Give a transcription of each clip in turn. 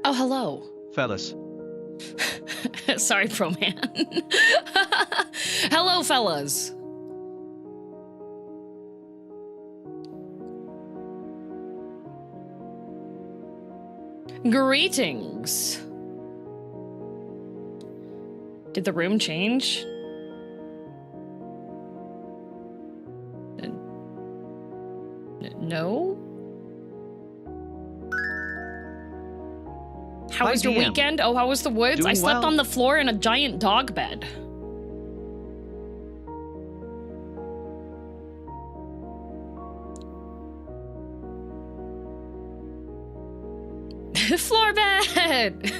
Oh, hello. Fellas. Sorry, pro man. Hello, fellas. Greetings. Did the room change? No? How was your weekend? Oh, how was the woods? Doing I slept well. on the floor in a giant dog bed. Floor bed!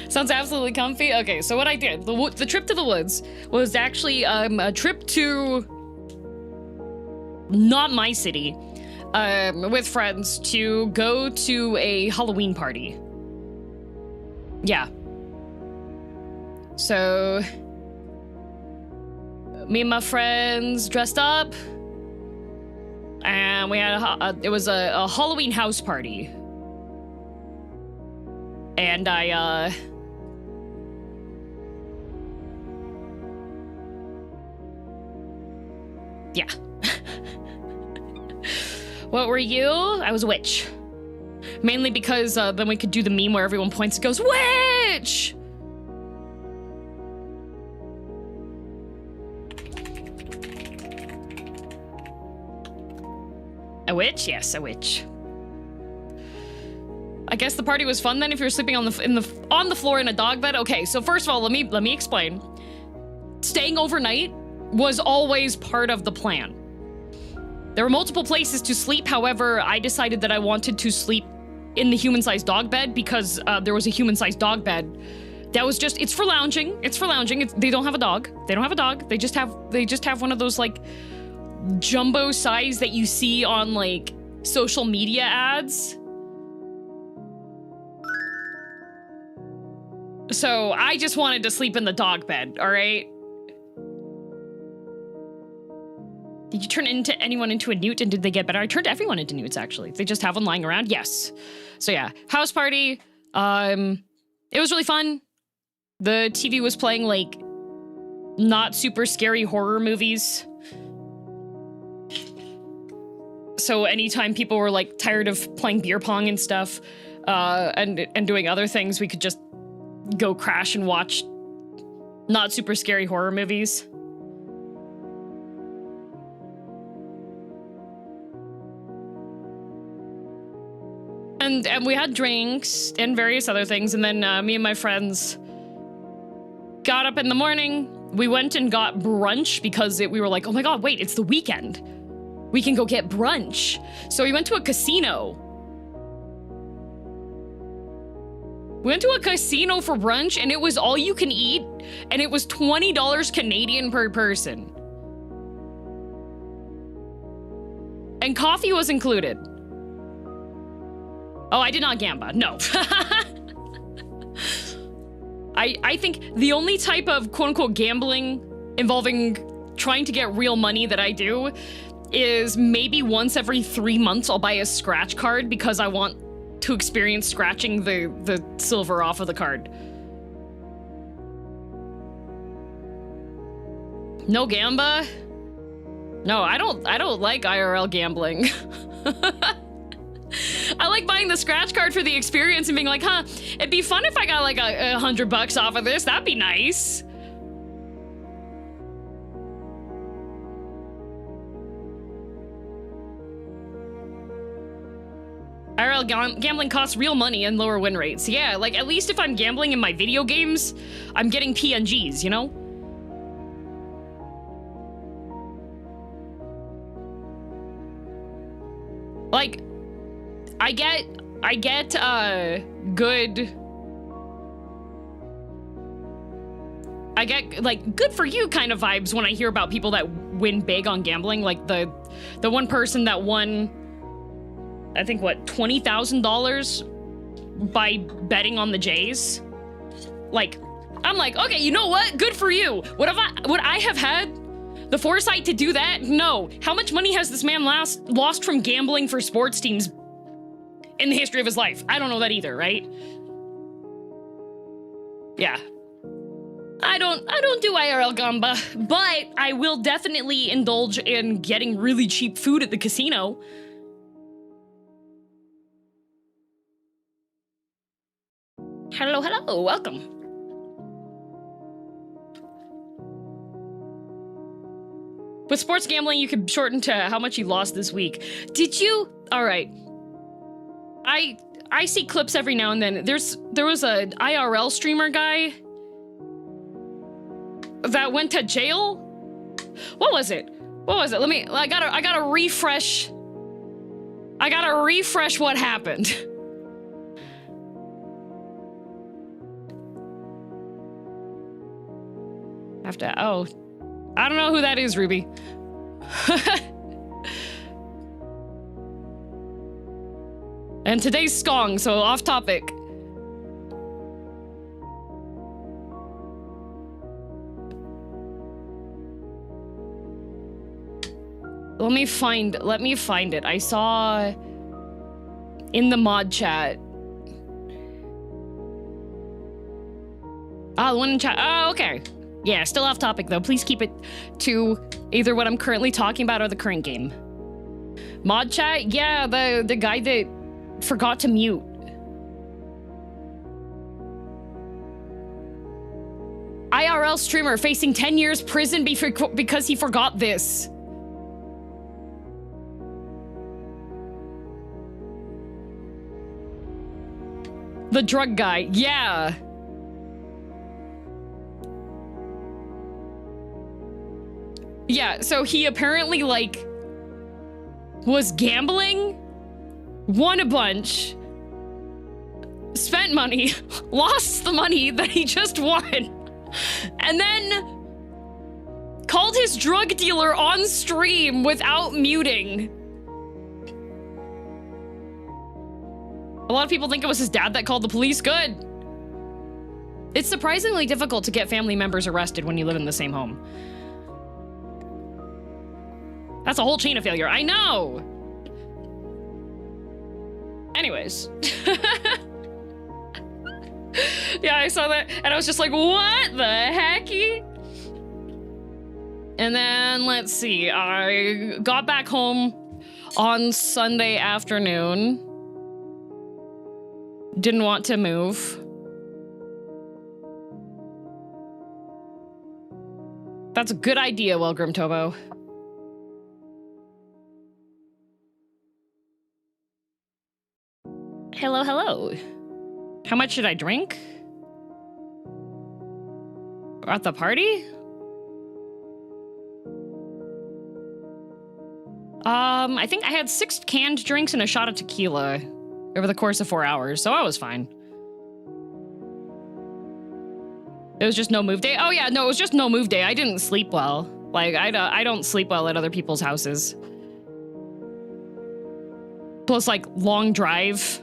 Sounds absolutely comfy. Okay, so what I did, the trip to the woods was actually a trip to not my city, with friends to go to a Halloween party. Yeah. So me and my friends dressed up, and we had it was a Halloween house party, and I yeah. What were you? I was a witch. Mainly because then we could do the meme where everyone points and goes, witch! A witch? Yes, a witch. I guess the party was fun then if you're sleeping on the floor in a dog bed. Okay, so first of all, let me explain. Staying overnight was always part of the plan. There were multiple places to sleep. However, I decided that I wanted to sleep in the human-sized dog bed because there was a human-sized dog bed that was just, it's for lounging. It's for lounging. They don't have a dog. They don't have a dog. They just have one of those like jumbo size that you see on like social media ads. So I just wanted to sleep in the dog bed, all right? Did you turn anyone into a newt and did they get better? I turned everyone into newts, actually. They just have one lying around? Yes. So yeah, house party. It was really fun. The TV was playing like not super scary horror movies. So anytime people were like tired of playing beer pong and stuff, and doing other things, we could just go crash and watch not super scary horror movies. And we had drinks and various other things, and then me and my friends got up in the morning. We went and got brunch because we were like, oh my god, wait, it's the weekend. We can go get brunch. So we went to a casino. We went to a casino for brunch, and it was all you can eat, and it was $20 Canadian per person. And coffee was included. Oh, I did not gamba, no. I think the only type of quote-unquote gambling involving trying to get real money that I do is maybe once every 3 months I'll buy a scratch card because I want to experience scratching the silver off of the card. No gamba? No, I don't like IRL gambling. I like buying the scratch card for the experience and being like, huh, it'd be fun if I got like $100 off of this. That'd be nice. IRL gambling costs real money and lower win rates. Yeah, like at least if I'm gambling in my video games, I'm getting PNGs, you know? Like, I get like good for you kind of vibes when I hear about people that win big on gambling. Like the one person that won, I think what, $20,000 by betting on the Jays. Like, I'm like, okay, you know what? Good for you. Would I have had the foresight to do that? No. How much money has this man lost from gambling for sports teams in the history of his life. I don't know that either, right? Yeah. I don't do IRL gamba, but I will definitely indulge in getting really cheap food at the casino. Hello, hello, welcome. With sports gambling, you can shorten to how much you lost this week. Did you? All right. I see clips every now and then. There was a IRL streamer guy that went to jail. What was it? I gotta refresh. I gotta refresh what happened. Oh, I don't know who that is, Ruby. And today's Skong, so off topic. Let me find it. I saw in the mod chat. Oh, the one in chat. Oh, okay. Yeah, still off topic though. Please keep it to either what I'm currently talking about or the current game. Mod chat? Yeah, the guy that forgot to mute. IRL streamer facing 10 years prison because he forgot this. The drug guy, yeah. Yeah, so he apparently, like, was gambling, won a bunch, spent money, lost the money that he just won, and then called his drug dealer on stream without muting. A lot of people think it was his dad that called the police. Good. It's surprisingly difficult to get family members arrested when you live in the same home. That's a whole chain of failure. I know. Anyways. Yeah, I saw that and I was just like, what the hecky? And then let's see. I got back home on Sunday afternoon. Didn't want to move. That's a good idea, Welgrim Tobo. Hello, hello. How much should I drink? At the party? I think I had 6 canned drinks and a shot of tequila over the course of 4 hours, so I was fine. It was just no move day? Oh yeah, no, it was just no move day. I didn't sleep well. Like, I don't sleep well at other people's houses. Plus, like, long drive.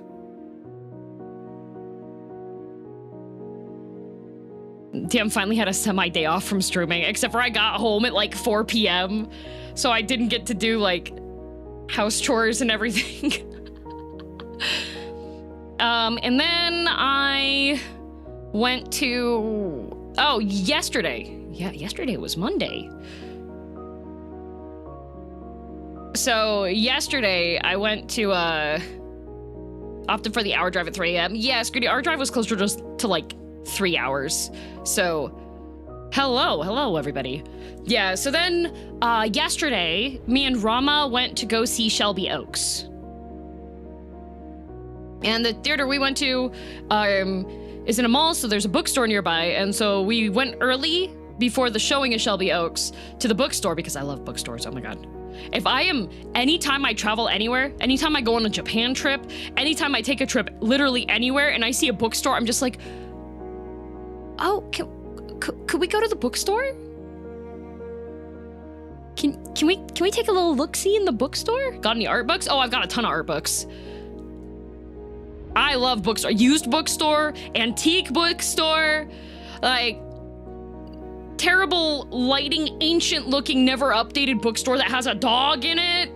Damn, finally had a semi-day off from streaming, except for I got home at like 4 p.m. So I didn't get to do like house chores and everything. And then I went to, oh, yesterday. Yeah, yesterday was Monday. So yesterday I went to, opted for the hour drive at 3 a.m. Yeah, Scooty, our drive was closer just to like 3 hours. So hello everybody. Yeah, so then yesterday me and Rama went to go see Shelby Oaks. And the theater we went to is in a mall, so there's a bookstore nearby, and so we went early before the showing of Shelby Oaks to the bookstore because I love bookstores. Oh my god. Anytime I travel anywhere, anytime I go on a Japan trip, anytime I take a trip literally anywhere and I see a bookstore, I'm just like, oh, could we go to the bookstore? Can we take a little look-see in the bookstore? Got any art books? Oh, I've got a ton of art books. I love bookstore. Used bookstore, antique bookstore, like terrible lighting, ancient looking, never updated bookstore that has a dog in it.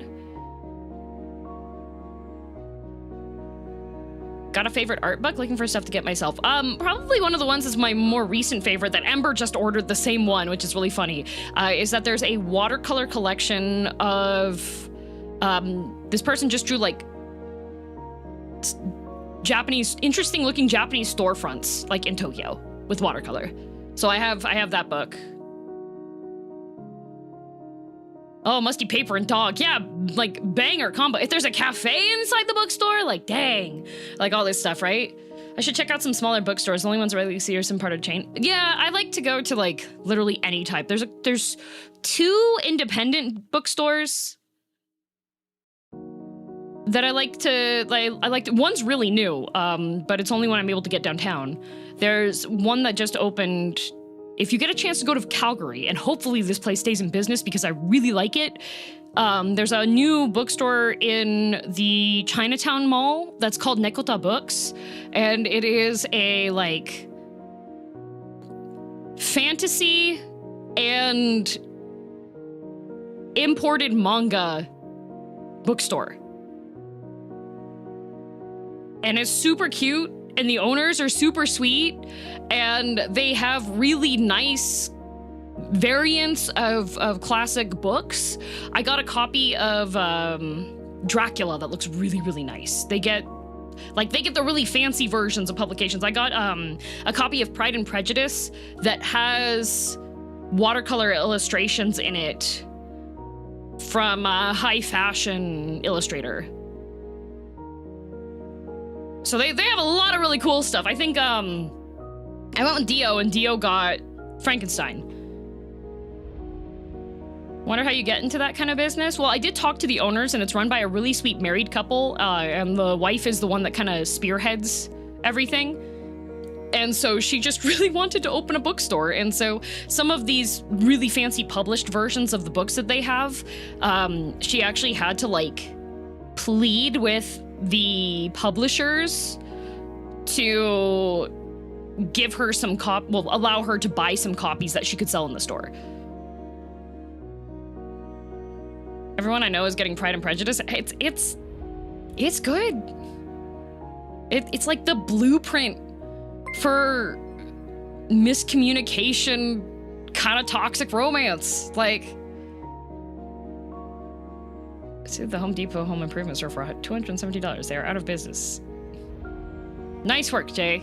got a favorite art book? Looking for stuff to get myself. Probably one of the ones is my more recent favorite that Ember just ordered the same one, which is really funny, is that there's a watercolor collection of, this person just drew like Japanese, interesting looking Japanese storefronts, like in Tokyo with watercolor. So I have that book. Oh, musty paper and dog. Yeah, like banger combo. If there's a cafe inside the bookstore, like dang. Like all this stuff, right? I should check out some smaller bookstores. The only ones I really see are some part of the chain. Yeah, I like to go to like literally any type. There's 2 independent bookstores that I like to, one's really new, but it's only when I'm able to get downtown. There's one that just opened. If you get a chance to go to Calgary, and hopefully this place stays in business because I really like it, there's a new bookstore in the Chinatown Mall that's called Nekota Books, and it is a, like, fantasy and imported manga bookstore. And it's super cute, and the owners are super sweet, and they have really nice variants of classic books. I got a copy of Dracula that looks really, really nice. They get the really fancy versions of publications. I got a copy of Pride and Prejudice that has watercolor illustrations in it from a high fashion illustrator. So they have a lot of really cool stuff. I think I went with Dio, and Dio got Frankenstein. Wonder how you get into that kind of business? Well, I did talk to the owners, and it's run by a really sweet married couple, and the wife is the one that kind of spearheads everything. And so she just really wanted to open a bookstore. And so some of these really fancy published versions of the books that they have, she actually had to, like, plead with the publishers to give her some allow her to buy some copies that she could sell in the store. Everyone I know is getting Pride and Prejudice. It's good. It's like the blueprint for miscommunication, kind of toxic romance. Like, see the Home Depot home improvement store for $270. They are out of business. Nice work, Jay.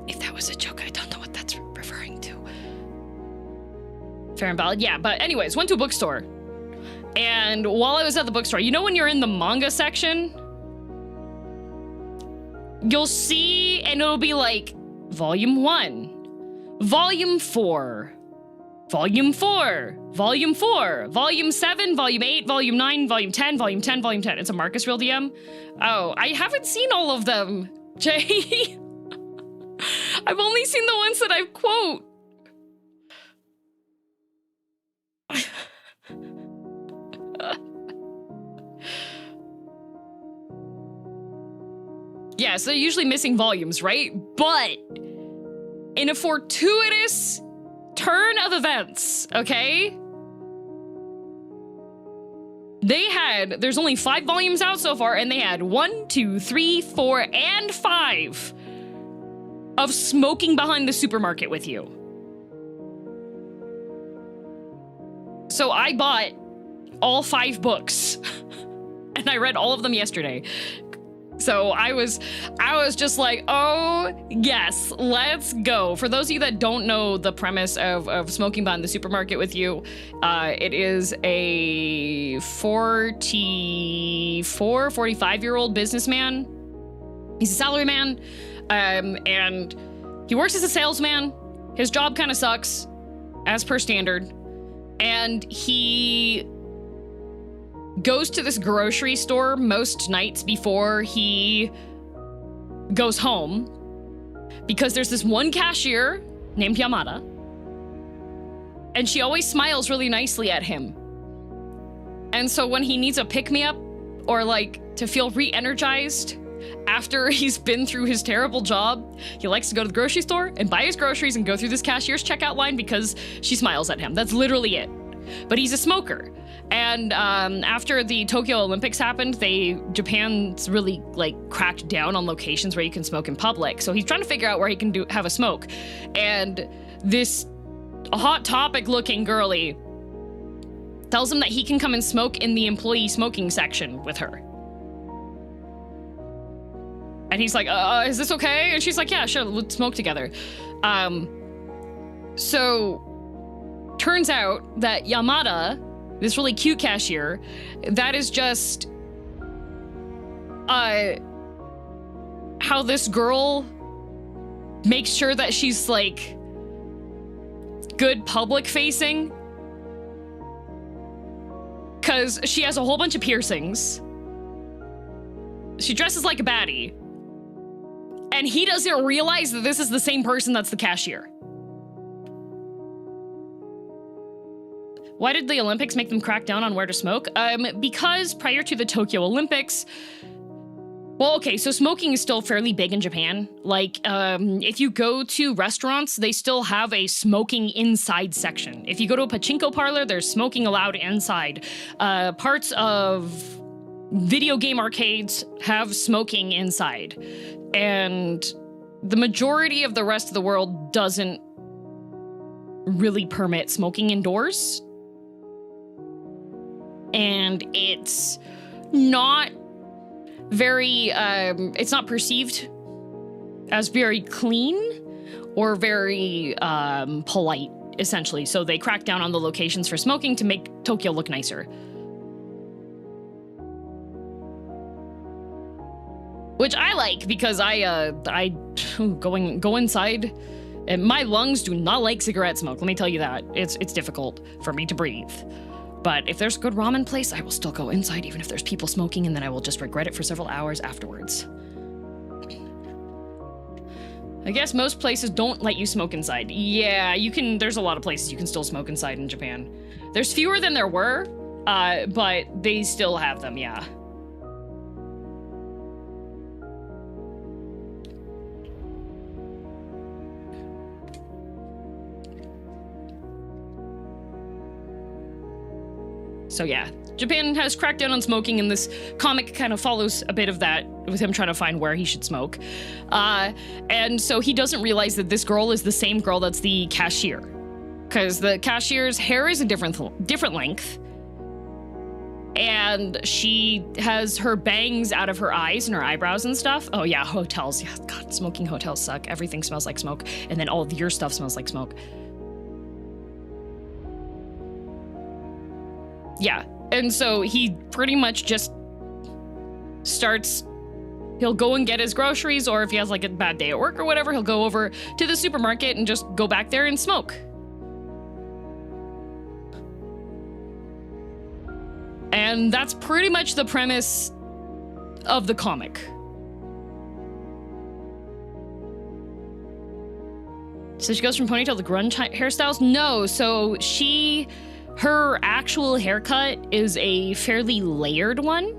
If that was a joke, I don't know what that's referring to. Fair and valid. Yeah, but anyways, went to a bookstore. And while I was at the bookstore, you know when you're in the manga section? You'll see, and it'll be like, Volume 1, Volume 4, Volume 4, Volume 4, Volume 7, Volume 8, Volume 9, Volume 10, Volume 10, Volume 10. It's a Marcus Real DM. Oh, I haven't seen all of them, Jay. I've only seen the ones that I quote. Yeah, so they're usually missing volumes, right? But in a fortuitous turn of events, okay? There's only 5 volumes out so far, and they had 1, 2, 3, 4, and 5 of Smoking Behind the Supermarket with You. So I bought all 5 books, and I read all of them yesterday. So I was just like, oh, yes, let's go. For those of you that don't know the premise of Smoking Behind the Supermarket with You, it is a 45-year-old businessman. He's a salaryman, and he works as a salesman. His job kind of sucks, as per standard. And he goes to this grocery store most nights before he goes home because there's this one cashier named Yamada, and she always smiles really nicely at him. And so when he needs a pick-me-up or like to feel re-energized after he's been through his terrible job, he likes to go to the grocery store and buy his groceries and go through this cashier's checkout line because she smiles at him. That's literally it. But he's a smoker. And after the Tokyo Olympics happened, Japan's really like cracked down on locations where you can smoke in public. So he's trying to figure out where he can have a smoke. And this hot topic looking girly tells him that he can come and smoke in the employee smoking section with her. And he's like, is this okay? And she's like, yeah, sure, let's smoke together. So turns out that Yamada, this really cute cashier, that is just how this girl makes sure that she's like good public facing, because she has a whole bunch of piercings. She dresses like a baddie, and he doesn't realize that this is the same person that's the cashier. Why did the Olympics make them crack down on where to smoke? Because prior to the Tokyo Olympics, well, okay, so smoking is still fairly big in Japan. Like, if you go to restaurants, they still have a smoking inside section. If you go to a pachinko parlor, there's smoking allowed inside. Parts of video game arcades have smoking inside. And the majority of the rest of the world doesn't really permit smoking indoors. And it's not very, it's not perceived as very clean or very polite, essentially. So they crack down on the locations for smoking to make Tokyo look nicer. Which I like, because I go inside, and my lungs do not like cigarette smoke. Let me tell you that. It's difficult for me to breathe. But if there's a good ramen place, I will still go inside, even if there's people smoking, and then I will just regret it for several hours afterwards. I guess most places don't let you smoke inside. Yeah, you can, there's a lot of places you can still smoke inside in Japan. There's fewer than there were, but they still have them, yeah. So yeah, Japan has cracked down on smoking, and this comic kind of follows a bit of that, with him trying to find where he should smoke. And so he doesn't realize that this girl is the same girl that's the cashier, because the cashier's hair is a different length, and she has her bangs out of her eyes and her eyebrows and stuff. Oh yeah, hotels. Yeah, God, smoking hotels suck. Everything smells like smoke, and then all of your stuff smells like smoke. Yeah, and so he pretty much just starts, he'll go and get his groceries, or if he has like a bad day at work or whatever, he'll go over to the supermarket and just go back there and smoke. And that's pretty much the premise of the comic. So she goes from ponytail to grunge hairstyles? No, so her actual haircut is a fairly layered one.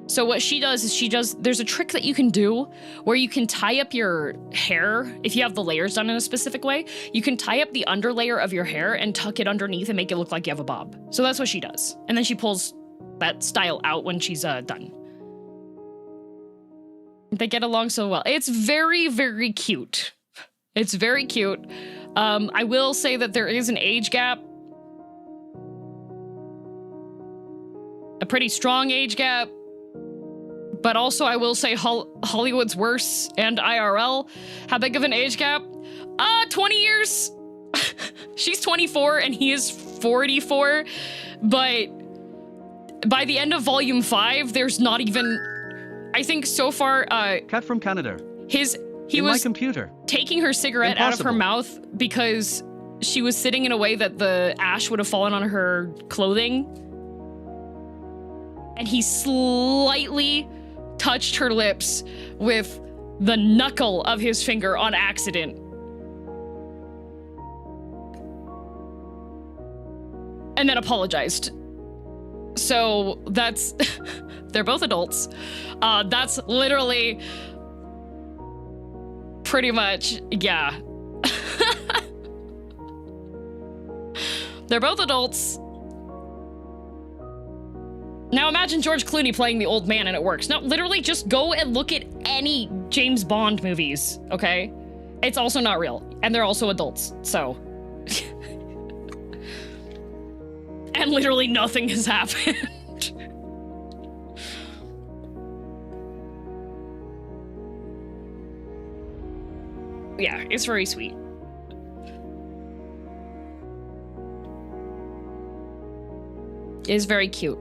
So what she does is there's a trick that you can do where you can tie up your hair. If you have the layers done in a specific way, you can tie up the underlayer of your hair and tuck it underneath and make it look like you have a bob. So that's what she does. And then she pulls that style out when she's done. They get along so well. It's very, very cute. It's very cute. I will say that there is an age gap. A pretty strong age gap, but also I will say Hollywood's worse and IRL. How big of an age gap? 20 years. She's 24 and he is 44, but by the end of volume 5, there's not even, I think so far, Cat from Canada. He was computer. Taking her cigarette out of her mouth because she was sitting in a way that the ash would have fallen on her clothing. And he slightly touched her lips with the knuckle of his finger on accident. And then apologized. So that's, they're both adults. That's literally pretty much, yeah. They're both adults. Now imagine George Clooney playing the old man and it works. No, literally just go and look at any James Bond movies, okay? It's also not real. And they're also adults, so. And literally nothing has happened. Yeah, it's very sweet. It is very cute.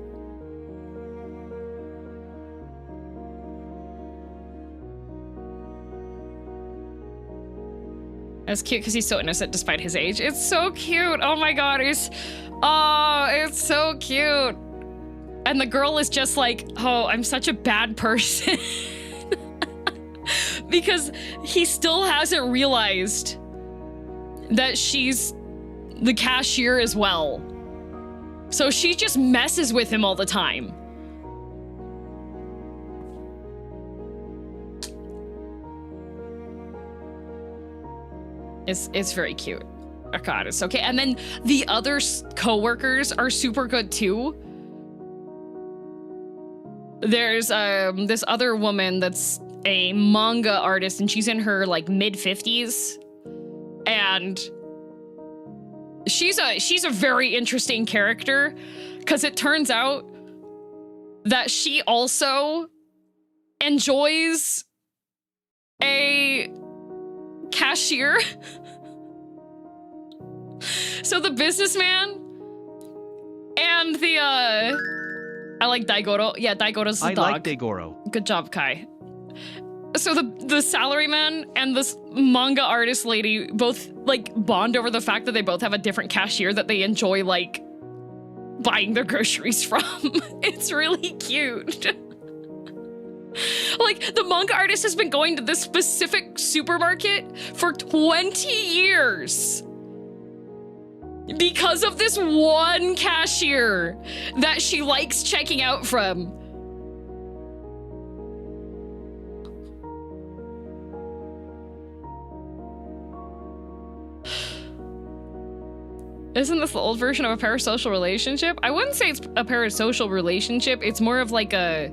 It's cute because he's so innocent despite his age. It's so cute. Oh my god, it's so cute. And the girl is just like, oh, I'm such a bad person. Because he still hasn't realized that she's the cashier as well. So she just messes with him all the time. It's very cute. Oh god, it's okay. And then the other co-workers are super good too. There's this other woman that's a manga artist and she's in her like mid-50s. And she's a very interesting character because it turns out that she also enjoys a cashier. So the businessman and the I like Daigoro. Yeah, Daigoro's the dog. I like Daigoro. Good job, Kai. So the salaryman and this manga artist lady both like bond over the fact that they both have a different cashier that they enjoy like buying their groceries from. It's really cute. Like, the manga artist has been going to this specific supermarket for 20 years because of this one cashier that she likes checking out from. Isn't this the old version of a parasocial relationship? I wouldn't say it's a parasocial relationship. It's more of like a...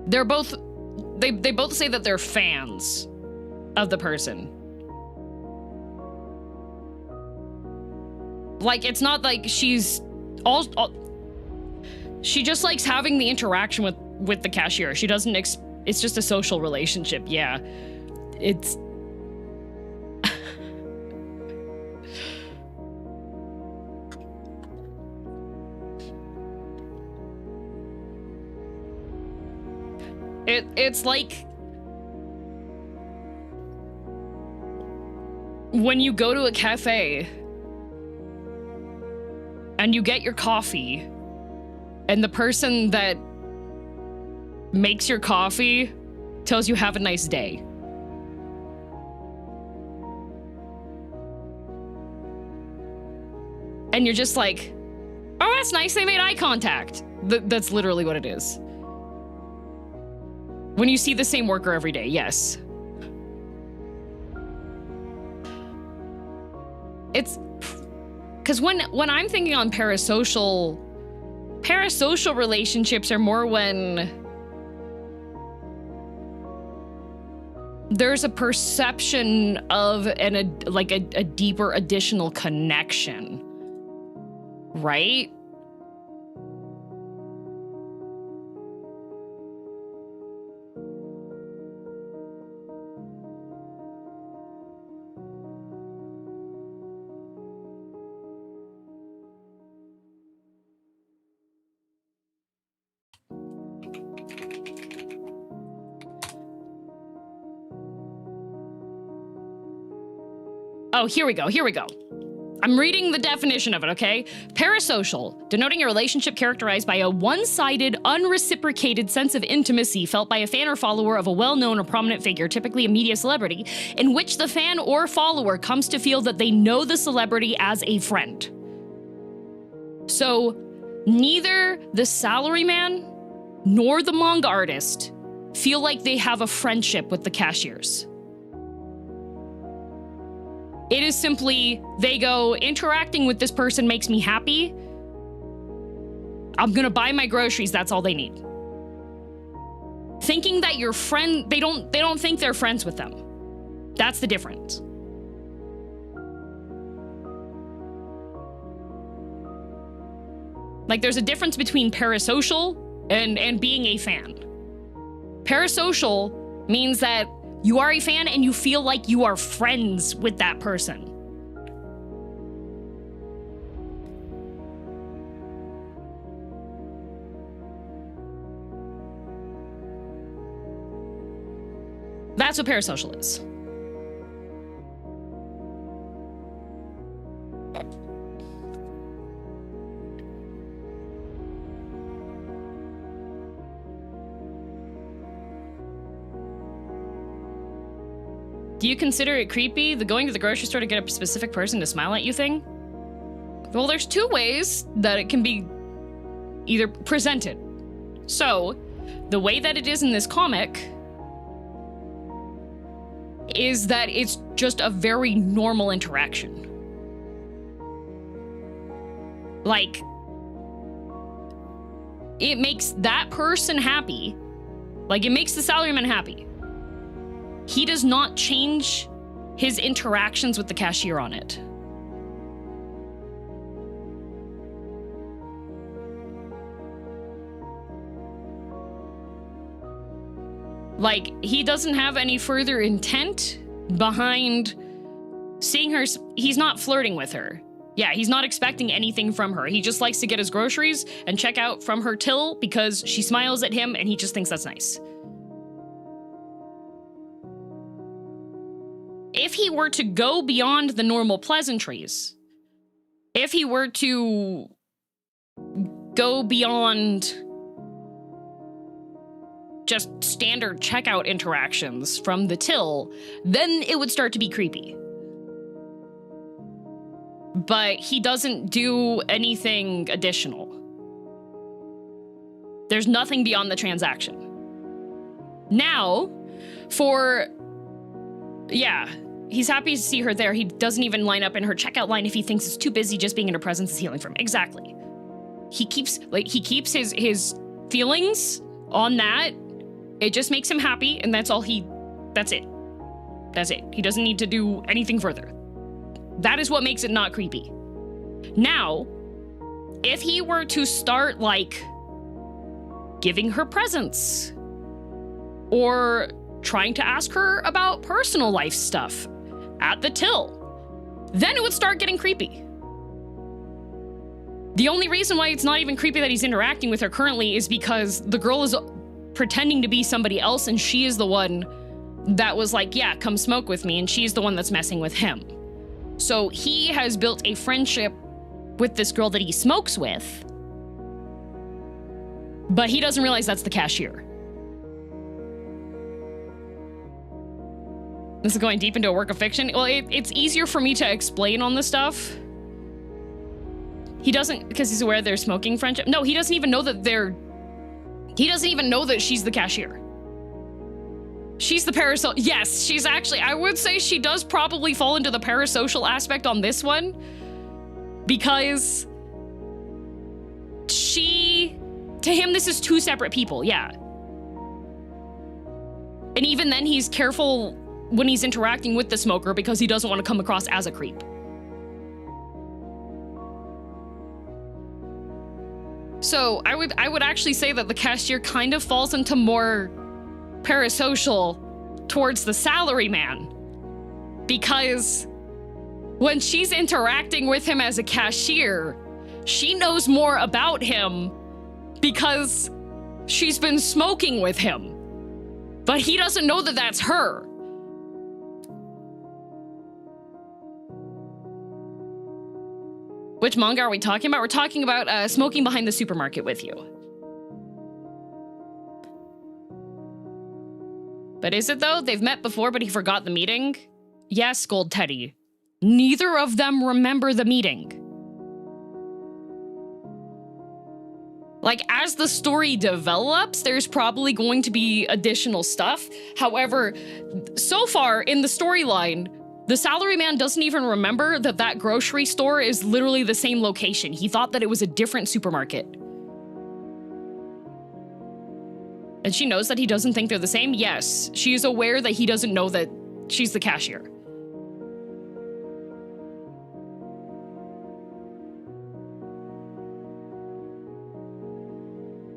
They're both... They both say that they're fans of the person. Like, it's not like she's... She just likes having the interaction with the cashier. She doesn't... It's just a social relationship, yeah. It's... It's like when you go to a cafe and you get your coffee and the person that makes your coffee tells you have a nice day. And you're just like, oh, that's nice, they made eye contact. That's literally what it is. When you see the same worker every day, yes. It's because when I'm thinking on parasocial relationships are more when there's a perception of a deeper additional connection, right? Oh, here we go. I'm reading the definition of it, okay? Parasocial, denoting a relationship characterized by a one-sided, unreciprocated sense of intimacy felt by a fan or follower of a well-known or prominent figure, typically a media celebrity, in which the fan or follower comes to feel that they know the celebrity as a friend. So, neither the salaryman nor the manga artist feel like they have a friendship with the cashiers. It is simply, they go, interacting with this person makes me happy, I'm gonna buy my groceries, that's all they need. Thinking that your friend, they don't think they're friends with them. That's the difference. Like, there's a difference between parasocial and being a fan. Parasocial means that you are a fan and you feel like you are friends with that person. That's what parasocial is. Do you consider it creepy, the going to the grocery store to get a specific person to smile at you thing? Well, there's two ways that it can be either presented. So, the way that it is in this comic is that it's just a very normal interaction. Like, it makes that person happy. Like, it makes the salaryman happy. He does not change his interactions with the cashier on it. Like, he doesn't have any further intent behind seeing her. He's not flirting with her. Yeah, he's not expecting anything from her. He just likes to get his groceries and check out from her till because she smiles at him and he just thinks that's nice. If he were to go beyond the normal pleasantries, if he were to go beyond just standard checkout interactions from the till, then it would start to be creepy. But he doesn't do anything additional. There's nothing beyond the transaction. Now, he's happy to see her there. He doesn't even line up in her checkout line if he thinks it's too busy. Just being in her presence is healing for him. Exactly. He keeps his feelings on that. It just makes him happy, and that's it. That's it. He doesn't need to do anything further. That is what makes it not creepy. Now, if he were to start, like, giving her presents, or trying to ask her about personal life stuff at the till, then it would start getting creepy. The only reason why it's not even creepy that he's interacting with her currently is because the girl is pretending to be somebody else, and she is the one that was like, yeah, come smoke with me, and she's the one that's messing with him. So he has built a friendship with this girl that he smokes with, but he doesn't realize that's the cashier. This is going deep into a work of fiction. Well, it's easier for me to explain on this stuff. He doesn't, because he's aware they're smoking friendship. No, he doesn't even know that he doesn't even know that she's the cashier. She's the parasocial. Yes, she's actually, I would say she does probably fall into the parasocial aspect on this one, because to him, this is two separate people, yeah. And even then, he's careful when he's interacting with the smoker because he doesn't want to come across as a creep. So I would actually say that the cashier kind of falls into more parasocial towards the salaryman, because when she's interacting with him as a cashier, she knows more about him because she's been smoking with him, but he doesn't know that that's her. Which manga are we talking about? We're talking about Smoking Behind the Supermarket with You. But is it though? They've met before, but he forgot the meeting? Yes, Gold Teddy. Neither of them remember the meeting. Like, as the story develops, there's probably going to be additional stuff. However, so far in the storyline, the salaryman doesn't even remember that that grocery store is literally the same location. He thought that it was a different supermarket. And she knows that he doesn't think they're the same? Yes. She is aware that he doesn't know that she's the cashier.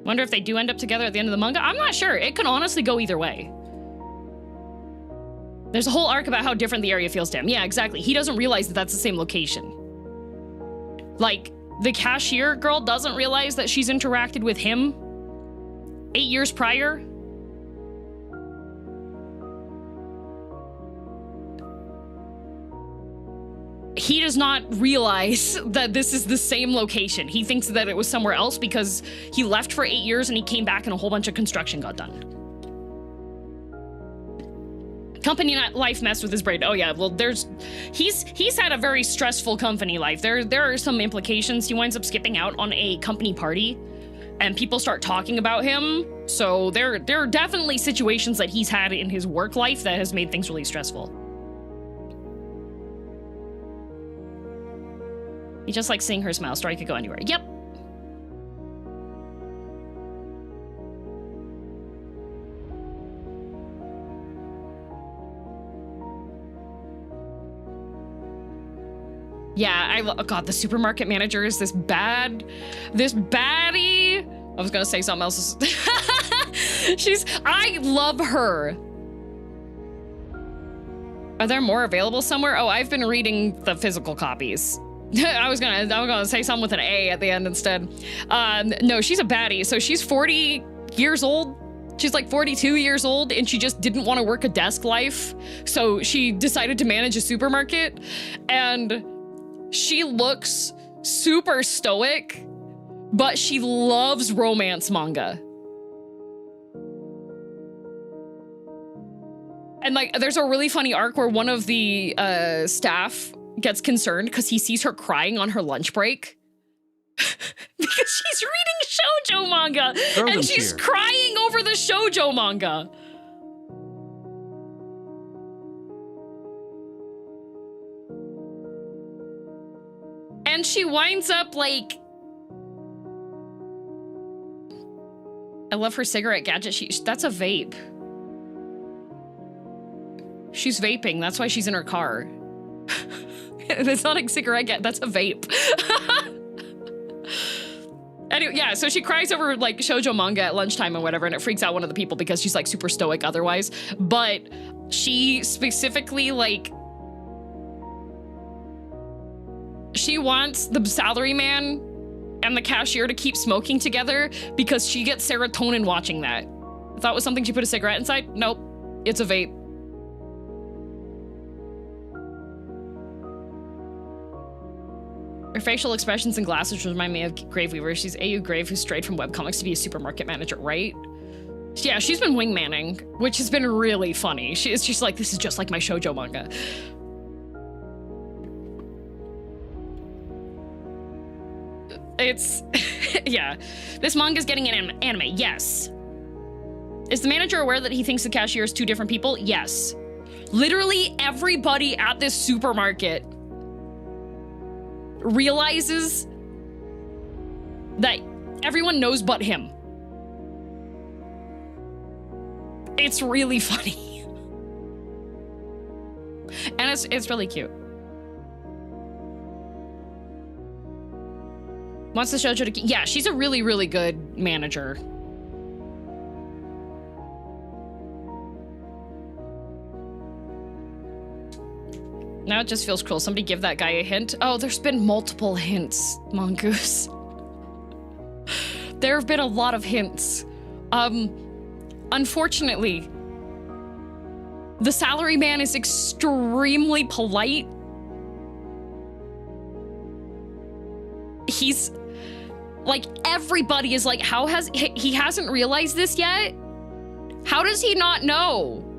Wonder if they do end up together at the end of the manga? I'm not sure. It could honestly go either way. There's a whole arc about how different the area feels to him. Yeah, exactly. He doesn't realize that that's the same location. Like, the cashier girl doesn't realize that she's interacted with him 8 years prior. He does not realize that this is the same location. He thinks that it was somewhere else because he left for 8 years and he came back and a whole bunch of construction got done. Company life messed with his brain. Oh yeah, well he's had a very stressful company life. There are some implications. He winds up skipping out on a company party and people start talking about him. So there are definitely situations that he's had in his work life that has made things really stressful. He just likes seeing her smile. Story could go anywhere. Yep. Yeah, oh God, the supermarket manager is this baddie. I was gonna say something else. I love her. Are there more available somewhere? Oh, I've been reading the physical copies. I was gonna say something with an A at the end instead. No, she's a baddie. So she's 40 years old. She's like 42 years old and she just didn't want to work a desk life. So she decided to manage a supermarket and she looks super stoic, but she loves romance manga. And like, there's a really funny arc where one of the staff gets concerned because he sees her crying on her lunch break because she's reading shoujo manga and she's crying over the shoujo manga. And she winds up like, I love her cigarette gadget. That's a vape. She's vaping. That's why she's in her car. It's not a cigarette gadget. That's a vape. Anyway, yeah, so she cries over like shoujo manga at lunchtime and whatever, and it freaks out one of the people because she's like super stoic otherwise. But she specifically like, she wants the salaryman and the cashier to keep smoking together because she gets serotonin watching that. I thought it was something she put a cigarette inside. Nope, it's a vape. Her facial expressions and glasses remind me of Graveweaver. She's AU Grave who strayed from webcomics to be a supermarket manager, right? Yeah, she's been wingmanning, which has been really funny. It's just like, this is just like my shoujo manga. It's, yeah. This manga's getting an anime, yes. Is the manager aware that he thinks the cashier is two different people? Yes. Literally everybody at this supermarket realizes that everyone knows but him. It's really funny. And it's really cute. Wants the shoujo to... Yeah, she's a really, really good manager. Now it just feels cruel. Somebody give that guy a hint. Oh, there's been multiple hints, Mongoose. There have been a lot of hints. Unfortunately, the salaryman is extremely polite. He's like, everybody is like, he hasn't realized this yet? How does he not know?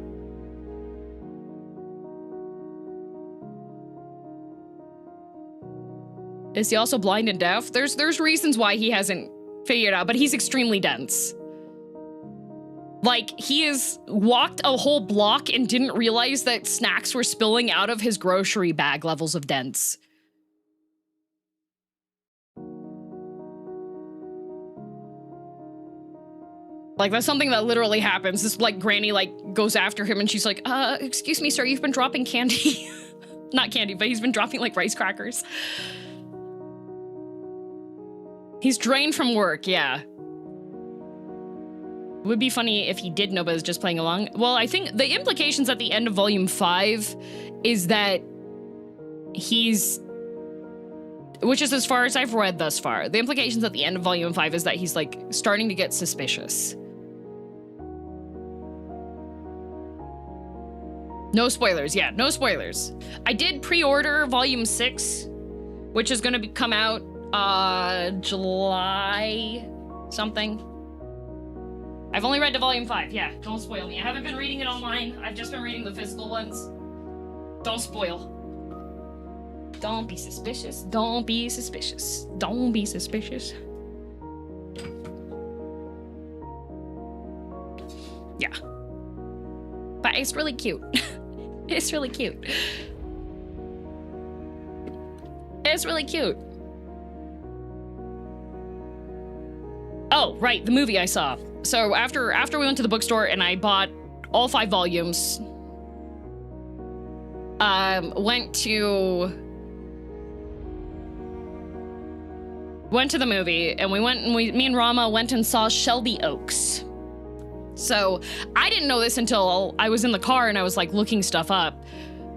Is he also blind and deaf? There's reasons why he hasn't figured out, but he's extremely dense. Like, he has walked a whole block and didn't realize that snacks were spilling out of his grocery bag levels of dense. Like, that's something that literally happens. This, like, granny, like, goes after him and she's like, excuse me, sir, you've been dropping candy. Not candy, but he's been dropping, like, rice crackers. He's drained from work, yeah. Would be funny if he did know but was just playing along. Well, I think the implications at the end of Volume 5 is that he's... Which is as far as I've read thus far. The implications at the end of Volume 5 is that he's, like, starting to get suspicious. No spoilers, yeah, no spoilers. I did pre-order Volume 6, which is gonna come out, July something. I've only read to Volume 5, yeah, don't spoil me. I haven't been reading it online, I've just been reading the physical ones. Don't spoil. Don't be suspicious, don't be suspicious, don't be suspicious. Yeah. But it's really cute. It's really cute. It's really cute. Oh, right, the movie I saw. So after we went to the bookstore and I bought all 5 volumes, went to the movie and me and Rama went and saw Shelby Oaks. So I didn't know this until I was in the car and I was like looking stuff up,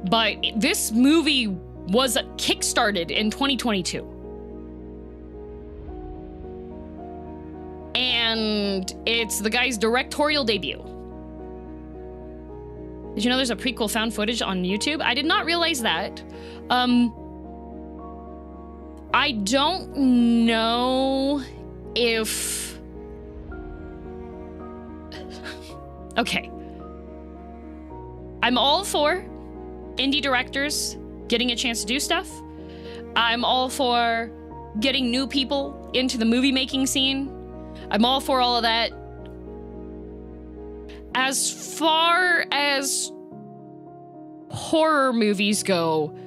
but this movie was kickstarted in 2022. And it's the guy's directorial debut. Did you know there's a prequel found footage on YouTube? I did not realize that. I don't know if... Okay. I'm all for indie directors getting a chance to do stuff. I'm all for getting new people into the movie making scene. I'm all for all of that. As far as horror movies go,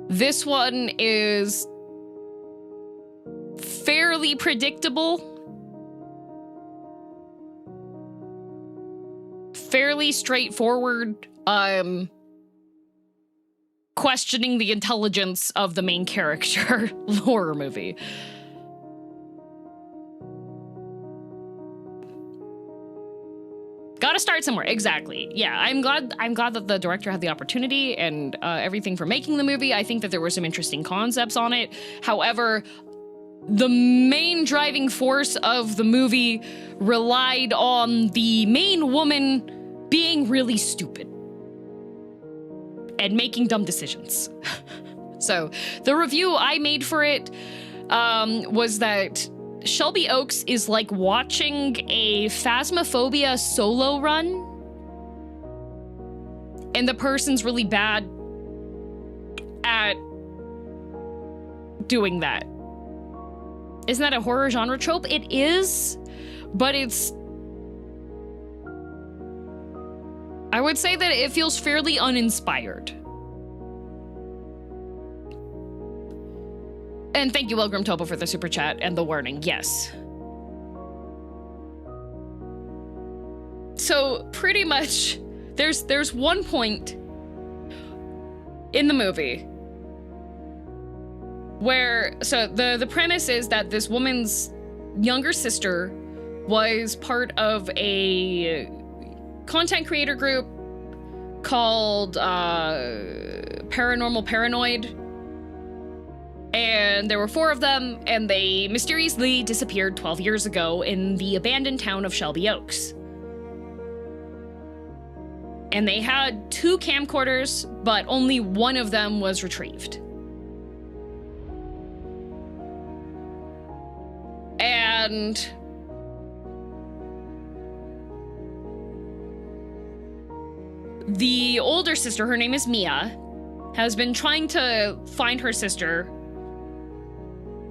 this one is fairly predictable. Fairly straightforward, questioning the intelligence of the main character horror movie. Gotta start somewhere, exactly. Yeah, I'm glad that the director had the opportunity and everything for making the movie. I think that there were some interesting concepts on it. However, the main driving force of the movie relied on the main woman being really stupid and making dumb decisions. So the review I made for it was that Shelby Oaks is like watching a Phasmophobia solo run, and the person's really bad at doing that. Isn't that a horror genre trope? It is, but it's... I would say that it feels fairly uninspired. And thank you, Wilgrim Topo, for the super chat and the warning. Yes. So pretty much, there's one point in the movie where, so the premise is that this woman's younger sister was part of a content creator group called Paranormal Paranoid. And there were 4 of them, and they mysteriously disappeared 12 years ago in the abandoned town of Shelby Oaks. And they had 2 camcorders, but only one of them was retrieved. And the older sister, her name is Mia, has been trying to find her sister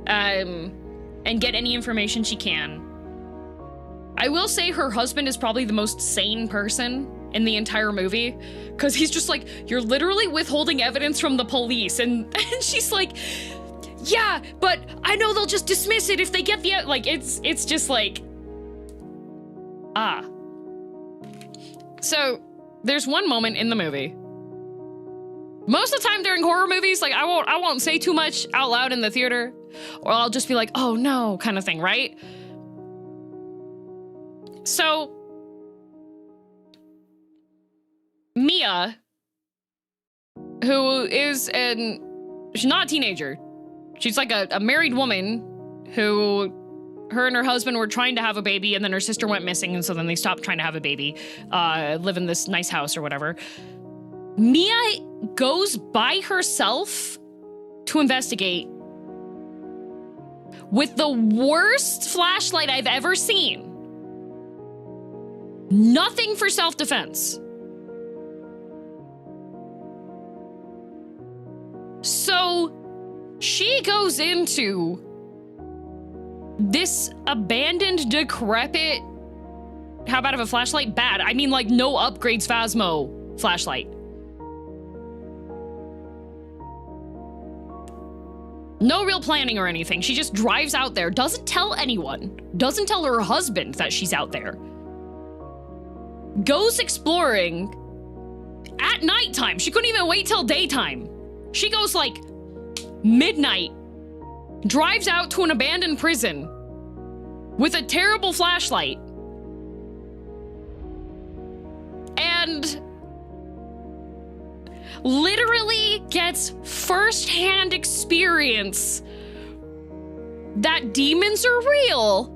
and get any information she can. I will say her husband is probably the most sane person in the entire movie, because he's just like, you're literally withholding evidence from the police, and she's like, yeah, but I know they'll just dismiss it if they get the, like, it's just like, Ah. So, there's one moment in the movie. Most of the time during horror movies, like I won't say too much out loud in the theater, or I'll just be like, oh no, kind of thing, right? So, Mia, who is she's not a teenager. She's like a married woman who, her and her husband were trying to have a baby, and then her sister went missing, and so then they stopped trying to have a baby, live in this nice house or whatever. Mia goes by herself to investigate with the worst flashlight I've ever seen. Nothing for self-defense. So she goes into this abandoned, decrepit, how bad of a flashlight? Bad. I mean, like, no upgrades Phasmo flashlight. No real planning or anything. She just drives out there, doesn't tell anyone, doesn't tell her husband that she's out there. Goes exploring at nighttime. She couldn't even wait till daytime. She goes like midnight, drives out to an abandoned prison with a terrible flashlight, and literally gets first-hand experience that demons are real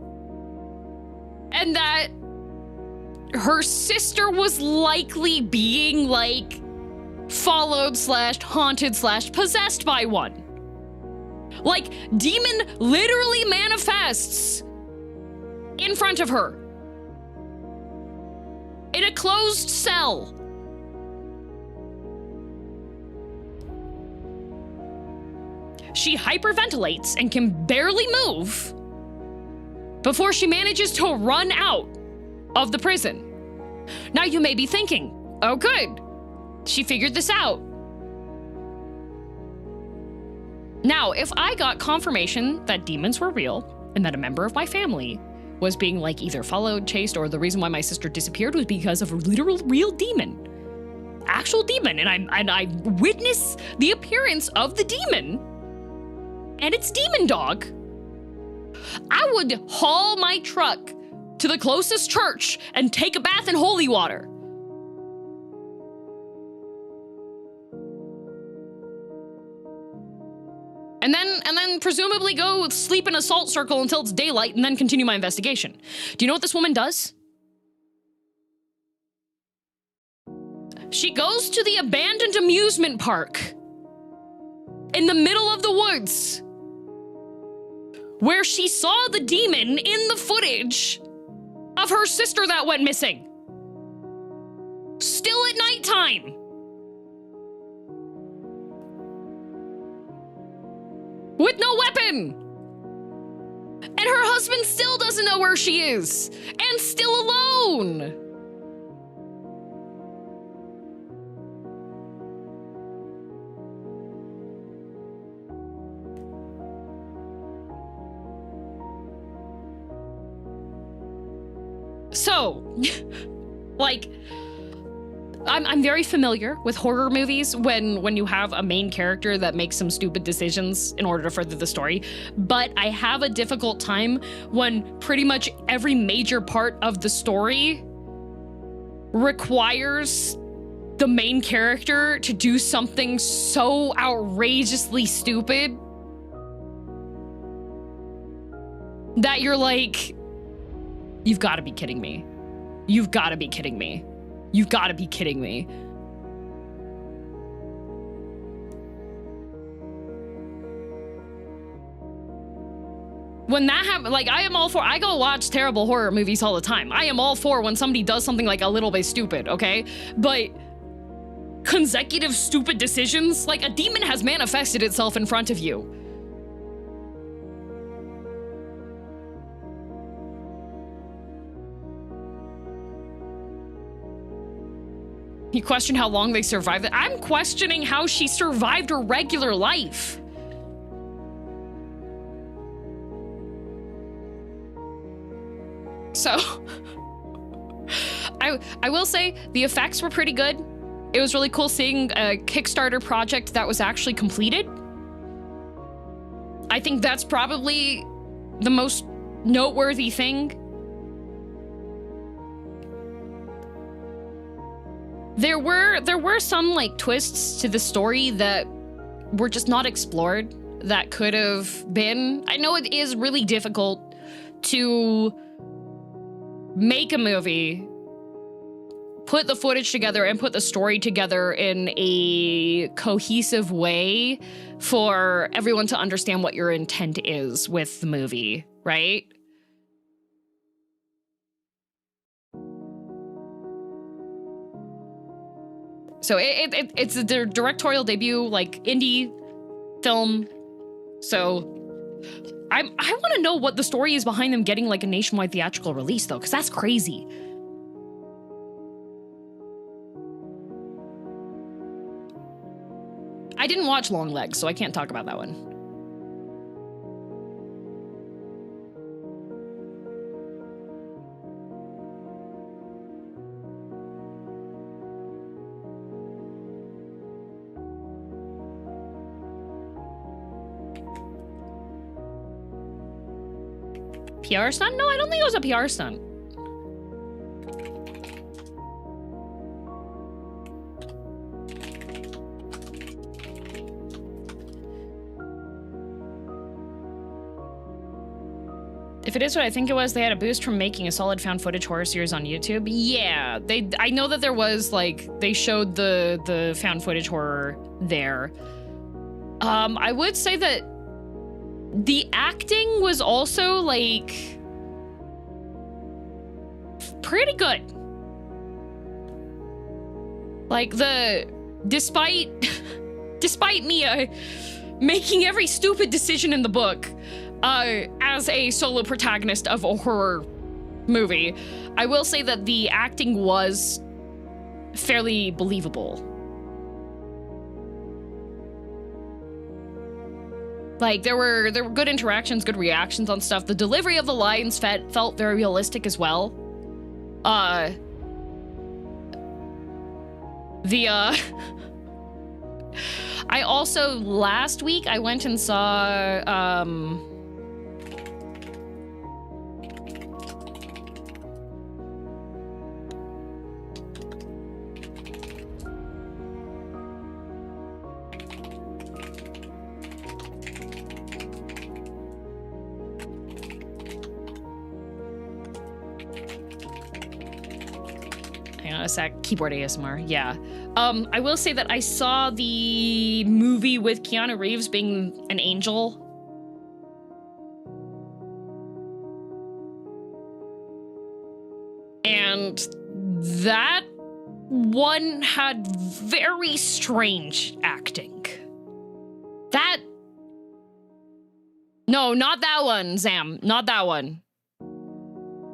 and that her sister was likely being like followed / haunted / possessed by one. Like, demon literally manifests in front of her in a closed cell. She hyperventilates and can barely move before she manages to run out of the prison. Now you may be thinking, oh good, she figured this out. Now, if I got confirmation that demons were real and that a member of my family was being like either followed, chased, or the reason why my sister disappeared was because of a literal real demon, actual demon, and I witness the appearance of the demon and its demon dog, I would haul my truck to the closest church and take a bath in holy water. And then presumably go sleep in a salt circle until it's daylight and then continue my investigation. Do you know what this woman does? She goes to the abandoned amusement park in the middle of the woods where she saw the demon in the footage of her sister that went missing. Still at nighttime. With no weapon. And her husband still doesn't know where she is. And still alone. So, like, I'm very familiar with horror movies when you have a main character that makes some stupid decisions in order to further the story, but I have a difficult time when pretty much every major part of the story requires the main character to do something so outrageously stupid that you're like, you've got to be kidding me. You've got to be kidding me. You've got to be kidding me. When that happens, like, I am all for, I go watch terrible horror movies all the time. I am all for when somebody does something like a little bit stupid, okay? But consecutive stupid decisions, like a demon has manifested itself in front of you. You question how long they survived it. I'm questioning how she survived her regular life. So, I will say the effects were pretty good. It was really cool seeing a Kickstarter project that was actually completed. I think that's probably the most noteworthy thing. There were some like twists to the story that were just not explored that could have been. I know it is really difficult to make a movie, put the footage together and put the story together in a cohesive way for everyone to understand what your intent is with the movie, right? So it's their directorial debut, like, indie film. So I want to know what the story is behind them getting, like, a nationwide theatrical release, though, because that's crazy. I didn't watch Long Legs, so I can't talk about that one. PR stunt? No, I don't think it was a PR stunt. If it is what I think it was, they had a boost from making a solid found footage horror series on YouTube. Yeah, I know that there was, like, they showed the found footage horror there. I would say that the acting was also, like, pretty good. Like, despite Mia making every stupid decision in the book, as a solo protagonist of a horror movie, I will say that the acting was fairly believable. Like, there were good interactions, good reactions on stuff. The delivery of the lines felt very realistic as well. I also, last week, I went and saw, hang on a sec, keyboard ASMR, yeah. I will say that I saw the movie with Keanu Reeves being an angel. And that one had very strange acting. No, not that one, Zam, not that one.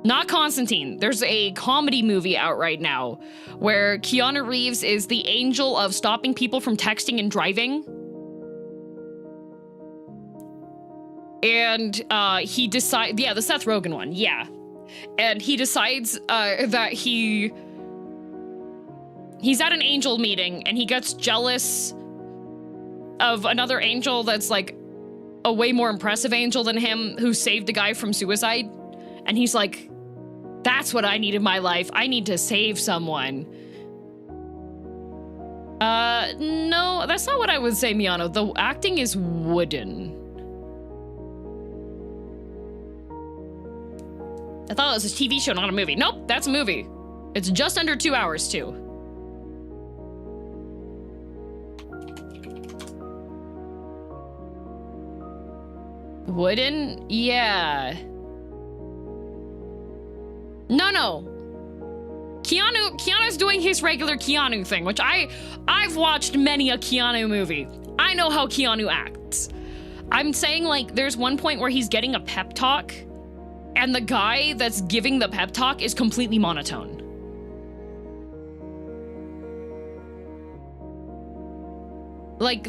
Not Constantine. There's a comedy movie out right now where Keanu Reeves is the angel of stopping people from texting and driving. And he decides, yeah, the Seth Rogen one, yeah. And he decides that he's at an angel meeting and he gets jealous of another angel that's like a way more impressive angel than him who saved a guy from suicide. And he's like, that's what I need in my life. I need to save someone. No, that's not what I would say, Miano. The acting is wooden. I thought it was a TV show, not a movie. Nope, that's a movie. It's just under 2 hours, too. Wooden? Yeah. No. Keanu's doing his regular Keanu thing, which I've watched many a Keanu movie. I know how Keanu acts. I'm saying, like, there's one point where he's getting a pep talk, and the guy that's giving the pep talk is completely monotone. Like,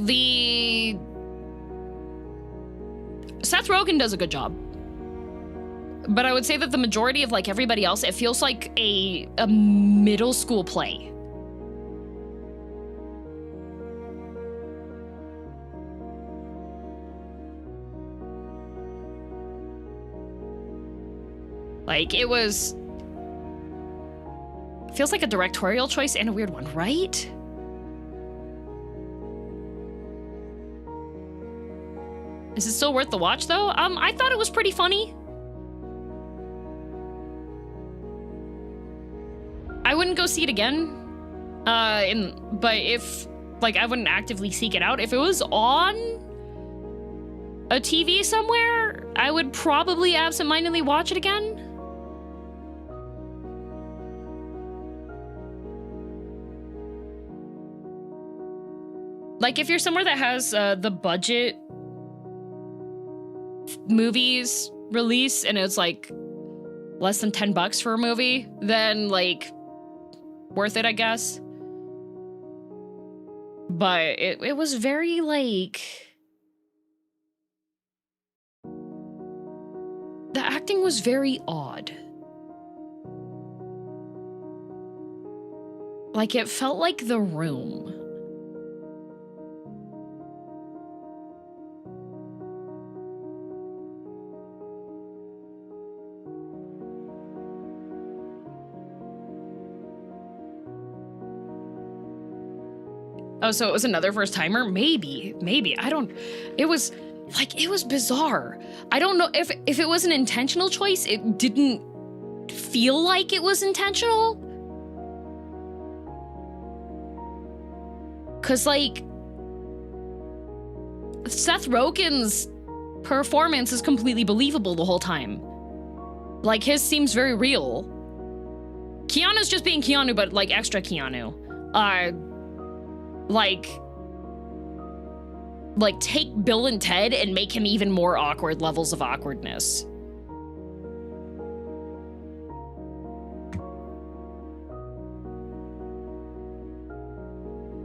Seth Rogen does a good job. But I would say that the majority of like everybody else, it feels like a middle school play. Like it feels like a directorial choice and a weird one, right? Is it still worth the watch though? I thought it was pretty funny. I wouldn't go see it again. But if, like, I wouldn't actively seek it out. If it was on a TV somewhere, I would probably absentmindedly watch it again. Like, if you're somewhere that has the budget movies release and it's like less than $10 for a movie, then like worth it, I guess. But it was very like, the acting was very odd. Like it felt like The Room. Oh, so it was another first timer? Maybe. I don't, it was bizarre. I don't know if it was an intentional choice. It didn't feel like it was intentional. 'Cause like, Seth Rogen's performance is completely believable the whole time. Like his seems very real. Keanu's just being Keanu, but like extra Keanu. Like take Bill and Ted and make him even more awkward levels of awkwardness.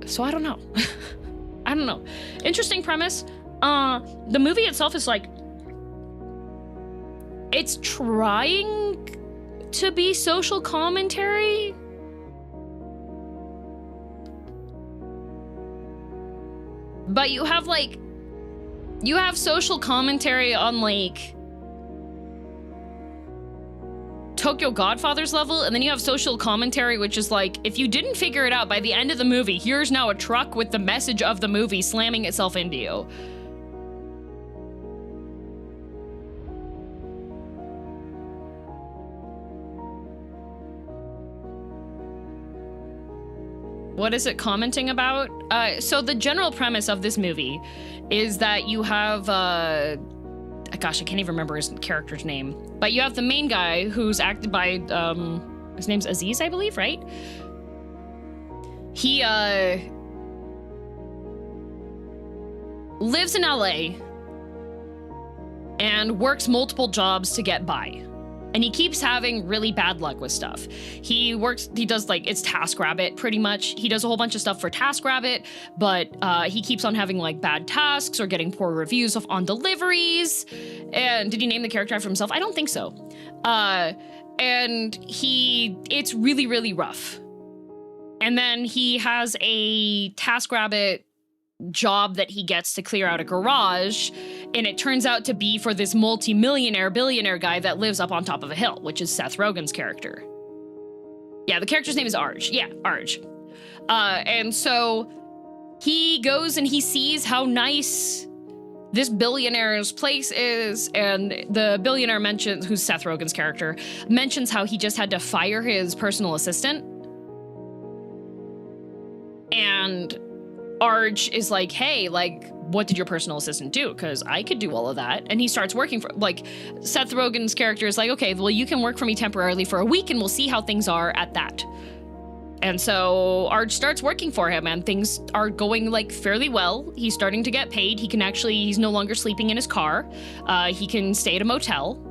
So I don't know. I don't know. Interesting premise. The movie itself is like, it's trying to be social commentary. But you have social commentary on like Tokyo Godfathers level, and then you have social commentary which is like, if you didn't figure it out by the end of the movie, here's now a truck with the message of the movie slamming itself into you. What is it commenting about? So the general premise of this movie is that you have, gosh, I can't even remember his character's name, but you have the main guy who's acted by, his name's Aziz, I believe, right? He, lives in LA and works multiple jobs to get by. And he keeps having really bad luck with stuff. He does like, it's TaskRabbit pretty much. He does a whole bunch of stuff for TaskRabbit, but he keeps on having like bad tasks or getting poor reviews on deliveries. And did he name the character after himself? I don't think so. And it's really, really rough. And then he has a TaskRabbit job that he gets to clear out a garage, and it turns out to be for this multi-millionaire billionaire guy that lives up on top of a hill, which is Seth Rogen's character. Yeah, the character's name is Arj. Yeah, Arj. And so he goes and he sees how nice this billionaire's place is, and the billionaire mentions, who's Seth Rogen's character, mentions how he just had to fire his personal assistant. And Arj is like, hey, like, what did your personal assistant do? Because I could do all of that. And he starts working for, like, Seth Rogen's character is like, okay, well, you can work for me temporarily for a week and we'll see how things are at that. And so Arj starts working for him and things are going like fairly well. He's starting to get paid. He's no longer sleeping in his car. He can stay at a motel.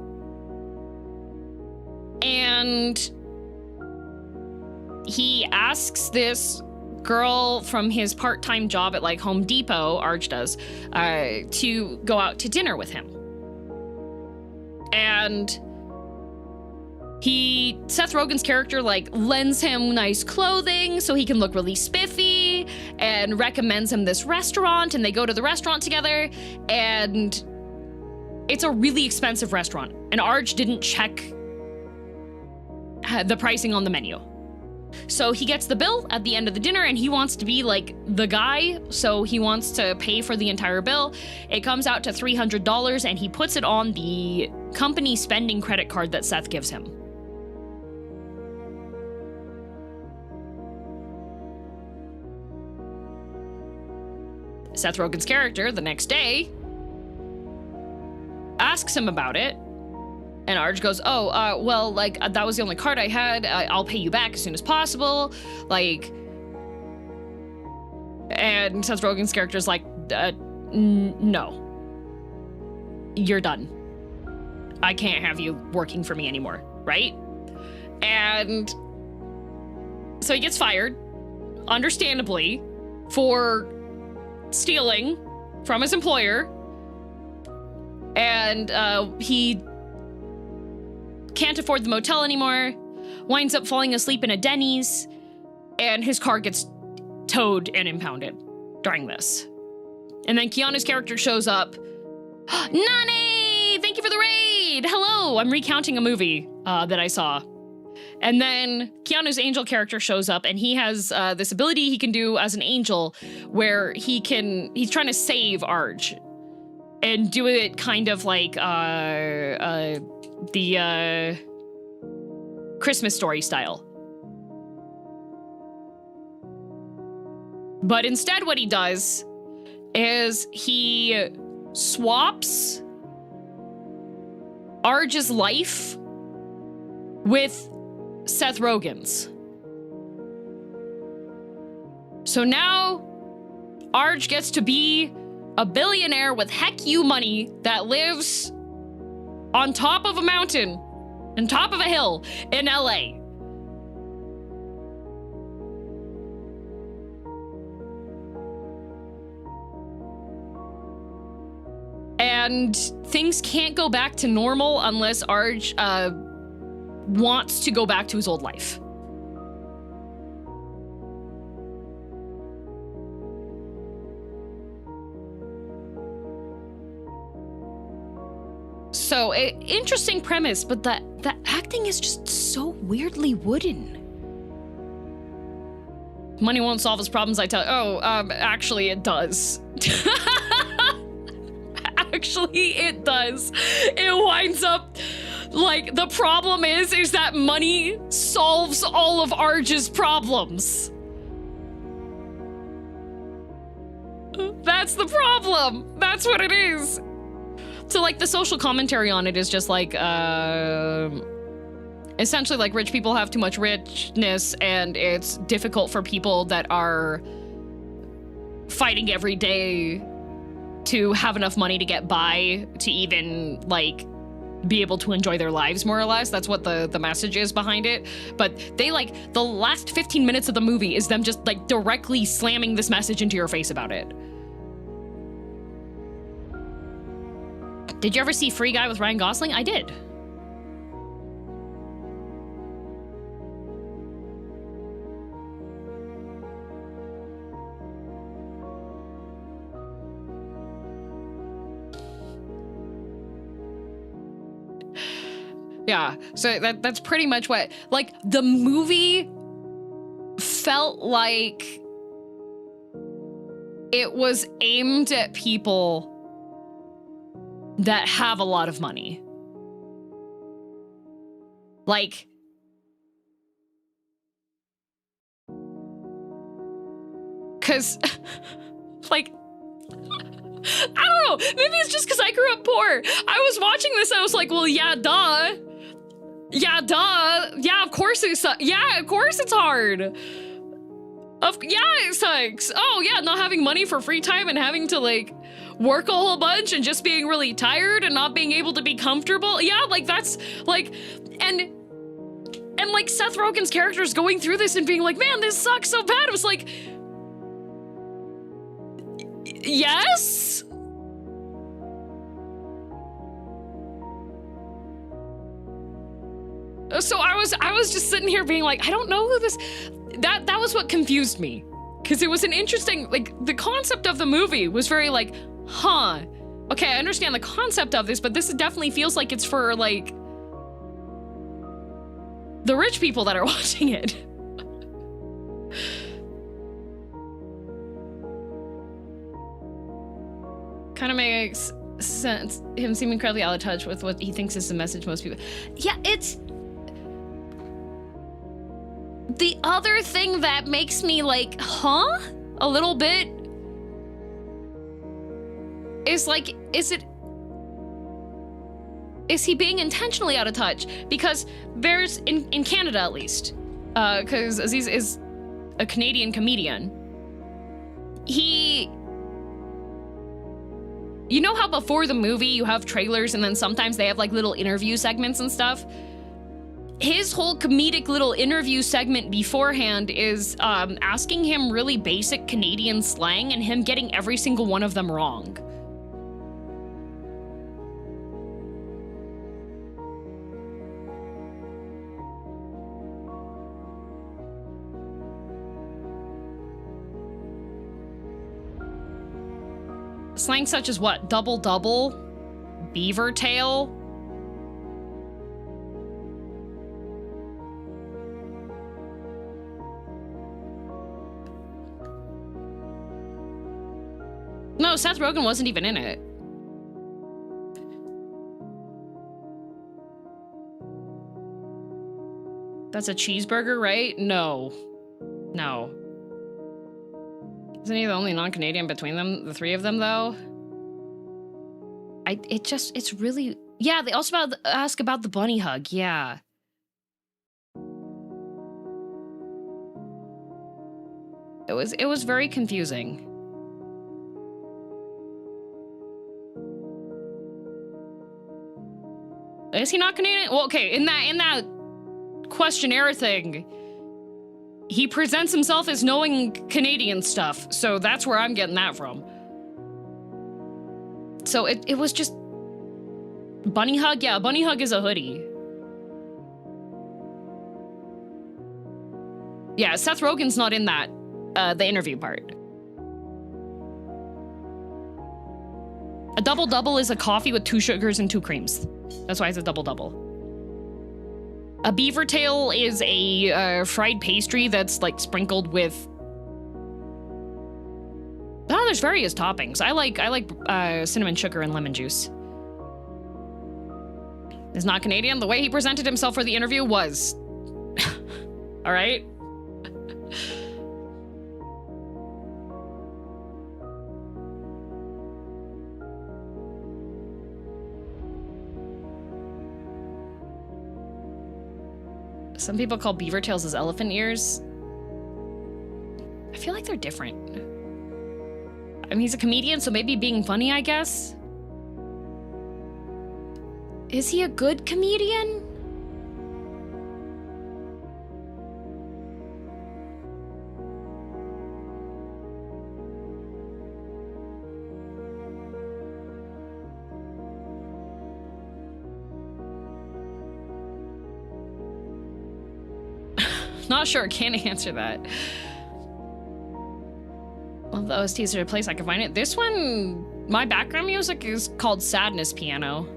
And he asks this girl from his part-time job at like Home Depot, Arj does, to go out to dinner with him. And Seth Rogen's character like lends him nice clothing so he can look really spiffy and recommends him this restaurant, and they go to the restaurant together, and it's a really expensive restaurant, and Arj didn't check the pricing on the menu. So he gets the bill at the end of the dinner, and he wants to be like the guy, so he wants to pay for the entire bill. It comes out to $300, and he puts it on the company spending credit card that Seth gives him. Seth Rogen's character, the next day, asks him about it, and Arj goes, oh, well, like, that was the only card I had. I'll pay you back as soon as possible. Like, and Seth Rogen's character's like, no. You're done. I can't have you working for me anymore, right? And so he gets fired, understandably, for stealing from his employer, and he can't afford the motel anymore, winds up falling asleep in a Denny's, and his car gets towed and impounded during this. And then Keanu's character shows up. Nani! Thank you for the raid! Hello! I'm recounting a movie that I saw. And then Keanu's angel character shows up, and he has this ability he can do as an angel where he's trying to save Arj and do it kind of like the Christmas Story style. But instead what he does is he swaps Arj's life with Seth Rogen's. So now Arj gets to be a billionaire with heck you money that lives on top of a mountain, on top of a hill in LA. And things can't go back to normal unless Arj wants to go back to his old life. So, interesting premise, but the acting is just so weirdly wooden. Money won't solve his problems, I tell you. Oh, actually it does. Actually, it does. It winds up, like, the problem is that money solves all of Arj's problems. That's the problem. That's what it is. So, like, the social commentary on it is just like, essentially, like, rich people have too much richness, and it's difficult for people that are fighting every day to have enough money to get by to even, like, be able to enjoy their lives, more or less. That's what the message is behind it. But they, like, the last 15 minutes of the movie is them just, like, directly slamming this message into your face about it. Did you ever see Free Guy with Ryan Gosling? I did. Yeah, so that's pretty much what, like, the movie felt like it was aimed at people that have a lot of money. Like, cause, like, I don't know, maybe it's just because I grew up poor. I was watching this and I was like, well, yeah, duh. Yeah, duh. Yeah, of course it's hard. Yeah, it sucks. Oh, yeah, not having money for free time and having to, like, work a whole bunch and just being really tired and not being able to be comfortable. Yeah, like, that's, like, and like, Seth Rogen's character is going through this and being like, man, this sucks so bad. It was like, yes? So I was just sitting here being like, I don't know who this. That was what confused me, because it was an interesting, like, the concept of the movie was very like, huh. Okay, I understand the concept of this, but this definitely feels like it's for like the rich people that are watching it. Kind of makes sense. Him seeming incredibly out of touch with what he thinks is the message most people. Yeah, it's the other thing that makes me like, huh? A little bit. Is like, is he being intentionally out of touch? Because there's, in Canada at least, because Aziz is a Canadian comedian, you know how before the movie you have trailers and then sometimes they have like little interview segments and stuff? His whole comedic little interview segment beforehand is asking him really basic Canadian slang and him getting every single one of them wrong. Slang such as what? Double double? Beaver tail? No, Seth Rogen wasn't even in it. That's a cheeseburger, right? No. No. Isn't he the only non-Canadian between them, the three of them, though? It's really... Yeah, they also ask about the bunny hug, yeah. It was very confusing. Is he not Canadian? Well, okay, in that questionnaire thing, he presents himself as knowing Canadian stuff, so that's where I'm getting that from. So it was just... Bunny hug? Yeah, bunny hug is a hoodie. Yeah, Seth Rogen's not in that, the interview part. A double-double is a coffee with 2 sugars and 2 creams. That's why it's a double-double. A beaver tail is a fried pastry that's like sprinkled with... Oh, there's various toppings. I like cinnamon sugar and lemon juice. Is not Canadian. The way he presented himself for the interview was... All right. Some people call beaver tails as elephant ears. I feel like they're different. I mean, he's a comedian, so maybe being funny, I guess. Is he a good comedian? Not sure, can't answer that. Well, the OSTs are a place I can find it. This one, my background music is called Sadness Piano.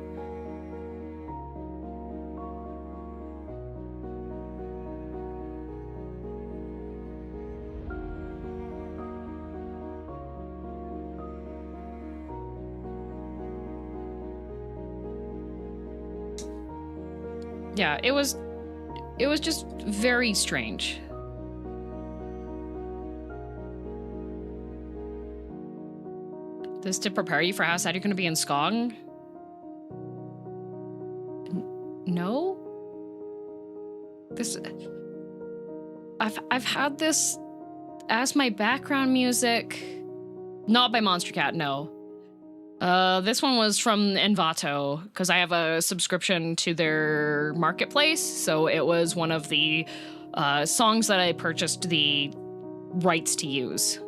Yeah, it was just very strange. This to prepare you for how sad you're gonna be in Skong? No? This... I've had this as my background music. Not by Monster Cat, no. This one was from Envato, because I have a subscription to their marketplace, so it was one of the songs that I purchased the rights to use.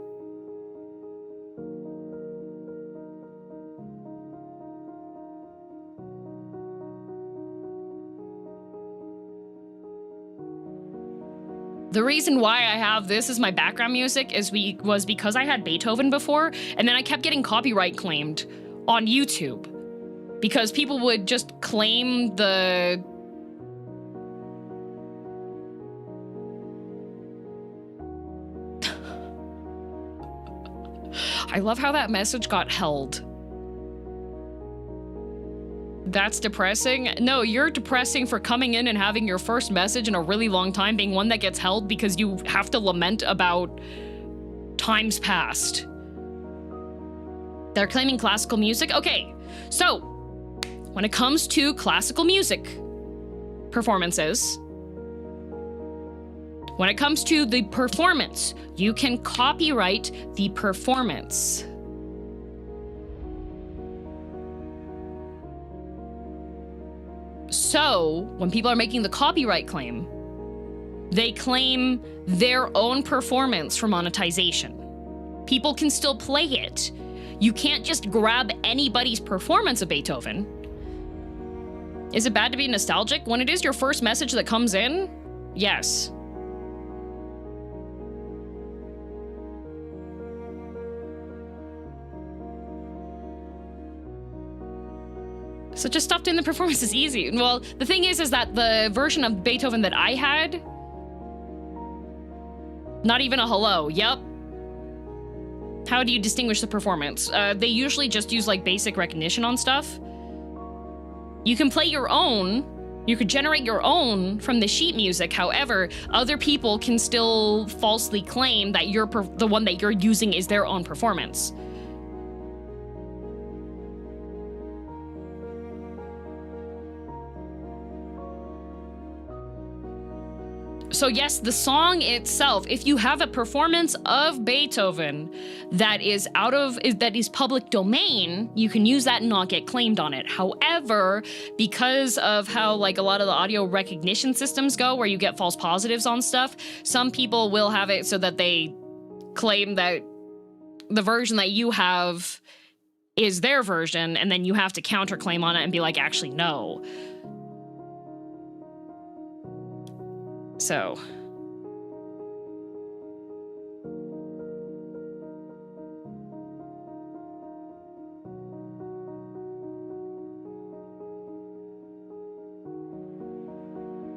The reason why I have this as my background music was because I had Beethoven before, and then I kept getting copyright claimed on YouTube because people would just claim the... I love how that message got held. That's depressing. No, you're depressing for coming in and having your first message in a really long time being one that gets held because you have to lament about times past. They're claiming classical music. Okay, so when it comes to classical music performances, when it comes to the performance, you can copyright the performance. So, when people are making the copyright claim, they claim their own performance for monetization. People can still play it. You can't just grab anybody's performance of Beethoven. Is it bad to be nostalgic? When it is your first message that comes in, yes. So just stuffed in the performance is easy. Well, the thing is that the version of Beethoven that I had, not even a hello, yep. How do you distinguish the performance? They usually just use like basic recognition on stuff. You can play your own, you could generate your own from the sheet music. However, other people can still falsely claim that the one that you're using is their own performance. So yes, the song itself, if you have a performance of Beethoven that is public domain, you can use that and not get claimed on it. However, because of how like a lot of the audio recognition systems go, where you get false positives on stuff, some people will have it so that they claim that the version that you have is their version, and then you have to counterclaim on it and be like, actually, no. So.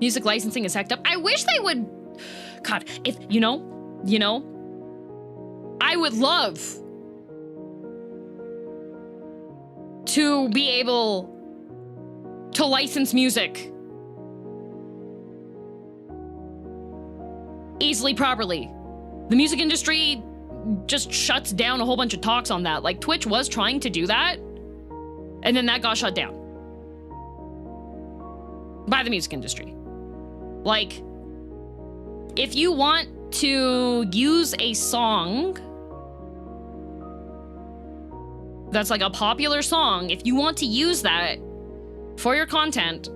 Music licensing is hacked up. I wish they would. God, if you know, I would love to be able to license music easily, properly. The music industry just shuts down a whole bunch of talks on that. Like, Twitch was trying to do that, and then that got shut down by the music industry. Like, if you want to use a song that's like a popular song, if you want to use that for your content,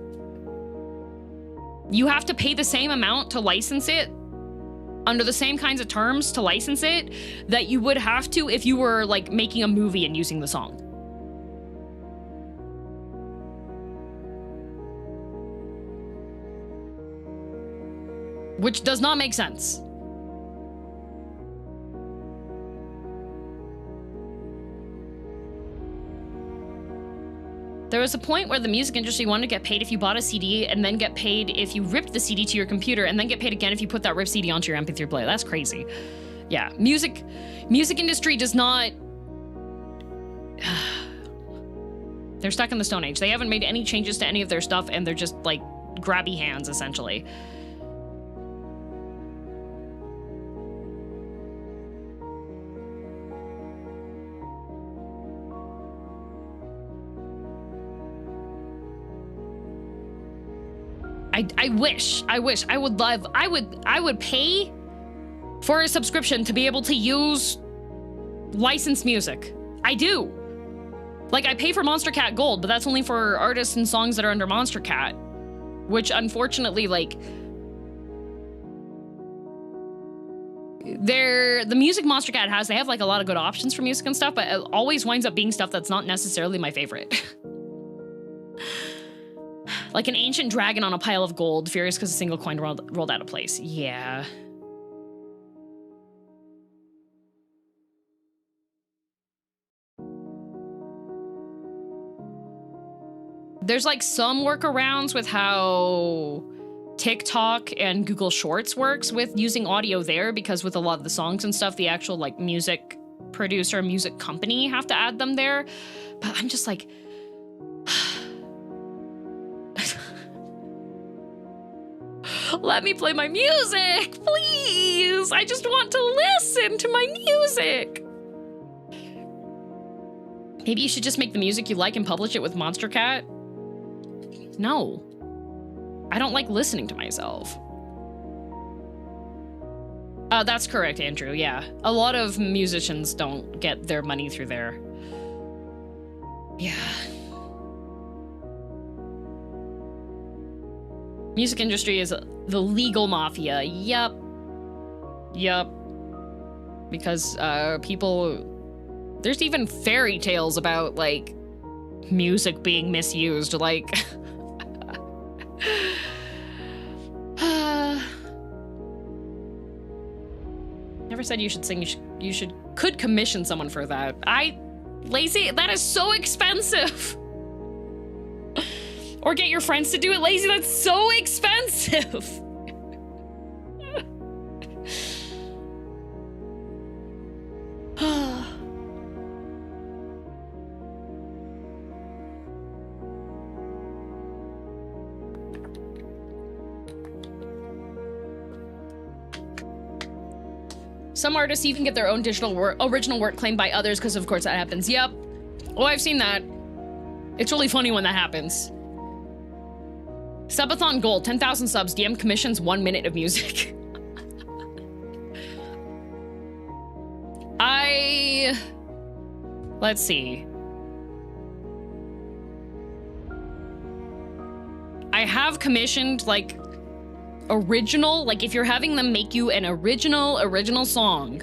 you have to pay the same amount to license it under the same kinds of terms to license it that you would have to if you were like making a movie and using the song. Which does not make sense. There was a point where the music industry wanted to get paid if you bought a CD and then get paid if you ripped the CD to your computer and then get paid again if you put that ripped CD onto your MP3 player. That's crazy. Yeah, music industry does not... They're stuck in the Stone Age. They haven't made any changes to any of their stuff and they're just like grabby hands, essentially. I would pay for a subscription to be able to use licensed music. I do. Like, I pay for Monster Cat Gold, but that's only for artists and songs that are under Monster Cat, which unfortunately, like, the music Monster Cat has, they have like a lot of good options for music and stuff, but it always winds up being stuff that's not necessarily my favorite. Like an ancient dragon on a pile of gold, furious because a single coin rolled out of place. Yeah. There's like some workarounds with how TikTok and Google Shorts works with using audio there, because with a lot of the songs and stuff, the actual like music producer, music company have to add them there. But I'm just like, let me play my music, please. I just want to listen to my music. Maybe you should just make the music you like and publish it with Monster Cat. No. I don't like listening to myself. That's correct, Andrew, yeah. A lot of musicians don't get their money through there. Yeah. Music industry is the legal mafia. Yup. Yup. Because, people... There's even fairy tales about, like, music being misused, like... Never said you should sing. You could commission someone for that. Lazy, that is so expensive. Or get your friends to do it, Lazy. That's so expensive. Some artists even get their own original work claimed by others, because of course that happens. Yep. Oh, I've seen that. It's really funny when that happens. Subathon goal, 10,000 subs, DM commissions 1 minute of music. Let's see. I have commissioned, like, original, like if you're having them make you an original song,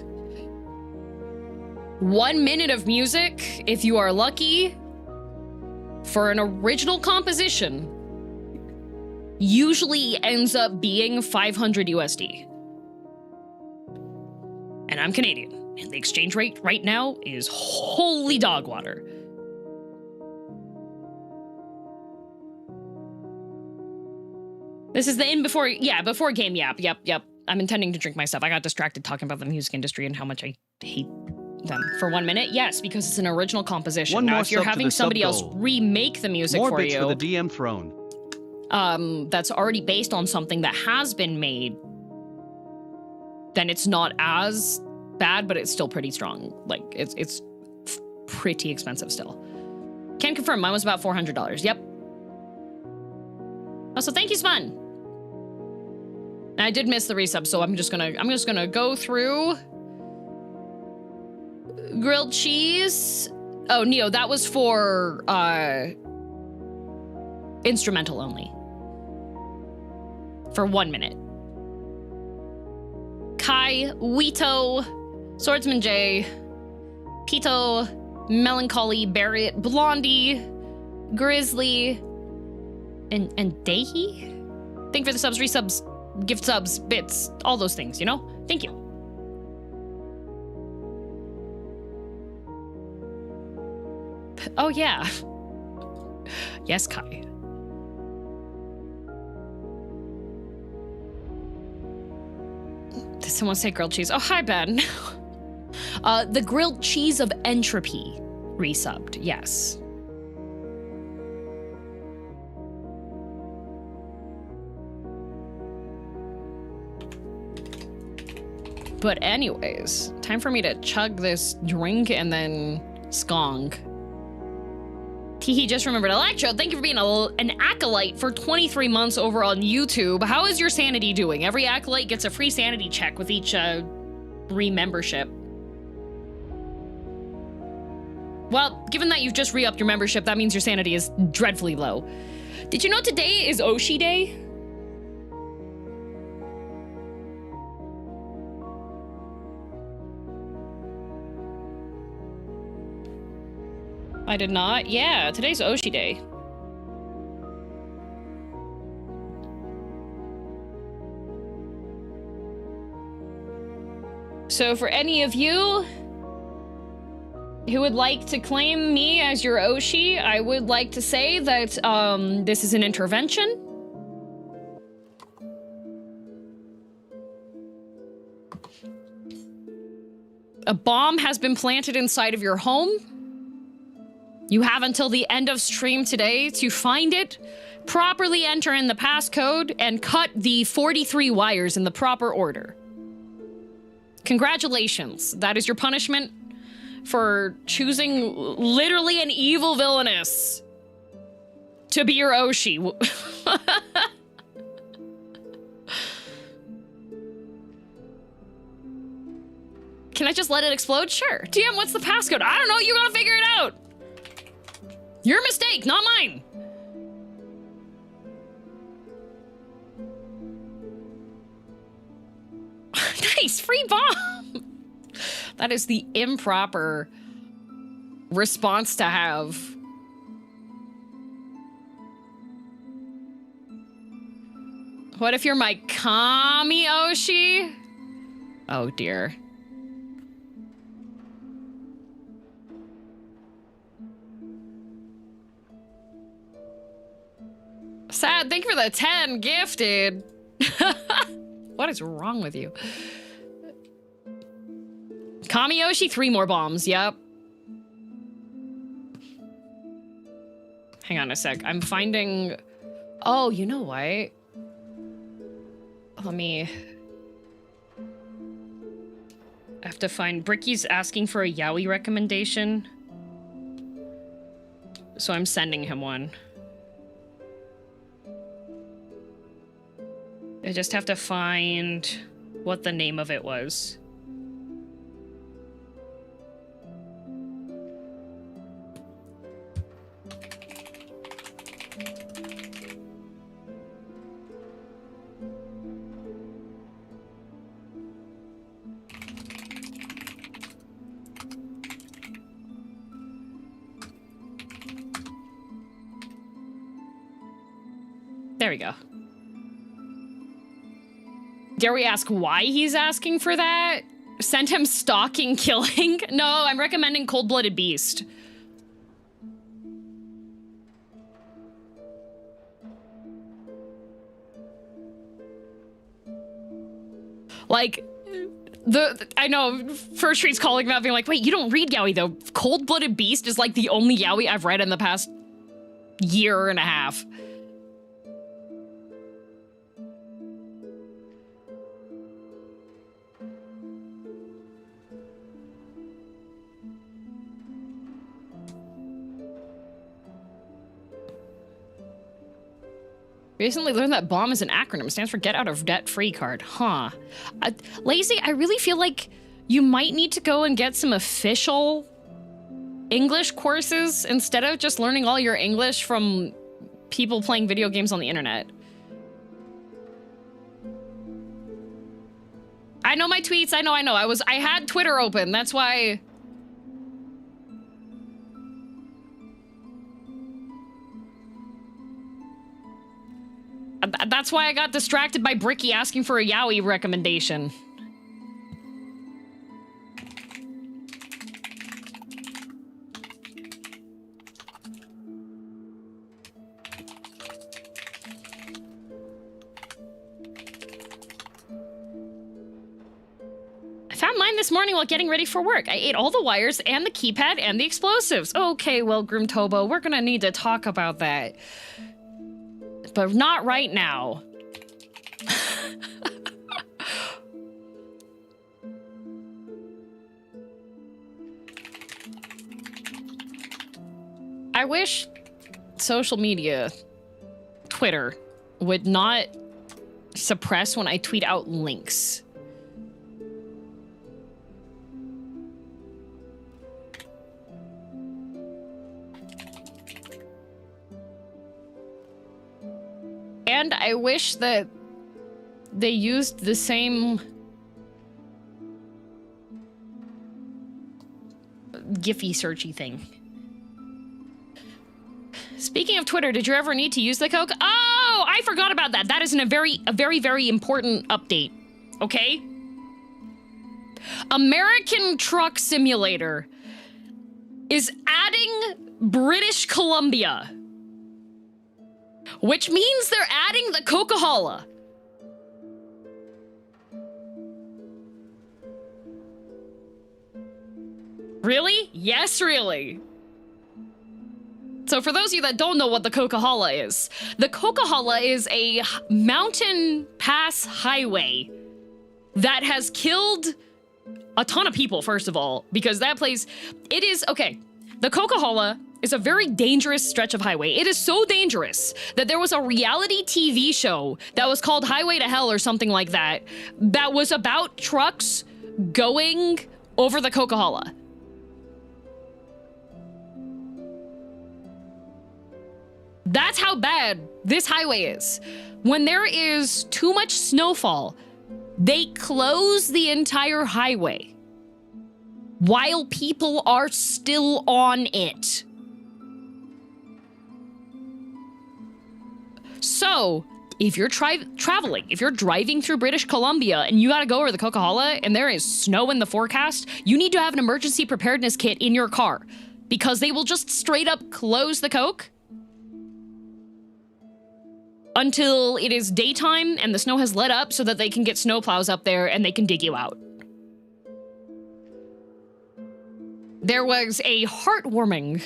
1 minute of music, if you are lucky, for an original composition, usually ends up being 500 USD. And I'm Canadian, and the exchange rate right now is holy dog water. This is the before game yap. Yep. I'm intending to drink my stuff. I got distracted talking about the music industry and how much I hate them. For 1 minute, yes, because it's an original composition. Now, if you're having somebody else remake the music for you, for the DM throne. That's already based on something that has been made, then it's not as bad, but it's still pretty strong. Like, it's pretty expensive still. Can confirm, mine was about $400. Yep. Oh, so thank you, Spun. I did miss the resub, so I'm just gonna go through. Grilled cheese. Oh, Neo, that was for instrumental only. For 1 minute. Kai, Wito, Swordsman J, Pito, Melancholy, Barrett, Blondie, Grizzly, and Dahi? Thank you for the subs, resubs, gift subs, bits, all those things, you know? Thank you. Oh, yeah. Yes, Kai. Did someone say grilled cheese? Oh, hi, Ben. The grilled cheese of entropy resubbed, yes. But anyways, time for me to chug this drink and then skong. Teehee just remembered. Electro, thank you for being an acolyte for 23 months over on YouTube. How is your sanity doing? Every acolyte gets a free sanity check with each re-membership. Well, given that you've just re-upped your membership, that means your sanity is dreadfully low. Did you know today is Oshi Day? I did not. Yeah, today's Oshi Day. So for any of you who would like to claim me as your Oshi, I would like to say that this is an intervention. A bomb has been planted inside of your home. You have until the end of stream today to find it, properly enter in the passcode, and cut the 43 wires in the proper order. Congratulations. That is your punishment for choosing literally an evil villainess to be your Oshi. Can I just let it explode? Sure. DM, what's the passcode? I don't know. You gotta figure it out. Your mistake, not mine. Nice, free bomb. That is the improper response to have. What if you're my Kami Oshi? Oh dear. Sad, thank you for the 10 gifted. What is wrong with you? Kamiyoshi, 3 more bombs, yep. Hang on a sec, I'm finding... Oh, you know what? Let me... I have to find... Bricky's asking for a yaoi recommendation. So I'm sending him one. I just have to find what the name of it was. There we go. Dare we ask why he's asking for that? Send him stalking, killing? No, I'm recommending Cold-Blooded Beast. Like, I know First Street's calling about being like, wait, you don't read yaoi though. Cold-Blooded Beast is like the only yaoi I've read in the past year and a half. Recently learned that BOMB is an acronym. It stands for Get Out of Debt Free Card. Huh. Lazy, I really feel like you might need to go and get some official English courses instead of just learning all your English from people playing video games on the internet. I know my tweets. I know. I had Twitter open. That's why... That's why I got distracted by Bricky asking for a yaoi recommendation. I found mine this morning while getting ready for work. I ate all the wires and the keypad and the explosives. Okay, well, Grimtobo, we're gonna need to talk about that. But not right now. I wish social media, Twitter, would not suppress when I tweet out links. And I wish that they used the same Giphy searchy thing. Speaking of Twitter, did you ever need to use the Coke? Oh, I forgot about that. That is a very important update. Okay? American Truck Simulator is adding British Columbia, which means they're adding the Coquihalla. Really? Yes, really. So for those of you that don't know what the Coquihalla is, the Coquihalla is a mountain pass highway that has killed a ton of people, first of all, because that place, it is, okay, the Coquihalla is a very dangerous stretch of highway. It is so dangerous that there was a reality TV show that was called Highway to Hell or something like that, that was about trucks going over the Coquihalla. That's how bad this highway is. When there is too much snowfall, they close the entire highway while people are still on it. So, if you're traveling, if you're driving through British Columbia and you gotta go over the Coquihalla and there is snow in the forecast, you need to have an emergency preparedness kit in your car because they will just straight up close the Coke until it is daytime and the snow has let up so that they can get snowplows up there and they can dig you out. There was a heartwarming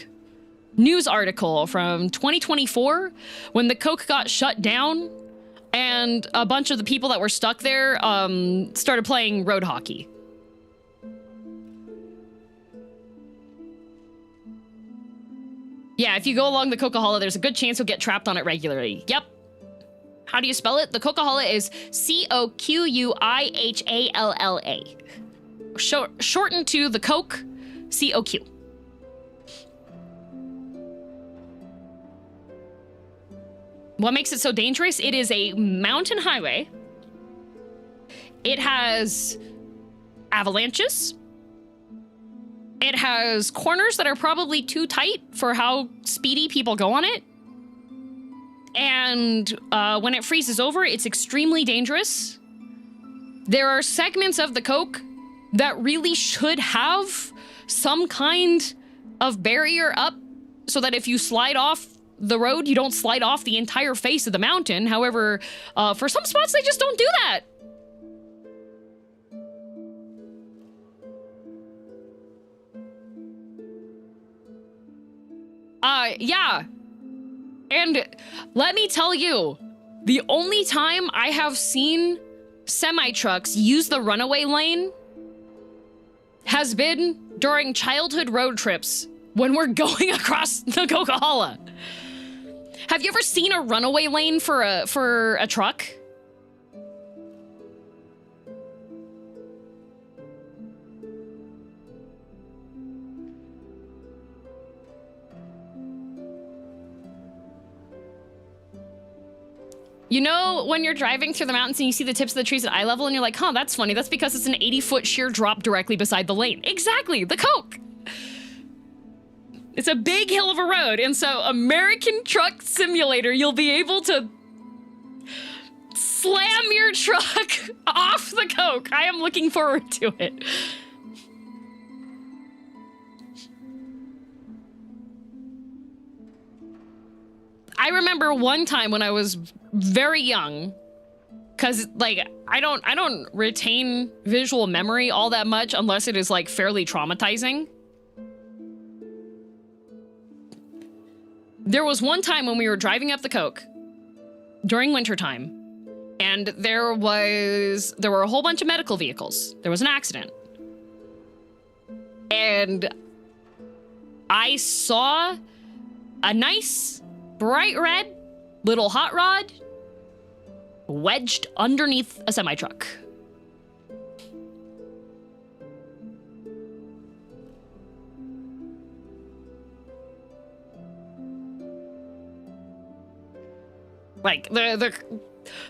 news article from 2024 when the Coke got shut down and a bunch of the people that were stuck there started playing road hockey. Yeah, if you go along the Coquihalla, there's a good chance you'll get trapped on it regularly. Yep. How do you spell it? The Coquihalla is C-O-Q-U-I-H-A-L-L-A. Shortened to the Coke, C-O-Q. What makes it so dangerous? It is a mountain highway. It has avalanches. It has corners that are probably too tight for how speedy people go on it. And when it freezes over, it's extremely dangerous. There are segments of the Coke that really should have some kind of barrier up so that if you slide off the road, you don't slide off the entire face of the mountain. However, for some spots, they just don't do that. Yeah. And let me tell you, the only time I have seen semi-trucks use the runaway lane has been during childhood road trips when we're going across the Coquihalla. Have you ever seen a runaway lane for a truck? You know, when you're driving through the mountains and you see the tips of the trees at eye level and you're like, huh, that's funny. That's because it's an 80-foot sheer drop directly beside the lane. Exactly, the Coke. It's a big hill of a road. And so American Truck Simulator, you'll be able to slam your truck off the Coke. I am looking forward to it. I remember one time when I was very young, because like I don't retain visual memory all that much unless it is like fairly traumatizing. There was one time when we were driving up the Coke during wintertime, and there were a whole bunch of medical vehicles. There was an accident. And I saw a nice bright red little hot rod wedged underneath a semi-truck. Like the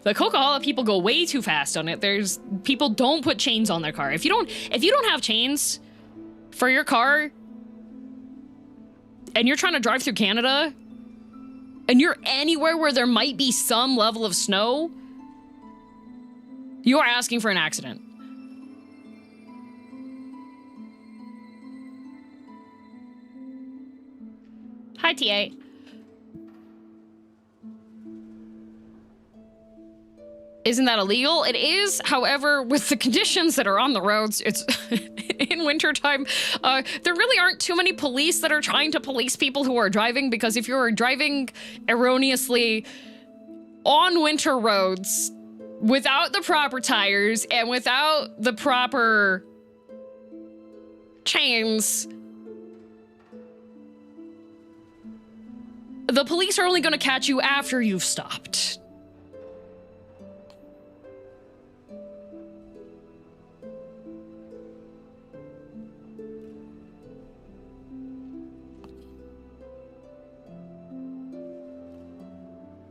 Coquihalla people go way too fast on it. People don't put chains on their car. If you don't have chains for your car and you're trying to drive through Canada and you're anywhere where there might be some level of snow, you are asking for an accident. Hi, TA. Isn't that illegal? It is. However, with the conditions that are on the roads, it's in wintertime, there really aren't too many police that are trying to police people who are driving, because if you're driving erroneously on winter roads without the proper tires and without the proper chains, the police are only going to catch you after you've stopped.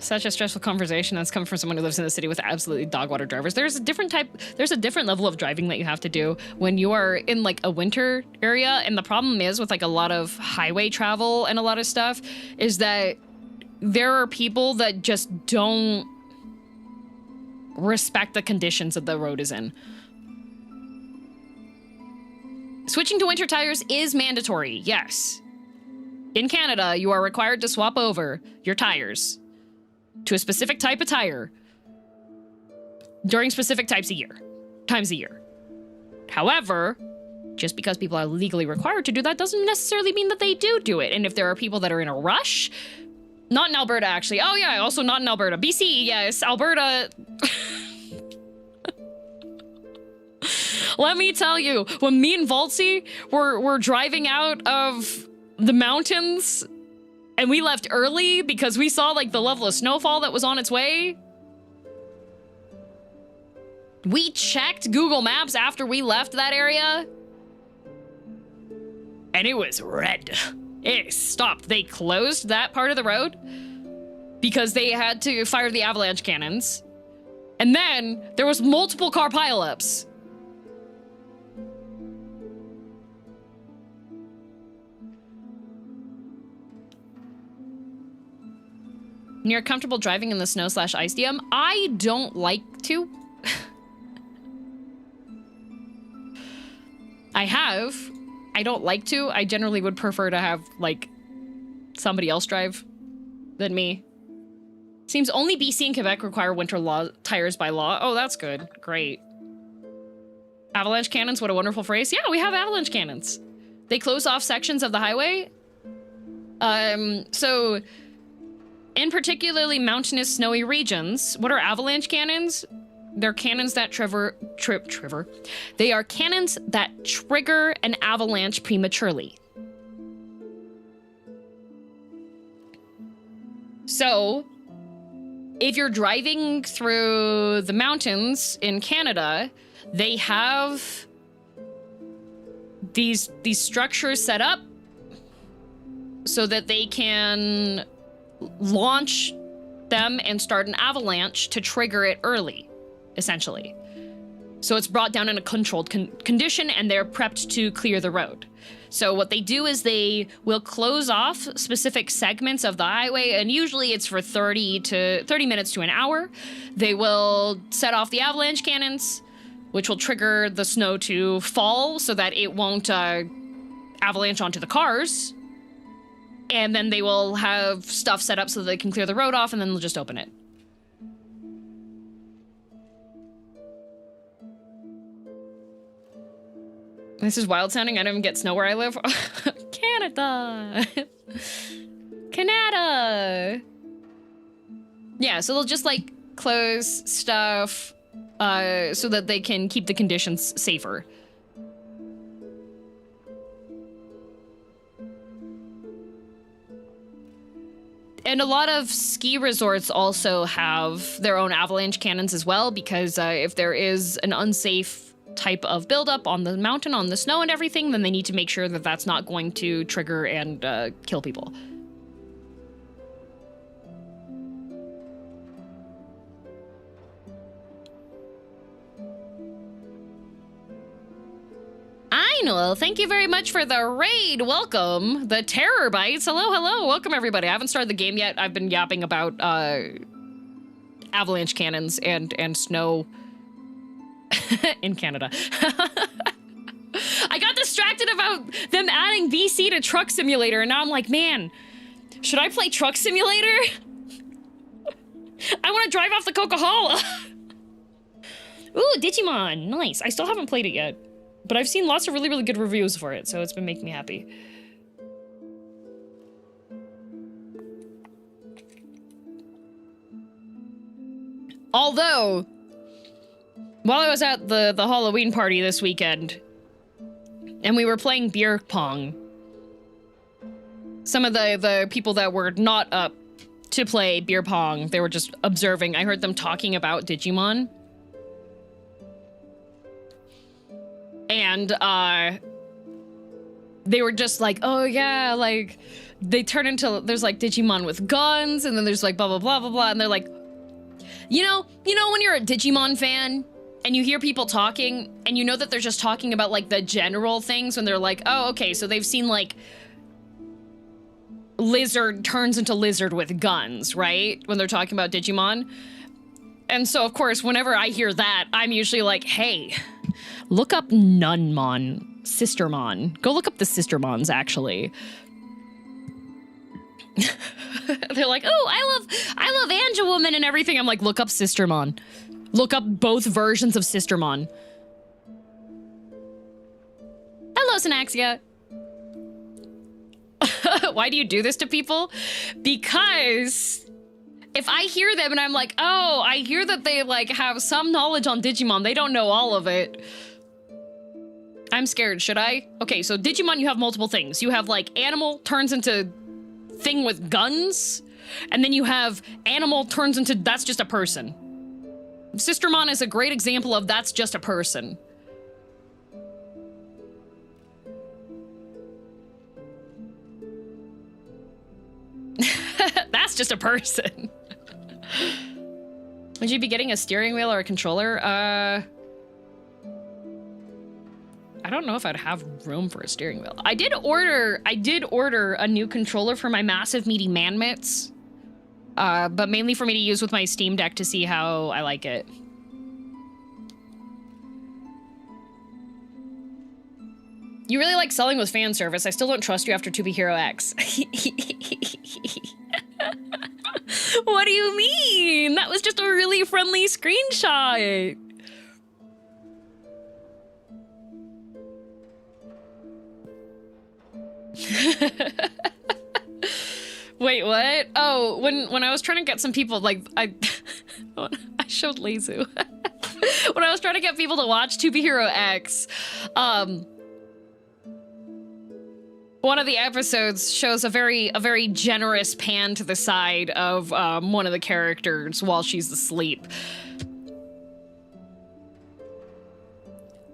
Such a stressful conversation that's come from someone who lives in the city with absolutely dog water drivers. There's a different level of driving that you have to do when you are in like a winter area. And the problem is with like a lot of highway travel and a lot of stuff is that there are people that just don't respect the conditions that the road is in. Switching to winter tires is mandatory, yes. In Canada, you are required to swap over your tires to a specific type of tire during specific times a year. However, just because people are legally required to do that doesn't necessarily mean that they do it. And if there are people that are in a rush, not in Alberta, actually. Oh yeah, also not in Alberta. BC, yes, Alberta. Let me tell you, when me and Valtzy were driving out of the mountains and we left early because we saw like the level of snowfall that was on its way, we checked Google Maps after we left that area and it was red. It stopped. They closed that part of the road because they had to fire the avalanche cannons. And then there was multiple car pileups. And you're comfortable driving in the snow/ice DM? I don't like to. I don't like to. I generally would prefer to have, like, somebody else drive than me. Seems only BC and Quebec require winter tires by law. Oh, that's good. Great. Avalanche cannons, what a wonderful phrase. Yeah, we have avalanche cannons. They close off sections of the highway. So, in particularly mountainous, snowy regions, what are avalanche cannons? They're cannons that They are cannons that trigger an avalanche prematurely. So, if you're driving through the mountains in Canada, they have these structures set up so that they can launch them and start an avalanche to trigger it early, essentially. So it's brought down in a controlled condition and they're prepped to clear the road. So what they do is they will close off specific segments of the highway, and usually it's for 30 minutes to an hour. They will set off the avalanche cannons, which will trigger the snow to fall so that it won't avalanche onto the cars. And then they will have stuff set up so that they can clear the road off, and then they'll just open it. This is wild sounding. I don't even get snow where I live. Canada. Canada. Yeah, so they'll just like close stuff so that they can keep the conditions safer. And a lot of ski resorts also have their own avalanche cannons as well, because if there is an unsafe type of buildup on the mountain, on the snow and everything, then they need to make sure that that's not going to trigger and kill people. I know. Thank you very much for the raid. Welcome. The Terror Bites. Hello, hello. Welcome, everybody. I haven't started the game yet. I've been yapping about avalanche cannons and snow in Canada. I got distracted about them adding BC to Truck Simulator, and now I'm like, man, Should I play Truck Simulator? I want to drive off the Coquihalla. Ooh, Digimon. Nice. I still haven't played it yet, but I've seen lots of really, really good reviews for it, so it's been making me happy. Although, while I was at the Halloween party this weekend, and we were playing beer pong, some of the people that were not up to play beer pong, they were just observing. I heard them talking about Digimon. And, they were just like, oh yeah, like, they turn into, there's like Digimon with guns, and then there's like blah, blah, blah, blah, blah, and they're like, you know when you're a Digimon fan, and you hear people talking, and you know that they're just talking about like the general things, when they're like, oh, okay, so they've seen like, lizard turns into lizard with guns, right? When they're talking about Digimon. And so, of course, whenever I hear that, I'm usually like, hey, look up Nunmon, Sistermon. Go look up the Sistermons, actually. They're like, oh, I love Angelwoman and everything. I'm like, look up Sistermon. Look up both versions of Sistermon. Hello, Synaxia. Why do you do this to people? Because if I hear them and I'm like, oh, I hear that they like have some knowledge on Digimon, they don't know all of it. I'm scared, should I? Okay, so Digimon, you have multiple things. You have like animal turns into thing with guns, and then you have animal turns into that's just a person. Sistermon is a great example of that's just a person. That's just a person. Would you be getting a steering wheel or a controller? I don't know if I'd have room for a steering wheel. I did order a new controller for my massive meaty man mitts. But mainly for me to use with my Steam Deck to see how I like it. You really like selling with fan service. I still don't trust you after 2B Hero X. What do you mean? That was just a really friendly screenshot. Wait, what? Oh, when I was trying to get some people, like, I showed Lezu. When I was trying to get people to watch 2B Hero X, one of the episodes shows a very generous pan to the side of one of the characters while she's asleep.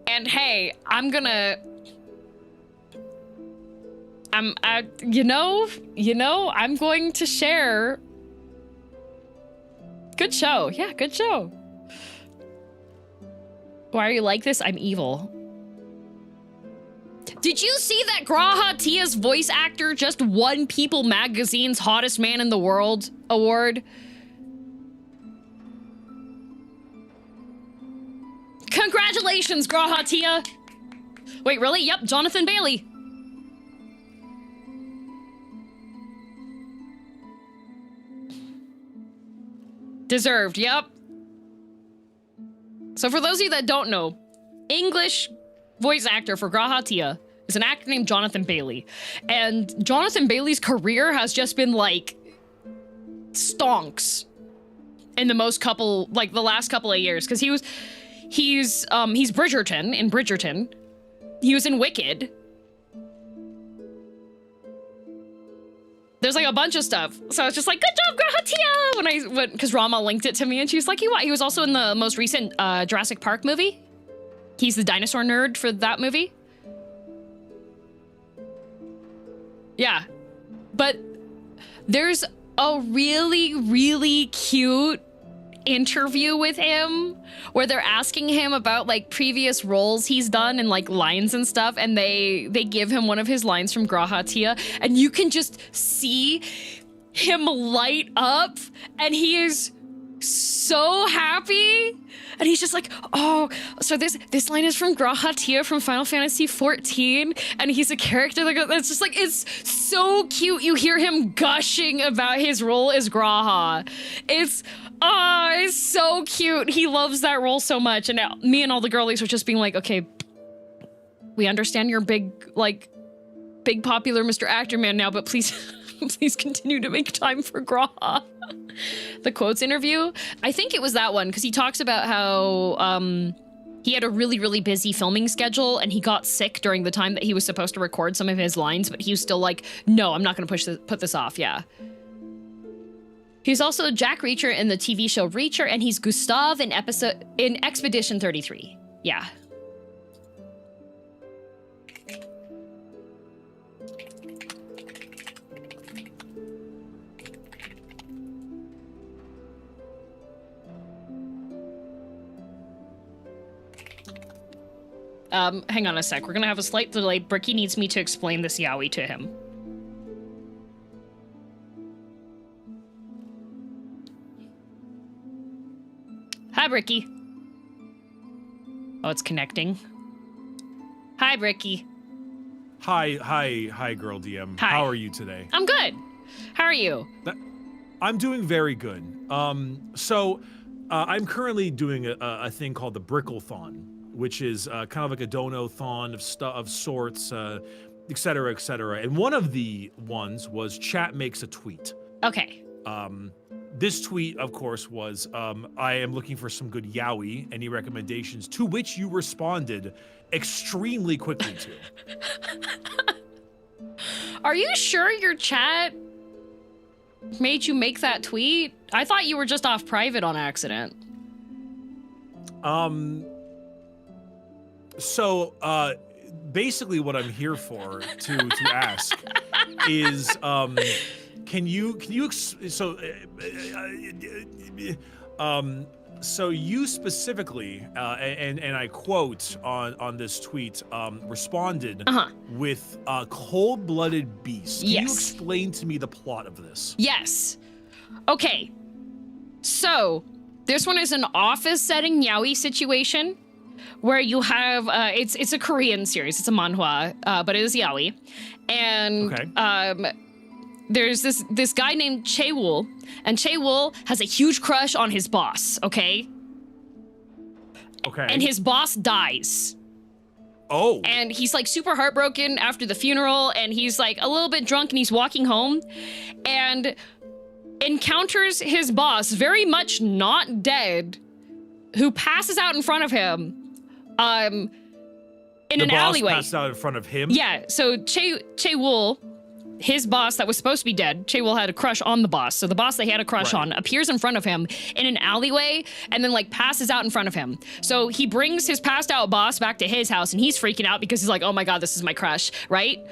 And hey, I'm going to share. Good show. Yeah, good show. Why are you like this? I'm evil. Did you see that Gra'ha Tia's voice actor just won People Magazine's Hottest Man in the World award? Congratulations, Gra'ha Tia! Wait, really? Yep, Jonathan Bailey. Deserved, yep. So for those of you that don't know, English voice actor for Gra'ha Tia is an actor named Jonathan Bailey. And Jonathan Bailey's career has just been like stonks in the last couple of years. Cause he's Bridgerton in Bridgerton. He was in Wicked. There's like a bunch of stuff. So it's just like, good job, Gra'ha Tia! Cause Rama linked it to me and she was like, he was also in the most recent Jurassic Park movie. He's the dinosaur nerd for that movie. Yeah. But there's a really, really cute interview with him where they're asking him about like previous roles he's done and like lines and stuff, and they give him one of his lines from Gra'ha Tia, and you can just see him light up, and he is so happy. And he's just like, oh, so this line is from Gra'ha from Final Fantasy 14, and he's a character that's just like, it's so cute. You hear him gushing about his role as Gra'ha. It's so cute. He loves that role so much. And me and all the girlies are just being like, okay, we understand you're big popular Mr. Actor Man now, but please, please continue to make time for Gra'ha. The quotes interview, I think it was that one, because he talks about how he had a really, really busy filming schedule and he got sick during the time that he was supposed to record some of his lines, but he was still like, no, I'm not going to put this off. Yeah. He's also Jack Reacher in the TV show Reacher, and he's Gustav in Expedition 33. Yeah. Hang on a sec. We're gonna have a slight delay. Bricky needs me to explain this yaoi to him. Hi, Bricky. Oh, it's connecting. Hi, Bricky. Hi, girldm. Hi. How are you today? I'm good. How are you? I'm doing very good. I'm currently doing a thing called the Brickle-thon, which is kind of like a dono-thon of sorts, et cetera, et cetera. And one of the ones was chat makes a tweet. Okay. This tweet, of course, was, I am looking for some good yaoi, any recommendations, to which you responded extremely quickly to. Are you sure your chat made you make that tweet? I thought you were just off private on accident. So, basically what I'm here for to ask is, so you specifically, and I quote on this tweet, responded with cold-blooded beast. Can you explain to me the plot of this? Yes. Okay. So this one is an office setting yaoi situation where you have it's a Korean series. It's a manhwa, but it is yaoi, and there's this guy named Chae-woo, and Chae-woo has a huge crush on his boss, okay? Okay. And his boss dies. Oh. And he's like super heartbroken after the funeral, and he's like a little bit drunk, and he's walking home and encounters his boss, very much not dead, who passes out in front of him in an alleyway. The boss passed out in front of him? Yeah, so Chae-woo, his boss that was supposed to be dead, Chae-woo had a crush on the boss. So the boss that he had a crush on appears in front of him in an alleyway and then like passes out in front of him. So he brings his passed out boss back to his house and he's freaking out because he's like, oh my God, this is my crush, right?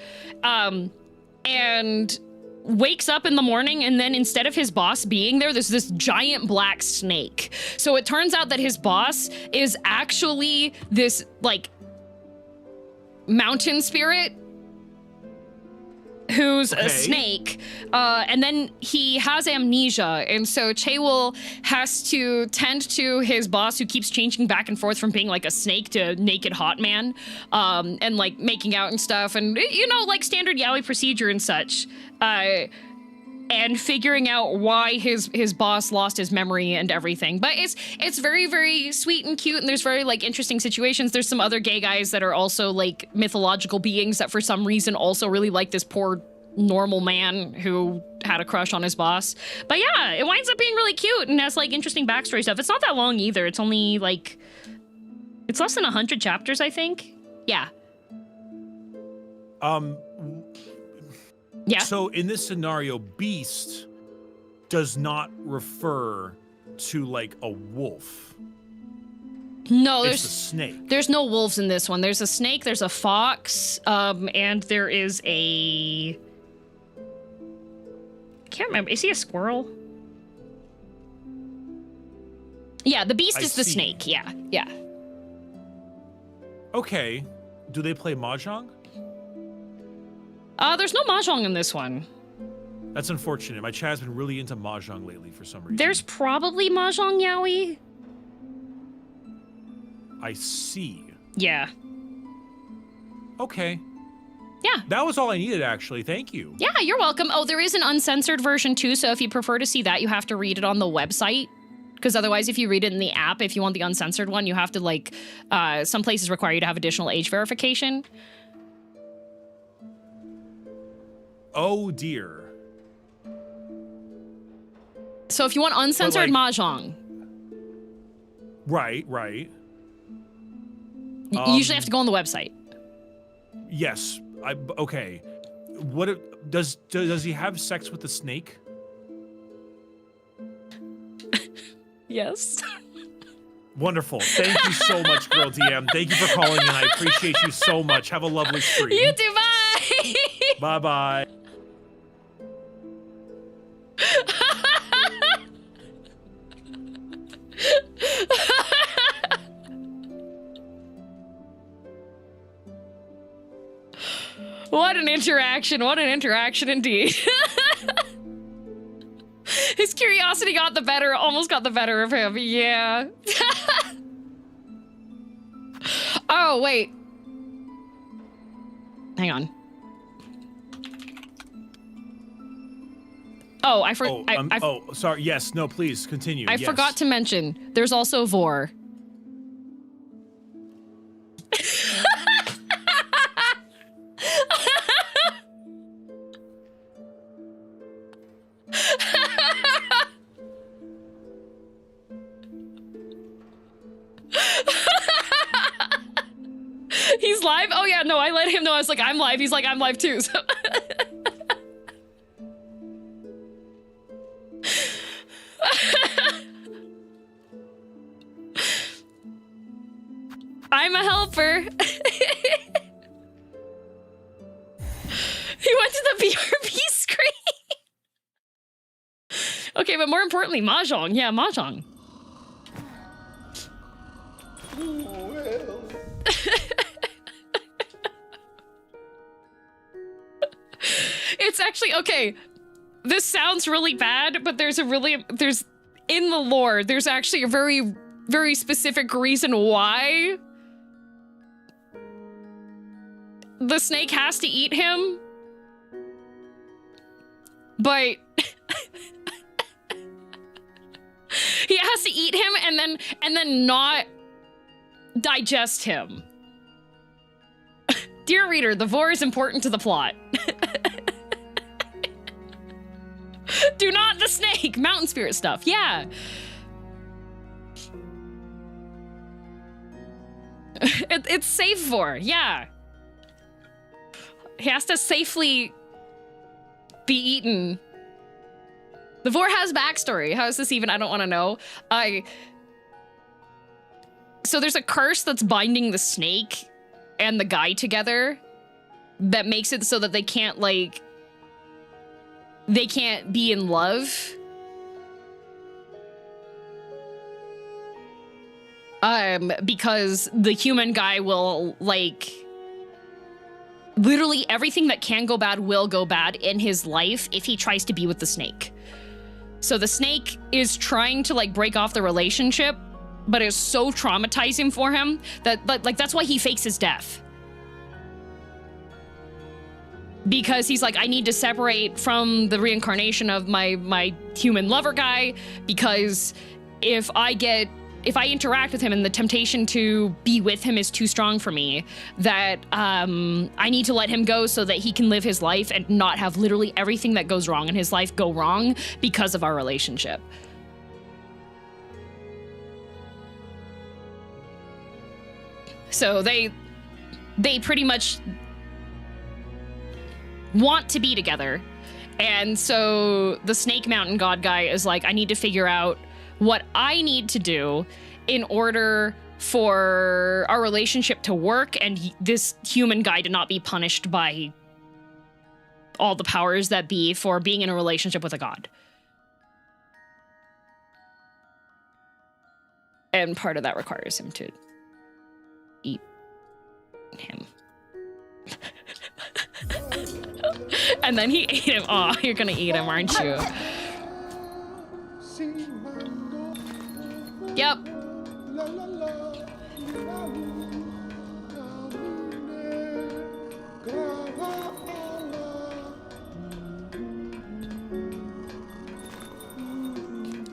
And wakes up in the morning, and then instead of his boss being there, there's this giant black snake. So it turns out that his boss is actually this like mountain spirit who's a snake, and then he has amnesia, and so Chae-woo has to tend to his boss, who keeps changing back and forth from being like a snake to naked hot man, and like making out and stuff, and you know, like standard yaoi procedure and such, and figuring out why his boss lost his memory and everything. But it's very, very sweet and cute, and there's very like interesting situations. There's some other gay guys that are also like mythological beings that for some reason also really like this poor normal man who had a crush on his boss. But yeah, it winds up being really cute and has like interesting backstory stuff. It's not that long either. It's only like, it's less than 100 chapters, I think. Yeah. Yeah. So in this scenario, beast does not refer to like a wolf. No, it's a snake. There's no wolves in this one. There's a snake, there's a fox, and there is a... Can't remember. Is he a squirrel? Yeah, the beast is the snake. Yeah, yeah. Okay. Do they play mahjong? There's no mahjong in this one. That's unfortunate. My chat's been really into mahjong lately for some reason. There's probably mahjong yaoi. I see. Yeah. Okay. Yeah. That was all I needed, actually. Thank you. Yeah, you're welcome. Oh, there is an uncensored version too, so if you prefer to see that, you have to read it on the website. Because otherwise, if you read it in the app, if you want the uncensored one, you have to, like, some places require you to have additional age verification. Oh, dear. So if you want uncensored mahjong. Right, right. You usually have to go on the website. Yes. Okay. What does he have sex with the snake? Yes. Wonderful. Thank you so much, girldm. Thank you for calling in. I appreciate you so much. Have a lovely stream. You too. Bye. Bye-bye. What an interaction. What an interaction indeed. His curiosity almost got the better of him. Yeah. Oh, wait. Hang on. Oh, sorry. Yes, no, please continue. I forgot to mention, there's also Vor. He's live? Oh yeah, no, I let him know. I was like, I'm live. He's like, I'm live too. So I'm a helper. He went to the BRB screen. Okay, but more importantly, mahjong. Yeah, mahjong. It's actually, okay, this sounds really bad, but there's in the lore, there's actually a very, very specific reason why the snake has to eat him. But he has to eat him and then not digest him. Dear reader, the vor is important to the plot. Do not the snake! Mountain spirit stuff, yeah. It's safe for, yeah. He has to safely be eaten. The vor has backstory. How is this even? I don't want to know. So there's a curse that's binding the snake and the guy together that makes it so that they can't, like, they can't be in love. Because the human guy will, like, literally everything that can go bad will go bad in his life if he tries to be with the snake. So the snake is trying to, like, break off the relationship, but it's so traumatizing for him that, like, that's why he fakes his death. Because he's like, I need to separate from the reincarnation of my human lover guy, because if I interact with him and the temptation to be with him is too strong for me, that I need to let him go so that he can live his life and not have literally everything that goes wrong in his life go wrong because of our relationship. So they pretty much want to be together. And so the Snake Mountain God guy is like, I need to figure out what I need to do in order for our relationship to work and this human guy to not be punished by all the powers that be for being in a relationship with a god. And part of that requires him to eat him. And then he ate him. Oh, you're gonna eat him, aren't you? Yep.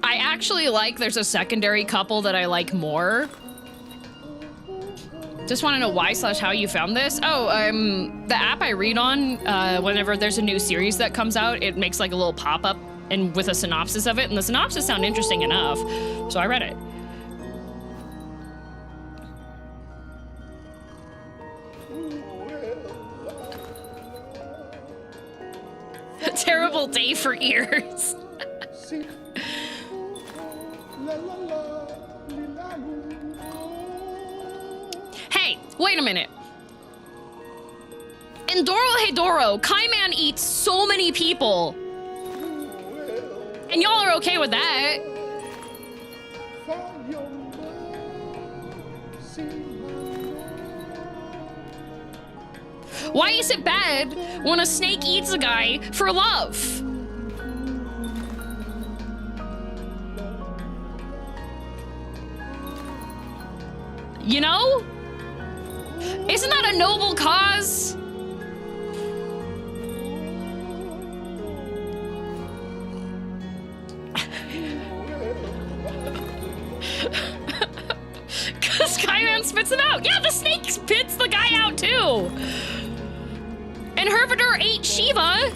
I actually like, there's a secondary couple that I like more. Just want to know why/how you found this. Oh, the app I read on, whenever there's a new series that comes out, it makes like a little pop-up and with a synopsis of it, and the synopsis sound interesting enough, so I read it. A terrible day for ears. Hey, wait a minute. In Dorohedoro, Kaiman eats so many people. And y'all are okay with that. Why is it bad when a snake eats a guy for love? You know? Isn't that a noble cause? Because Skyman spits him out. Yeah, the snake spits the guy out too. And Hervidor ate Shiva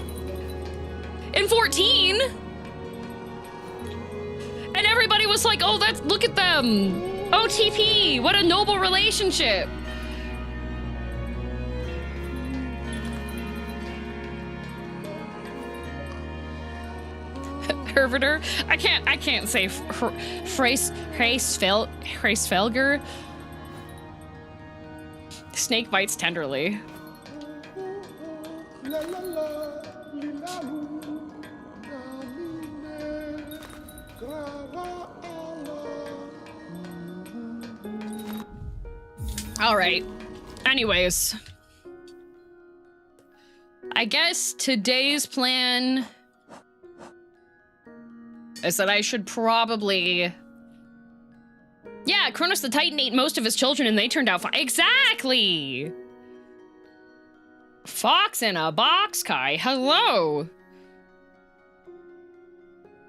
in 14. And everybody was like, oh, look at them. OTP, what a noble relationship. Hervidor, I can't say Hraesvelgr. Snake bites tenderly. All right. Anyways, I guess today's plan is that I should probably... Yeah, Kronos the Titan ate most of his children and they turned out fine. Exactly! Fox in a box, Kai. Hello!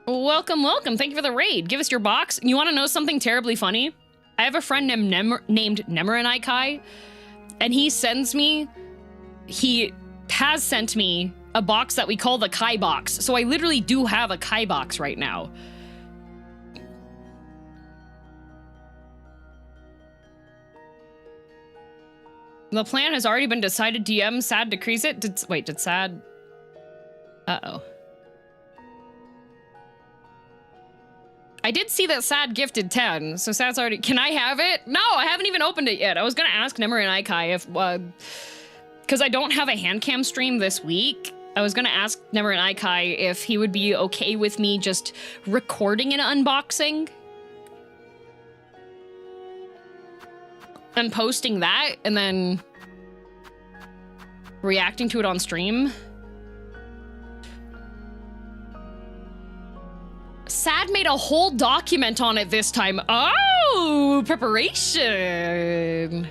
Welcome, welcome. Thank you for the raid. Give us your box. You want to know something terribly funny? I have a friend named Nemeranai Kai, and he has sent me a box that we call the Kai box. So I literally do have a Kai box right now. The plan has already been decided. DM Sad decrease it. Did Sad? Uh-oh. I did see that Sad gifted 10, so Sad's already... Can I have it? No, I haven't even opened it yet. I was gonna ask Nemeranai Kai if... because I don't have a hand cam stream this week. I was gonna ask Nemeranai Kai if he would be okay with me just recording an unboxing and posting that and then reacting to it on stream. Sad made a whole document on it this time. Oh, preparation.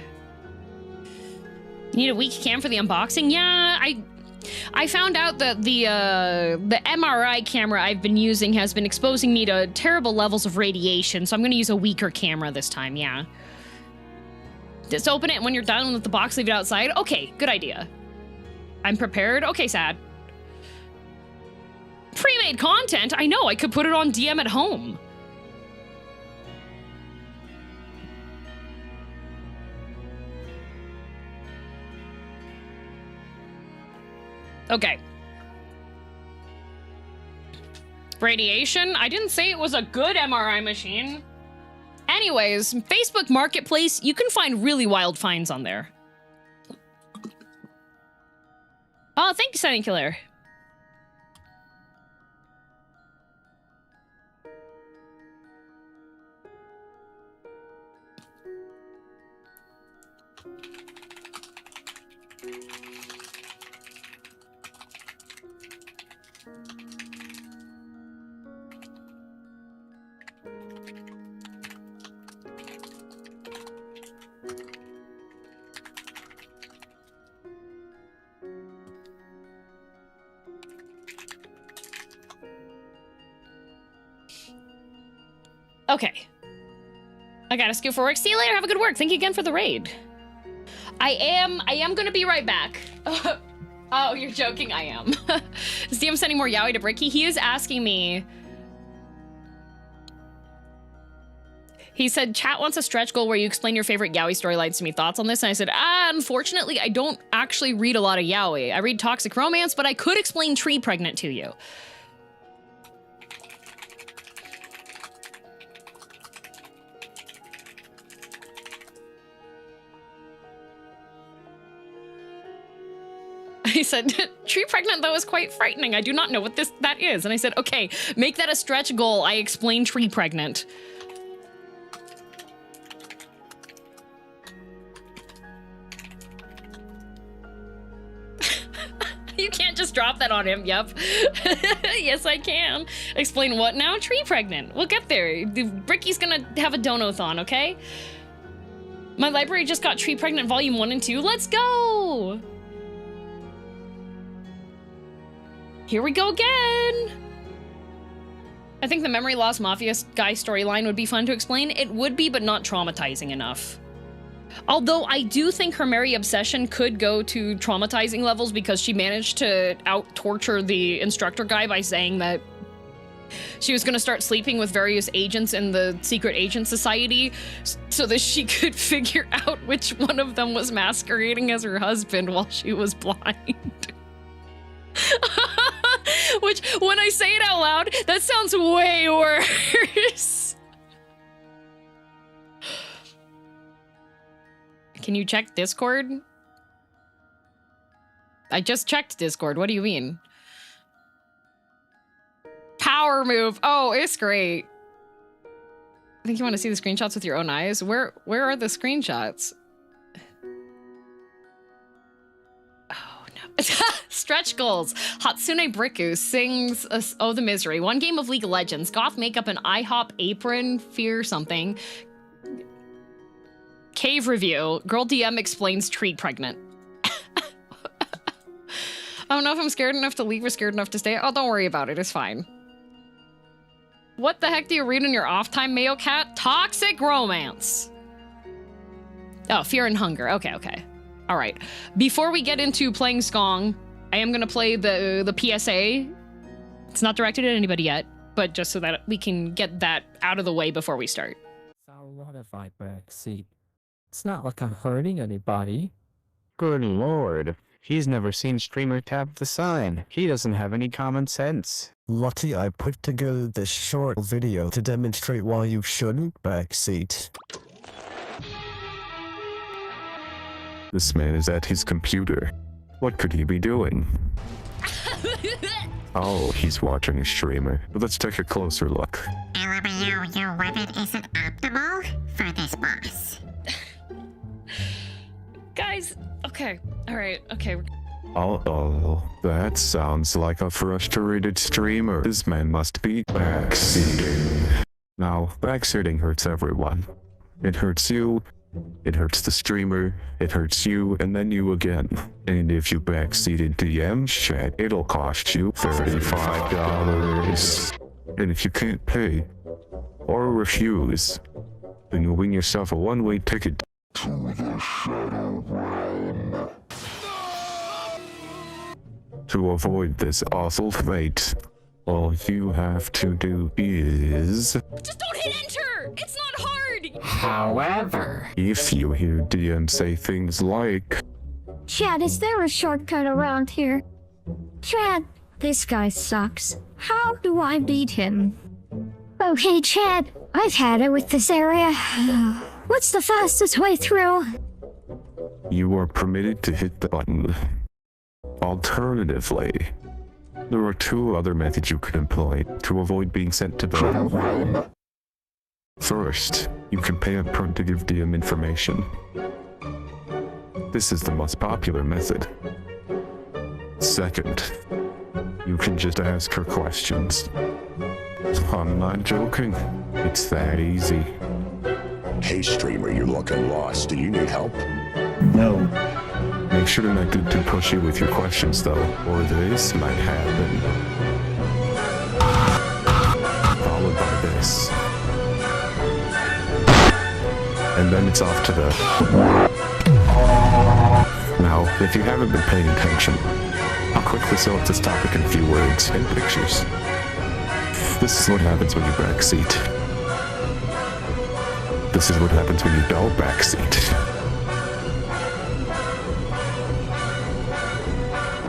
Need a weak cam for the unboxing? Yeah, I found out that the MRI camera I've been using has been exposing me to terrible levels of radiation, so I'm gonna use a weaker camera this time, yeah. Just open it, and when you're done with the box, leave it outside? Okay, good idea. I'm prepared? Okay, Sad. Pre-made content? I know, I could put it on DM at home. Okay. Radiation? I didn't say it was a good MRI machine. Anyways, Facebook Marketplace, you can find really wild finds on there. Oh, thank you, Sunny Killer. Okay. I gotta scoot for work. See you later. Have a good work. Thank you again for the raid. I am gonna be right back. Oh, you're joking. I am. Is DM sending more yaoi to Bricky? He is asking me. He said, chat wants a stretch goal where you explain your favorite yaoi storylines to me. Thoughts on this? And I said, unfortunately, I don't actually read a lot of yaoi. I read toxic romance, but I could explain Tree Pregnant to you. He said, Tree Pregnant, though, is quite frightening. I do not know what that is. And I said, okay, make that a stretch goal. I explain Tree Pregnant. You can't just drop that on him. Yep. Yes, I can. Explain what now? Tree Pregnant. We'll get there. Bricky's gonna have a dono-thon, okay? My library just got Tree Pregnant Volume 1 and 2. Let's go! Here we go again! I think the Memory Loss Mafia guy storyline would be fun to explain. It would be, but not traumatizing enough. Although I do think her Mary obsession could go to traumatizing levels because she managed to out-torture the instructor guy by saying that she was going to start sleeping with various agents in the Secret Agent Society so that she could figure out which one of them was masquerading as her husband while she was blind. Which, when I say it out loud, that sounds way worse. Can you check Discord? I just checked Discord. What do you mean? Power move. Oh, it's great. I think you want to see the screenshots with your own eyes. Where are the screenshots? Oh, no. Stretch goals. Hatsune Briku sings Oh the Misery. One game of League of Legends. Goth makeup and IHOP apron. Fear something. Cave review. Girl DM explains Tree Pregnant. I don't know if I'm scared enough to leave or scared enough to stay. Oh, don't worry about it. It's fine. What the heck do you read in your off time, Mayo Cat? Toxic romance. Oh, Fear and Hunger. Okay, okay. All right. Before we get into playing Skong, I am going to play the PSA. It's not directed at anybody yet, but just so that we can get that out of the way before we start. So what if I backseat? It's not like I'm hurting anybody. Good lord. He's never seen streamer tap the sign. He doesn't have any common sense. Lucky I put together this short video to demonstrate why you shouldn't backseat. This man is at his computer. What could he be doing? Oh, he's watching a streamer. Let's take a closer look. LMAO, your weapon isn't optimal for this boss. Guys, okay. All right, okay. Oh, that sounds like a frustrated streamer. This man must be backseating. Now, backseating hurts everyone. It hurts you, it hurts the streamer, it hurts you, and then you again. And if you backseat into DM chat, it'll cost you $35. And if you can't pay, or refuse, then you'll win yourself a one-way ticket to the Shadow Realm. To avoid this awful fate, all you have to do is... Just don't hit enter! It's not hard! However, if you hear DM say things like... Chad, is there a shortcut around here? Chad, this guy sucks. How do I beat him? Okay, Chad, I've had it with this area. What's the fastest way through? You are permitted to hit the button. Alternatively, there are two other methods you could employ to avoid being sent to the Shadow Realm. First, you can pay up front to give DM information. This is the most popular method. Second, you can just ask her questions. I'm not joking. It's that easy. Hey streamer, you're looking lost. Do you need help? No. Make sure to not get too pushy with your questions though, or this might happen. Followed by this. And then it's off to the... Now, if you haven't been paying attention, I'll quickly sum up this topic in a few words and pictures. This is what happens when you backseat. This is what happens when you don't backseat.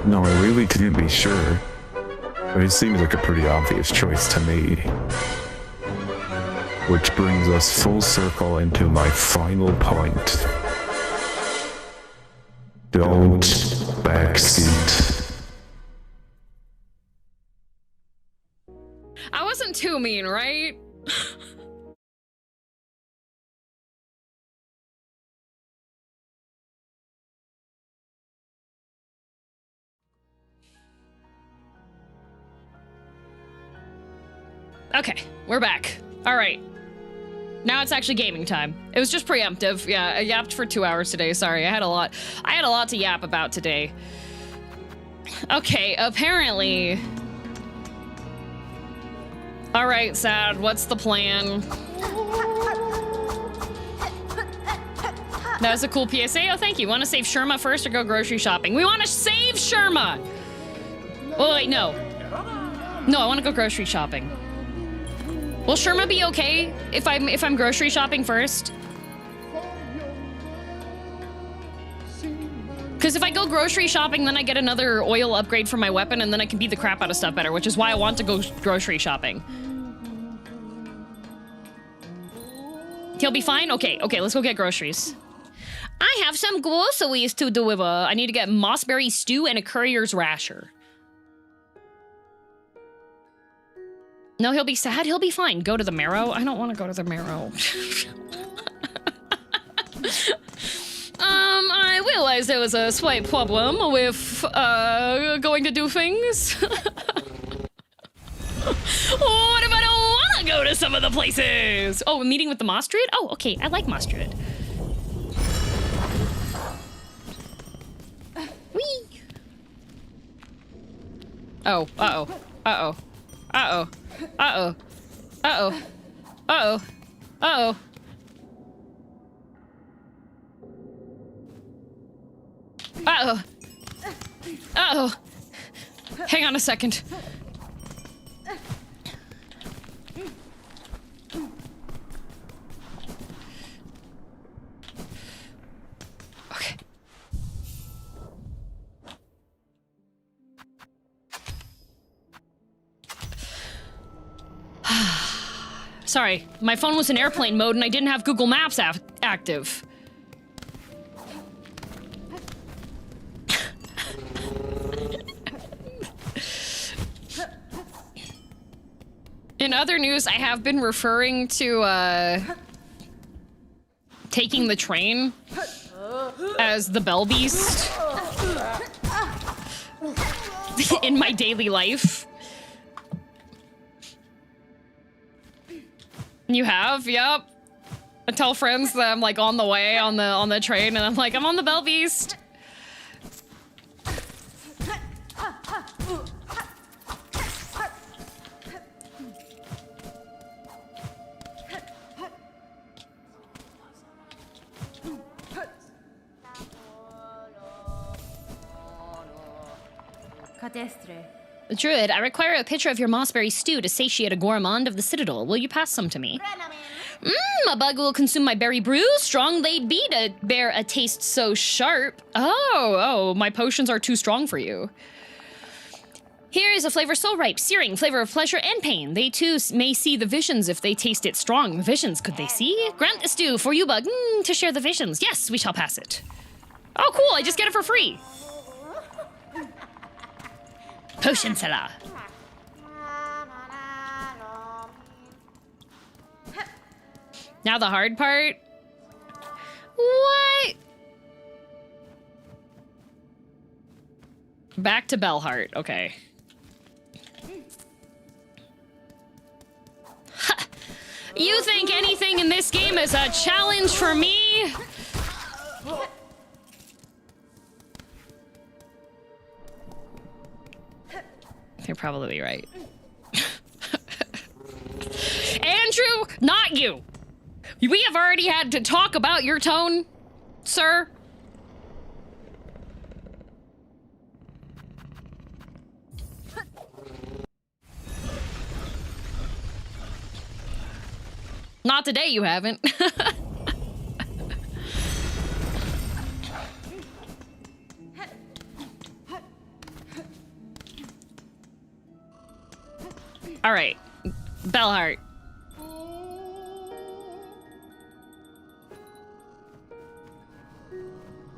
No, I really couldn't be sure, but it seems like a pretty obvious choice to me. Which brings us full circle into my final point. Don't backseat. I wasn't too mean, right? Okay, we're back. All right. Now it's actually gaming time. It was just preemptive. Yeah, I yapped for 2 hours today. Sorry, I had a lot to yap about today. Okay, apparently. All right, Sad, what's the plan? That was a cool PSA. Oh, thank you. Want to save Sherma first or go grocery shopping? We want to save Sherma. Oh, wait, no. No, I want to go grocery shopping. Will Sherma be okay if I'm grocery shopping first? Because if I go grocery shopping, then I get another oil upgrade for my weapon, and then I can beat the crap out of stuff better, which is why I want to go grocery shopping. He'll be fine? Okay, let's go get groceries. I have some groceries to deliver. I need to get mossberry stew and a courier's rasher. No, he'll be sad. He'll be fine. Go to the marrow. I don't want to go to the marrow. I realized there was a slight problem with, going to do things. What if I don't want to go to some of the places? Oh, a meeting with the moss druid? Oh, okay. I like moss druid. Whee! Oh, uh-oh. Uh-oh. Uh-oh. Uh-oh. Uh-oh. Uh-oh. Uh-oh. Uh-oh. Uh-oh. Hang on a second. Okay. Sorry, my phone was in airplane mode and I didn't have Google Maps active. In other news, I have been referring to, taking the train as the Bell Beast in my daily life. You have? Yep. I tell friends that I'm like on the way on the train and I'm like, I'm on the Bell Beast. Druid, I require a picture of your mossberry stew to satiate a gourmand of the Citadel. Will you pass some to me? A bug will consume my berry brew. Strong they'd be to bear a taste so sharp. Oh, my potions are too strong for you. Here is a flavor so ripe, searing, flavor of pleasure and pain. They too may see the visions if they taste it strong. Visions, could they see? Grant the stew for you, bug, to share the visions. Yes, we shall pass it. Oh, cool, I just get it for free. Potion seller. Now the hard part. What? Back to Bellheart. Okay. Ha! You think anything in this game is a challenge for me? You're probably right. Andrew, not you. We have already had to talk about your tone, sir. Not today, you haven't. All right, Bellheart.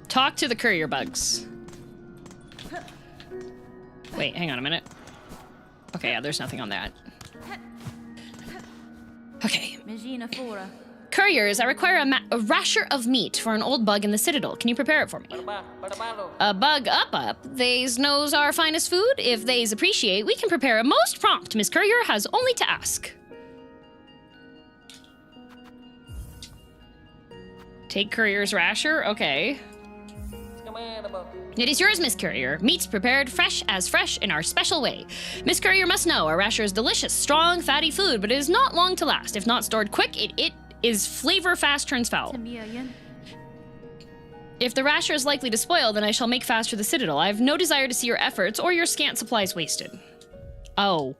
Talk to the courier bugs. Wait, hang on a minute. Okay, yeah, there's nothing on that. Okay. Couriers, I require a rasher of meat for an old bug in the Citadel. Can you prepare it for me? A bug up. They's knows our finest food. If they's appreciate, we can prepare it most prompt. Miss Courier has only to ask. Take Courier's rasher? Okay. It is yours, Miss Courier. Meat's prepared fresh in our special way. Miss Courier must know our rasher is delicious, strong, fatty food, but it is not long to last. If not stored quick, it is flavor fast turns foul. If the rasher is likely to spoil, then I shall make fast for the Citadel. I have no desire to see your efforts or your scant supplies wasted. Oh.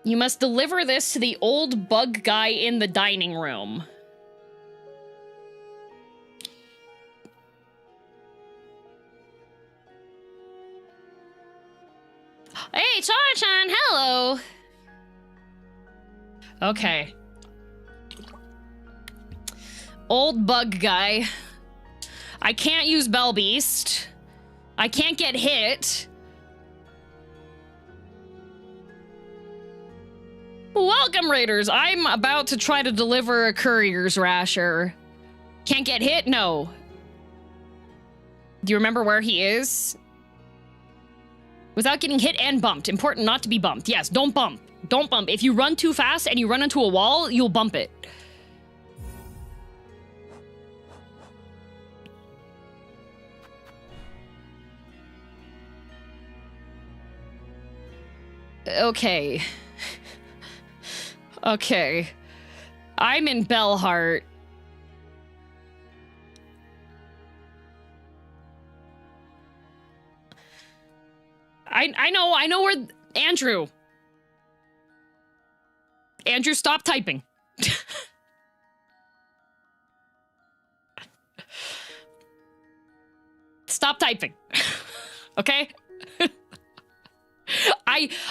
You must deliver this to the old bug guy in the dining room. Hey, Chara-chan, hello! Okay. Old bug guy. I can't use Bell Beast. I can't get hit. Welcome, Raiders. I'm about to try to deliver a courier's rasher. Can't get hit? No. Do you remember where he is? Without getting hit and bumped. Important not to be bumped. Yes, don't bump. Don't bump. If you run too fast and you run into a wall, you'll bump it. Okay. Okay. I'm in Bellheart. I know where Andrew. Andrew, stop typing. Stop typing. Okay?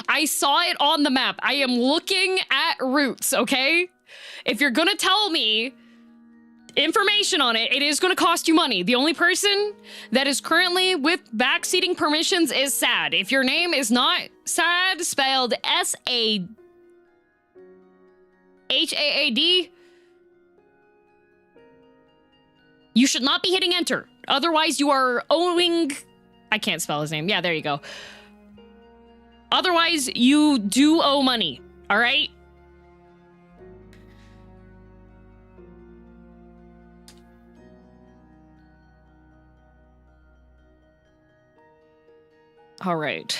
I saw it on the map. I am looking at routes, okay? If you're gonna tell me information on it, it is gonna cost you money. The only person that is currently with backseating permissions is Sad. If your name is not Sad, spelled S-A-H-A-A-D, you should not be hitting enter. Otherwise, you are owing... I can't spell his name. Yeah, there you go. Otherwise, you do owe money, all right? All right.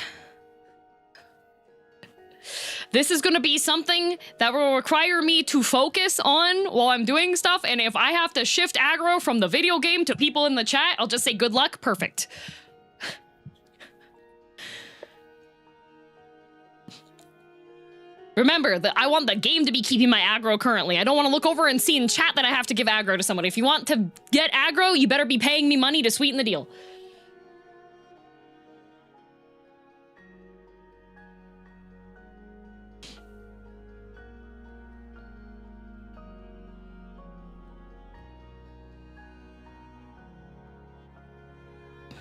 This is going to be something that will require me to focus on while I'm doing stuff, and if I have to shift aggro from the video game to people in the chat, I'll just say good luck. Perfect. Remember that I want the game to be keeping my aggro currently. I don't want to look over and see in chat that I have to give aggro to somebody. If you want to get aggro, you better be paying me money to sweeten the deal.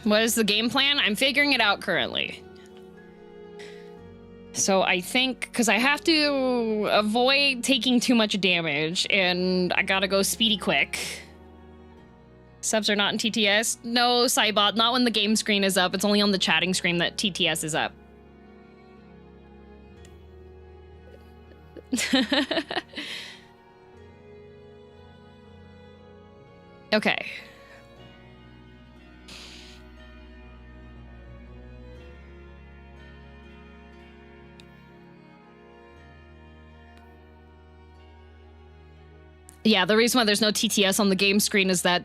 What is the game plan? I'm figuring it out currently. So I think, because I have to avoid taking too much damage, and I gotta go speedy quick. Subs are not in TTS. No, Cybot, not when the game screen is up. It's only on the chatting screen that TTS is up. Okay. Yeah, the reason why there's no TTS on the game screen is that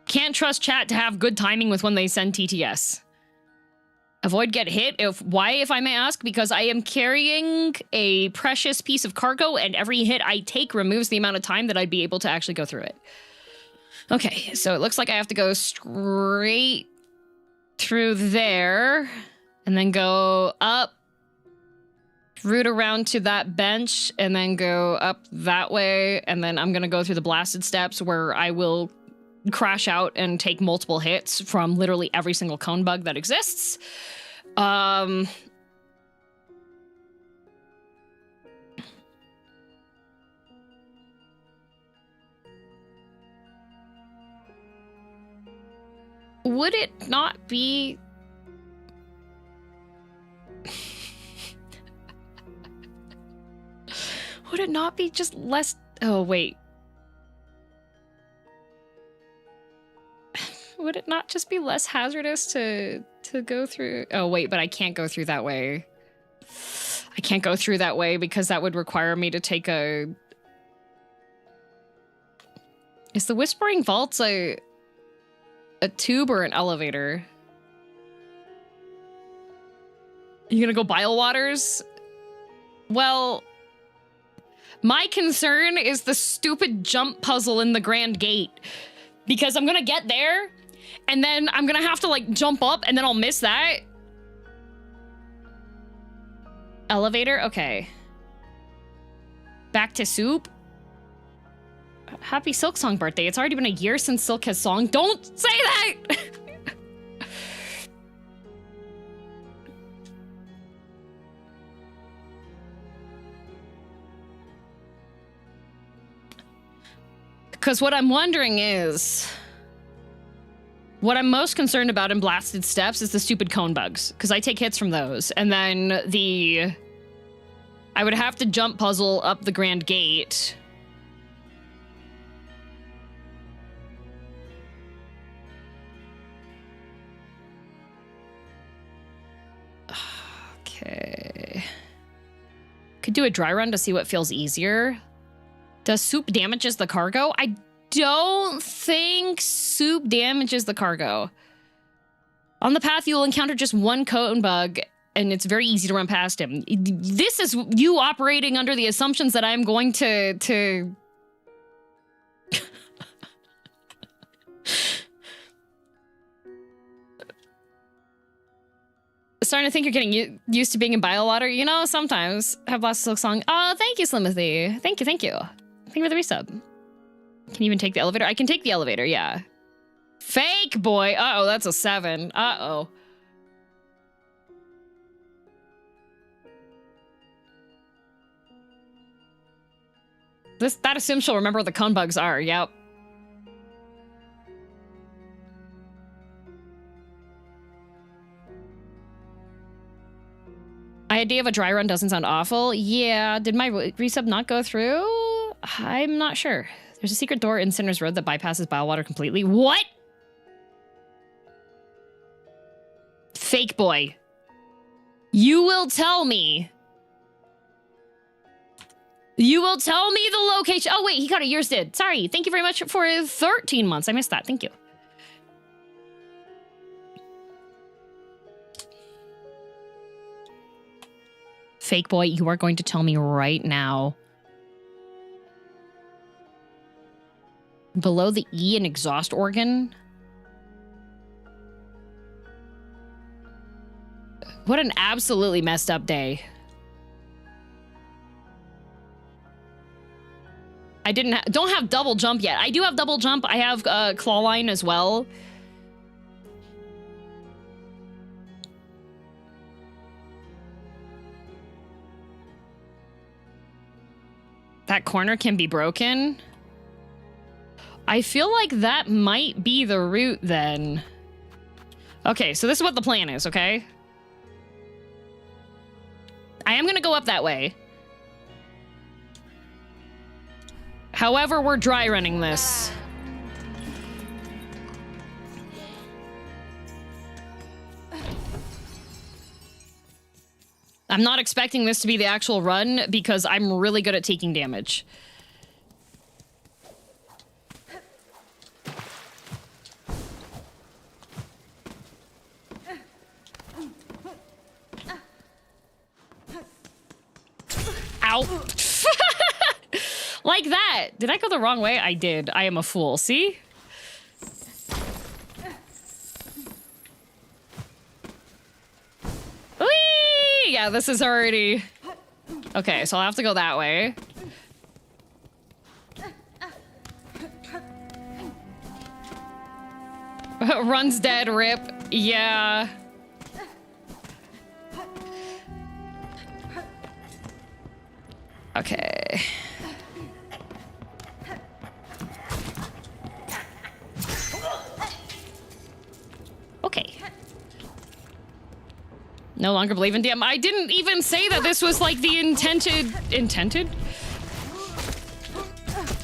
can't trust chat to have good timing with when they send TTS. Avoid get hit. Why, if I may ask? Because I am carrying a precious piece of cargo, and every hit I take removes the amount of time that I'd be able to actually go through it. Okay, so it looks like I have to go straight through there, and then go up, route around to that bench, and then go up that way, and then I'm gonna go through the blasted steps where I will crash out and take multiple hits from literally every single cone bug that exists. Would it not be... Would it not be just less... Oh, wait. Would it not just be less hazardous to go through? Oh, wait, but I can't go through that way. I can't go through that way because that would require me to take a... Is the Whispering Vaults a tube or an elevator? You gonna go Bile Waters? Well... My concern is the stupid jump puzzle in the Grand Gate. Because I'm gonna get there, and then I'm gonna have to, like, jump up, and then I'll miss that. Elevator? Okay. Back to Soup? Happy Silksong birthday. It's already been a year since Silk has song. Don't say that! Because what I'm wondering is... What I'm most concerned about in Blasted Steps is the stupid cone bugs. Because I take hits from those. And then the... I would have to jump puzzle up the Grand Gate. Okay. Could do a dry run to see what feels easier. Does Soup damages the cargo? I don't think Soup damages the cargo. On the path, you'll encounter just one cone bug, and it's very easy to run past him. This is you operating under the assumptions that I'm going to... Starting to think you're getting used to being in Bile Water. You know, sometimes. Have lost Silksong. Oh, thank you, Slimothy. Thank you, thank you. Thank you for the resub. Can you even take the elevator? I can take the elevator, yeah. Fake boy. Uh-oh, that's a 7. Uh-oh. That assumes she'll remember what the cone bugs are. Yep. Idea of a dry run doesn't sound awful. Yeah, did my resub not go through? I'm not sure. There's a secret door in Sinner's Road that bypasses Bile Water completely. What? Fake boy. You will tell me. You will tell me the location. Oh, wait, he got a yours did. Sorry. Thank you very much for 13 months. I missed that. Thank you. Fake boy, you are going to tell me right now. Below the E and exhaust organ? What an absolutely messed up day. I don't have double jump yet. I do have double jump. I have claw line as well. That corner can be broken. I feel like that might be the route then. Okay, so this is what the plan is, okay? I am gonna go up that way. However, we're dry running this. I'm not expecting this to be the actual run because I'm really good at taking damage. Ow. Like that. Did I go the wrong way? I did. I am a fool. See? Whee! Yeah, this is already... Okay, so I'll have to go that way. Runs dead, rip. Yeah. Okay. Okay. No longer believe in DM. I didn't even say that this was like the intended?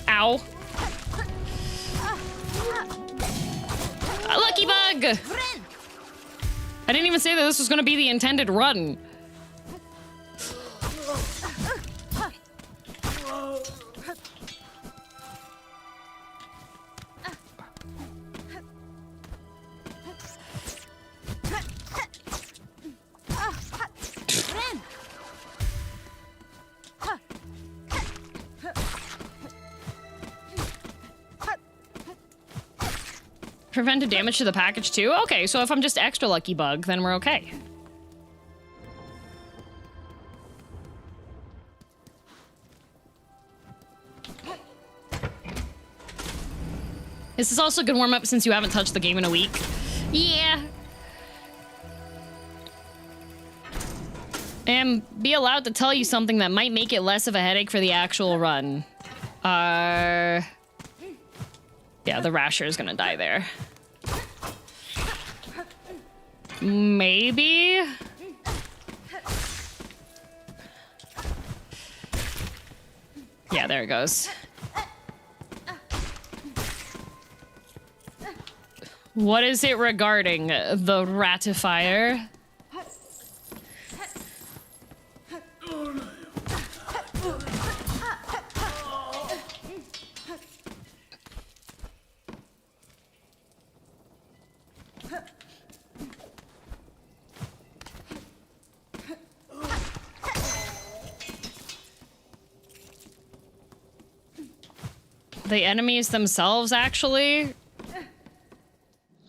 Ow. A lucky bug! I didn't even say that this was gonna be the intended run. Prevented damage to the package too? Okay, so if I'm just extra lucky bug, then we're okay. This is also a good warm-up since you haven't touched the game in a week. Yeah. And be allowed to tell you something that might make it less of a headache for the actual run. Yeah, the rasher is gonna die there. Maybe? Yeah, there it goes. What is it regarding? The ratifier? The enemies themselves, actually?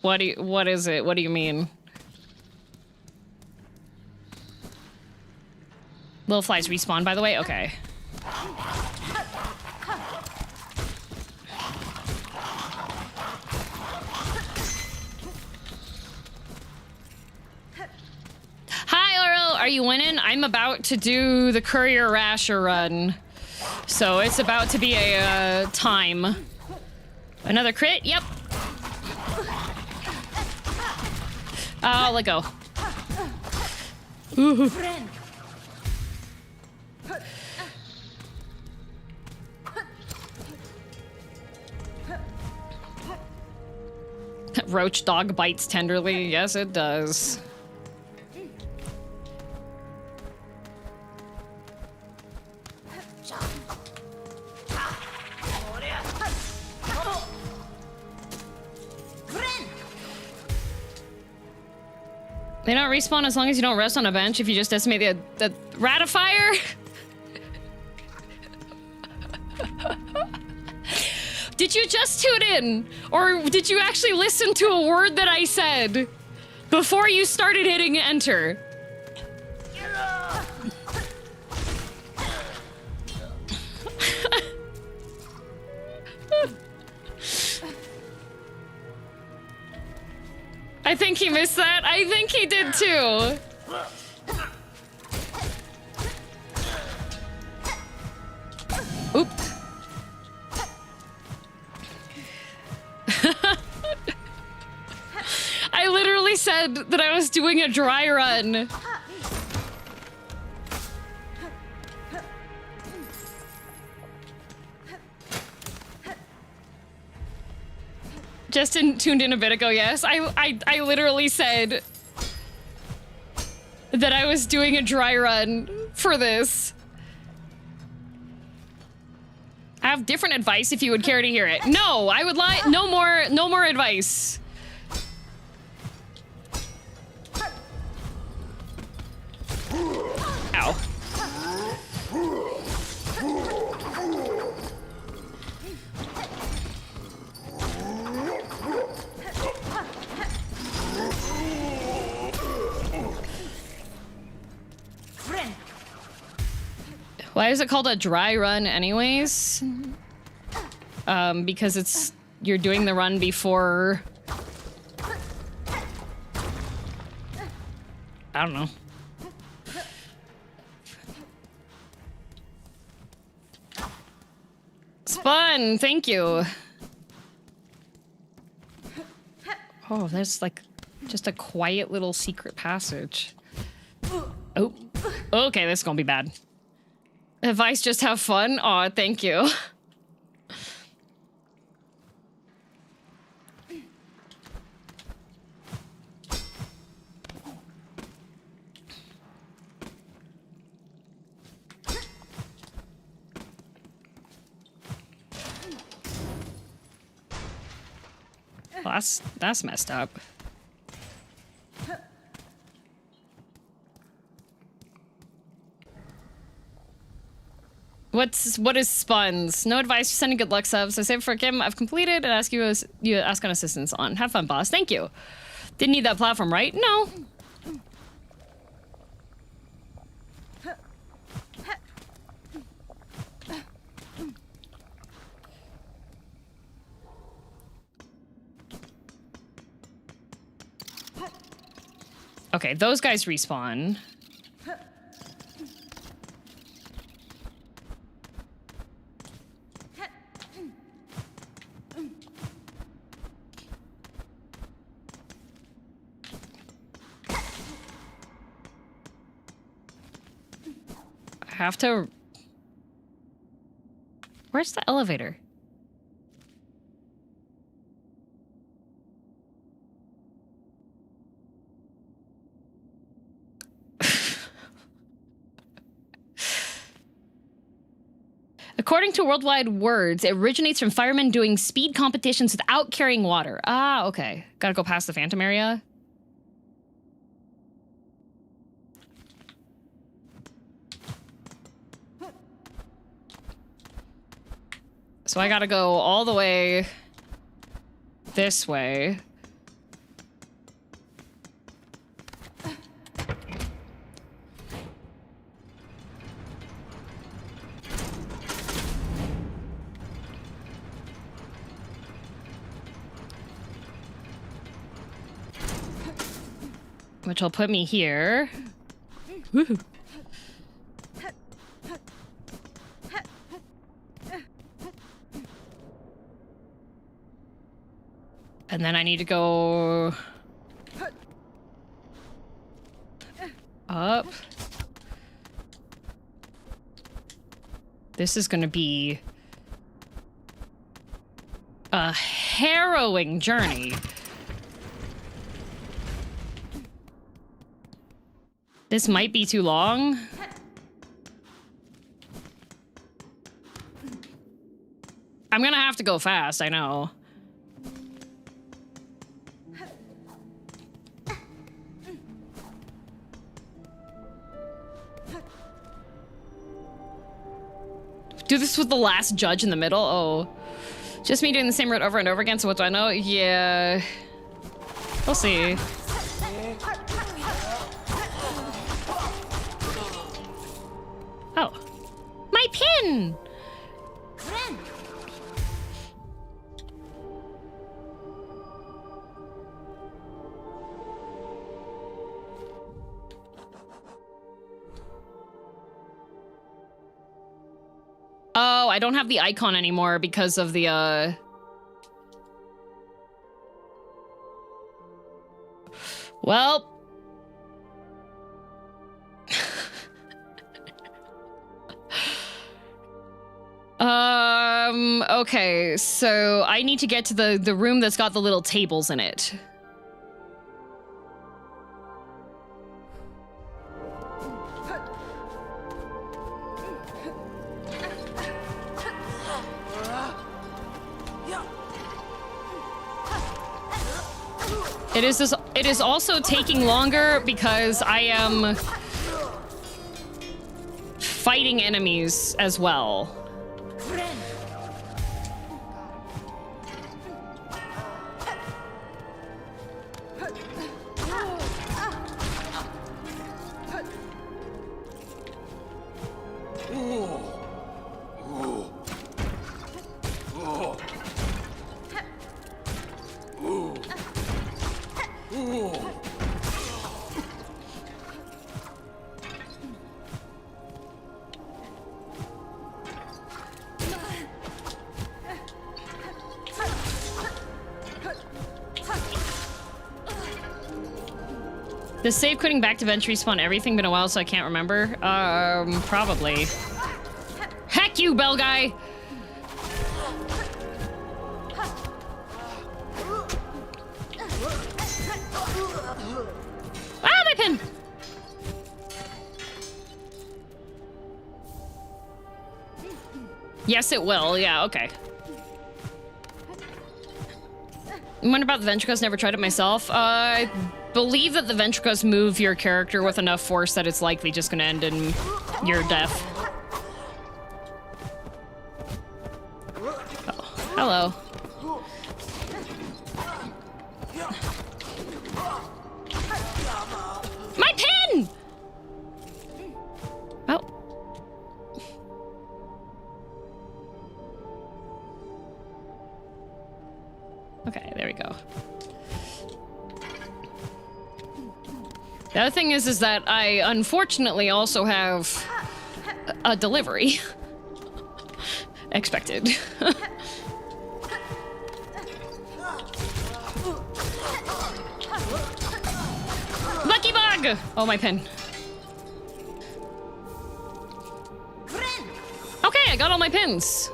What is it? What do you mean? Little flies respawn, by the way? Okay. Hi, Oro! Are you winning? I'm about to do the Courier rasher run. So it's about to be a time. Another crit? Yep. Oh, let go. Ooh. Roach dog bites tenderly. Yes, it does. They don't respawn as long as you don't rest on a bench if you just estimate the ratifier. Did you just tune in? Or did you actually listen to a word that I said before you started hitting enter? I think he missed that. I think he did too. Oop. said that I was doing a dry run. Just tuned in a bit ago, yes. I literally said that I was doing a dry run for this. I have different advice if you would care to hear it. No, I would lie. No more advice. Ow. Why is it called a dry run anyways? Because you're doing the run before... I don't know. It's fun, thank you. Oh, there's like just a quiet little secret passage. Oh, okay, this is gonna be bad. Advice, just have fun? Aw, thank you. Well, that's messed up. What is spuns? No advice for sending good luck subs. I save for Kim. I've completed and ask you ask on assistance on. Have fun, boss. Thank you. Didn't need that platform, right? No. Okay, those guys respawn. Have to... Where's the elevator? According to Worldwide Words, it originates from firemen doing speed competitions without carrying water. Ah, okay. Gotta go past the Phantom area. So I gotta go all the way this way. Which will put me here. Woohoo. And then I need to go up. This is going to be a harrowing journey. This might be too long. I'm gonna have to go fast, I know. Do this with the last judge in the middle? Oh. Just me doing the same route over and over again, so what do I know? Yeah. We'll see. Oh. My pin! Oh, I don't have the icon anymore because of the, Well. Okay, so I need to get to the room that's got the little tables in it. It is also taking longer because I am fighting enemies as well. Does save quitting back to bench respawn everything? Been a while, so I can't remember. Probably. Heck you, bell guy! Ah, my pin! Yes, it will. Yeah, okay. I wonder about the ventricles. Never tried it myself. I believe that the ventricles move your character with enough force that it's likely just gonna end in your death. Oh, hello. My pin! Oh. Okay, there we go. The other thing is that I unfortunately also have a delivery. Expected. Lucky bug! Oh, my pen. Okay, I got all my pins.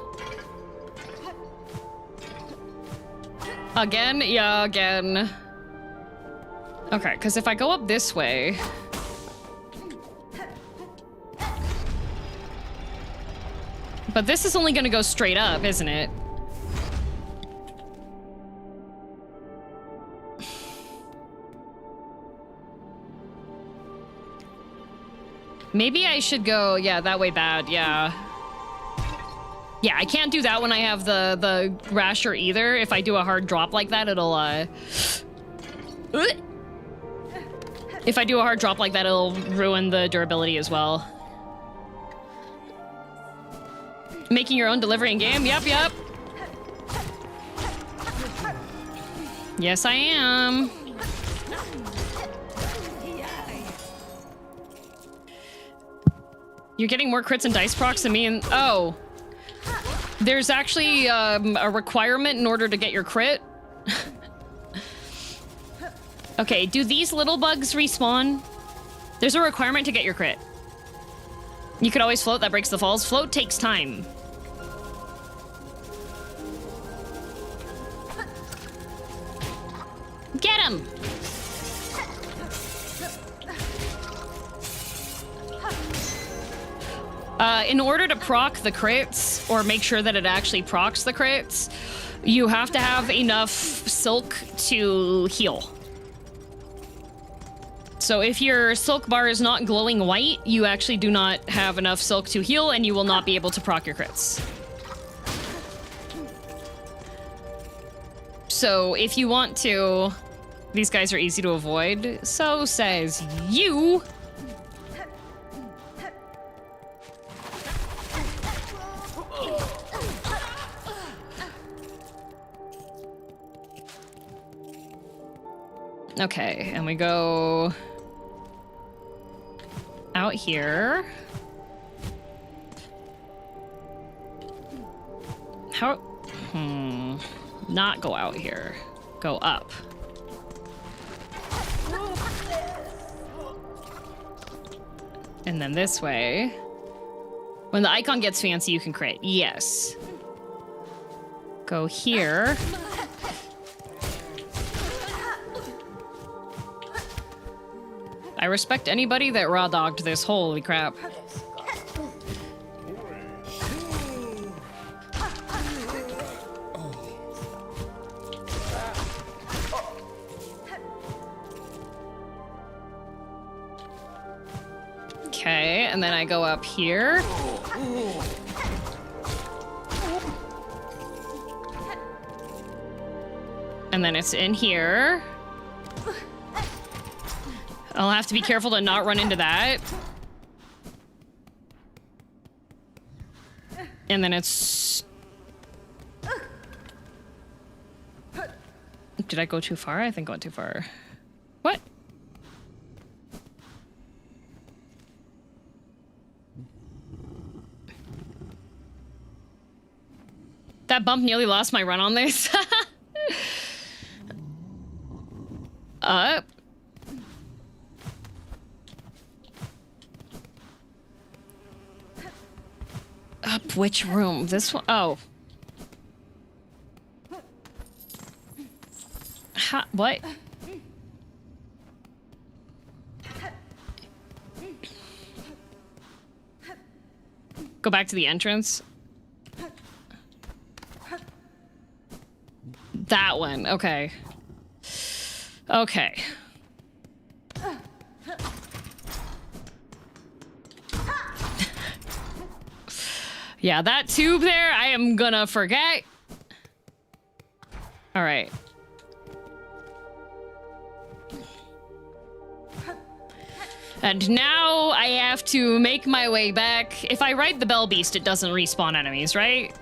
Again? Yeah, again. Okay, because if I go up this way... But this is only going to go straight up, isn't it? Maybe I should go... Yeah, that way bad, yeah. Yeah, I can't do that when I have the rasher either. If I do a hard drop like that, it'll, If I do a hard drop like that, it'll ruin the durability as well. Making your own delivery in game? Yep, yep. Yes, I am. You're getting more crits and dice procs than me and... Oh. There's actually a requirement in order to get your crit. Okay, do these little bugs respawn? There's a requirement to get your crit. You could always float, that breaks the falls. Float takes time. Get him! In order to proc the crits, or make sure that it actually procs the crits, you have to have enough silk to heal. So if your silk bar is not glowing white, you actually do not have enough silk to heal, and you will not be able to proc your crits. So if you want to... These guys are easy to avoid. So says you. Okay, and we go out here. How? Not go out here. Go up. And then this way. When the icon gets fancy, you can create. Yes. Go here. I respect anybody that raw dogged this. Holy crap. Okay, and then I go up here. And then it's in here. I'll have to be careful to not run into that. And then it's... Did I go too far? I think I went too far. What? That bump nearly lost my run on this. Up. Up which room? This one? Oh. What? Go back to the entrance. That one. Okay. Okay. Yeah, that tube there, I am gonna forget. All right. And now I have to make my way back. If I ride the Bell Beast, it doesn't respawn enemies, right?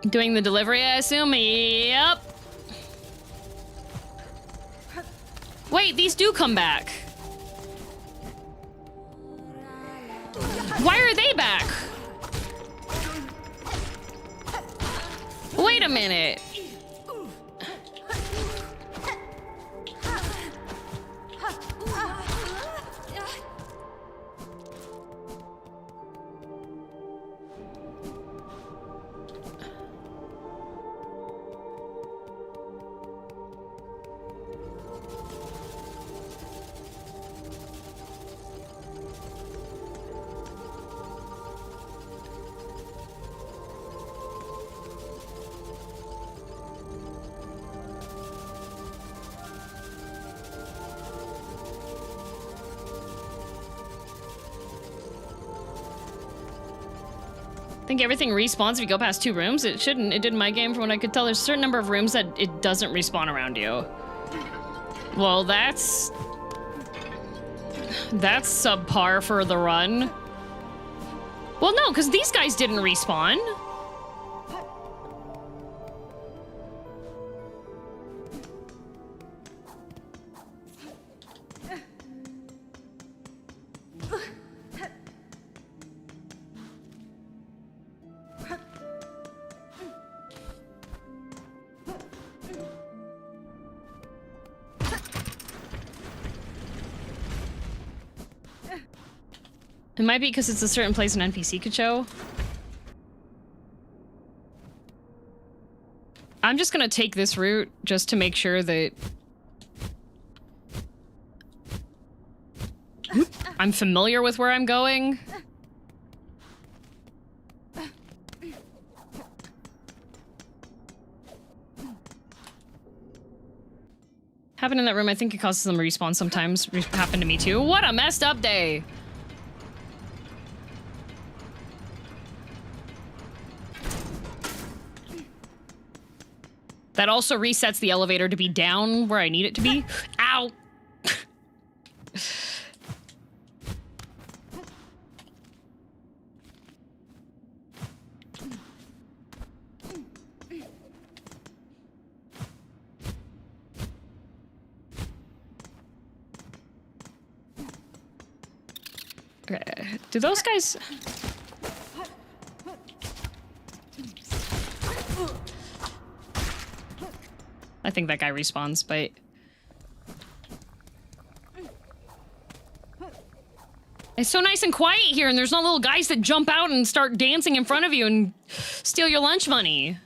Doing the delivery, I assume? Yep. Wait, these do come back. Why are they back? Wait a minute. I think everything respawns if you go past 2 rooms. It shouldn't. It did in my game from what I could tell. There's a certain number of rooms that it doesn't respawn around you. Well, that's subpar for the run. Well, no, because these guys didn't respawn. It might be because it's a certain place an NPC could show. I'm just gonna take this route just to make sure that I'm familiar with where I'm going. Happened in that room, I think it causes them to respawn sometimes. Happened to me too. What a messed up day! That also resets the elevator to be down where I need it to be. Ow! Okay. Do those guys... I think that guy respawns, but... It's so nice and quiet here, and there's no little guys that jump out and start dancing in front of you and steal your lunch money.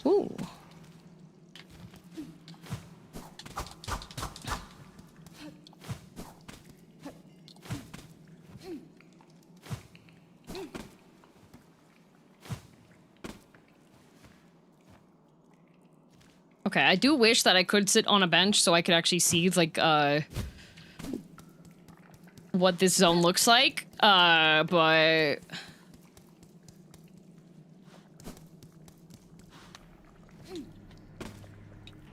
Ooh. Okay, I do wish that I could sit on a bench so I could actually see, like, what this zone looks like, but...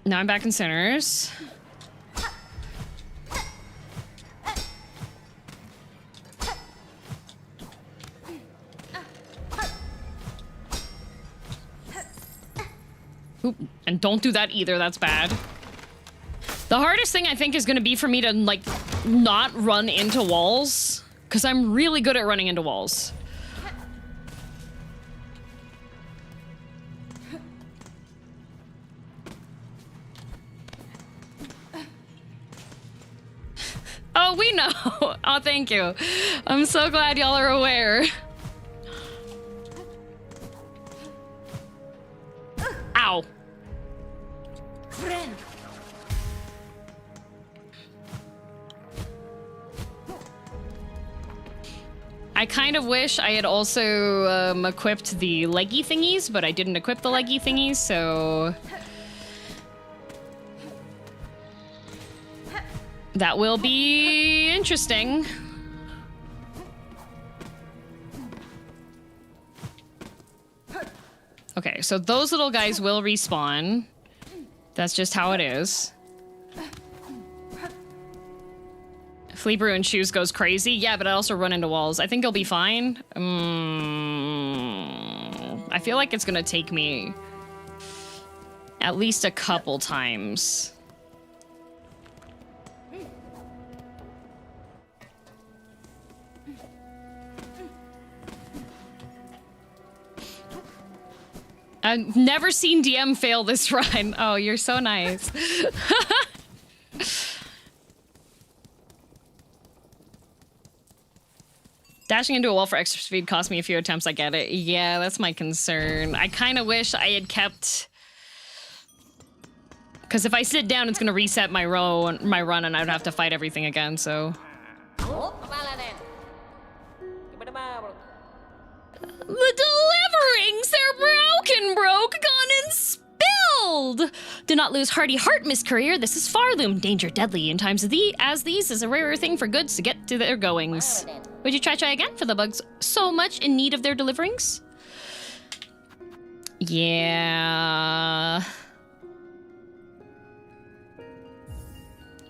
Now I'm back in Sinners. Oop, and don't do that either, that's bad. The hardest thing I think is gonna be for me to, like, not run into walls, because I'm really good at running into walls. Oh, we know. Oh, thank you. I'm so glad y'all are aware. Ow. Friend. I kind of wish I had also equipped the leggy thingies, but I didn't equip the leggy thingies, so... That will be interesting. Okay, so those little guys will respawn. That's just how it is. Flea Brew and Shoes goes crazy. Yeah, but I also run into walls. I think he'll be fine. I feel like it's gonna take me at least a couple times. I've never seen DM fail this run. Oh, you're so nice. Dashing into a wall for extra speed cost me a few attempts, I get it. Yeah, that's my concern. I kind of wish I had kept... Because if I sit down, it's going to reset my run and I would have to fight everything again, so... The deliverings! They're broken, broke, gone and spilled! Do not lose hearty heart, Miss Courier. This is Farloom. Danger deadly in times of as these is a rarer thing for goods to get to their goings. Would you try again for the bugs so much in need of their deliverings? Yeah...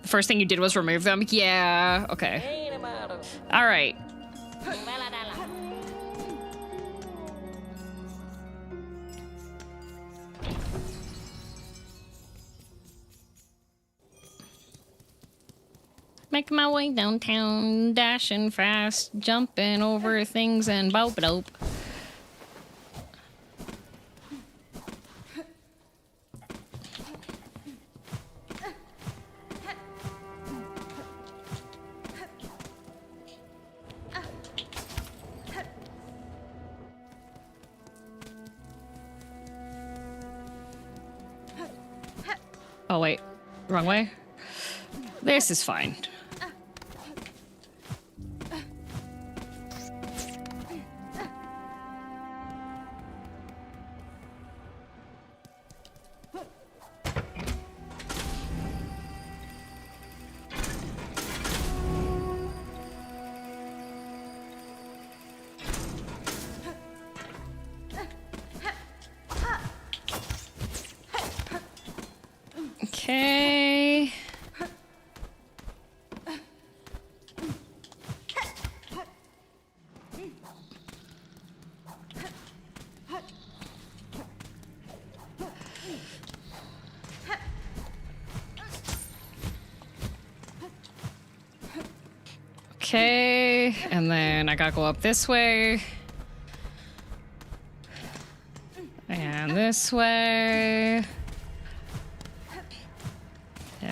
The first thing you did was remove them? Yeah, okay. Alright. Making my way downtown, dashing fast, jumping over things and boop-a-dope. Oh wait, wrong way? This is fine. Okay. Okay, and then I gotta go up this way. And this way.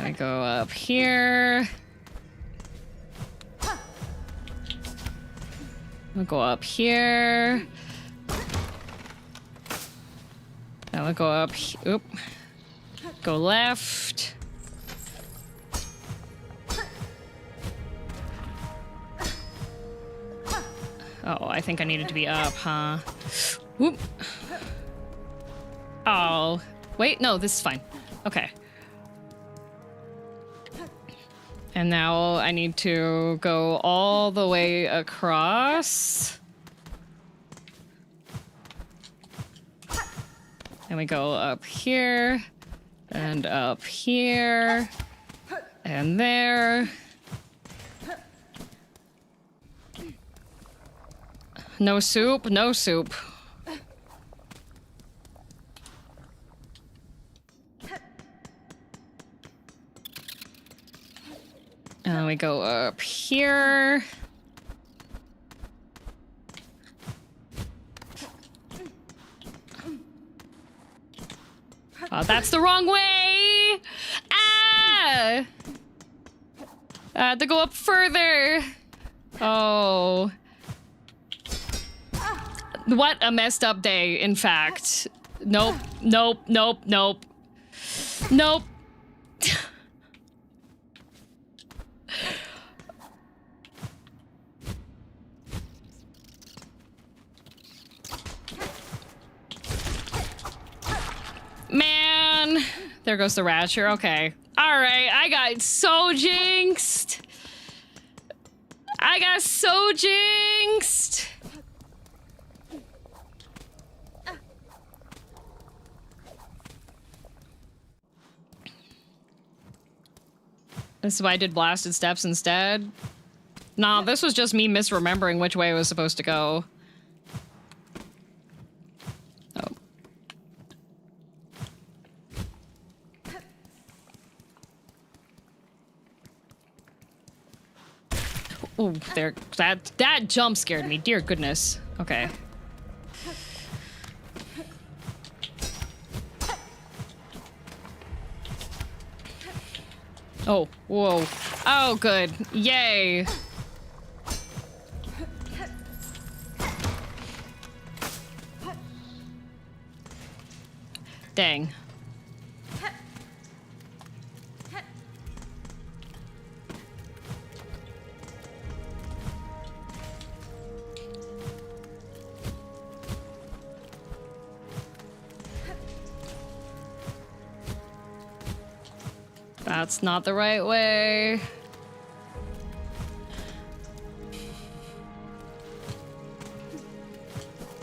Then we go up here. We'll go up here. Then we'll go up. Oop. Go left. Oh, I think I needed to be up, huh? Whoop. Oh, wait, no, this is fine. Okay. And now I need to go all the way across. And we go up here, and up here, and there. No soup, no soup. And we go up here. Oh, that's the wrong way! Ah! I had to go up further. Oh. What a messed up day, in fact. Nope, nope, nope, nope. Nope. Man, there goes the rasher. Okay. All right, I got so jinxed. I got so jinxed. This is why I did blasted steps instead. Nah, this was just me misremembering which way I was supposed to go. Oh, there. That jump scared me. Dear goodness. Okay. Oh, whoa. Oh, good. Yay. Dang. That's not the right way.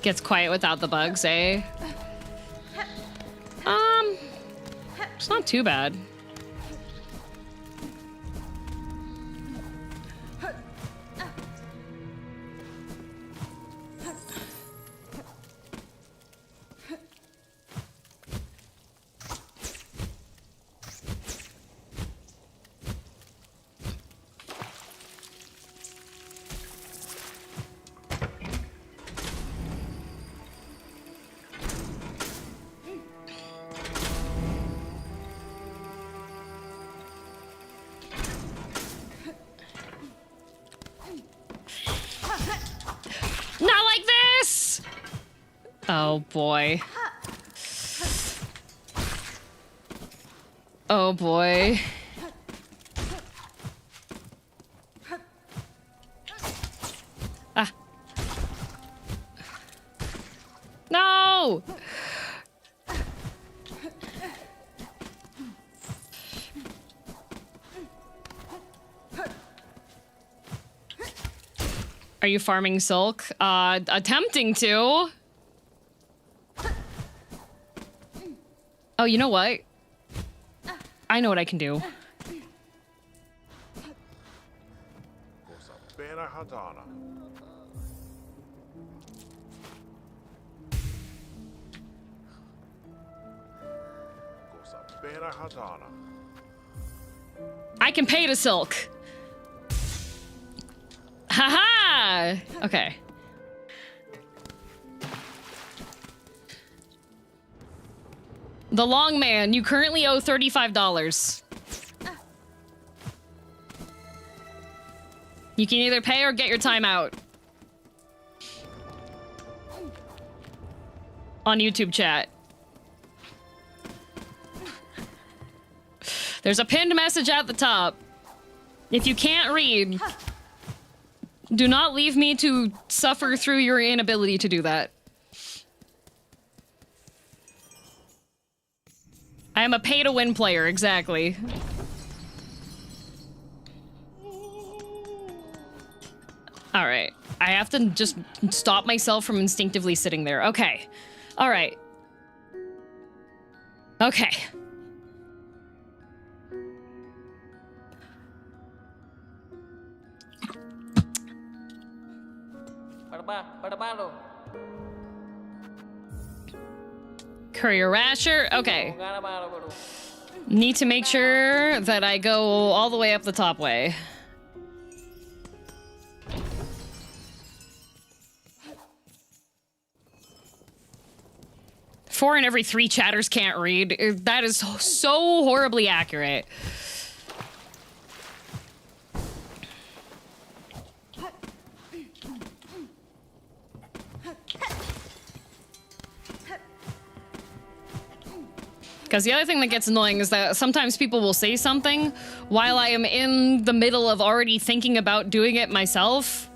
Gets quiet without the bugs, eh? It's not too bad. Oh boy. Oh boy. Ah. No! Are you farming silk? Attempting to. Oh, you know what? I know what I can do. I can pay to silk. Haha! Okay. The long man, you currently owe $35. You can either pay or get your time out. On YouTube chat. There's a pinned message at the top. If you can't read, do not leave me to suffer through your inability to do that. I am a pay-to-win player, exactly. All right. I have to just stop myself from instinctively sitting there. Okay. All right. Okay. Courier rasher. Okay. Need to make sure that I go all the way up the top way. Four in every 3 chatters can't read. That is so horribly accurate. Because the other thing that gets annoying is that sometimes people will say something while I am in the middle of already thinking about doing it myself.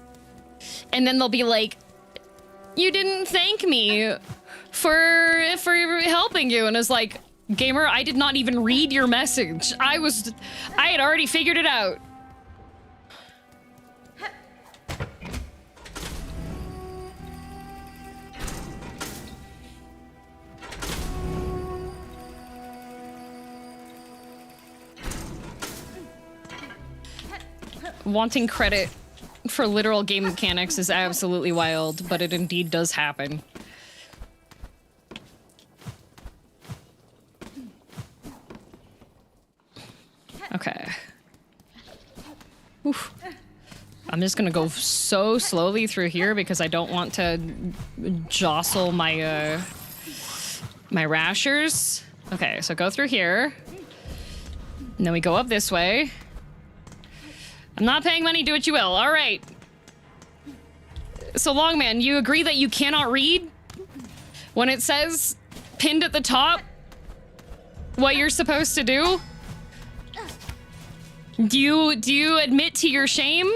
And then they'll be like, you didn't thank me for helping you. And it's like, gamer, I did not even read your message. I had already figured it out. Wanting credit for literal game mechanics is absolutely wild, but it indeed does happen. Okay. Oof. I'm just gonna go so slowly through here because I don't want to jostle my my rashers. Okay, so go through here. And then we go up this way. I'm not paying money, do what you will. All right. So Longman, you agree that you cannot read when it says pinned at the top what you're supposed to do? Do you admit to your shame?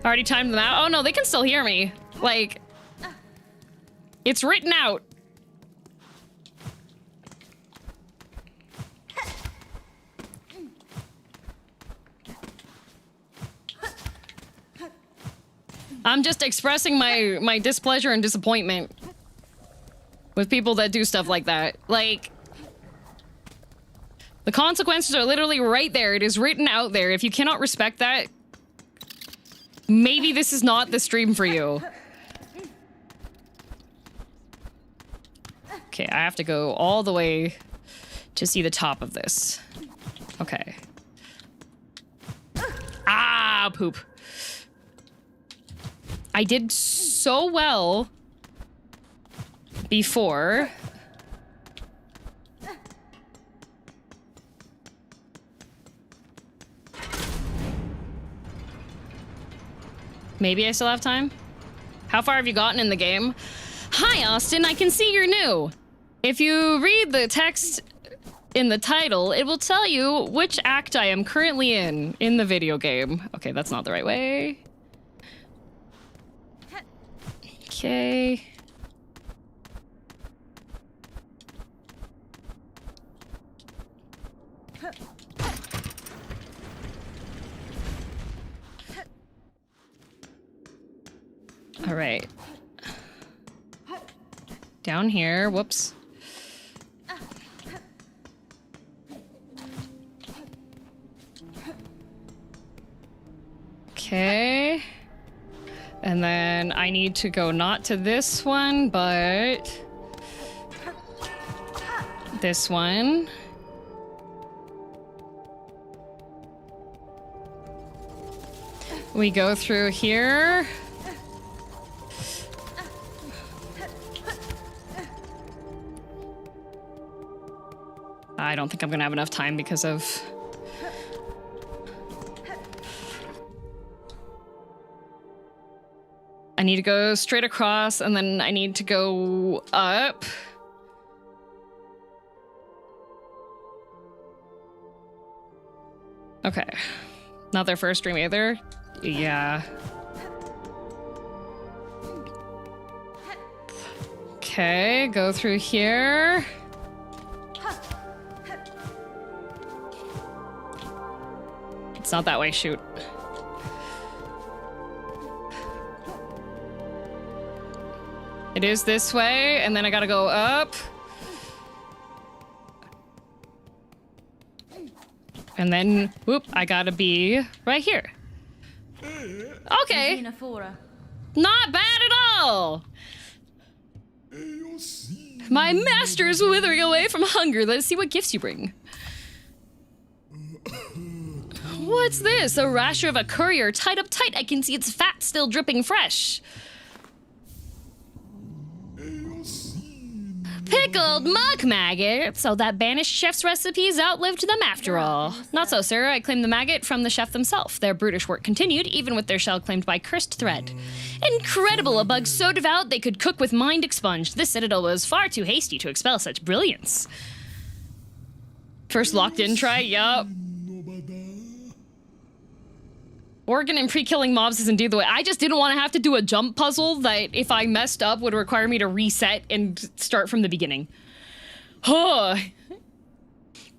Already timed them out? Oh no, they can still hear me. Like, it's written out. I'm just expressing my displeasure and disappointment with people that do stuff like that. Like, the consequences are literally right there. It is written out there. If you cannot respect that, maybe this is not the stream for you. Okay, I have to go all the way to see the top of this. Okay. Ah, poop. I did so well before. Maybe I still have time? How far have you gotten in the game? Hi, Austin, I can see you're new. If you read the text in the title, it will tell you which act I am currently in the video game. Okay, that's not the right way. Okay. All right. Down here, whoops. Okay. And then I need to go not to this one, but this one. We go through here. I don't think I'm gonna have enough time because of... I need to go straight across, and then I need to go up. Okay. Not their first stream either? Yeah. Okay, go through here. It's not that way, shoot. It is this way, and then I gotta go up. And then, whoop, I gotta be right here. Okay. Not bad at all. My master is withering away from hunger. Let's see what gifts you bring. What's this? A rasher of a courier tied up tight. I can see its fat still dripping fresh. Pickled muck maggot! So that banished chef's recipes outlived them after all. Not so, sir. I claim the maggot from the chef themselves. Their brutish work continued, even with their shell claimed by cursed thread. Incredible! A bug so devout they could cook with mind expunged. This citadel was far too hasty to expel such brilliance. First locked in try, yup. Organ and pre-killing mobs is indeed the way. I just didn't want to have to do a jump puzzle that, if I messed up, would require me to reset and start from the beginning. Oh.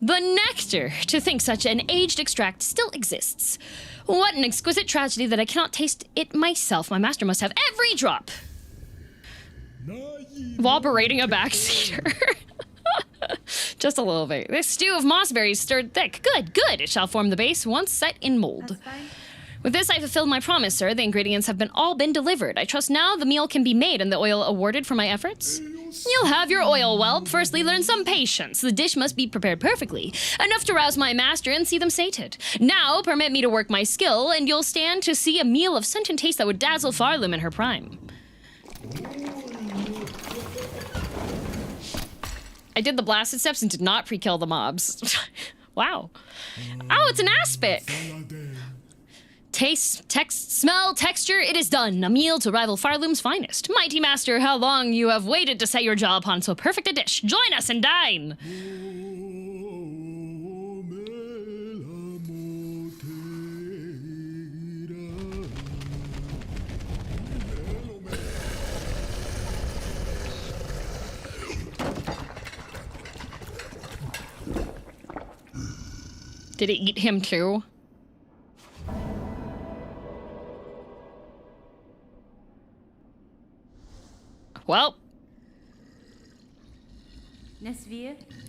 The nectar! To think such an aged extract still exists. What an exquisite tragedy that I cannot taste it myself. My master must have every drop. While berating a backseater. Just a little bit. This stew of mossberries stirred thick. Good, good. It shall form the base once set in mold. With this, I fulfilled my promise, sir. The ingredients have all been delivered. I trust now the meal can be made and the oil awarded for my efforts. You'll have your oil, whelp. Firstly, learn some patience. The dish must be prepared perfectly, enough to rouse my master and see them sated. Now, permit me to work my skill, and you'll stand to see a meal of scent and taste that would dazzle Farloom in her prime. I did the blasted steps and did not pre-kill the mobs. Wow. Oh, it's an aspic. Taste, smell, texture, it is done. A meal to rival Farloom's finest. Mighty master, how long you have waited to set your jaw upon so perfect a dish. Join us and dine. Did it eat him too? Well.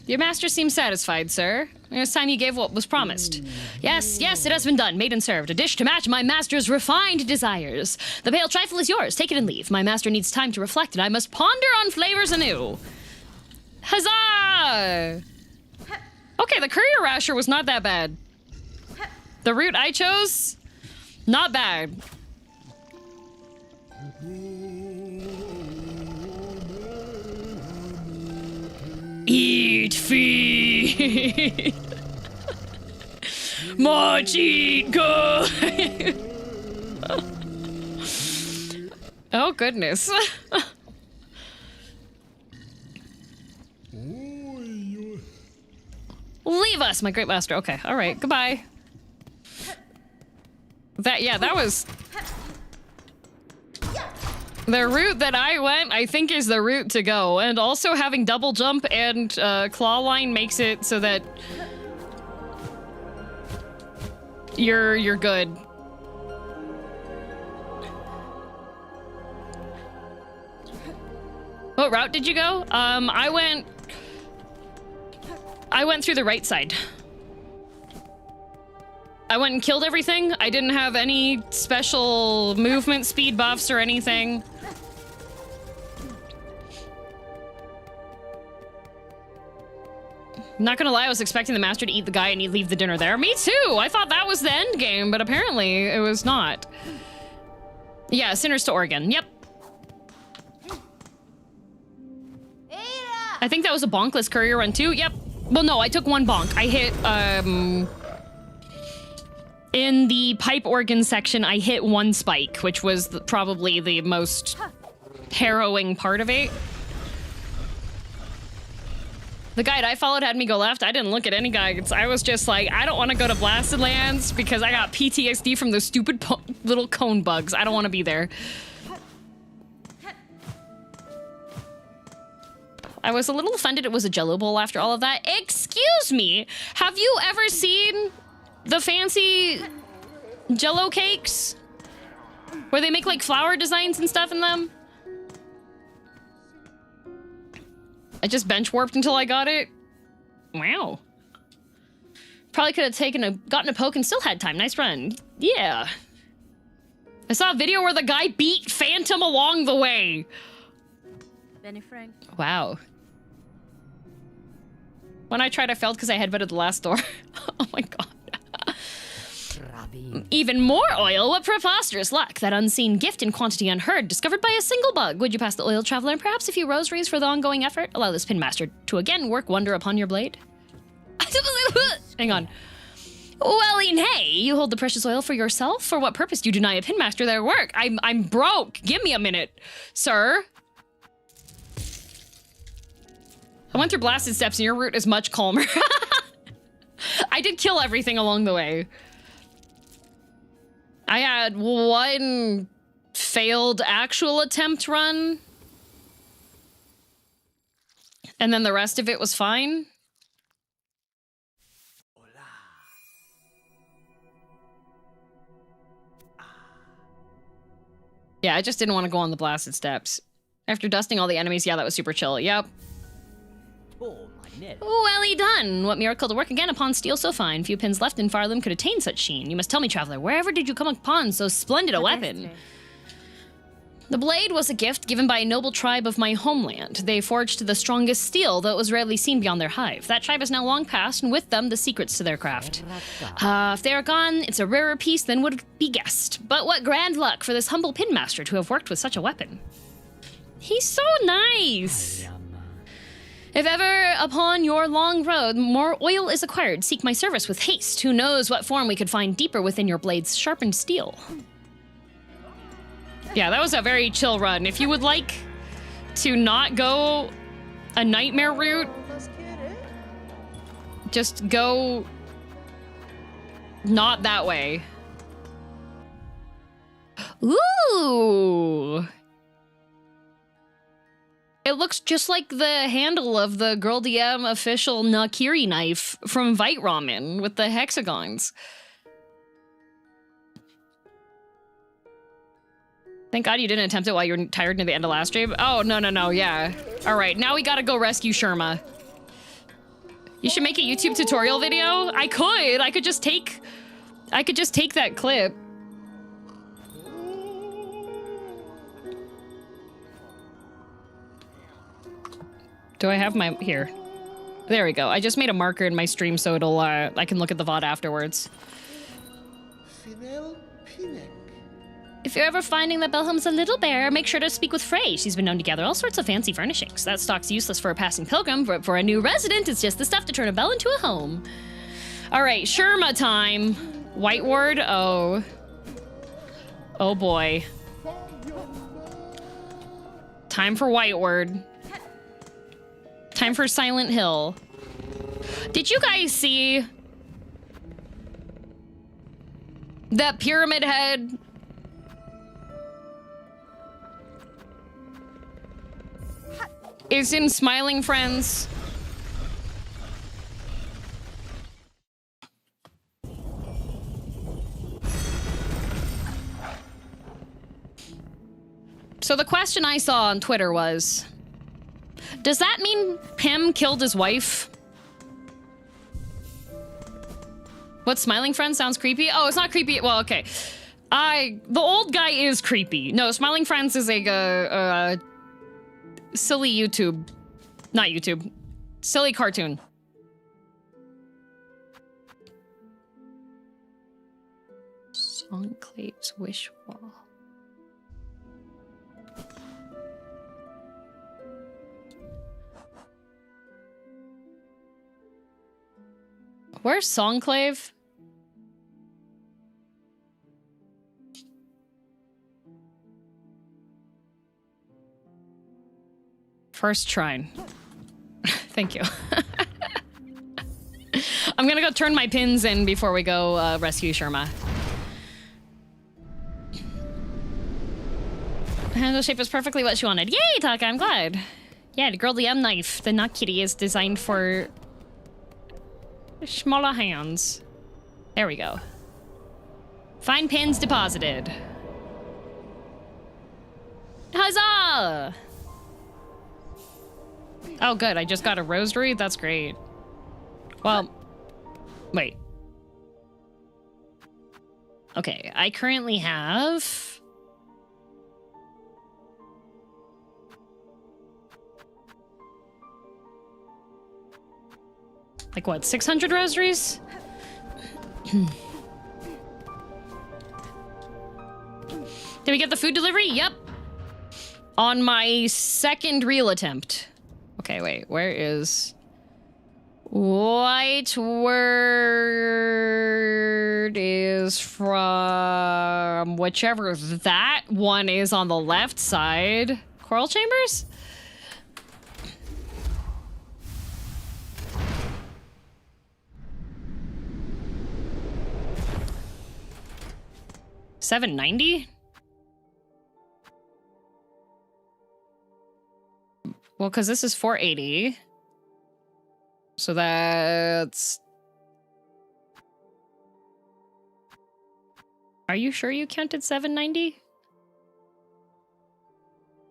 Your master seems satisfied, sir. It's time you gave what was promised. Yes, yes, it has been done, made and served. A dish to match my master's refined desires. The pale trifle is yours, take it and leave. My master needs time to reflect, and I must ponder on flavors anew. Huzzah! Okay, the courier rasher was not that bad. The route I chose, not bad. Eat, feed. Much eat, good. Oh, goodness. Leave us, my great master. Okay, all right, goodbye. That was... The route that I went, I think, is the route to go. And also having double jump and claw line makes it so that you're good. What route did you go? I went through the right side. I went and killed everything. I didn't have any special movement speed buffs or anything. I'm not gonna lie, I was expecting the master to eat the guy and he'd leave the dinner there. Me too! I thought that was the end game, but apparently it was not. Yeah, Sinners to Oregon. Yep. I think that was a bonkless courier run too. Yep. Well, no, I took one bonk. I hit, in the pipe organ section, I hit one spike, which was probably the most harrowing part of it. The guide I followed had me go left. I didn't look at any guides. I was just like, I don't want to go to Blasted Lands because I got PTSD from those stupid little cone bugs. I don't want to be there. I was a little offended it was a Jello bowl after all of that. Excuse me, have you ever seen the fancy Jello cakes? Where they make like flower designs and stuff in them? I just bench warped until I got it. Wow. Probably could have gotten a poke and still had time. Nice run. Yeah. I saw a video where the guy beat Phantom along the way. Benny Frank. Wow. When I tried, I failed because I headbutted the last door. Oh my god. Even more oil? What preposterous luck. That unseen gift in quantity unheard, discovered by a single bug. Would you pass the oil traveler and perhaps a few rosaries for the ongoing effort? Allow this pin master to again work wonder upon your blade. Hang on. Well, nay, you hold the precious oil for yourself? For what purpose do you deny a pin master their work? I'm broke. Give me a minute, sir. I went through blasted steps and your route is much calmer. I did kill everything along the way. I had one failed actual attempt run. And then the rest of it was fine. Yeah, I just didn't want to go on the blasted steps. After dusting all the enemies, yeah, that was super chill. Yep. Welly done. What miracle to work again upon steel so fine. Few pins left in Farlam could attain such sheen. You must tell me, traveler, wherever did you come upon so splendid a weapon? The blade was a gift given by a noble tribe of my homeland. They forged the strongest steel, though it was rarely seen beyond their hive. That tribe is now long past, and with them the secrets to their craft. If they are gone, it's a rarer piece than would be guessed. But what grand luck for this humble pin master to have worked with such a weapon. He's so nice. If ever upon your long road more oil is acquired, seek my service with haste. Who knows what form we could find deeper within your blade's sharpened steel. Yeah, that was a very chill run. If you would like to not go a nightmare route, just go not that way. Ooh! It looks just like the handle of the girldm official Nakiri knife from Vite Ramen with the hexagons. Thank God you didn't attempt it while you were tired near the end of last stream. Oh, no, yeah. All right, now we gotta go rescue Sherma. You should make a YouTube tutorial video. I could just take that clip. Do I have my, here. There we go. I just made a marker in my stream so it'll, I can look at the VOD afterwards. If you're ever finding that Belhelm's a little bear, make sure to speak with Frey. She's been known to gather all sorts of fancy furnishings. That stock's useless for a passing pilgrim, but for a new resident, it's just the stuff to turn a bell into a home. All right, Sherma time. White Ward, oh. Oh boy. Time for White Ward. Time for Silent Hill. Did you guys see that pyramid head? Is in Smiling Friends. So the question I saw on Twitter was, does that mean Pim killed his wife? What, Smiling Friend sounds creepy? Oh, it's not creepy. Well, okay. The old guy is creepy. No, Smiling Friends is a silly YouTube. Not YouTube. Silly cartoon. Songclave's Wish Wall. Where's Songclave? First shrine. Thank you. I'm gonna go turn my pins in before we go rescue Sherma. Handle shape is perfectly what she wanted. Yay, Taka, I'm glad. Yeah, the girldm knife, the nut kitty, is designed for smaller hands. There we go. Fine pins deposited. Huzzah! Oh, good. I just got a rosary. That's great. Well, wait. Okay, I currently have... like what, 600 rosaries? Did we get the food delivery? Yep. On my second reel attempt. Okay, wait, where is... White word is from whichever that one is on the left side. Coral Chambers? $7.90? Well, because this is $4.80. So that's... Are you sure you counted $7.90?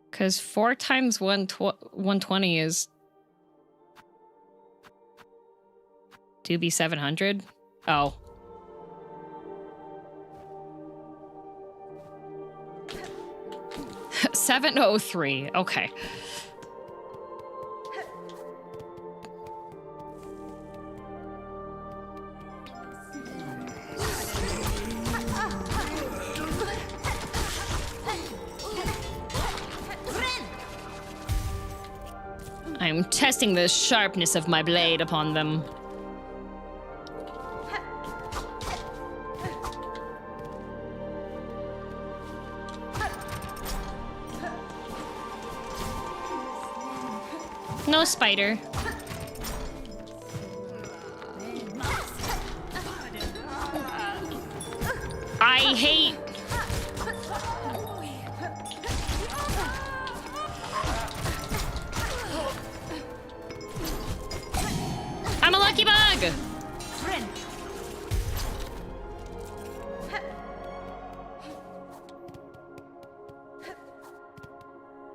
Because 4 times 120 is... do be 700? Oh. $7.03. Okay. I'm testing the sharpness of my blade upon them. No spider. I hate... I'm a lucky bug!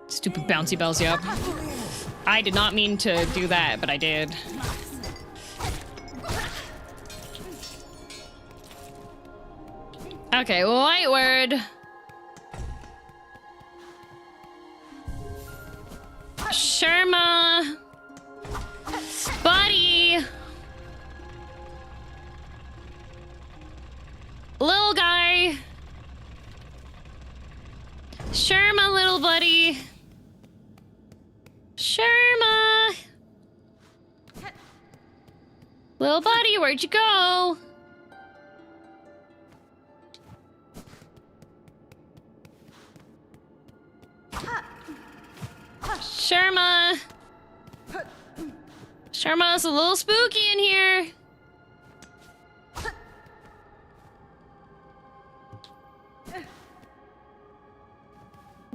Stupid bouncy bells, yep. I did not mean to do that, but I did. Okay, white word. Sherma. Buddy. Little guy. Sherma, little buddy. Sherma. Little buddy, where'd you go? Sherma. Sherma's a little spooky in here.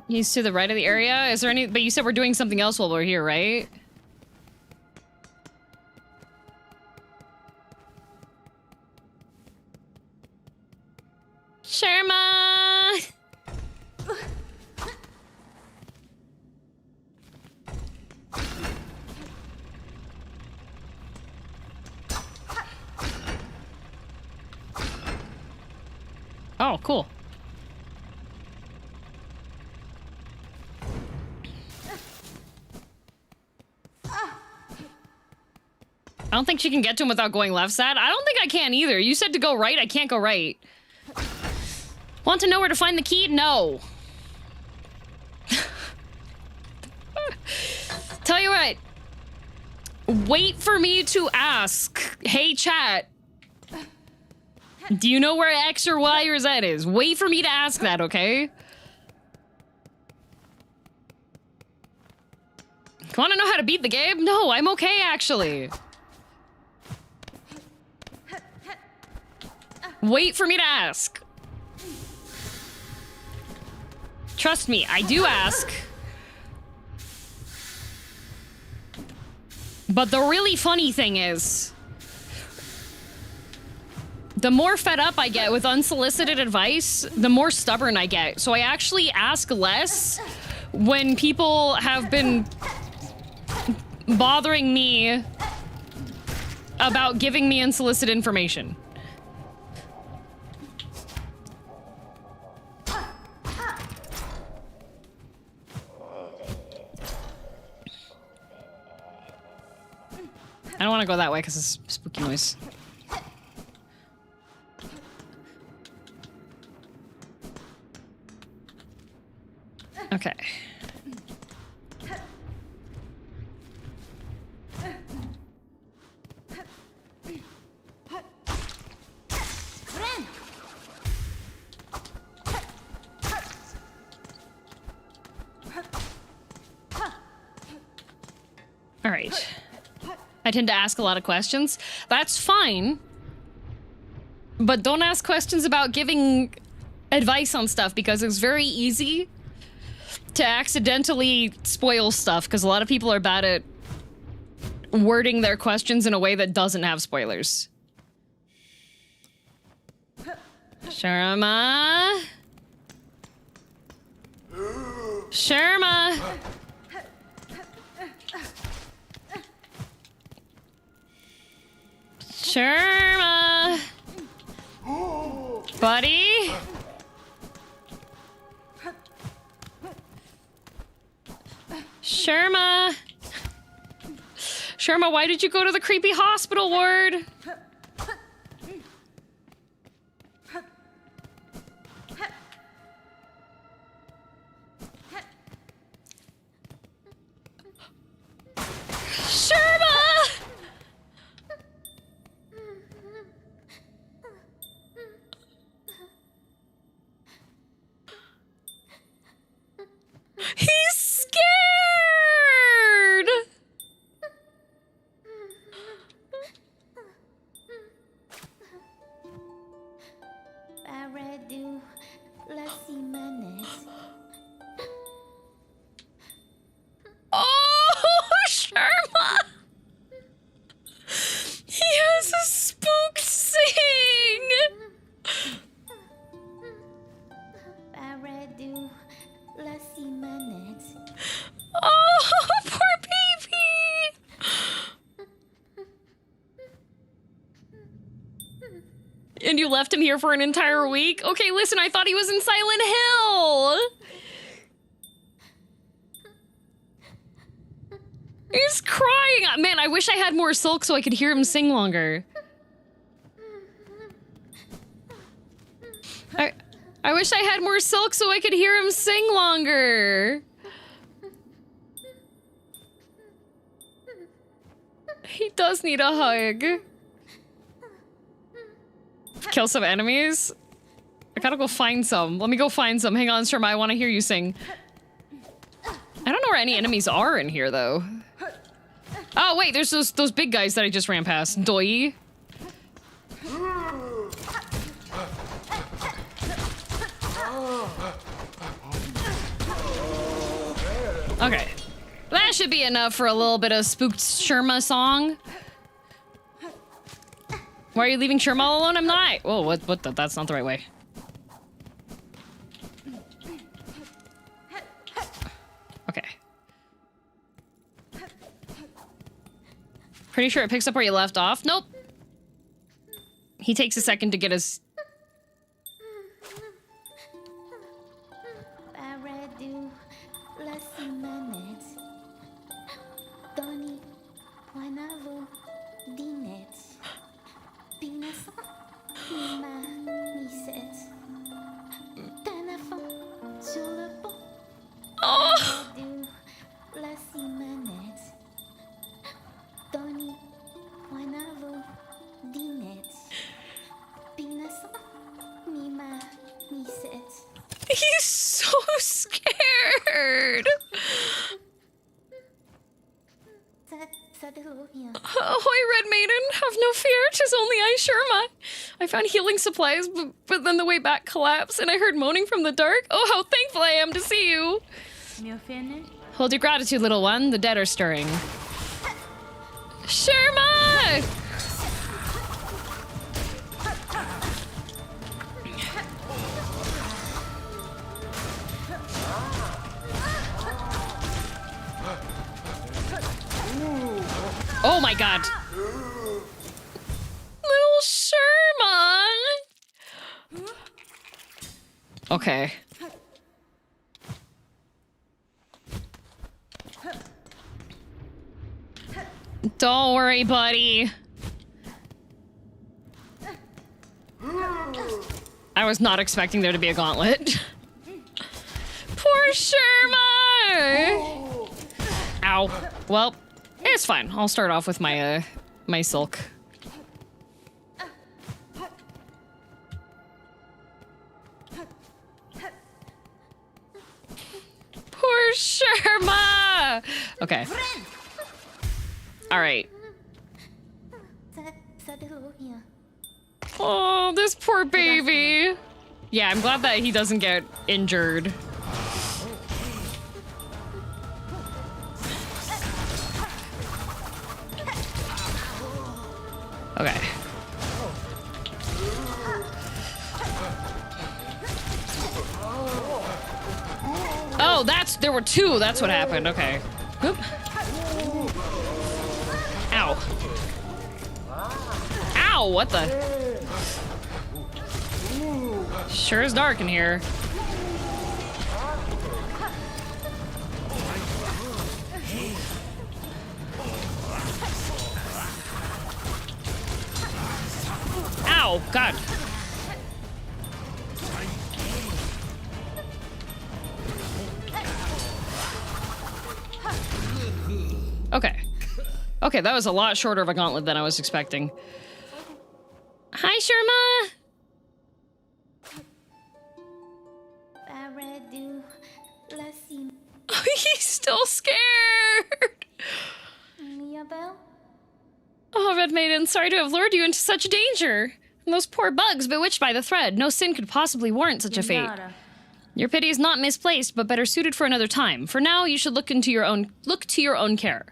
He's to the right of the area. Is there any... But you said we're doing something else while we're here, right? Sherma! Oh, cool. I don't think she can get to him without going left, Sad. I don't think I can either. You said to go right. I can't go right. Want to know where to find the key? No. Tell you what. Wait for me to ask. Hey, chat. Do you know where X or Y or Z is? Wait for me to ask that, okay? Want to know how to beat the game? No, I'm okay, actually. Wait for me to ask. Trust me, I do ask. But the really funny thing is, the more fed up I get with unsolicited advice, the more stubborn I get. So I actually ask less when people have been bothering me about giving me unsolicited information. I don't want to go that way because it's spooky noise. Okay. All right. I tend to ask a lot of questions. That's fine. But don't ask questions about giving advice on stuff because it's very easy to accidentally spoil stuff because a lot of people are bad at wording their questions in a way that doesn't have spoilers. Sharma. Sharma. Sharma. Buddy. Sharma. Sharma, why did you go to the creepy hospital ward? Sharma! He's scared! Oh, Sharma! He has a spook sing! Oh, poor baby! And you left him here for an entire week? Okay, listen, I thought he was in Silent Hill! He's crying! Man, I wish I had more silk so I could hear him sing longer. I wish I had more silk so I could hear him sing longer. He does need a hug. Kill some enemies? I gotta go find some. Let me go find some. Hang on, Sharma, I want to hear you sing. I don't know where any enemies are in here, though. Oh, wait, there's those big guys that I just ran past. Doi. Okay. That should be enough for a little bit of spooked Sharma song. Why are you leaving Sharma all alone? I'm not. Whoa, what the, that's not the right way. Okay. Pretty sure it picks up where you left off. Nope. He takes a second to get his... Oh! He's so scared. Ahoy, Red Maiden. Have no fear. 'Tis only I, Sherma. I found healing supplies, but then the way back collapsed, and I heard moaning from the dark. Oh, how thankful I am to see you. Hold your gratitude, little one. The dead are stirring. Sherma! Oh my god. Little Sherman. Okay. Don't worry, buddy. I was not expecting there to be a gauntlet. Poor Sherman. Ow. Well, it's fine. I'll start off with my my silk. Poor Sherma. Okay. All right. Oh, this poor baby. Yeah, I'm glad that he doesn't get injured. Okay. Oh, there were two. That's what happened. Okay. Oop. Ow. Ow, what the? Sure is dark in here. Ow, God. Okay. Okay, that was a lot shorter of a gauntlet than I was expecting. Hi, Sherma! Oh, he's still scared! Oh, Red Maiden, sorry to have lured you into such danger. And those poor bugs bewitched by the thread. No sin could possibly warrant such a fate. Your pity is not misplaced, but better suited for another time. For now, you should look to your own care.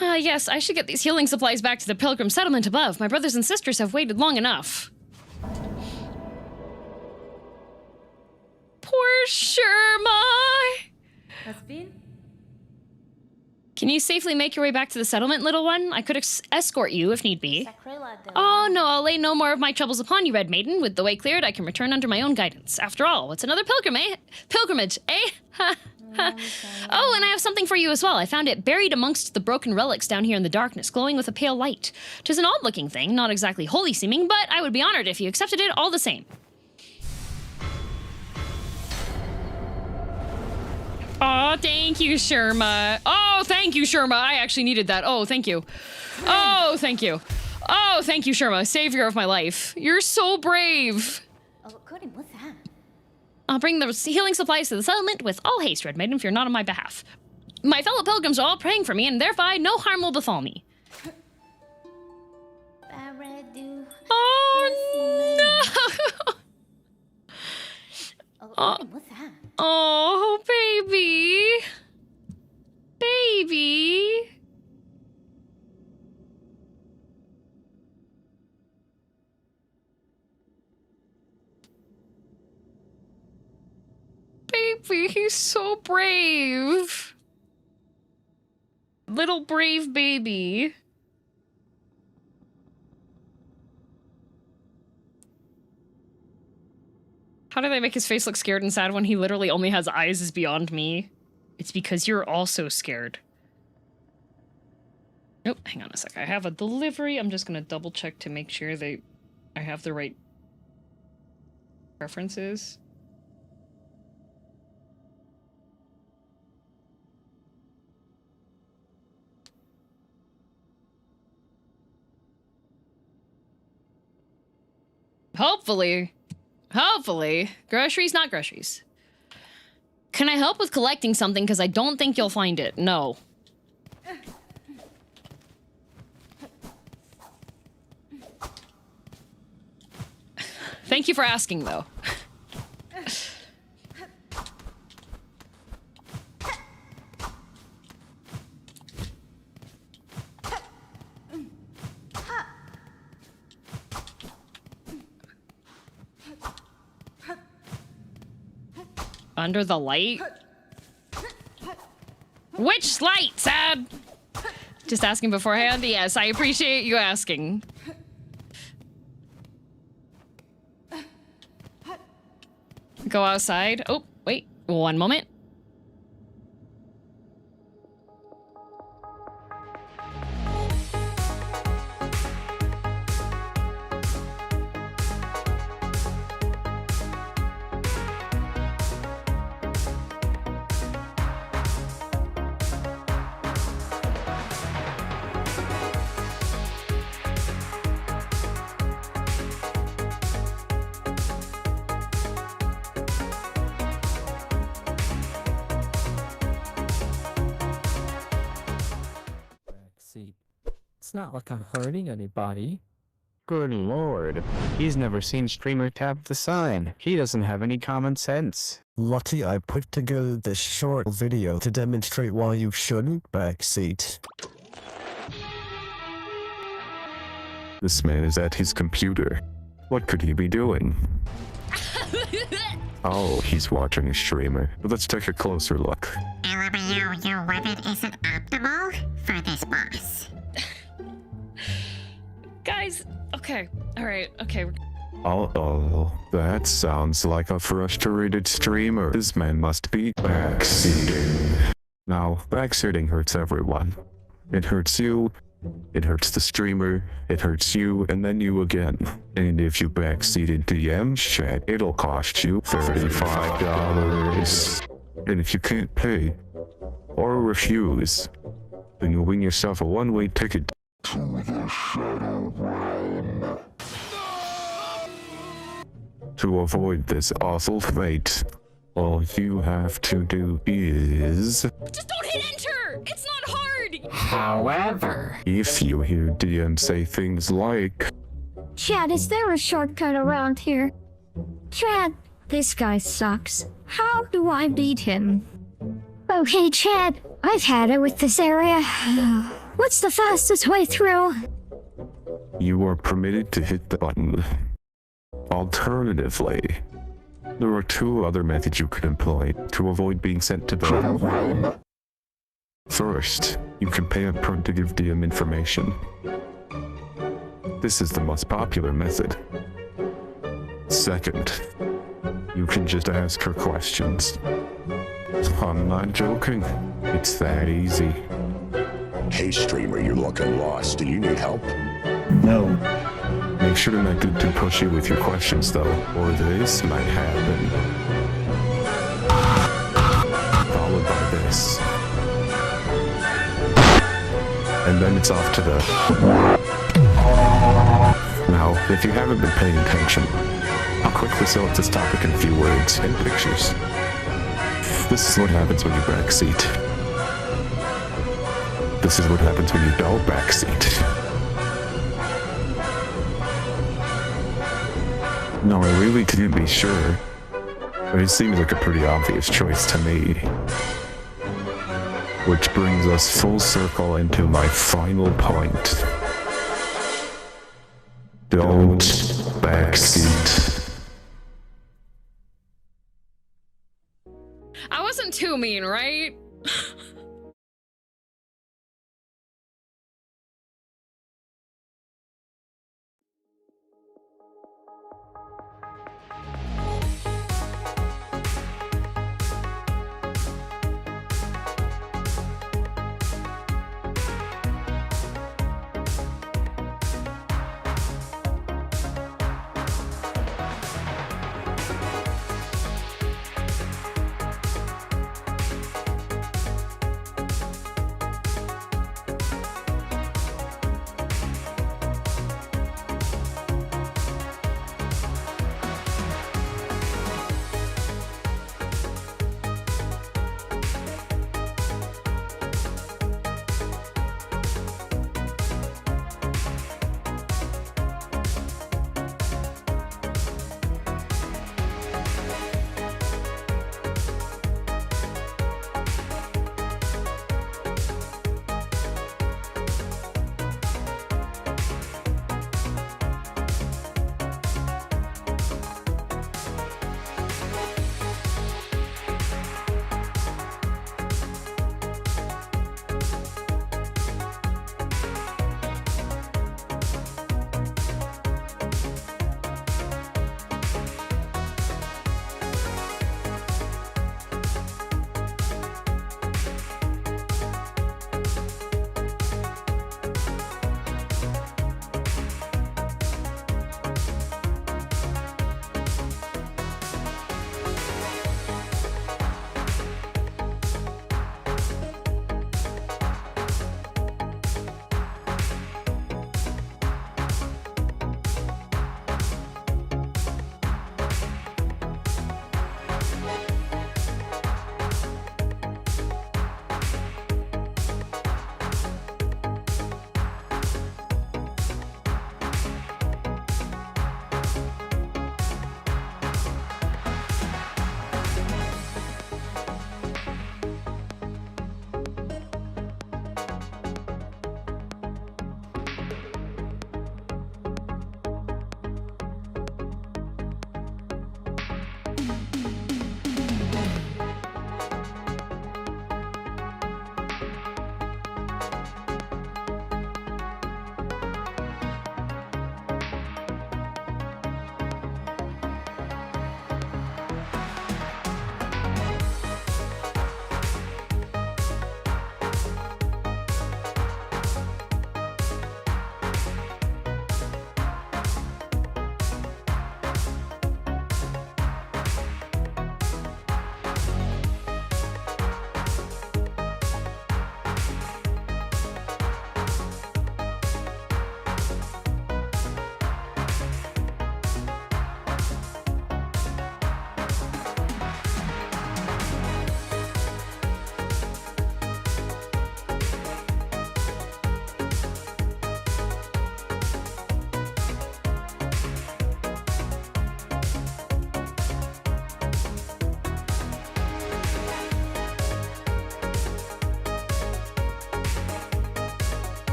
Yes, I should get these healing supplies back to the pilgrim settlement above. My brothers and sisters have waited long enough. Poor Sherma! Can you safely make your way back to the settlement, little one? I could escort you if need be. Oh no, I'll lay no more of my troubles upon you, Red Maiden. With the way cleared, I can return under my own guidance. After all, what's another pilgrimage, eh? Oh, and I have something for you as well. I found it buried amongst the broken relics down here in the darkness, glowing with a pale light. 'Tis an odd-looking thing, not exactly holy seeming, but I would be honored if you accepted it all the same. Oh, thank you, Sherma. Oh, thank you, Sherma. I actually needed that. Oh, thank you. Oh, thank you. Oh, thank you, Sherma. Savior of my life. You're so brave. I'll bring the healing supplies to the settlement with all haste, Red Maiden, if you're not on my behalf. My fellow pilgrims are all praying for me, and thereby no harm will befall me. Oh, no! Oh, baby. Baby. Baby, he's so brave. Little brave baby. How do they make his face look scared and sad when he literally only has eyes is beyond me? It's because you're also scared. Nope, hang on a sec. I have a delivery. I'm just gonna double check to make sure I have the right preferences. Hopefully. Hopefully. Groceries, not groceries. Can I help with collecting something? Because I don't think you'll find it. No. Thank you for asking, though. Under the light? Which light, Sad? Just asking beforehand? Yes, I appreciate you asking. Go outside. Oh, wait. 1 moment. Backseat. It's not like I'm hurting anybody. Good lord. He's never seen streamer tap the sign. He doesn't have any common sense. Lucky I put together this short video to demonstrate why you shouldn't backseat. This man is at his computer. What could he be doing? Oh, he's watching a streamer. Let's take a closer look. LMAO, your weapon isn't optimal for this boss. Guys, okay. All right, okay. Oh, that sounds like a frustrated streamer. This man must be backseating. Now, backseating hurts everyone. It hurts you, it hurts the streamer, it hurts you, and then you again. And if you backseat into DM chat, it'll cost you $35. And if you can't pay, or refuse, then you'll win yourself a one-way ticket to the Shadow Realm. To avoid this awful fate, all you have to do is... Just don't hit enter! It's not hard! However, if you hear DM say things like... Chad, is there a shortcut around here? Chad, this guy sucks. How do I beat him? Okay, Chad, I've had it with this area. What's the fastest way through? You are permitted to hit the button. Alternatively, there are two other methods you could employ to avoid being sent to the realm. First, you can pay a pro to give DM information. This is the most popular method. Second, you can just ask her questions. I'm not joking. It's that easy. Hey streamer, you're looking lost. Do you need help? No. Make sure to not get too pushy with your questions though, or this might happen. Followed by this. And then it's off to the... Now, if you haven't been paying attention, I'll quickly sum up this topic in a few words and pictures. This is what happens when you backseat. This is what happens when you don't backseat. No, I really couldn't be sure, but it seems like a pretty obvious choice to me. Which brings us full circle into my final point. Don't backseat. I wasn't too mean, right?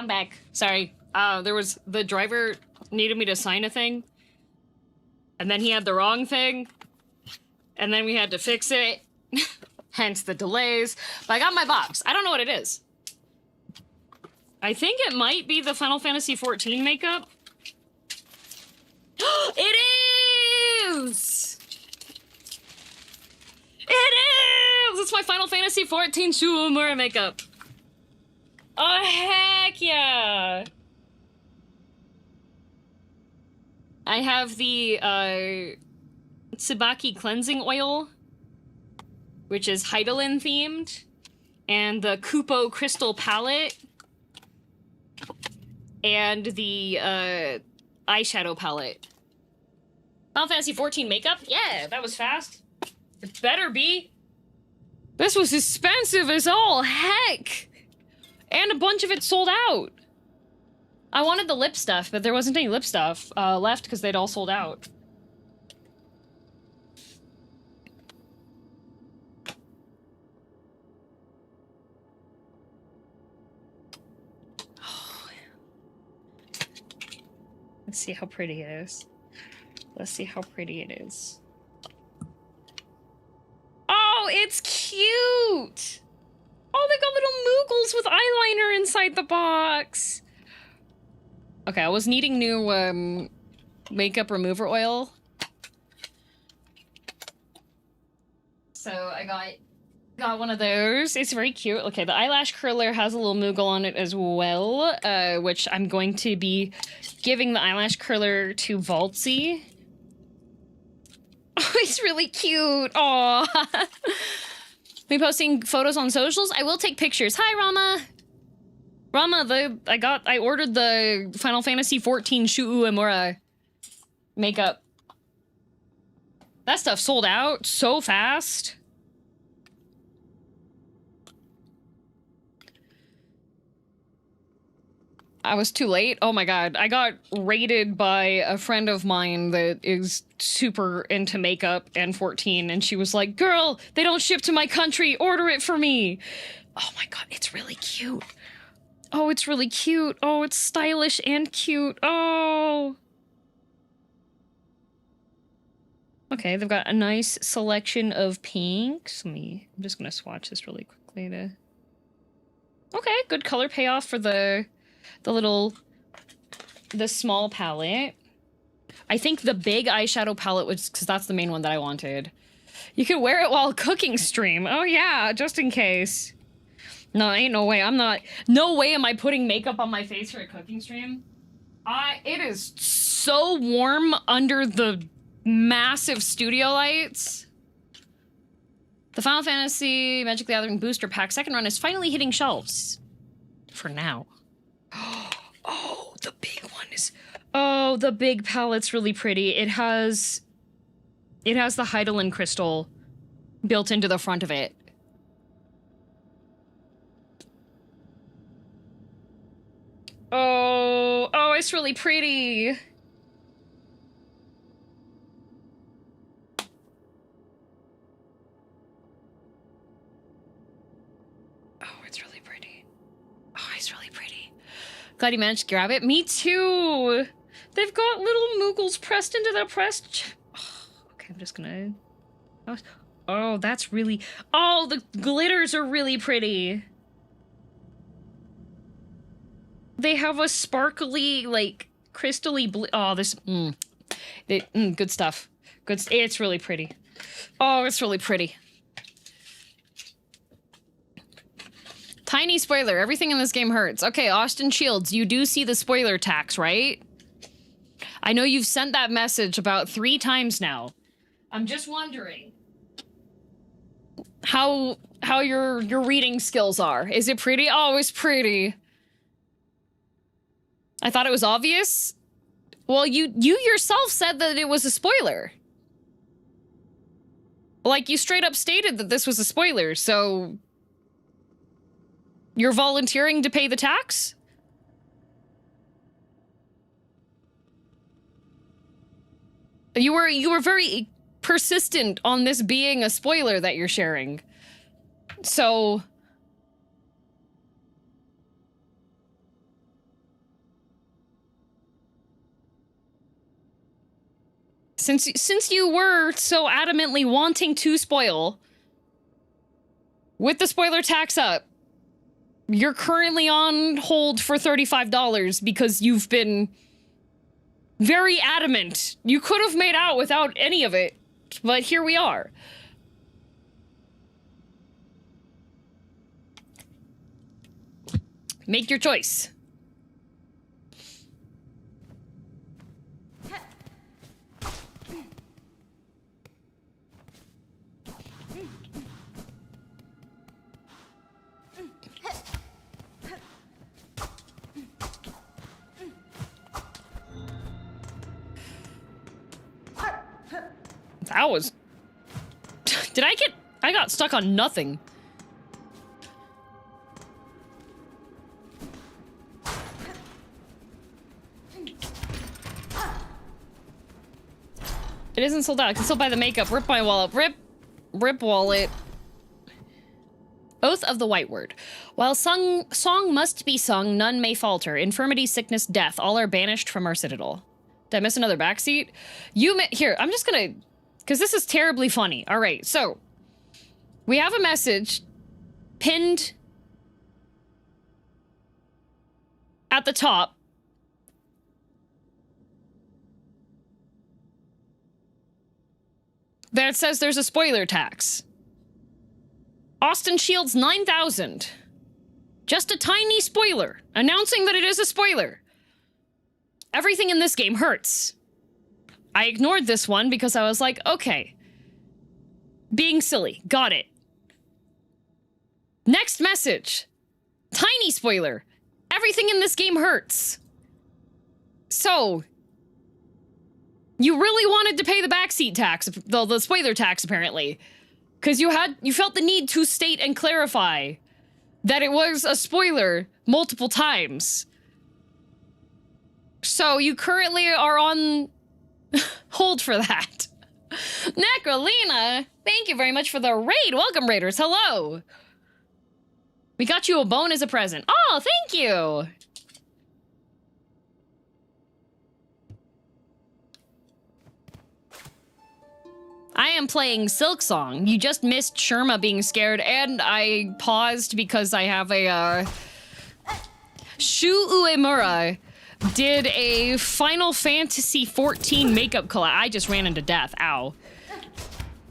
I'm back. Sorry. The driver needed me to sign a thing. And then he had the wrong thing. And then we had to fix it. Hence the delays. But I got my box. I don't know what it is. I think it might be the Final Fantasy XIV makeup. It is! It is! It's my Final Fantasy XIV Shuumura makeup. Oh, heck yeah! I have the, Tsubaki cleansing oil, which is Heidelin themed, and the Kupo crystal palette, and the, eyeshadow palette. Final Fantasy XIV makeup? Yeah, that was fast. It better be. This was expensive as all heck! And a bunch of it sold out. I wanted the lip stuff, but there wasn't any lip stuff left because they'd all sold out. Let's see how pretty it is. Let's see how pretty it is. Oh, it's cute! Oh, they got little moogles with eyeliner inside the box! Okay, I was needing new, makeup remover oil. So I got one of those. It's very cute. Okay, the eyelash curler has a little moogle on it as well, which I'm going to be giving the eyelash curler to Valtzy. Oh, it's really cute. Aw. Be posting photos on socials? I will take pictures. Hi, Rama. Rama, I ordered the Final Fantasy XIV Shuumura makeup. That stuff sold out so fast. I was too late. Oh my god. I got raided by a friend of mine that is super into makeup and 14, and she was like, "Girl, they don't ship to my country. Order it for me." Oh my god, it's really cute. Oh, it's really cute. Oh, it's stylish and cute. Oh. Okay, they've got a nice selection of pinks. I'm just gonna swatch this really quickly to... Okay, good color payoff for the small palette. I think the big eyeshadow palette was, because that's the main one that I wanted. You can wear it while cooking stream. Oh yeah, just in case. No, ain't no way. No way am I putting makeup on my face for a cooking stream. It is so warm under the massive studio lights. The Final Fantasy Magic the Gathering Booster Pack second run is finally hitting shelves. For now. Oh, the big one is... Oh, the big palette's really pretty. It has the Heidelin crystal built into the front of it. Oh, it's really pretty. Oh, it's really pretty. Oh, it's really pretty. Glad you managed to grab it. Me too. They've got little moogles pressed into the pressed... Oh, okay, I'm just gonna... Oh, that's really... Oh, the glitters are really pretty. They have a sparkly, like, crystally blue... Oh, this... good stuff. It's really pretty. Oh, it's really pretty. Tiny spoiler. Everything in this game hurts. Okay, Austin Shields, you do see the spoiler tax, right? I know you've sent that message about 3 times now. I'm just wondering how your reading skills are. Is it pretty? Oh, it's pretty. I thought it was obvious. Well, you yourself said that it was a spoiler. Like, you straight up stated that this was a spoiler, so... You're volunteering to pay the tax? You were very persistent on this being a spoiler that you're sharing. So... Since you were so adamantly wanting to spoil, with the spoiler tax up, you're currently on hold for $35 because you've been very adamant. You could have made out without any of it, but here we are. Make your choice. That was... Did I get... I got stuck on nothing. It isn't sold out. I can still buy the makeup. Rip my wallet. Rip wallet. Oath of the White Word. While song must be sung, none may falter. Infirmity, sickness, death, all are banished from our citadel. Did I miss another backseat? Here, I'm just gonna... Because this is terribly funny. All right, so... We have a message pinned at the top. That says there's a spoiler tax. Austin Shields 9,000. Just a tiny spoiler, announcing that it is a spoiler. Everything in this game hurts. I ignored this one because I was like, okay. Being silly, got it. Next message. Tiny spoiler. Everything in this game hurts. So, you really wanted to pay the backseat tax, the spoiler tax apparently. Because you felt the need to state and clarify that it was a spoiler multiple times. So you currently are on hold for that. Necrolina, thank you very much for the raid. Welcome, raiders. Hello. We got you a bone as a present. Oh, thank you. I am playing Silksong. You just missed Sherma being scared, and I paused because I have a, Shu Uemura did a Final Fantasy XIV makeup collab. I just ran into death. Ow.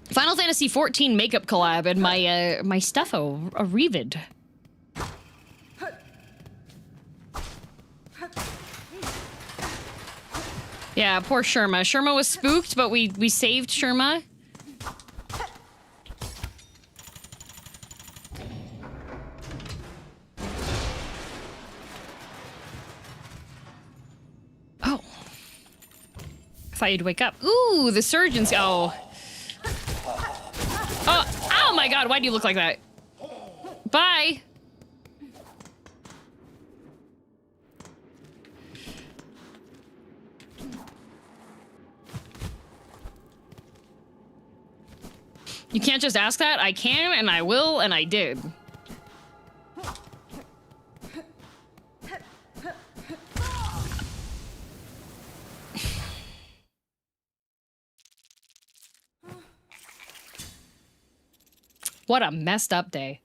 Final Fantasy XIV makeup collab, and my stuffo revid. Yeah, poor Sherma. Sherma was spooked, but we saved Sherma. Oh. I thought you'd wake up. Ooh, the surgeon's... Oh. Oh my god, why do you look like that? Bye. You can't just ask that. I can, and I will, and I did. What a messed up day.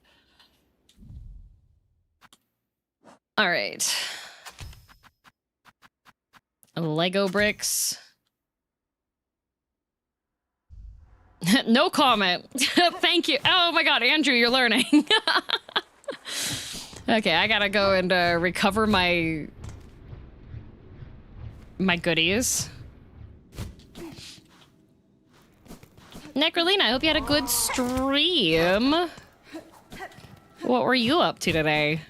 All right. Lego bricks. No comment. Thank you. Oh my god, Andrew, you're learning. Okay, I gotta go and recover my goodies. Necrolina, I hope you had a good stream. What were you up to today?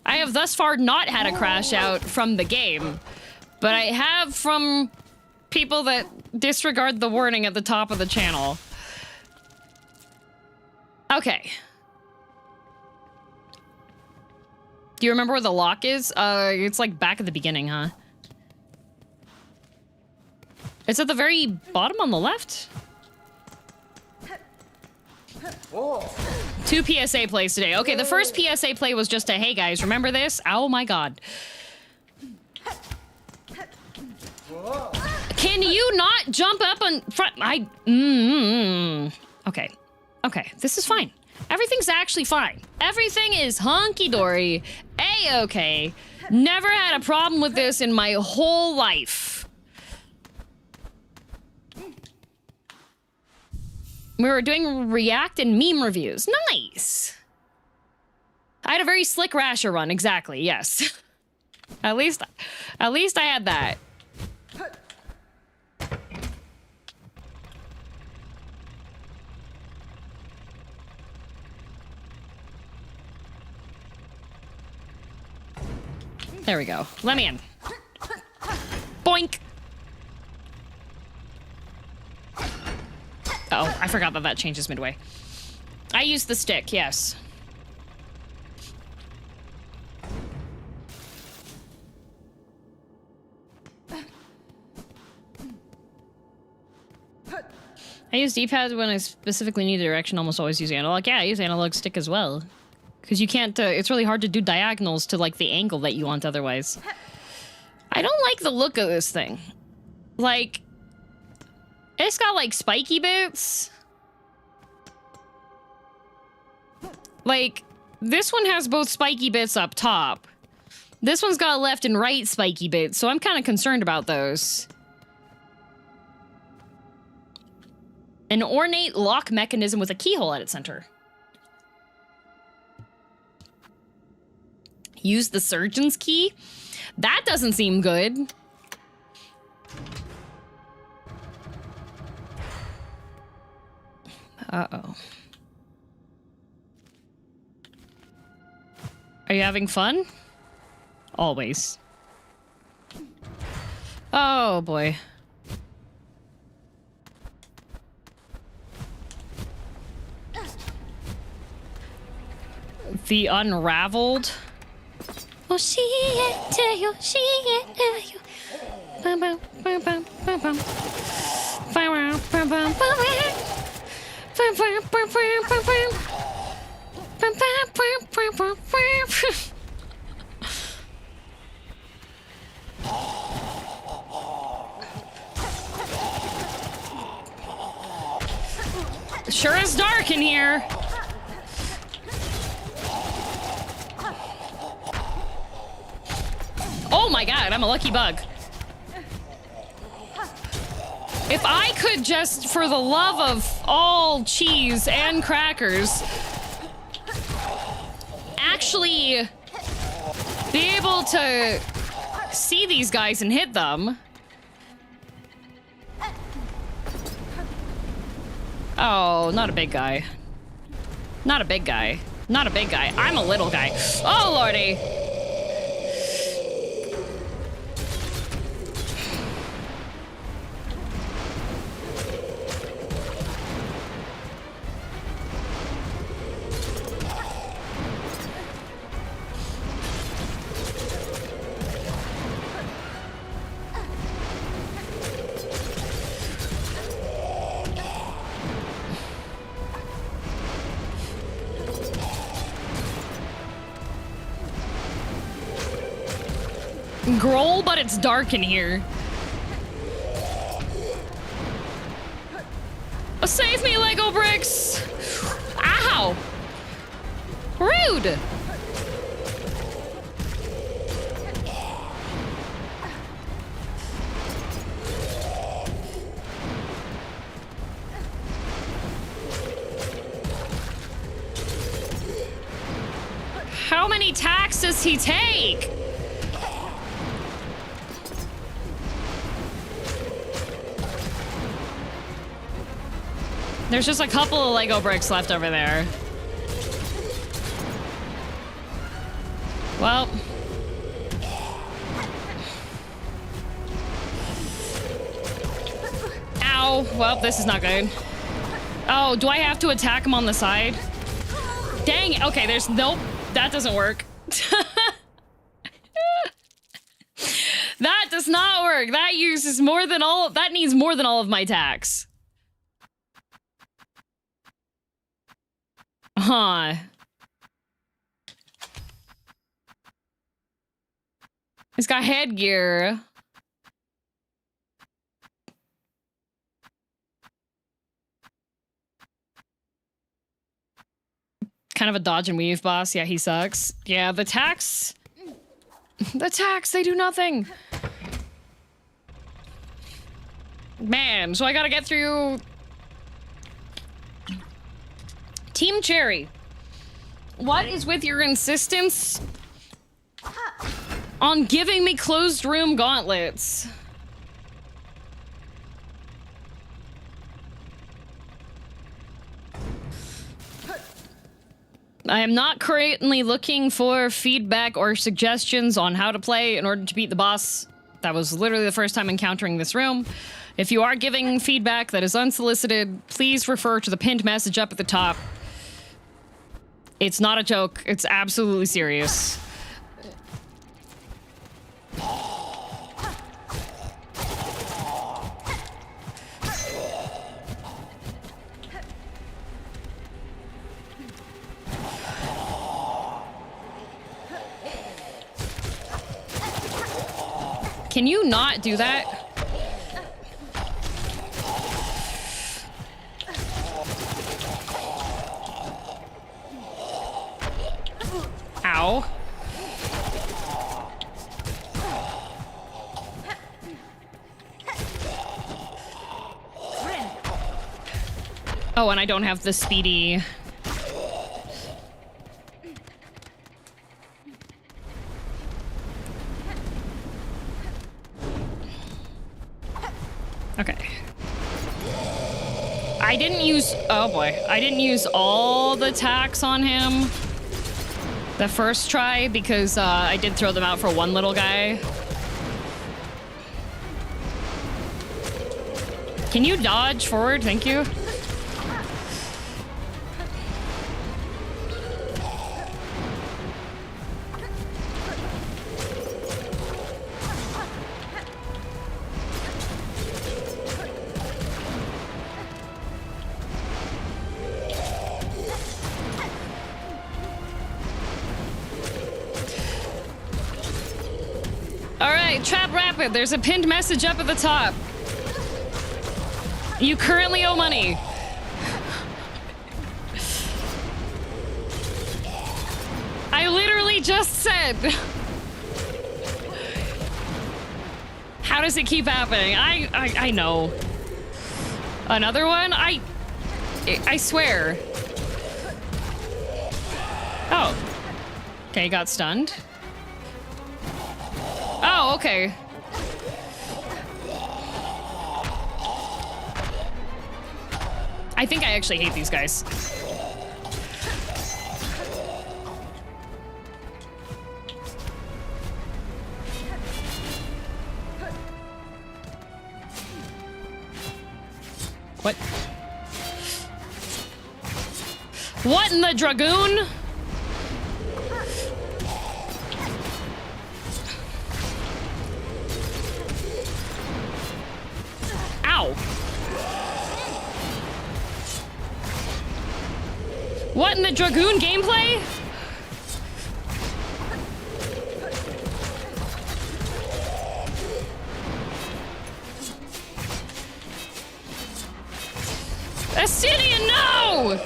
I have thus far not had a crash out from the game, but I have from people that disregard the warning at the top of the channel. Okay. Do you remember where the lock is? It's like back at the beginning, huh? It's at the very bottom on the left? 2 PSA plays today. Okay, the first PSA play was just a, hey guys, remember this? Oh my god. Can you not jump up on front? Okay. Okay, this is fine. Everything's actually fine. Everything is hunky-dory. A-okay. Never had a problem with this in my whole life. We were doing React and meme reviews. Nice. I had a very slick rasher run, exactly, yes. At least I had that. There we go. Let me in. Boink. Oh, I forgot that that changes midway. I use the stick, yes. I use D-pad when I specifically need direction, almost always use analog. Yeah, I use analog stick as well. Because you can't, it's really hard to do diagonals to, like, the angle that you want otherwise. I don't like the look of this thing. Like, it's got, like, spiky bits. Like, this one has both spiky bits up top. This one's got left and right spiky bits, so I'm kind of concerned about those. An ornate lock mechanism with a keyhole at its center. Use the surgeon's key? That doesn't seem good. Uh-oh. Are you having fun? Always. Oh, boy. The Unraveled. Oh, see it to you, see it to you. Bum, bum, bum, bum, bum, bum. Bum, bum, bum, bum, bum. Bum, bum, bum, bum, bum, bum. Bum, bum, bum, bum, bum, bum. Sure is dark in here. Oh my god, I'm a lucky bug. If I could just, for the love of all cheese and crackers, actually be able to see these guys and hit them. Oh, not a big guy. Not a big guy. Not a big guy. I'm a little guy. Oh, lordy. Growl, but it's dark in here. Oh, save me, Lego bricks! Ow! Rude! How many tacks does he take? There's just a couple of Lego bricks left over there. Well. Ow. Well, this is not good. Oh, do I have to attack him on the side? Dang it. Okay, there's nope. That doesn't work. That does not work. That uses more than all. That needs more than all of my attacks. Huh. He's got headgear. kind of a dodge and weave boss. Yeah, he sucks. Yeah, the tax, they do nothing. Man, so I gotta get through Team Cherry. What is with your insistence on giving me closed room gauntlets? I am not currently looking for feedback or suggestions on how to play in order to beat the boss. That was literally the first time encountering this room. If you are giving feedback that is unsolicited, please refer to the pinned message up at the top. It's not a joke. It's absolutely serious. Can you not do that? Ow. Oh, and I don't have the speedy. Okay. I didn't use, oh boy, I didn't use all the attacks on him the first try because I did throw them out for one little guy. Can you dodge forward? Thank you. Trap Rapid, there's a pinned message up at the top. You currently owe money. I literally just said. How does it keep happening? I know. Another one? I swear. Oh. Okay, got stunned. Oh, okay. I think I actually hate these guys. What? What in the Dragoon? Ow. What in the Dragoon gameplay? Assyrian, no!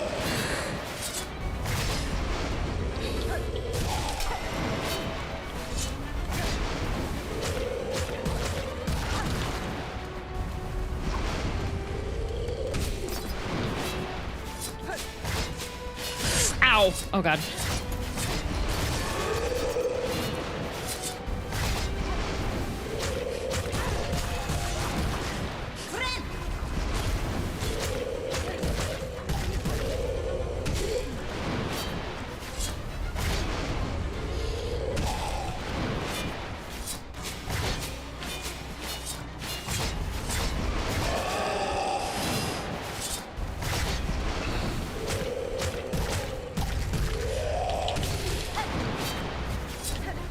Ow. Oh, God.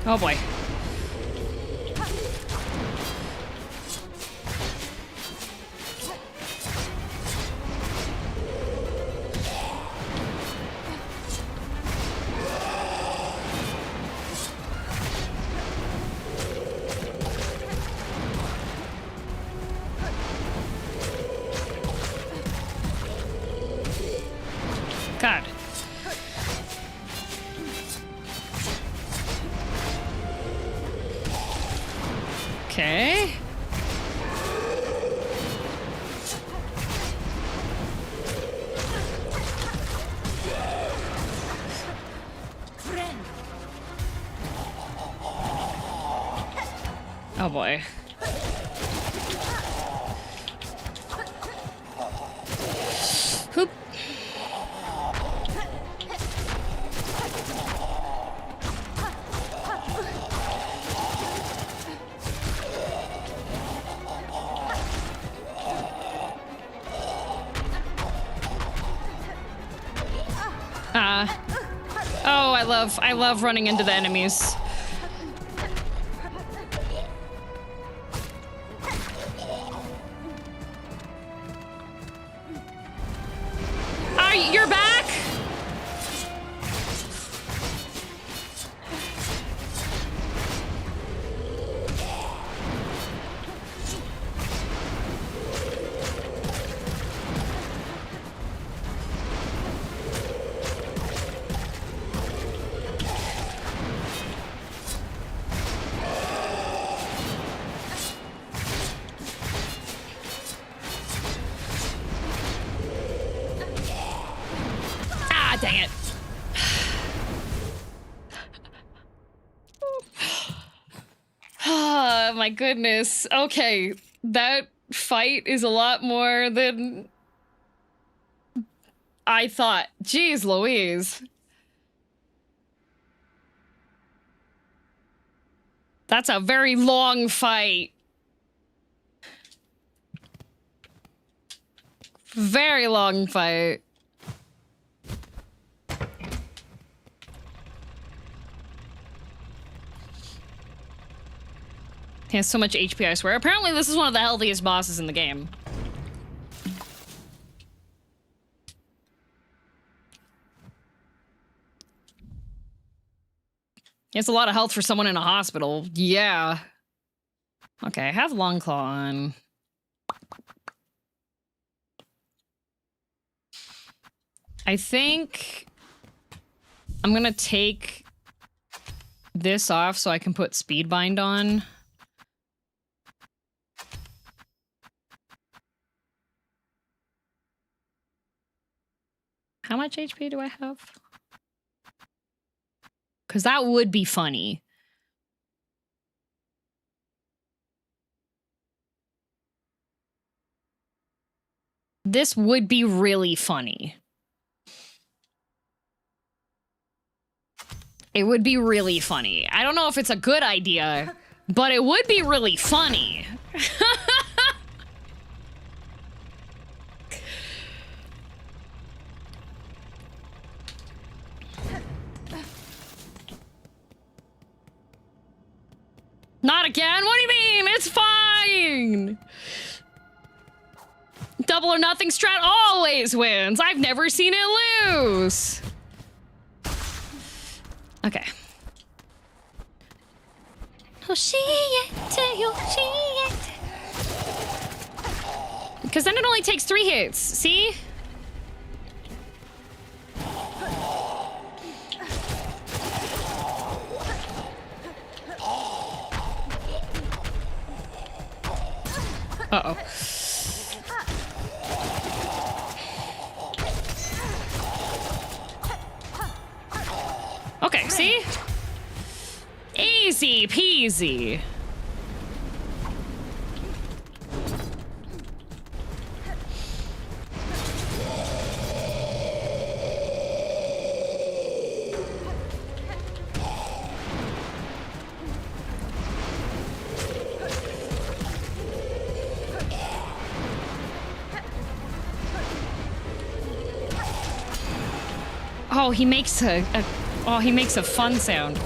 Oh boy. God. Oh boy. Hoop. Oh, I love running into the enemies. You're back? Dang it. Oh my goodness. Okay, that fight is a lot more than I thought. Jeez Louise. That's a very long fight. Very long fight. He has so much HP, I swear. Apparently this is one of the healthiest bosses in the game. He has a lot of health for someone in a hospital. Yeah. Okay, I have Long Claw on. I think I'm gonna take this off so I can put Speedbind on. How much HP do I have? Because that would be funny. This would be really funny. It would be really funny. I don't know if it's a good idea, but it would be really funny. Not again? What do you mean? It's fine! Double or nothing strat always wins. I've never seen it lose. Okay. Because then it only takes 3 hits. See? Uh-oh. Okay, see? Easy peasy. Oh, he makes a fun sound.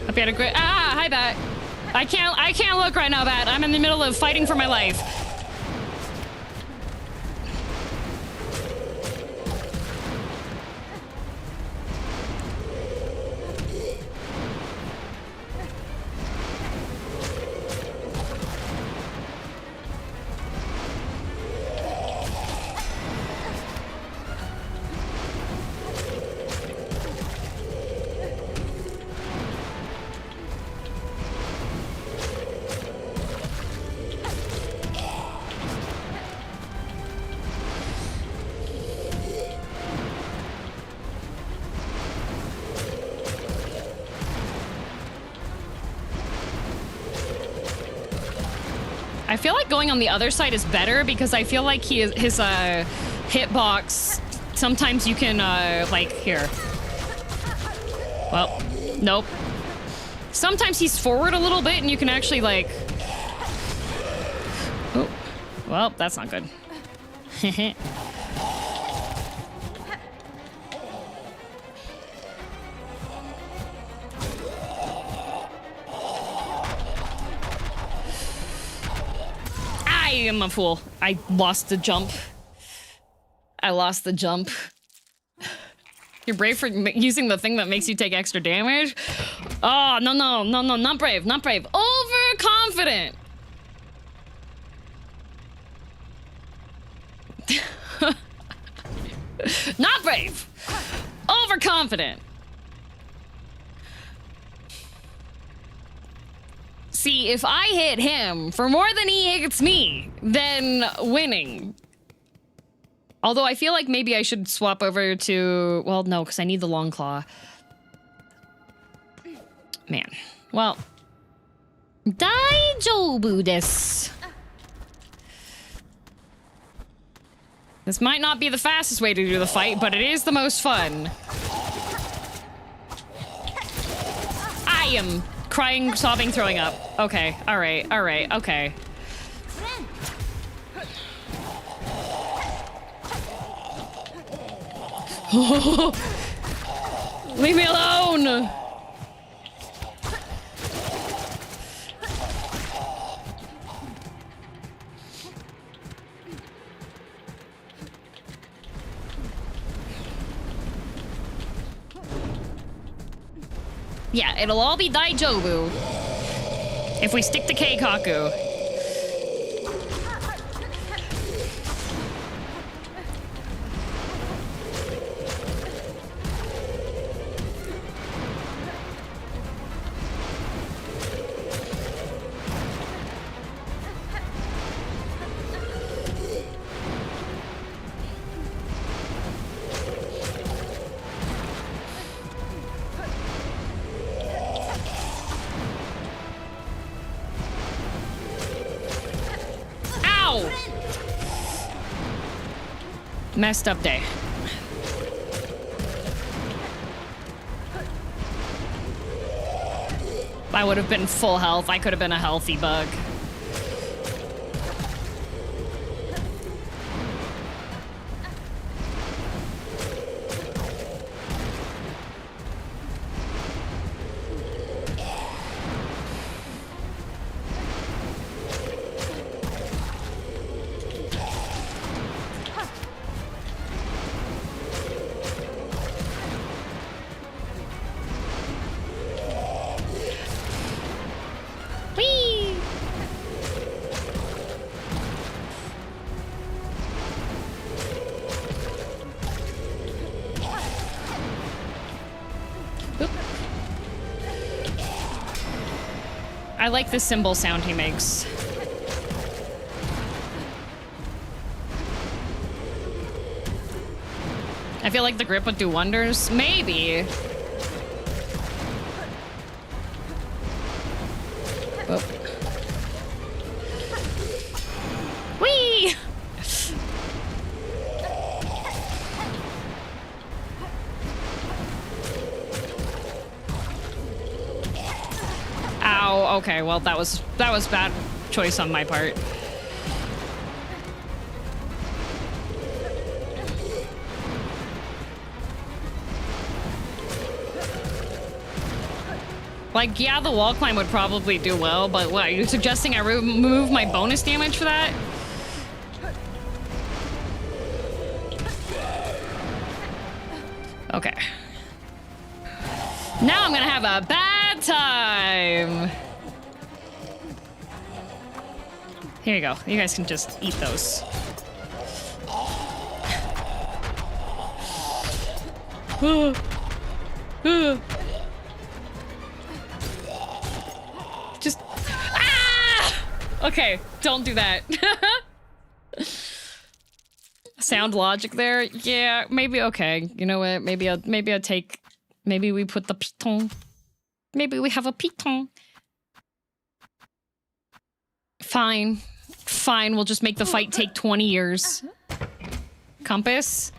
Hope you had a great. Ah, hi, Bat. I can't look right now, Bat. I'm in the middle of fighting for my life. I feel like going on the other side is better because I feel like his hitbox, sometimes you can, like, here. Well, nope. Sometimes he's forward a little bit and you can actually, like... Oh, well, that's not good. I am a fool. I lost the jump. I lost the jump. You're brave for using the thing that makes you take extra damage? Oh, no, no, no, no, not brave, not brave. Overconfident. Not brave. Overconfident. See, if I hit him for more than he hits me, then winning. Although I feel like maybe I should swap over to... Well, no, because I need the long claw. Man. Well. Daijoubu desu. This might not be the fastest way to do the fight, but it is the most fun. I am crying, sobbing, throwing up. Okay, alright, okay. Leave me alone! Yeah, it'll all be daijoubu if we stick to Keikaku. Messed up day. I would have been full health. I could have been a healthy bug. I like the cymbal sound he makes. I feel like the grip would do wonders. Maybe. Oh. Whee! Ow, okay, well that was bad choice on my part. Like, yeah, the wall climb would probably do well, but what, are you suggesting I remove my bonus damage for that? Okay. Now I'm gonna have a bad time. Here you go. You guys can just eat those. Just... Ah! Okay, don't do that. Sound logic there? Yeah, maybe, okay. You know what? Maybe I'll take... Maybe we put the piton. Maybe we have a piton. Fine. Fine, we'll just make the fight take 20 years. Compass?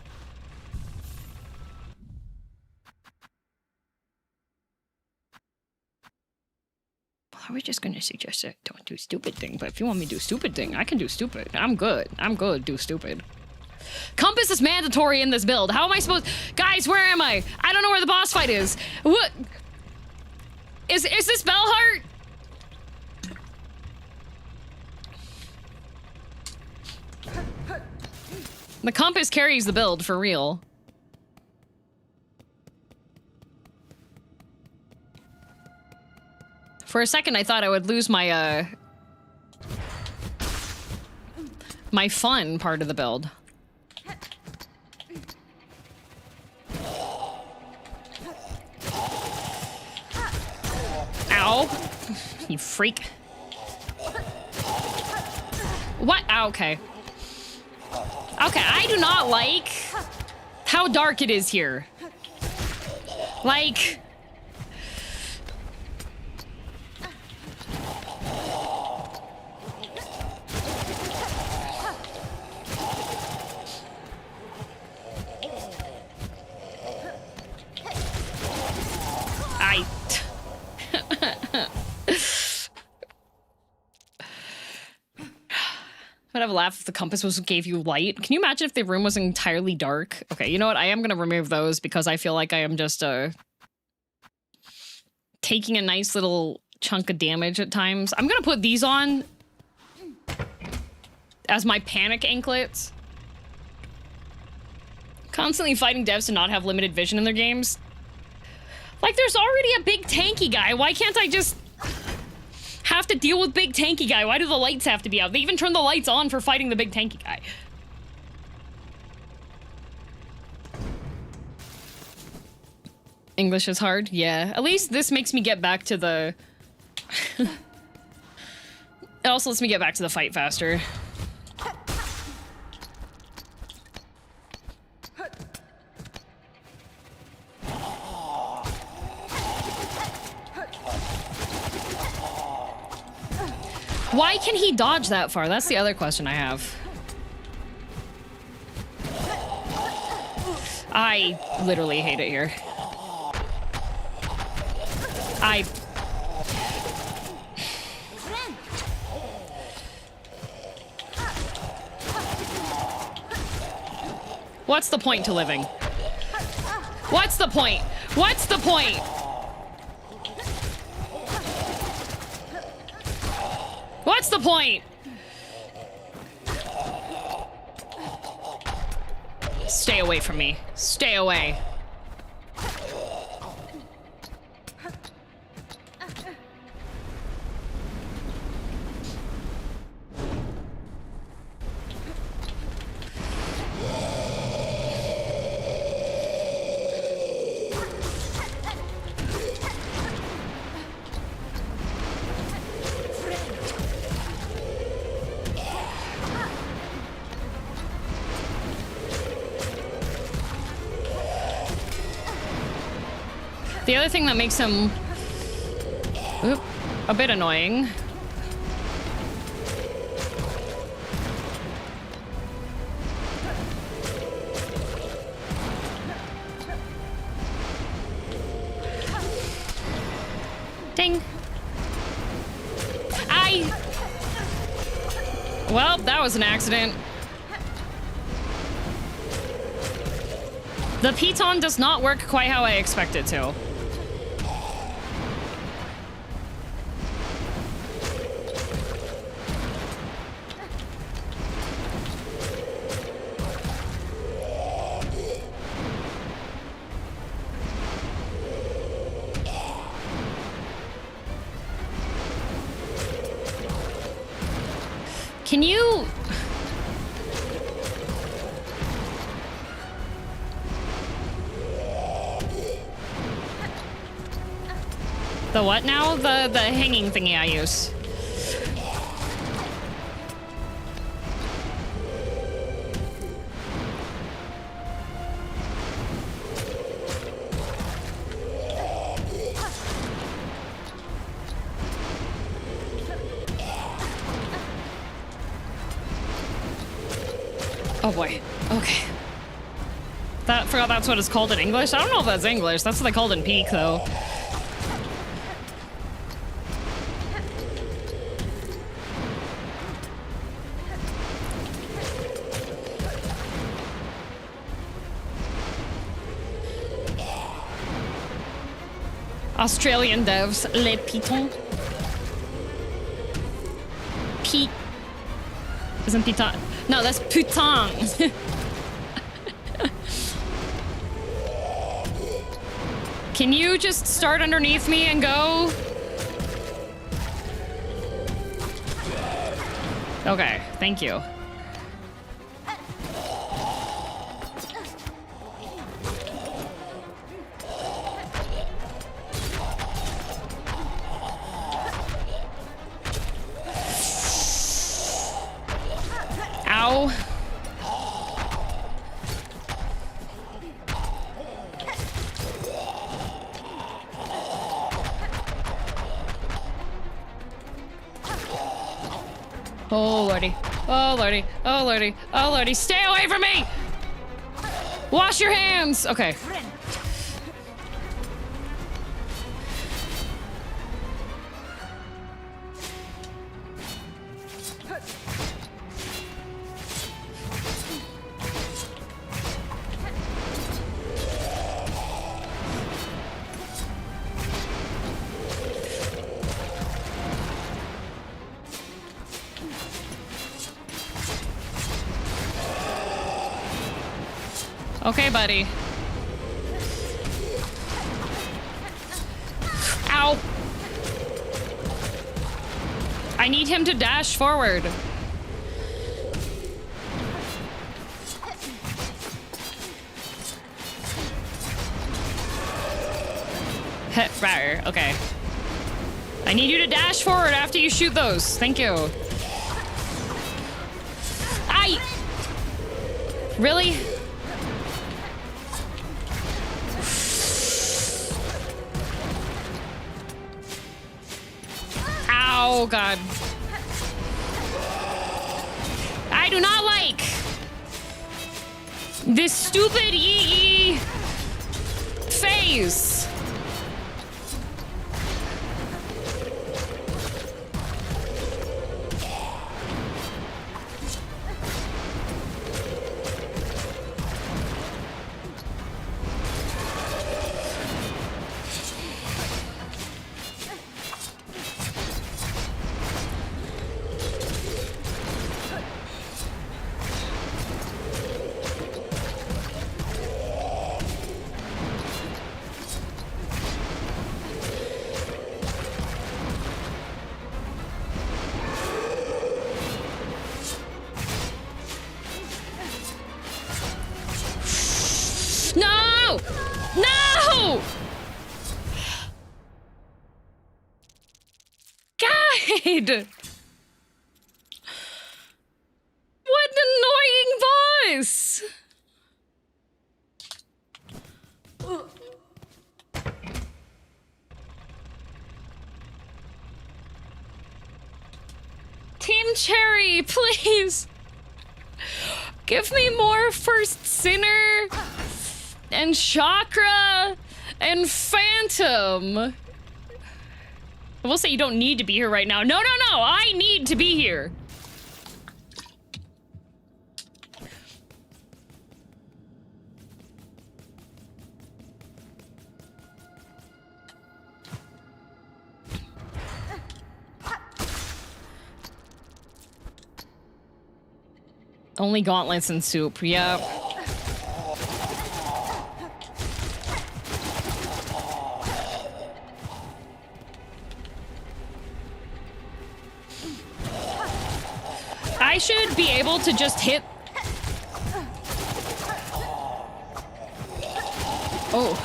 Are we just gonna suggest that don't do stupid thing? But if you want me to do stupid thing, I can do stupid. I'm good. I'm good. Do stupid. Compass is mandatory in this build. How am I supposed? Guys, where am I? I don't know where the boss fight is. What? Is this Bellheart? The compass carries the build for real. For a second, I thought I would lose my, my fun part of the build. Ow. You freak. What? Oh, okay. Okay, I do not like how dark it is here. Like... I'd have a laugh if the compass gave you light. Can you imagine if the room was entirely dark? Okay, you know what? I am gonna remove those because I feel like I am just taking a nice little chunk of damage at times. I'm gonna put these on as my panic anklets. Constantly fighting devs to not have limited vision in their games. Like, there's already a big tanky guy. Why can't I just have to deal with big tanky guy? Why do the lights have to be out? They even turn the lights on for fighting the big tanky guy. English is hard? Yeah. At least this makes me get back to the... It also lets me get back to the fight faster. Why can he dodge that far? That's the other question I have. I literally hate it here. What's the point to living? What's the point? What's the point? What's the point? Stay away from me. Stay away. The other thing that makes him a bit annoying . Ding. Well, that was an accident. The piton does not work quite how I expect it to. Can you... The what now? The hanging thingy I use. Oh boy. Okay. Forgot that's what it's called in English. I don't know if that's English. That's what they called in Peak, though. Australian devs, les pitons. Pete. Isn't piton? No, that's putain. Can you just start underneath me and go? Okay, thank you. Ow. Oh lordy, oh lordy, oh lordy, oh lordy, stay away from me! Wash your hands! Okay. Okay, buddy. Ow. I need him to dash forward. Okay. I need you to dash forward after you shoot those. Thank you. Aye. Really? Oh god. I do not like this stupid yee phase. What an annoying voice! Team Cherry, please! Give me more First Sinner and Chakra and Phantom. I will say you don't need to be here right now. No, I need to be here. Only gauntlets and soup, yep. I should be able to just hit... Oh.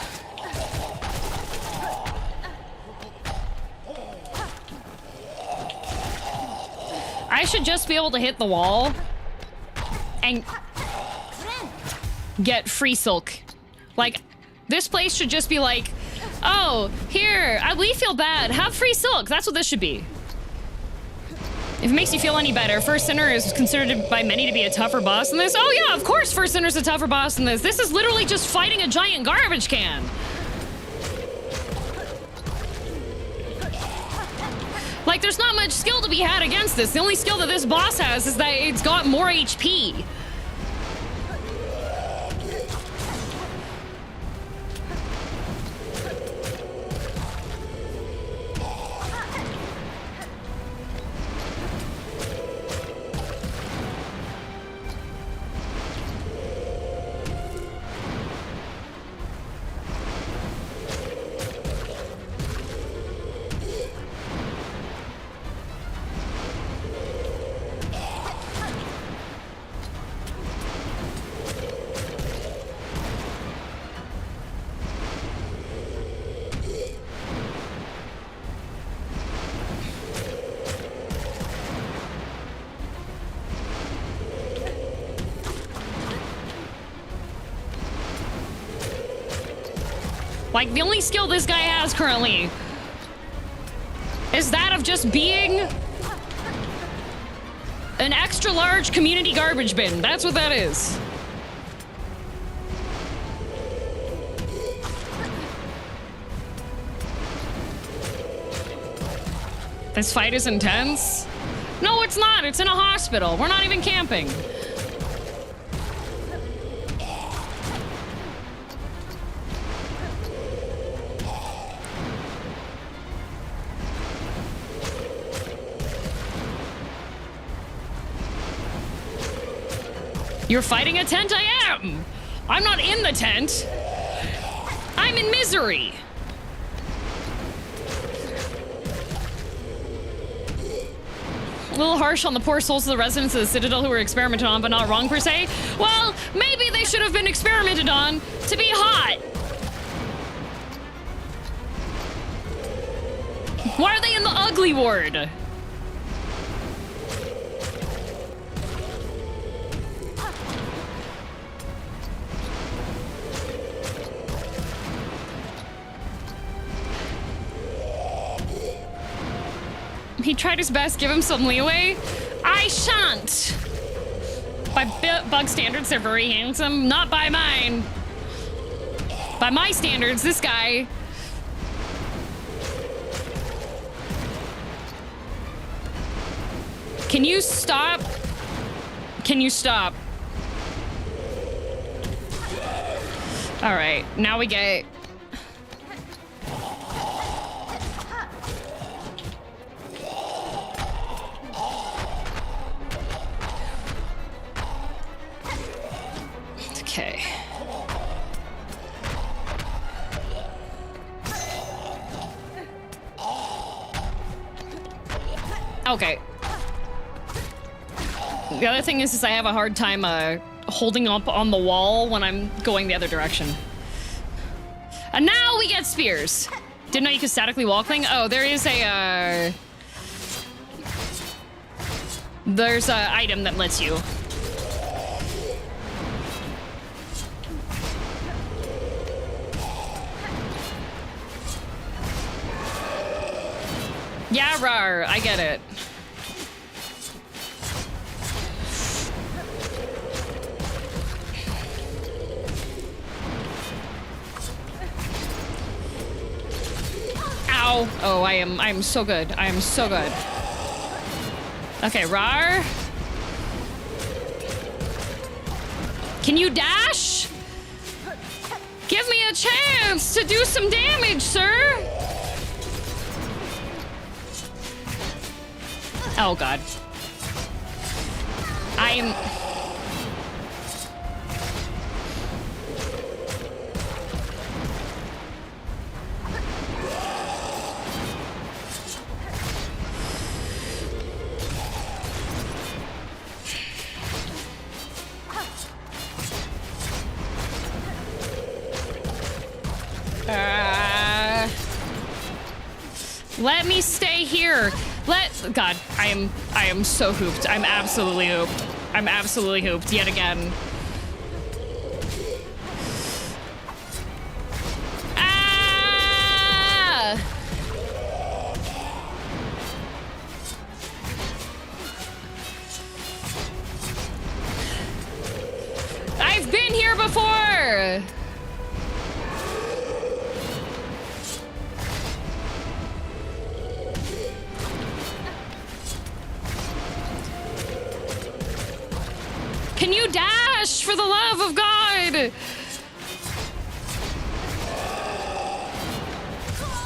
I should just be able to hit the wall and get free silk. Like, this place should just be like, oh, here, we feel bad, have free silk. That's what this should be. If it makes you feel any better, First Sinner is considered by many to be a tougher boss than this. Oh yeah, of course First Sinner's a tougher boss than this. This is literally just fighting a giant garbage can. Like, there's not much skill to be had against this. The only skill that this boss has is that it's got more HP. Like, the only skill this guy has currently is that of just being an extra large community garbage bin. That's what that is. This fight is intense. No, it's not. It's in a hospital. We're not even camping. You're fighting a tent? I am! I'm not in the tent. I'm in misery. A little harsh on the poor souls of the residents of the Citadel who were experimented on, but not wrong per se. Well, maybe they should have been experimented on to be hot. Why are they in the ugly ward? He tried his best, give him some leeway. I shan't. By bug standards, they're very handsome. Not by mine. By my standards, this guy. Can you stop? Can you stop? All right, now we get... Okay. Okay. The other thing is I have a hard time holding up on the wall when I'm going the other direction. And now we get spears. Didn't know you could statically walk thing. Oh, there is a there's a item that lets you. Yeah, rar, I get it. Ow. Oh, I'm so good. I am so good. Okay, rar. Can you dash? Give me a chance to do some damage, sir. Oh god. I'm... Let me stay here. God, I am so hooped. I'm absolutely hooped. I'm absolutely hooped yet again. Ah! the love of God!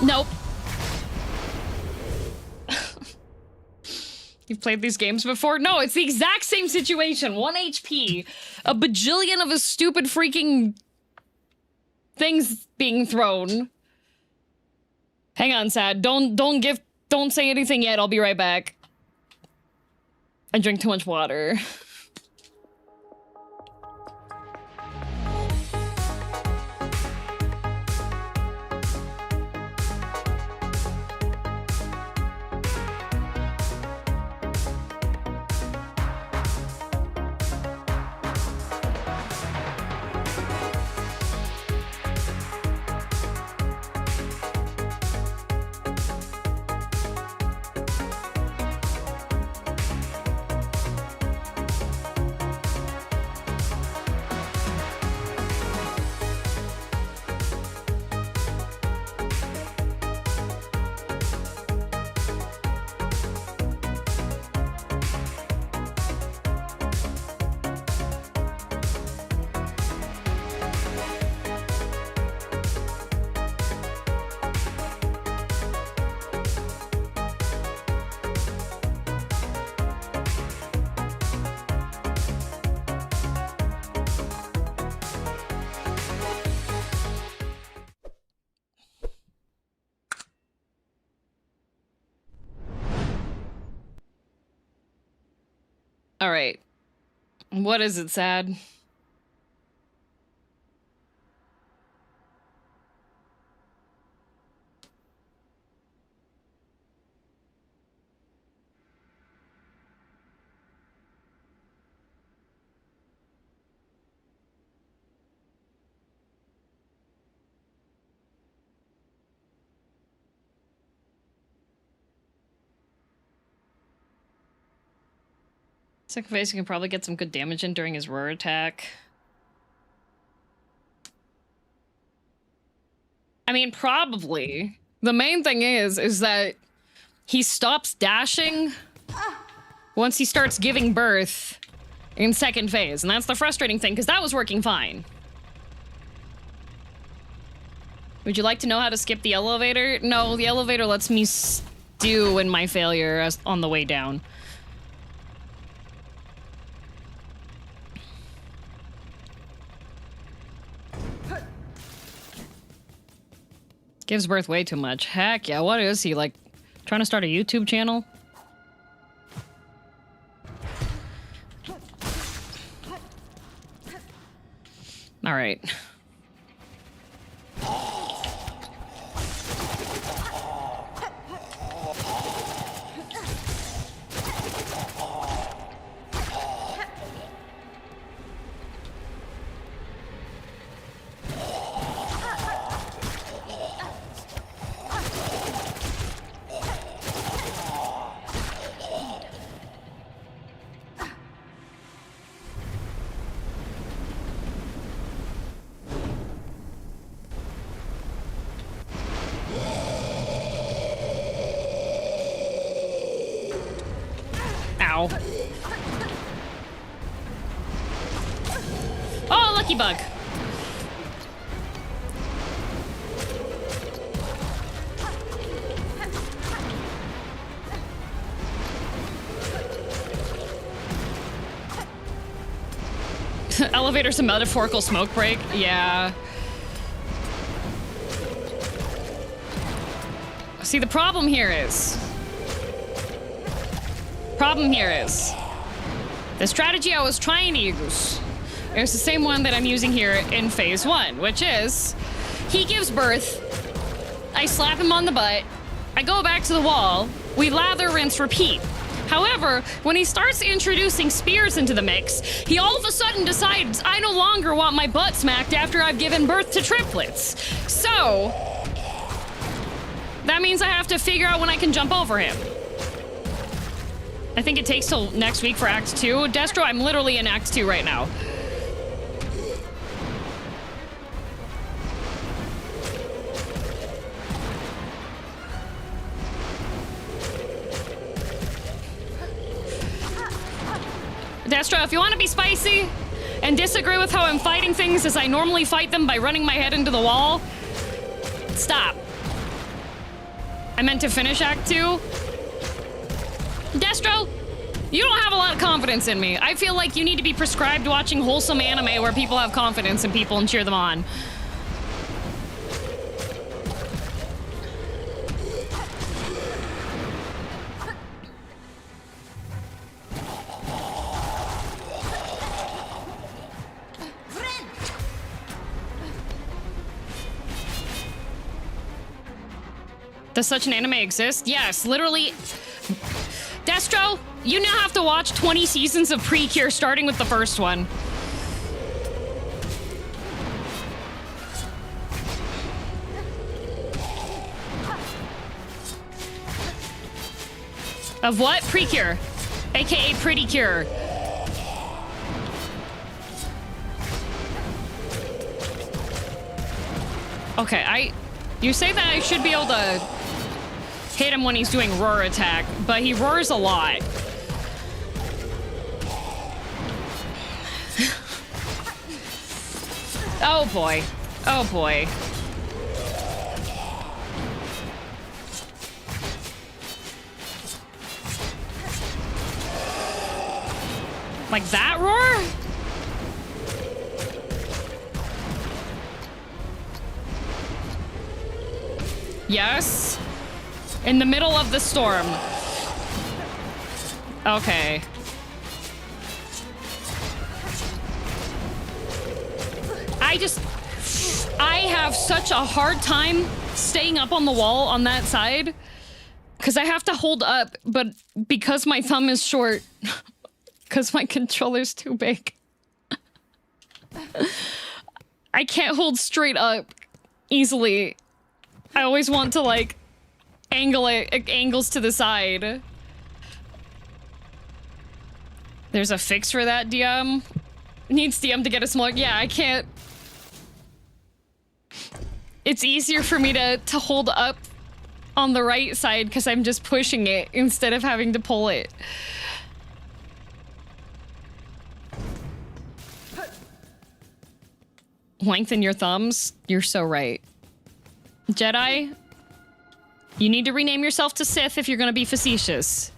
Nope. You've played these games before? No, it's the exact same situation. 1 HP. A bajillion of a stupid freaking things being thrown. Hang on, Sad. Don't say anything yet. I'll be right back. I drink too much water. All right. What is it, Sad? Second phase, you can probably get some good damage in during his roar attack. I mean, probably. The main thing is that he stops dashing once he starts giving birth in second phase. And that's the frustrating thing, because that was working fine. Would you like to know how to skip the elevator? No, the elevator lets me stew in my failure on the way down. Gives birth way too much. Heck yeah, what is he, like, trying to start a YouTube channel? Alright. Ow. Oh, lucky bug. Elevator's a metaphorical smoke break. Yeah. See, the problem here is the strategy I was trying to use is the same one that I'm using here in phase 1, which is he gives birth, I slap him on the butt, I go back to the wall, we lather, rinse, repeat. However, when he starts introducing spears into the mix, he all of a sudden decides I no longer want my butt smacked after I've given birth to triplets. So that means I have to figure out when I can jump over him. I think it takes till next week for Act 2. Destro, I'm literally in Act 2 right now. Destro, if you want to be spicy, and disagree with how I'm fighting things as I normally fight them by running my head into the wall, stop. I meant to finish Act 2. Destro, you don't have a lot of confidence in me. I feel like you need to be prescribed watching wholesome anime where people have confidence in people and cheer them on. Does such an anime exist? Yes, literally. Destro, you now have to watch 20 seasons of Precure starting with the first one. Of what? Precure, aka Pretty Cure. Okay, you say that I should be able to hit him when he's doing roar attack, but he roars a lot. Oh boy. Oh boy. Like that roar? Yes. In the middle of the storm. Okay. I have such a hard time staying up on the wall on that side because I have to hold up, but because my thumb is short, because my controller's too big, I can't hold straight up easily. I always want to like angle it, angles to the side. There's a fix for that, DM. Needs DM to get a smaller. Yeah, I can't. It's easier for me to hold up on the right side because I'm just pushing it instead of having to pull it. Lengthen your thumbs. You're so right. Jedi, you need to rename yourself to Sith if you're gonna be facetious.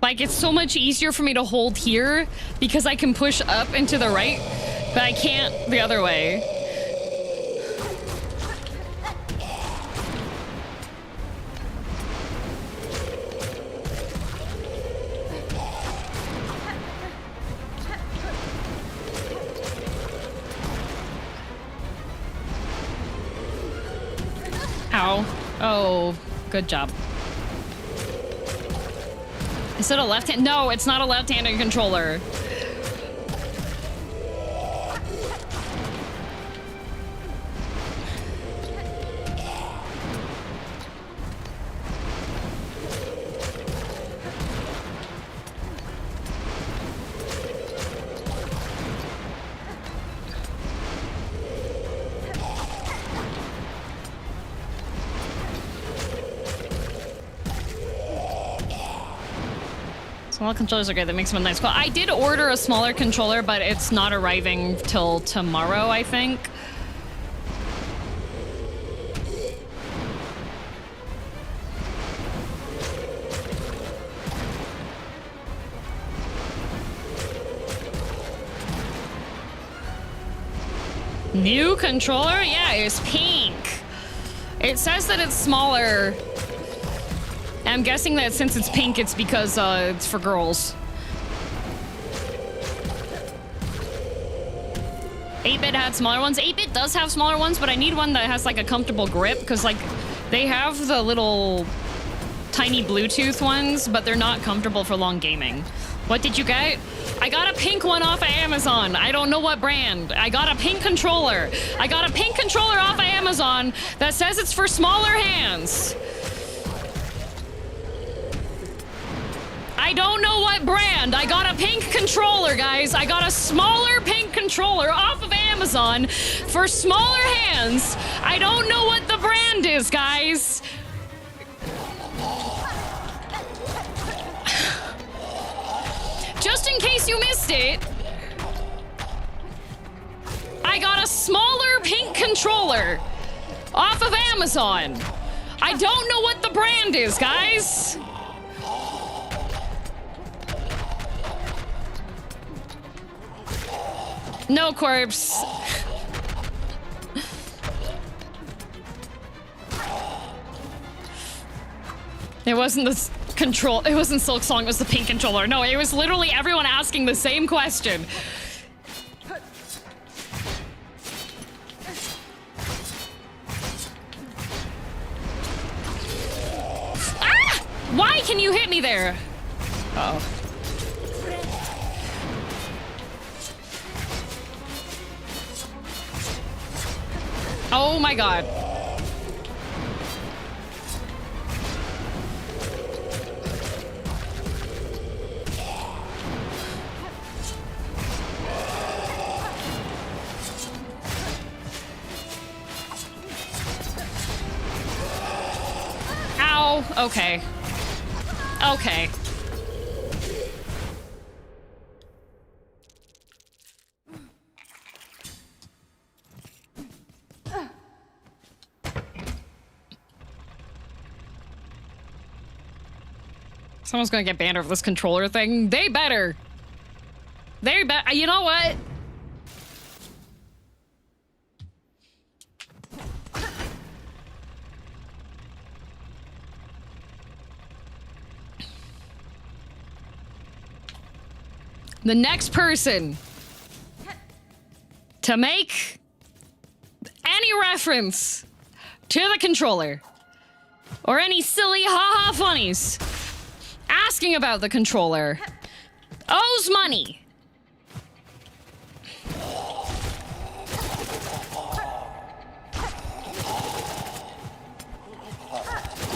Like, it's so much easier for me to hold here because I can push up and to the right, but I can't the other way. Ow. Oh, good job. Is it a left hand? No, it's not a left-handed controller. Small controllers are good. That makes them a nice call. I did order a smaller controller, but it's not arriving till tomorrow, I think. New controller? Yeah, it's pink. It says that it's smaller. I'm guessing that since it's pink, it's because it's for girls. 8-bit had smaller ones. 8-bit does have smaller ones, but I need one that has like a comfortable grip because like they have the little tiny Bluetooth ones, but they're not comfortable for long gaming. What did you get? I got a pink one off of Amazon. I don't know what brand. I got a pink controller. I got a pink controller off of Amazon that says it's for smaller hands. I don't know what brand. I got a pink controller, guys. I got a smaller pink controller off of Amazon for smaller hands. I don't know what the brand is, guys. Just in case you missed it, I got a smaller pink controller off of Amazon. I don't know what the brand is, guys. No corpse. It wasn't the control. It wasn't Silksong. It was the pink controller. No, it was literally everyone asking the same question. Ah! Why can you hit me there? Uh-oh. Oh my god. Ow. Okay. Okay. Someone's gonna get banned over this controller thing. They better. They better. You know what? The next person to make any reference to the controller or any silly haha funnies asking about the controller owes money.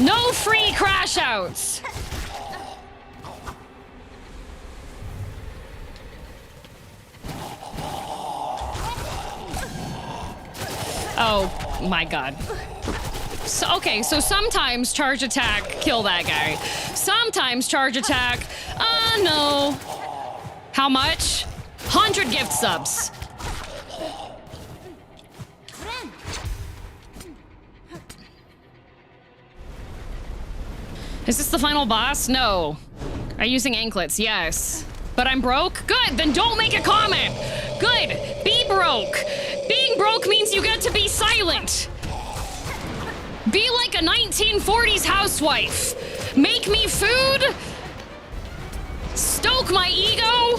No free crash outs. Oh my god. So, okay, so sometimes charge attack, kill that guy. Sometimes charge attack, no. How much? 100 gift subs. Is this the final boss? No. Are you using anklets? Yes. But I'm broke? Good, then don't make a comment. Good, be broke. Being broke means you get to be silent. Be like a 1940s housewife. Make me food. Stoke my ego.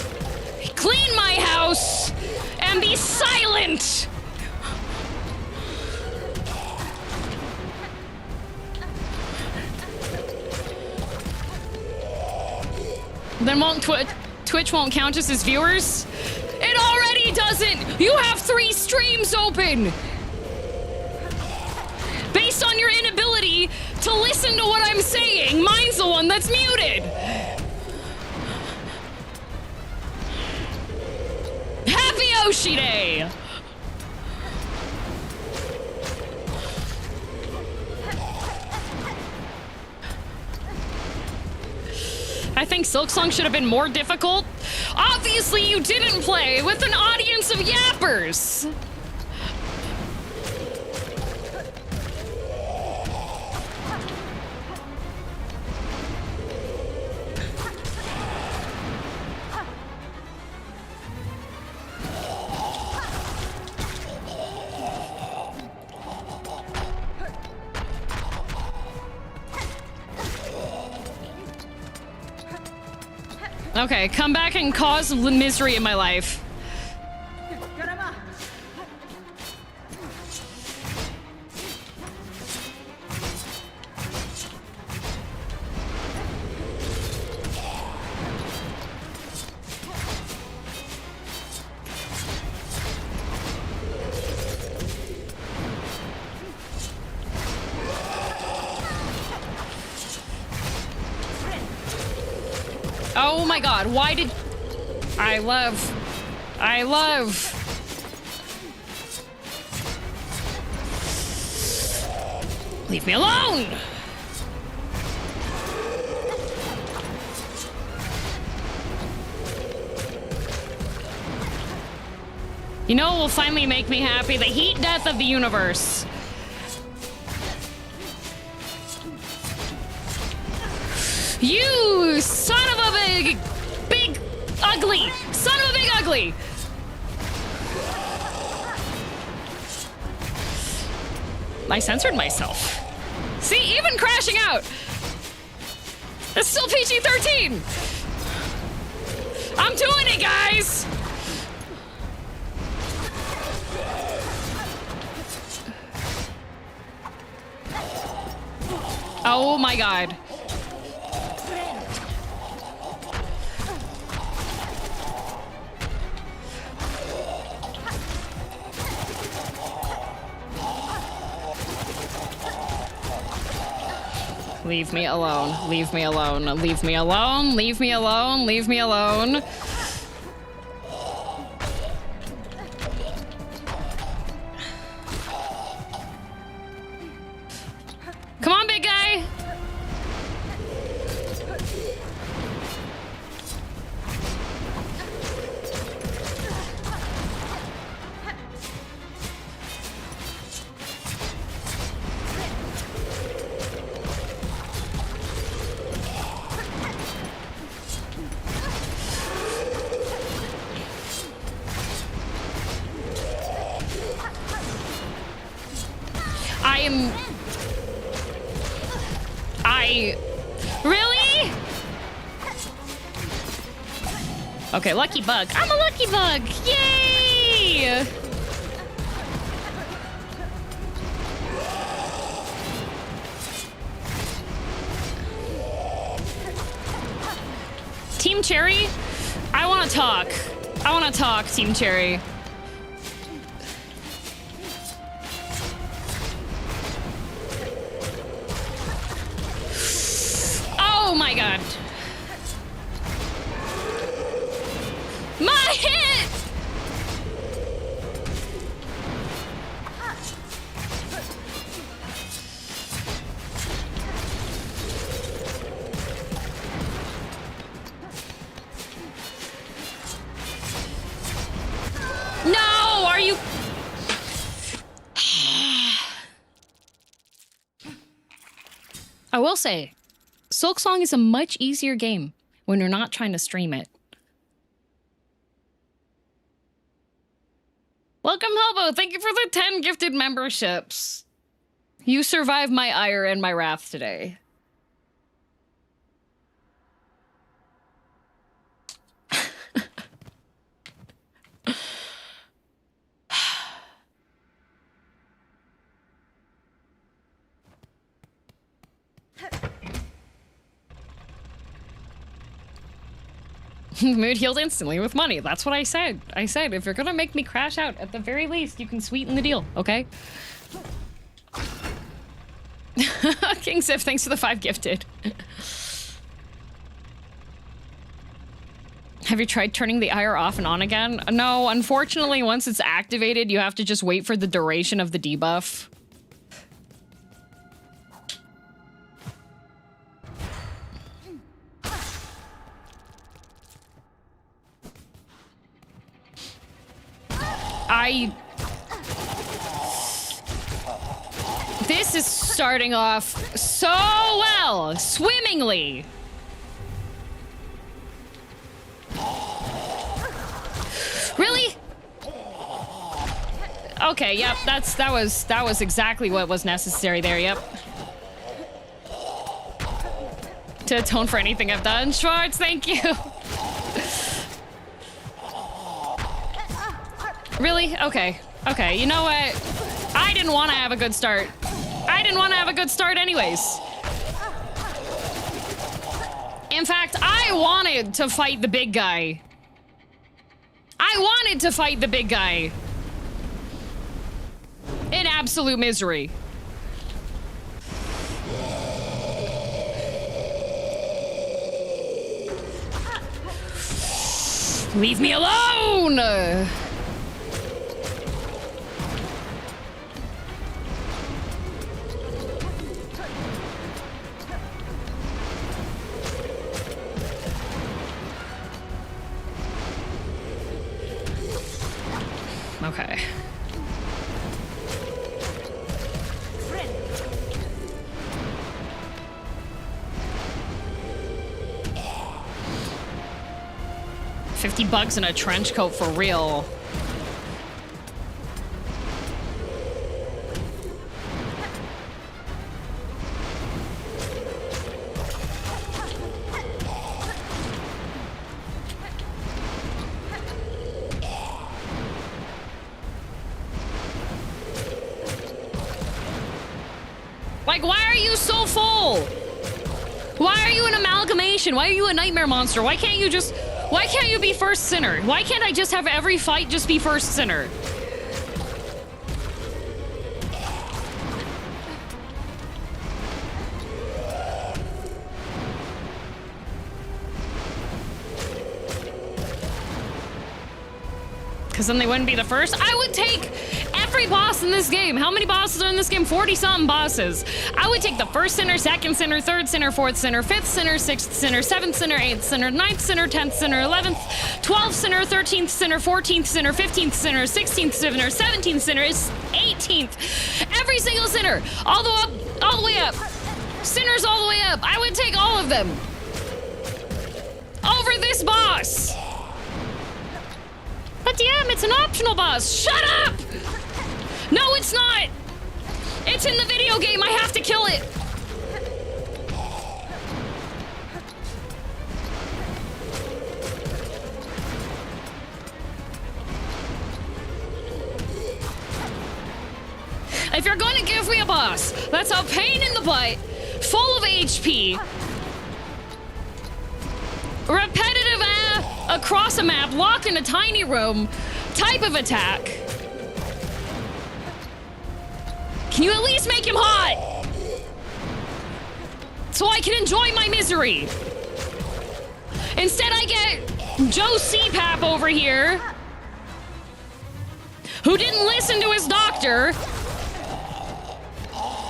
Clean my house. And be silent. Then Twitch won't count us as viewers? It already doesn't! You have 3 streams open! Based on your inability to listen to what I'm saying, mine's the one that's muted! Happy Oshi Day! I think Silksong should have been more difficult. Obviously, you didn't play with an audience of yappers. Okay, come back and cause misery in my life. Oh my god, why did... I love... Leave me alone! You know what will finally make me happy? The heat death of the universe. You son of a big ugly! Son of a big ugly! I censored myself. See, even crashing out! It's still PG-13! I'm doing it, guys! Oh my god. Leave me alone. Leave me alone. Leave me alone. Leave me alone. Leave me alone. Come on, big guy. Really? Okay, lucky bug. I'm a lucky bug. Yay! Team Cherry, I want to talk. I want to talk, Team Cherry. Oh my god. My hit! No, are you... I will say, Silksong is a much easier game when you're not trying to stream it. Welcome, Hobo. Thank you for the 10 gifted memberships. You survived my ire and my wrath today. Mood healed instantly with money. That's what I said. I said, if you're gonna make me crash out, at the very least, you can sweeten the deal, okay? King Sif, thanks for the 5 gifted. Have you tried turning the ire off and on again? No, unfortunately, once it's activated, you have to just wait for the duration of the debuff. This is starting off so well, swimmingly. Really? Okay, yep, that was exactly what was necessary there, yep. To atone for anything I've done. Schwartz, thank you. Really? Okay. Okay, you know what? I didn't want to have a good start. I didn't want to have a good start anyways. In fact, I wanted to fight the big guy. I wanted to fight the big guy. In absolute misery. Leave me alone! Okay. $50 in a trench coat for real. Like, why are you so full? Why are you an amalgamation? Why are you a nightmare monster? Why can't you be first sinner? Why can't I just have every fight just be first sinner? Because then they wouldn't be the first. I would take every boss in this game. How many bosses are in this game? 40-something bosses. I would take the first sinner, second sinner, third sinner, fourth sinner, fifth sinner, sixth sinner, seventh sinner, eighth sinner, ninth sinner, 10th sinner, 11th, 12th sinner, 13th sinner, 14th sinner, 15th sinner, 16th sinner, 17th sinner, 18th. Every single sinner. All the way up. Sinners all the way up. I would take all of them. Over this boss. But damn, it's an optional boss. Shut up! No, it's not. It's in the video game. I have to kill it. If you're going to give me a boss that's a pain in the butt, full of HP, repetitive across a map, lock in a tiny room type of attack, can you at least make him hot? So I can enjoy my misery. Instead I get Joe CPAP over here, who didn't listen to his doctor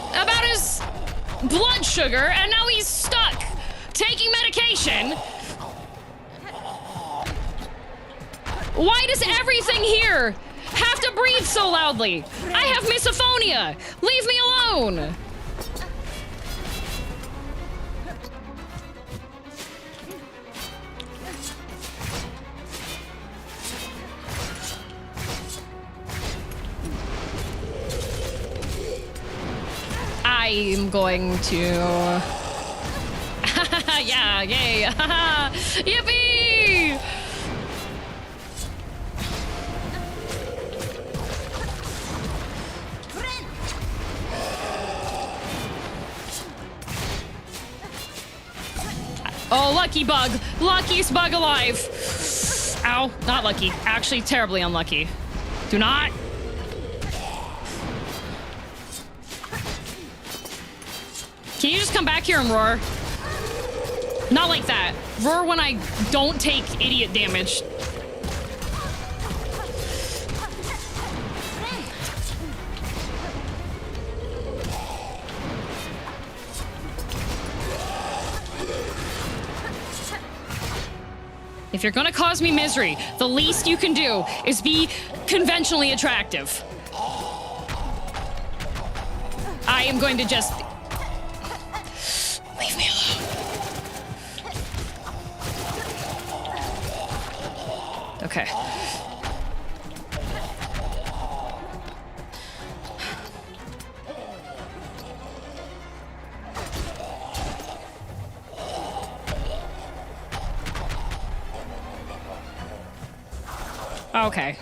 about his blood sugar, and now he's stuck taking medication. Why does everything here have to breathe so loudly? I have misophonia. Leave me alone. I'm going to... yeah, yay. Yippee! Oh, lucky bug. Luckiest bug alive. Ow, not lucky. Actually, terribly unlucky. Do not. Can you just come back here and roar? Not like that. Roar when I don't take idiot damage. If you're gonna cause me misery, the least you can do is be conventionally attractive. I am going to just... leave me alone. Okay. Okay.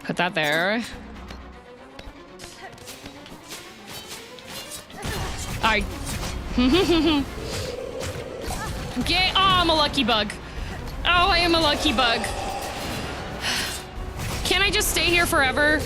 Put that there. Alright. Okay. Oh, I'm a lucky bug. Oh, I am a lucky bug. Can I just stay here forever?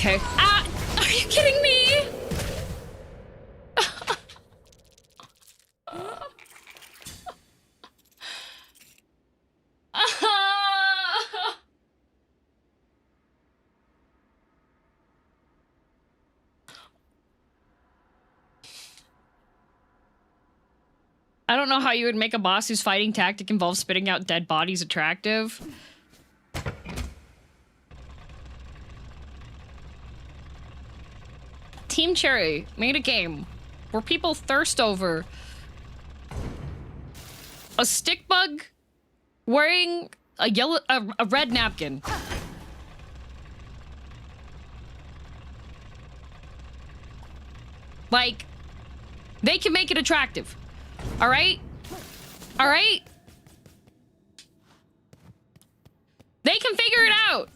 Okay. Ah! Are you kidding me? I don't know how you would make a boss whose fighting tactic involves spitting out dead bodies attractive. Team Cherry made a game where people thirst over a stick bug wearing a red napkin. Like, they can make it attractive. All right? All right? They can figure it out.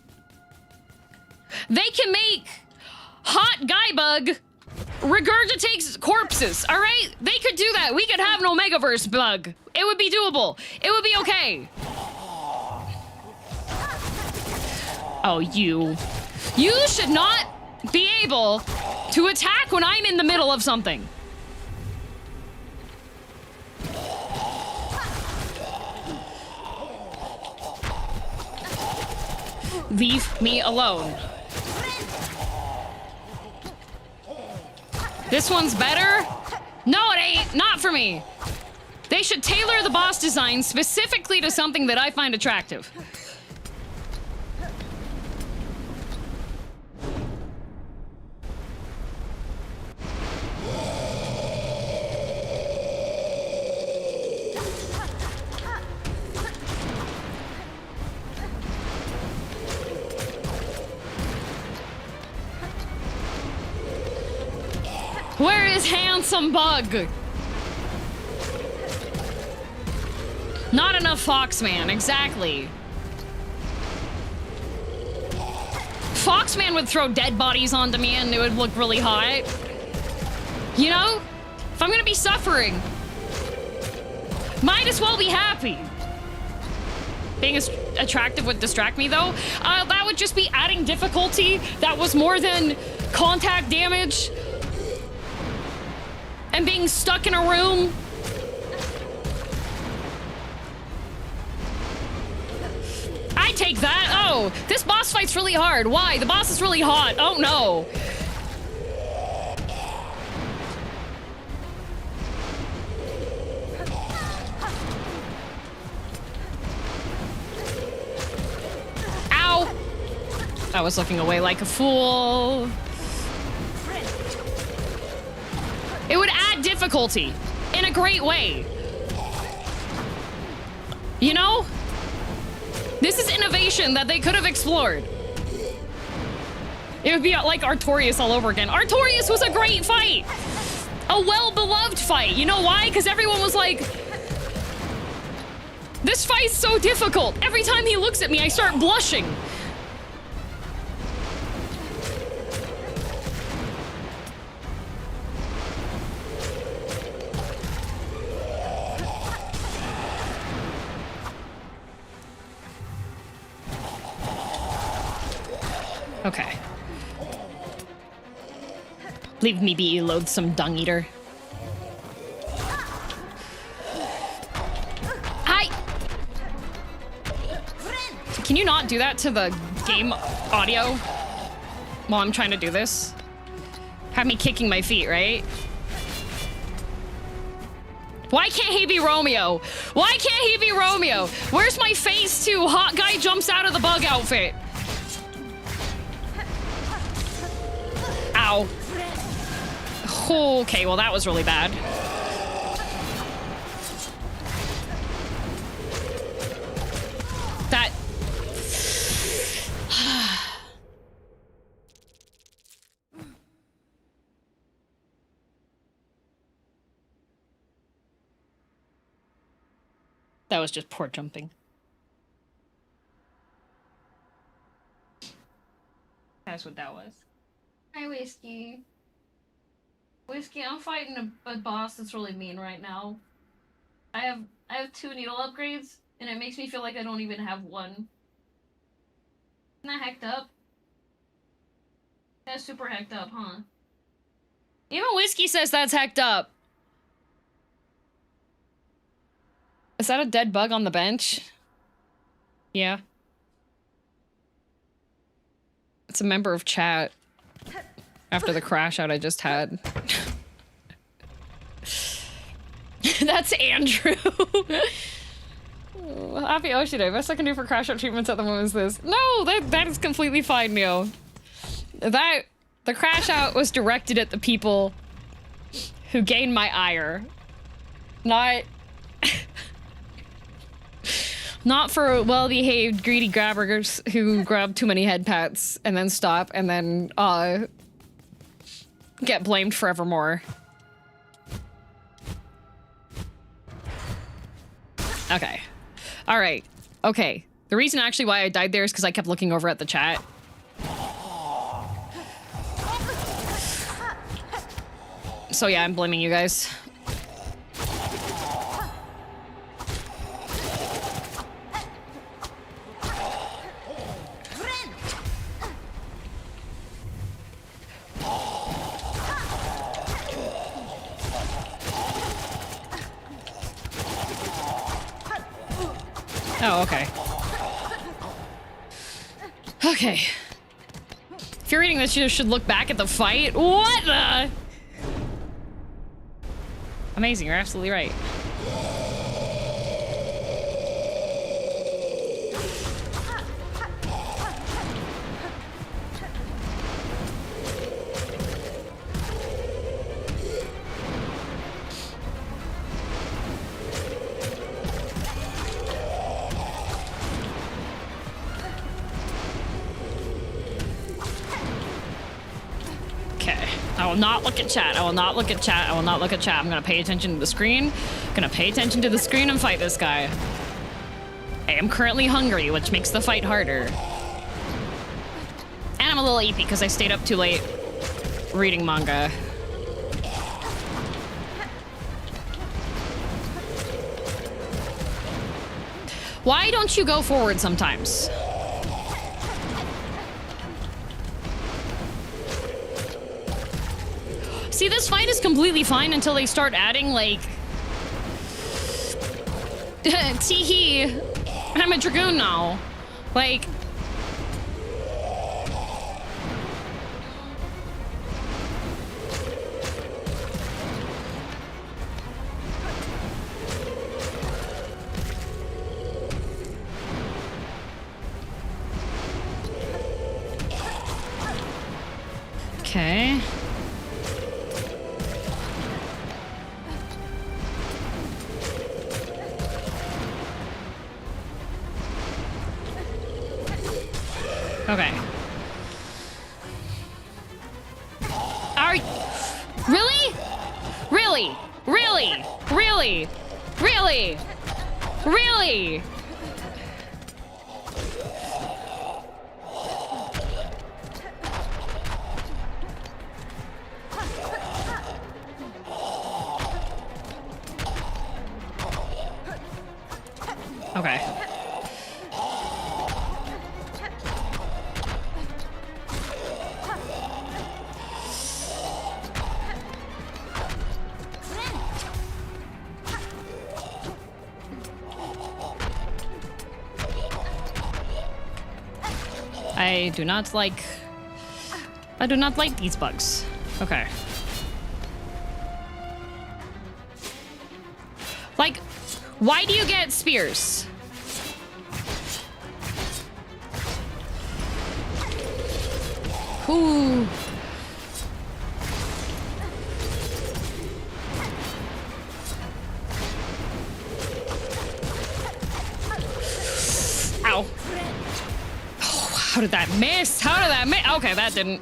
They can make hot guy bug regurgitates corpses, all right? They could do that. We could have an Omegaverse bug. It would be doable. It would be okay. Oh, you should not be able to attack when I'm in the middle of something. Leave me alone. This one's better? No, it ain't. Not for me. They should tailor the boss design specifically to something that I find attractive. Where is handsome bug? Not enough Foxman, exactly. Foxman would throw dead bodies onto me and it would look really hot. You know? If I'm gonna be suffering, might as well be happy. Being as attractive would distract me though. That would just be adding difficulty that was more than contact damage. And being stuck in a room. I take that. Oh, this boss fight's really hard. Why? The boss is really hot. Oh no. Ow. I was looking away like a fool. It would add difficulty in a great way. You know? This is innovation that they could have explored. It would be like Artorias all over again. Artorias was a great fight. A well-beloved fight. You know why? Because everyone was like, this fight's so difficult. Every time he looks at me, I start blushing. Okay. Leave me be, you loathsome dung eater. Hi! Can you not do that to the game audio while I'm trying to do this? Have me kicking my feet, right? Why can't he be Romeo? Why can't he be Romeo? Where's my face too? Hot guy jumps out of the bug outfit. Ow. Okay, well that was really bad. That... that was just poor jumping. That's what that was. Hi, Whiskey. Whiskey, I'm fighting a boss that's really mean right now. I have 2 needle upgrades, and it makes me feel like I don't even have one. Isn't that hecked up? That's super hecked up, huh? Even Whiskey says that's hecked up. Is that a dead bug on the bench? Yeah. It's a member of chat. After the crash out I just had. That's Andrew. Happy Ocean Day. Best I can do for crash out treatments at the moment is this. No, that is completely fine, Neo. The crash out was directed at the people who gained my ire. Not for well-behaved, greedy grabbers who grab too many head pats and then stop and then, get blamed forevermore. Okay. Alright. Okay. The reason actually why I died there is because I kept looking over at the chat. So yeah, I'm blaming you guys. Oh, okay. Okay. If you're reading this, you should look back at the fight. What the? Amazing, you're absolutely right. I will not look at chat. I will not look at chat. I will not look at chat. I'm gonna pay attention to the screen. I'm gonna pay attention to the screen and fight this guy. I am currently hungry, which makes the fight harder. And I'm a little EP because I stayed up too late reading manga. Why don't you go forward sometimes? See, this fight is completely fine until they start adding, like... Tee-hee, I'm a Dragoon now. Like... Okay. Okay. Are really? Really? Really? Really? Really? Really? Okay. I do not like these bugs. Okay. Like, why do you get spears? Ooh. Ow. How did that miss? How did that miss? Okay, that didn't.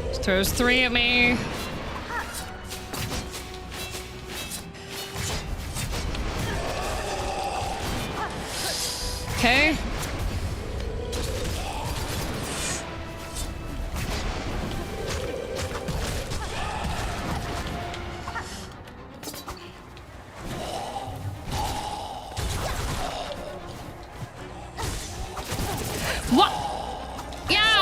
Just throws 3 at me. Okay.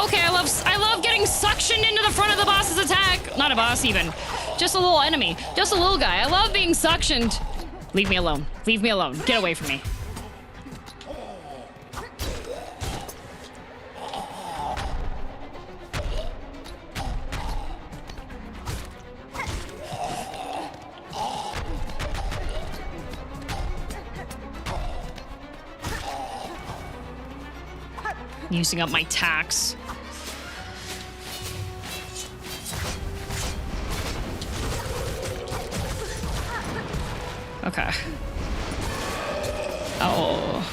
Okay, I love getting suctioned into the front of the boss's attack. Not a boss even. Just a little enemy. Just a little guy. I love being suctioned. Leave me alone. Leave me alone. Get away from me. Using up my tax. Okay. Oh.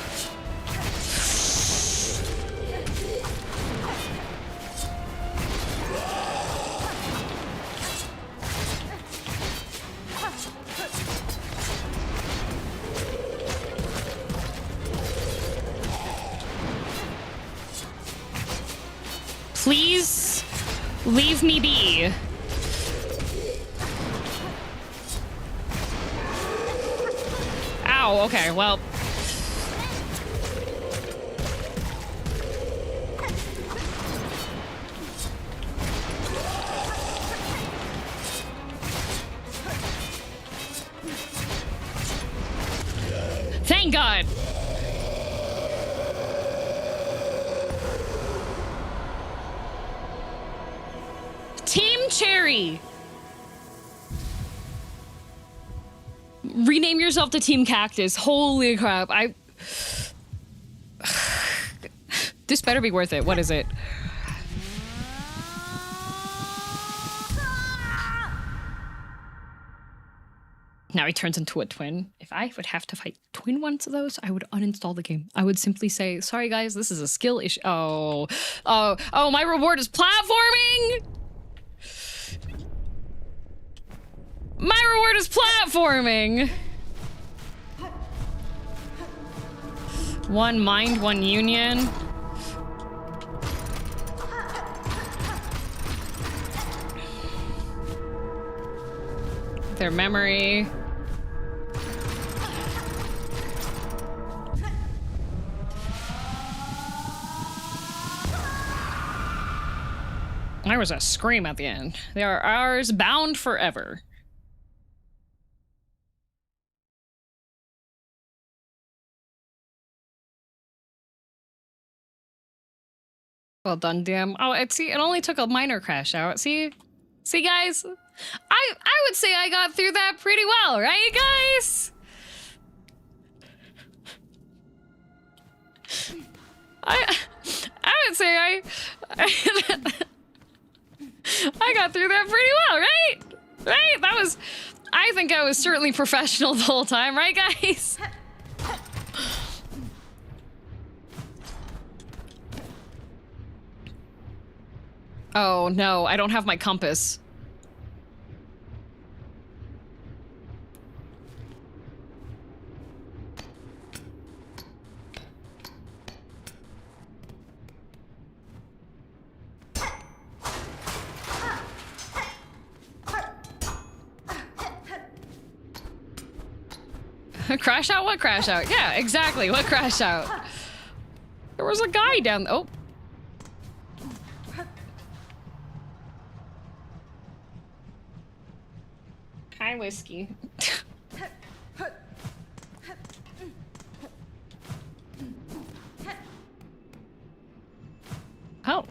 Please leave me be. Ow, okay, well. Thank God. Team Cherry. Rename yourself to Team Cactus. Holy crap. This better be worth it. What is it? Now he turns into a twin. If I would have to fight twin ones of those, I would uninstall the game. I would simply say, sorry guys, this is a skill issue. Oh, my reward is platforming! My reward is platforming! One mind, one union. Their memory. There was a scream at the end. They are ours, bound forever. Well done, DM. Oh, it only took a minor crash out. See guys? I would say I got through that pretty well, right guys? I would say I got through that pretty well, right? Right? I think I was certainly professional the whole time, right guys? Oh no, I don't have my compass. Crash out? What crash out? Yeah, exactly. What crash out? There was a guy down. Oh. Hi, Whiskey. Oh.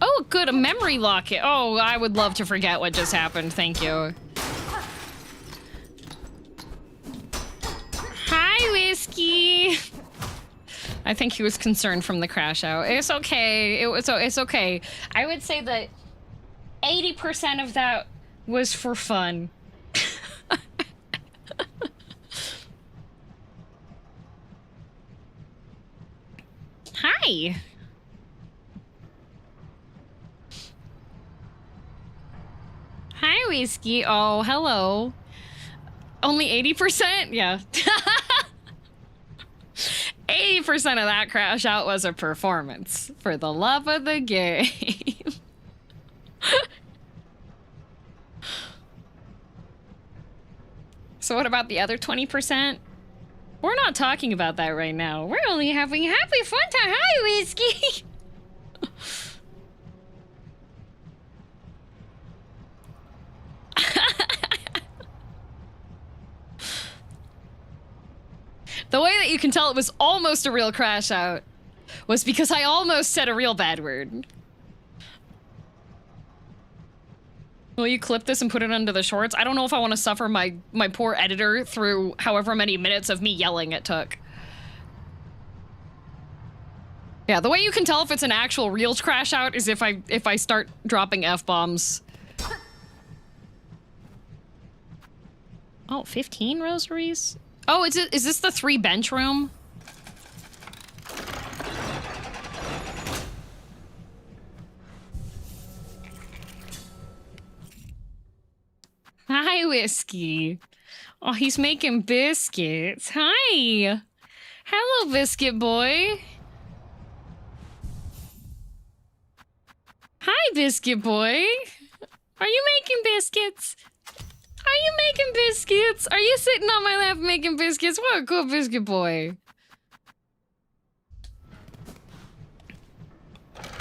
Oh, good. A memory locket. Oh, I would love to forget what just happened. Thank you. Hi, Whiskey. I think he was concerned from the crash out. It's okay. It's okay. I would say that 80% of that was for fun. Hi. Hi, Whiskey. Oh, hello. Only 80%? Yeah. 80% of that crash out was a performance for the love of the game. So what about the other 20%? We're not talking about that right now. We're only having happy fun time. Hi, Whiskey! The way that you can tell it was almost a real crash out was because I almost said a real bad word. Will you clip this and put it under the shorts? I don't know if I want to suffer my poor editor through however many minutes of me yelling it took. Yeah, the way you can tell if it's an actual real crash out is if I start dropping F-bombs. Oh, 15 rosaries? Oh, is this the 3 bench room? Hi, Whiskey. Oh, he's making biscuits. Hi. Hello, biscuit boy. Hi, biscuit boy. Are you making biscuits? Are you making biscuits? Are you sitting on my lap making biscuits? What a cool biscuit boy.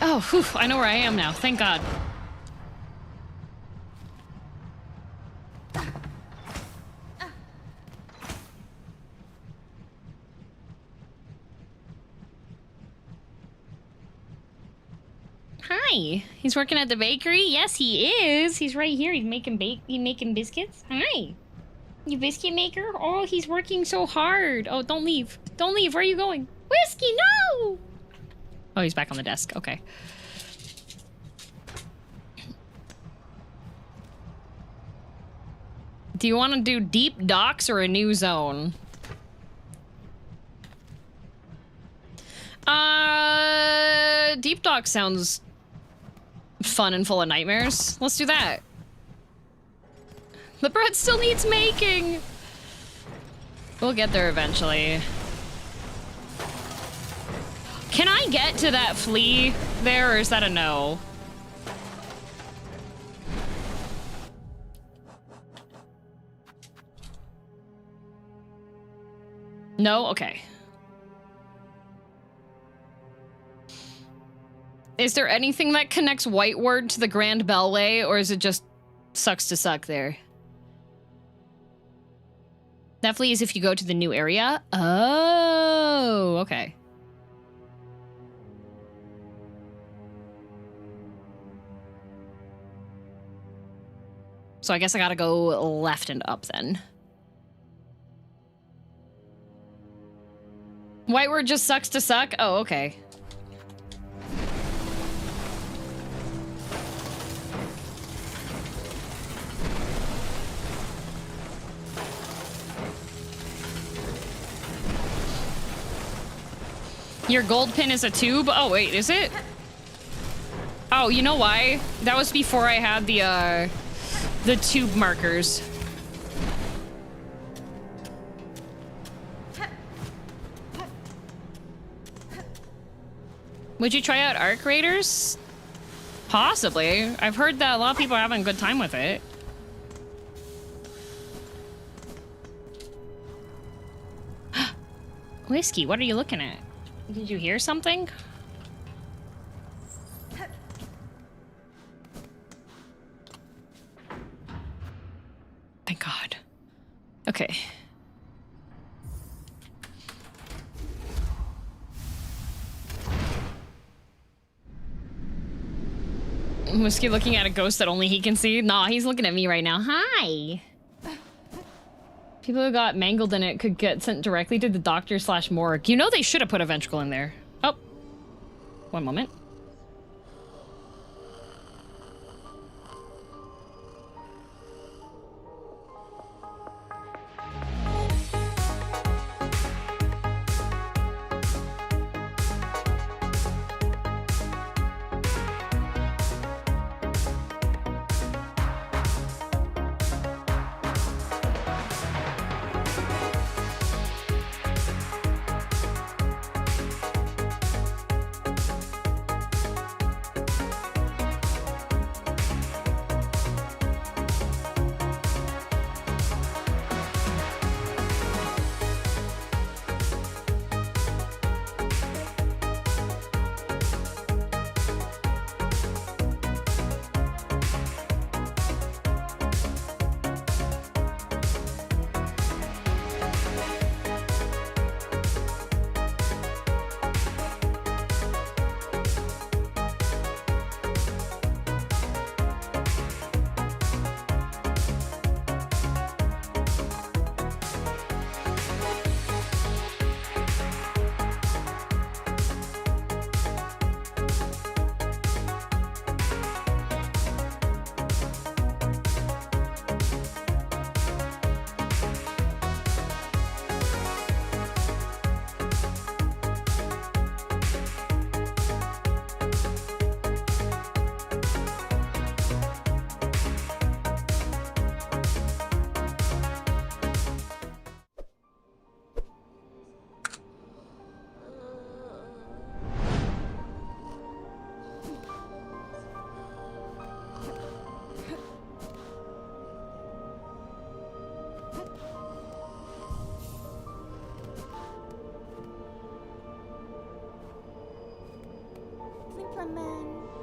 Oh, whew, I know where I am now. Thank God. Hi. He's working at the bakery? Yes, he is. He's right here. He's making biscuits. Hi. You biscuit maker? Oh, he's working so hard. Oh, don't leave. Don't leave. Where are you going? Whiskey, no! Oh, he's back on the desk. Okay. Do you want to do deep docks or a new zone? Deep dock sounds fun and full of nightmares. Let's do that. The bread still needs making. We'll get there eventually. Can I get to that flea there, or is that a no? No? Okay. Is there anything that connects Whiteward to the Grand Bellway, or is it just sucks to suck there? Definitely is if you go to the new area. Oh, okay. So I guess I gotta go left and up then. Whiteward just sucks to suck? Oh, okay. Your gold pin is a tube? Oh, wait, is it? Oh, you know why? That was before I had the tube markers. Would you try out Arc Raiders? Possibly. I've heard that a lot of people are having a good time with it. Whiskey, what are you looking at? Did you hear something? Thank God. Okay. Whiskey looking at a ghost that only he can see? Nah, he's looking at me right now. Hi! People who got mangled in it could get sent directly to the doctor/morgue. You know they should have put a ventricle in there. Oh. One moment.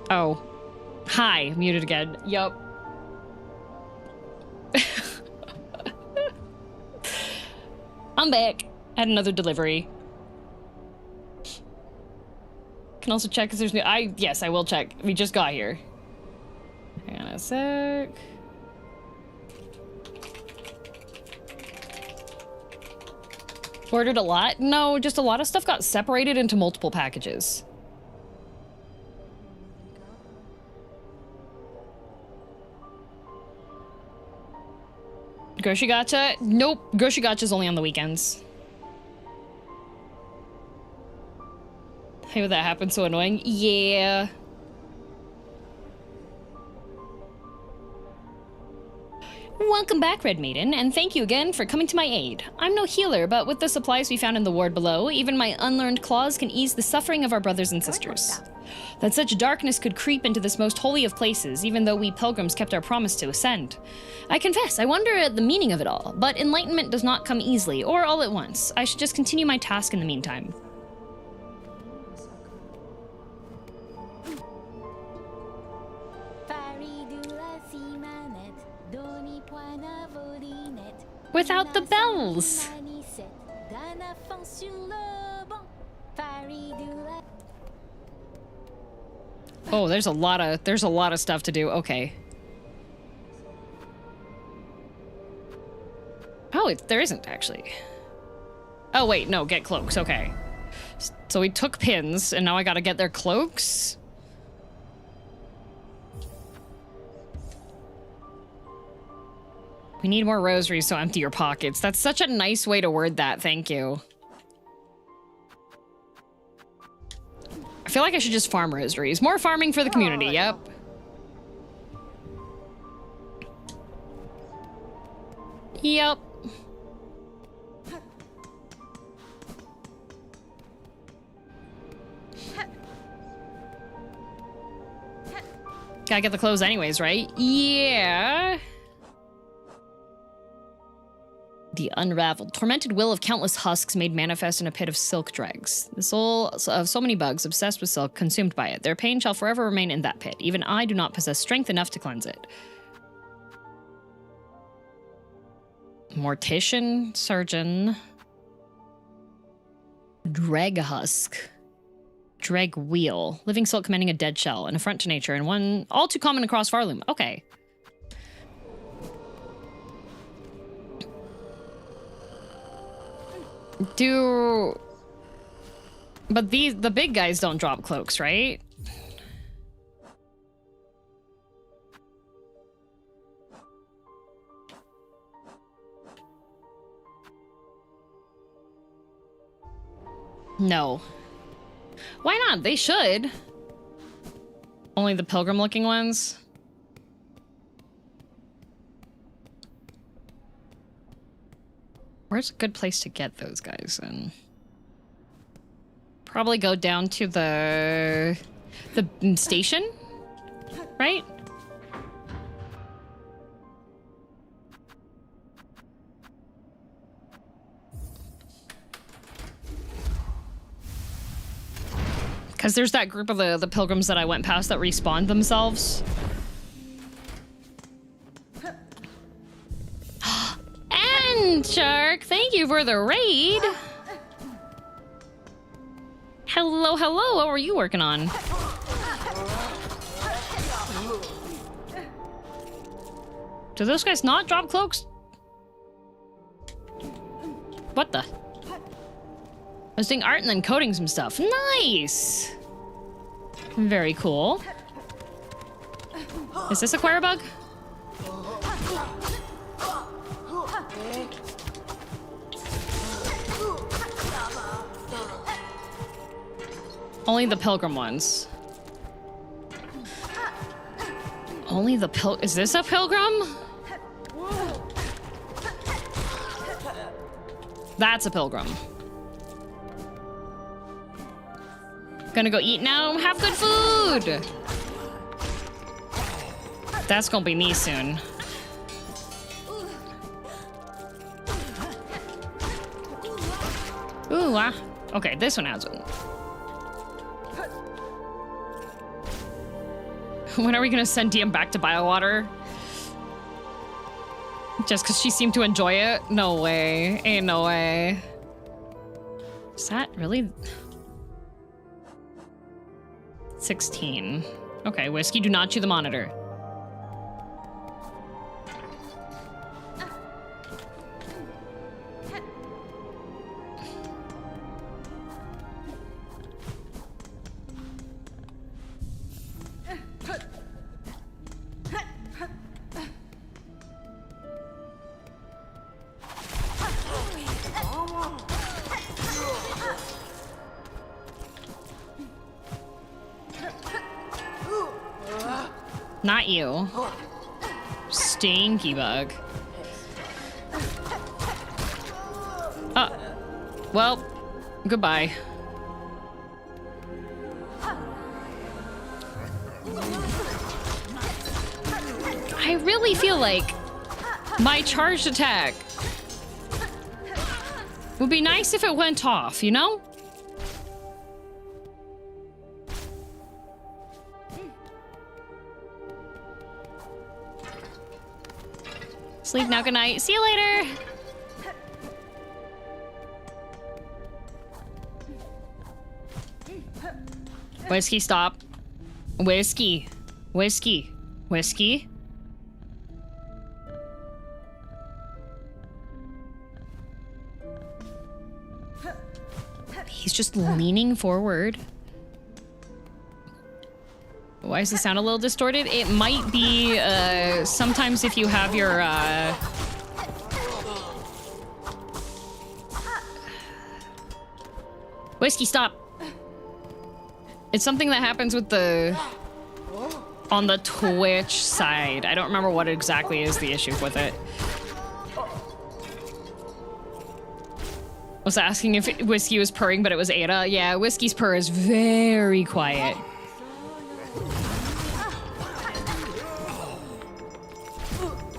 Oh. Hi, muted again. Yup. I'm back. Had another delivery. Can also check if there's new. Yes, I will check. We just got here. Hang on a sec. Ordered a lot? No, just a lot of stuff got separated into multiple packages. Grocery Gacha? Nope. Grocery Gacha's only on the weekends. Hey, would that happen? So annoying. Yeah. Welcome back, Red Maiden, and thank you again for coming to my aid. I'm no healer, but with the supplies we found in the ward below, even my unlearned claws can ease the suffering of our brothers and sisters. That such darkness could creep into this most holy of places, even though we pilgrims kept our promise to ascend. I confess, I wonder at the meaning of it all, but enlightenment does not come easily, or all at once. I should just continue my task in the meantime. Without the bells! Oh, there's a lot of stuff to do. Okay. Oh, there isn't actually. Oh wait, no, get cloaks. Okay. So we took pins, and now I gotta get their cloaks? We need more rosaries, so empty your pockets. That's such a nice way to word that. Thank you. I feel like I should just farm rosaries. More farming for the community, yep. Yep. Gotta get the clothes anyways, right? Yeah. The unraveled, tormented will of countless husks made manifest in a pit of silk dregs. The soul of so many bugs obsessed with silk, consumed by it. Their pain shall forever remain in that pit. Even I do not possess strength enough to cleanse it. Mortician, surgeon, dreg husk, dreg wheel, living silk commanding a dead shell, an affront to nature, and one all too common across Farloom. Okay. But the big guys don't drop cloaks, right? No. Why not? They should. Only the pilgrim-looking ones? Where's a good place to get those guys then? Probably go down to the station, right? Because there's that group of the pilgrims that I went past that respawned themselves. And Shark, thank you for the raid. Hello, hello. What were you working on? Do those guys not drop cloaks? What the? I was doing art and then coding some stuff. Nice. Very cool. Is this a Quera bug? Only the pilgrim ones. Only the is this a pilgrim? That's a pilgrim. Gonna go eat now. Have good food. That's gonna be me soon. Ooh, okay, this one has one. When are we gonna send DM back to Biowater? Just because she seemed to enjoy it? No way. Ain't no way. Is that really... 16. Okay, Whiskey, do not chew the monitor. Not you. Stinky bug. Oh. Well, goodbye. I really feel like my charged attack would be nice if it went off, you know? Sleep now, good night. See you later. Whiskey, stop. Whiskey. Whiskey. Whiskey. He's just leaning forward. Why does the sound a little distorted? It might be, sometimes if you have your, Whiskey, stop. It's something that happens with the... on the Twitch side. I don't remember what exactly is the issue with it. I was asking if Whiskey was purring, but it was Ada. Yeah, Whiskey's purr is very quiet.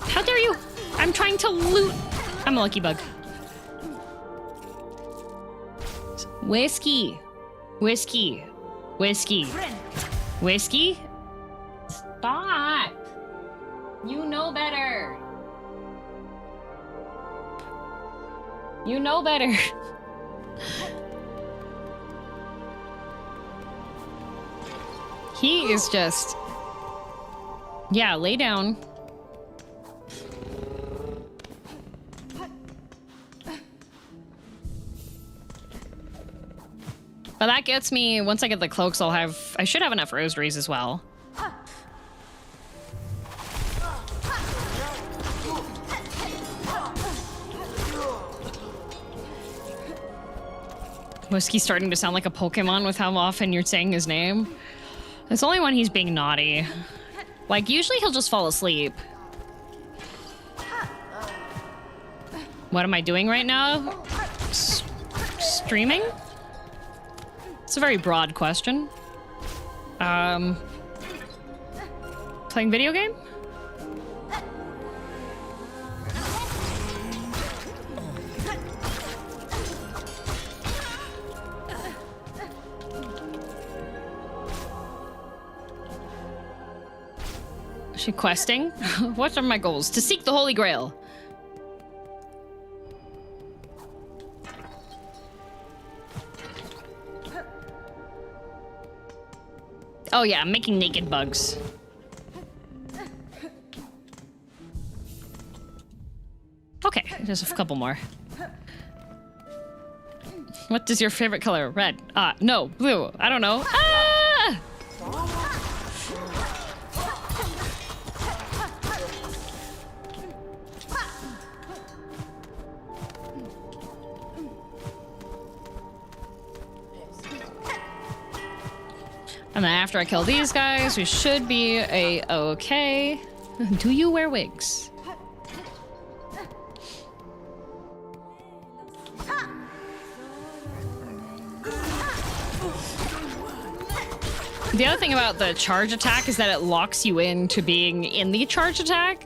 How dare you? I'm trying to loot. I'm a lucky bug. Whiskey. Whiskey. Whiskey. Whiskey? Stop. You know better. You know better. He is just... Yeah, lay down. But that gets me, once I get the cloaks, I should have enough rosaries as well. Whiskey's starting to sound like a Pokemon with how often you're saying his name. It's only when he's being naughty. Like, usually he'll just fall asleep. What am I doing right now? Streaming? It's a very broad question. Playing video game? Is she questing? What are my goals? To seek the Holy Grail. Oh yeah, I'm making naked bugs. Okay, just a couple more. What is your favorite color? Red. No, blue. I don't know. Ah! And then after I kill these guys, we should be okay. Do you wear wigs? The other thing about the charge attack is that it locks you into being in the charge attack.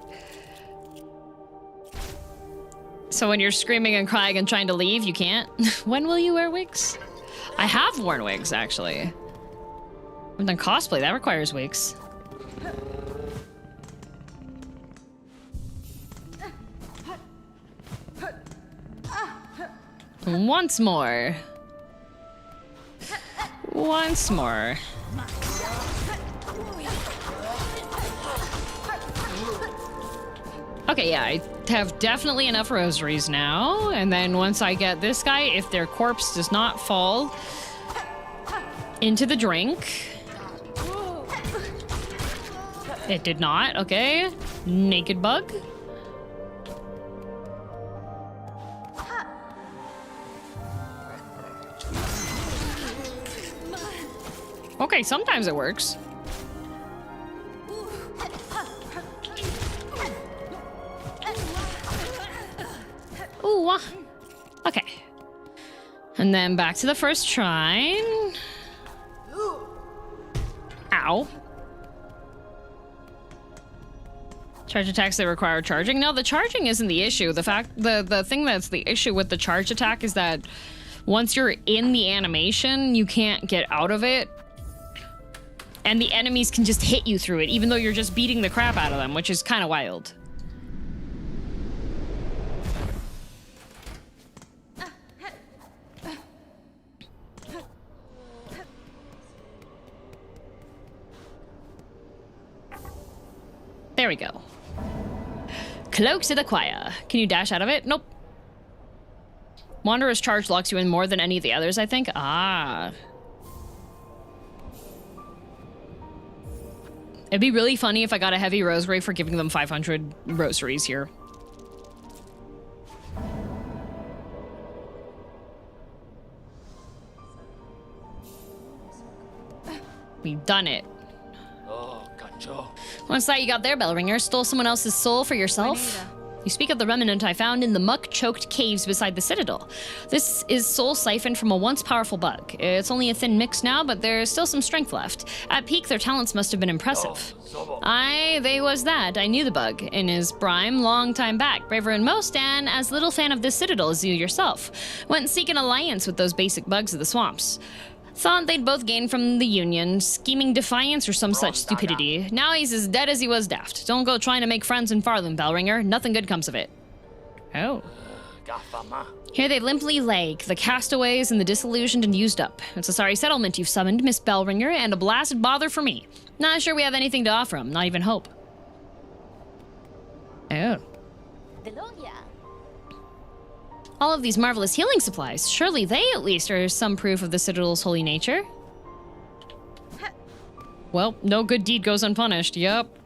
So when you're screaming and crying and trying to leave, you can't. When will you wear wigs? I have worn wigs, actually. I've done cosplay. That requires wigs. Once more. Once more. Okay, yeah, I have definitely enough rosaries now. And then once I get this guy, if their corpse does not fall into the drink. It did not, okay. Naked bug. Okay, sometimes it works. Ooh, okay. And then back to the first shrine. Ow. Charge attacks that require charging. No, the charging isn't the issue. The thing that's the issue with the charge attack is that once you're in the animation, you can't get out of it. And the enemies can just hit you through it, even though you're just beating the crap out of them, which is kind of wild. There we go. Cloak to the choir. Can you dash out of it? Nope. Wanderer's charge locks you in more than any of the others, I think. Ah. It'd be really funny if I got a heavy rosary for giving them 500 rosaries here. We've done it. What's that you got there, Bellringer? Stole someone else's soul for yourself? You speak of the remnant I found in the muck-choked caves beside the citadel. This is soul siphoned from a once powerful bug. It's only a thin mix now, but there's still some strength left. At peak, their talents must have been impressive. Aye, they was that. I knew the bug. In his prime, long time back. Braver than most, and as little fan of this citadel as you yourself. Went and seek an alliance with those basic bugs of the swamps. Thought they'd both gain from the Union, scheming defiance or some such stupidity. Now he's as dead as he was daft. Don't go trying to make friends in Farland, Bellringer. Nothing good comes of it. Oh. Here they limply lay, the castaways and the disillusioned and used up. It's a sorry settlement you've summoned, Miss Bellringer, and a blasted bother for me. Not sure we have anything to offer him, not even hope. Oh. All of these marvelous healing supplies, surely they at least are some proof of the Citadel's holy nature. Well, no good deed goes unpunished, yup.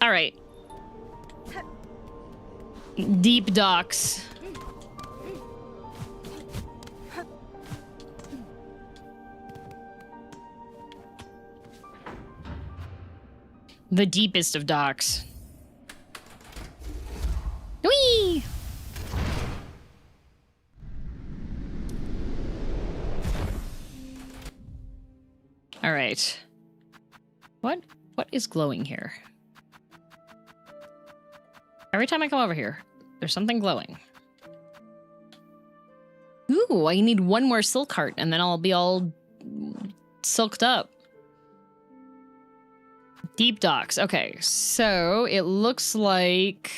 Alright. Deep docks. The deepest of docks. Whee! All right. What is glowing here? Every time I come over here, there's something glowing. Ooh, I need one more silk heart and then I'll be all silked up. Deep docks. Okay, so it looks like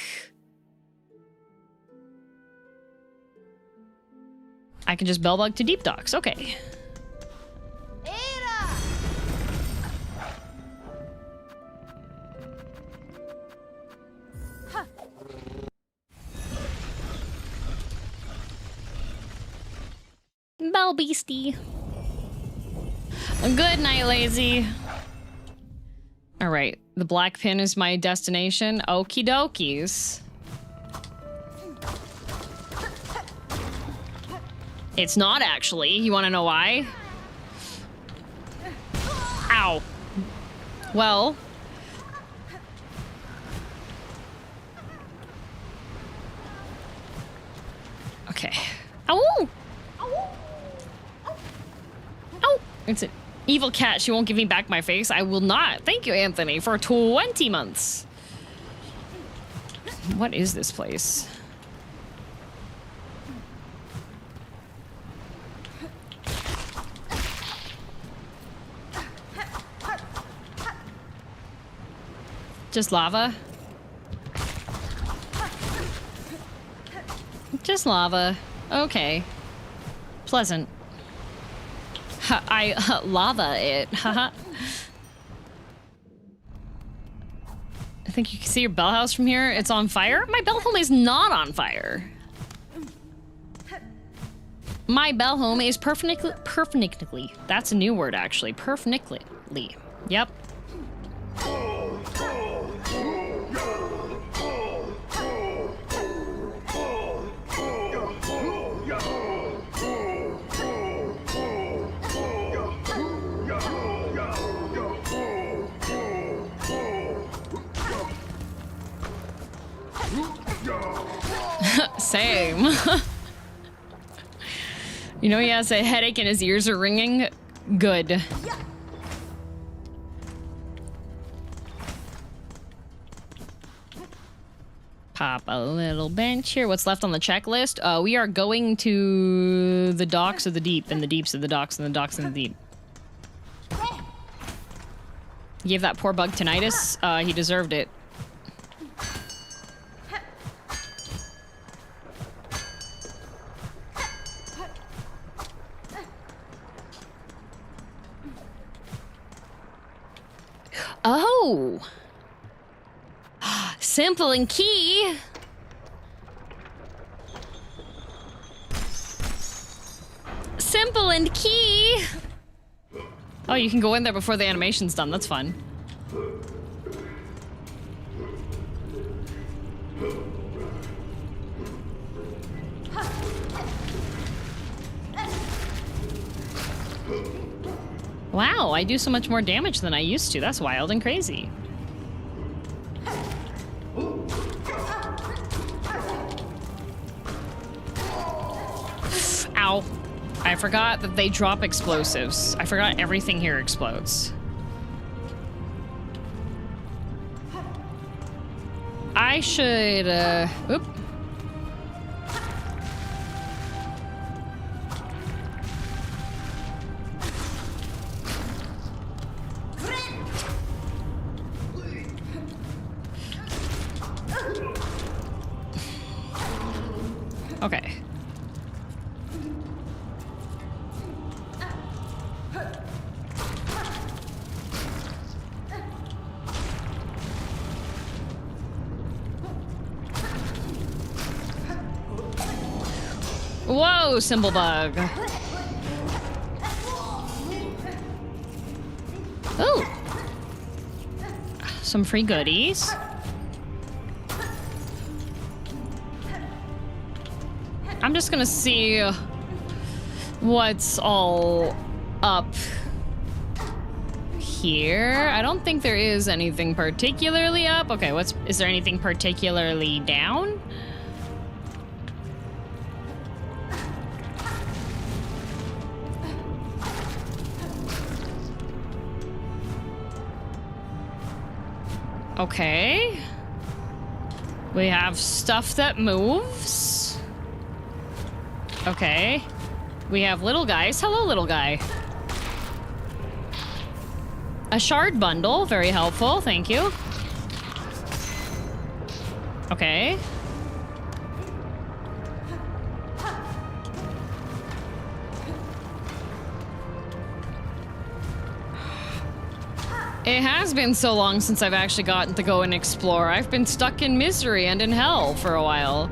I can just bellbug to deep docks. Okay. Bell beastie. Good night, lazy. All right, the black pin is my destination. Okie dokies. It's not actually. You want to know why? Ow. Well. Okay. Ow! Oh, it's an evil cat. She won't give me back my face. I will not. Thank you, Anthony, for 20 months. What is this place? Just lava? Just lava. Okay. Pleasant. I lava it. Haha. I think you can see your bell house from here. It's on fire? My bell home is not on fire. My bell home is perfectly. That's a new word, actually. Perfectly. Yep. Same. You know he has a headache and his ears are ringing? Good. Pop a little bench here. What's left on the checklist? We are going to the docks of the deep, and the deeps of the docks, and the docks of the deep. Gave that poor bug tinnitus. He deserved it. Oh! Simple and key! Simple and key! Oh, you can go in there before the animation's done. That's fun. Wow, I do so much more damage than I used to. That's wild and crazy. Ow. I forgot that they drop explosives. I forgot everything here explodes. I should, oop. Okay. Whoa, symbol bug. Oh. Some free goodies. I'm just gonna see what's all up here. I don't think there is anything particularly up. Okay, is there anything particularly down? Okay. We have stuff that moves. Okay. We have little guys. Hello, little guy. A shard bundle. Very helpful. Thank you. Okay. It has been so long since I've actually gotten to go and explore. I've been stuck in misery and in hell for a while.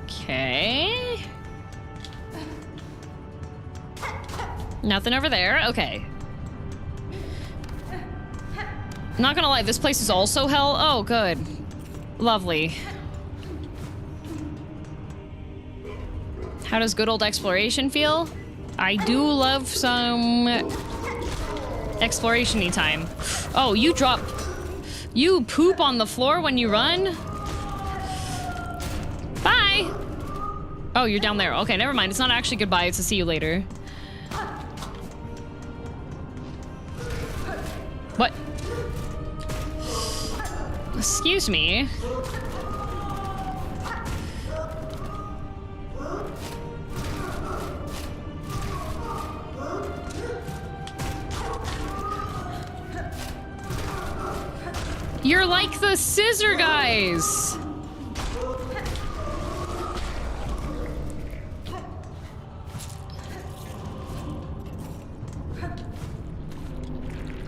Okay. Nothing over there. Okay. Not gonna lie, this place is also hell. Oh, good. Lovely. How does good old exploration feel? I do love some exploration-y time. Oh, you poop on the floor when you run? Bye! Oh, you're down there. Okay, never mind. It's not actually goodbye, it's a see you later. What? Excuse me. You're like the scissor guys.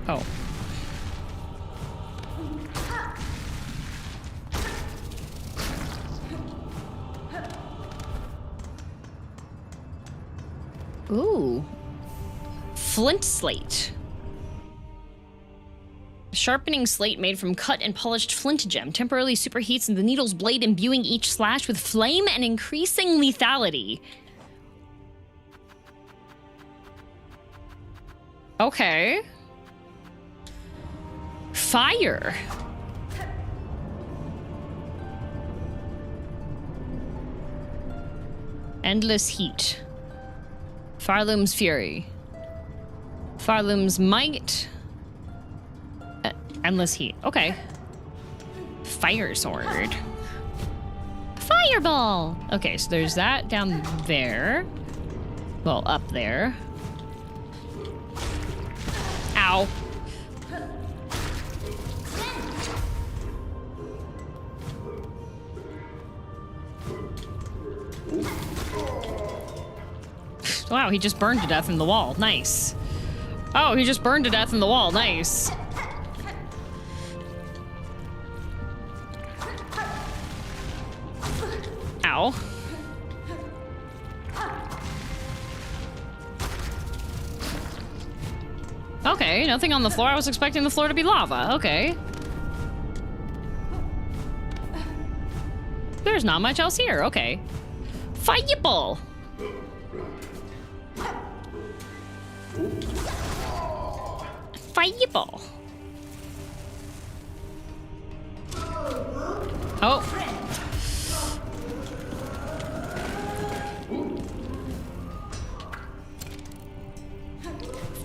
Oh. Ooh. Flint slate. Sharpening slate made from cut and polished flint gem temporarily superheats in the needle's blade, imbuing each slash with flame and increasing lethality. Okay. Fire. Endless heat. Farloom's fury. Farloom's might. Endless heat. Okay. Fire sword. Fireball! Okay, so there's that down there. Well, up there. Ow. Wow, he just burned to death in the wall. Nice. Oh, he just burned to death in the wall. Nice. Ow. Okay, nothing on the floor. I was expecting the floor to be lava. Okay. There's not much else here. Okay. Fireball. Fireball. Oh.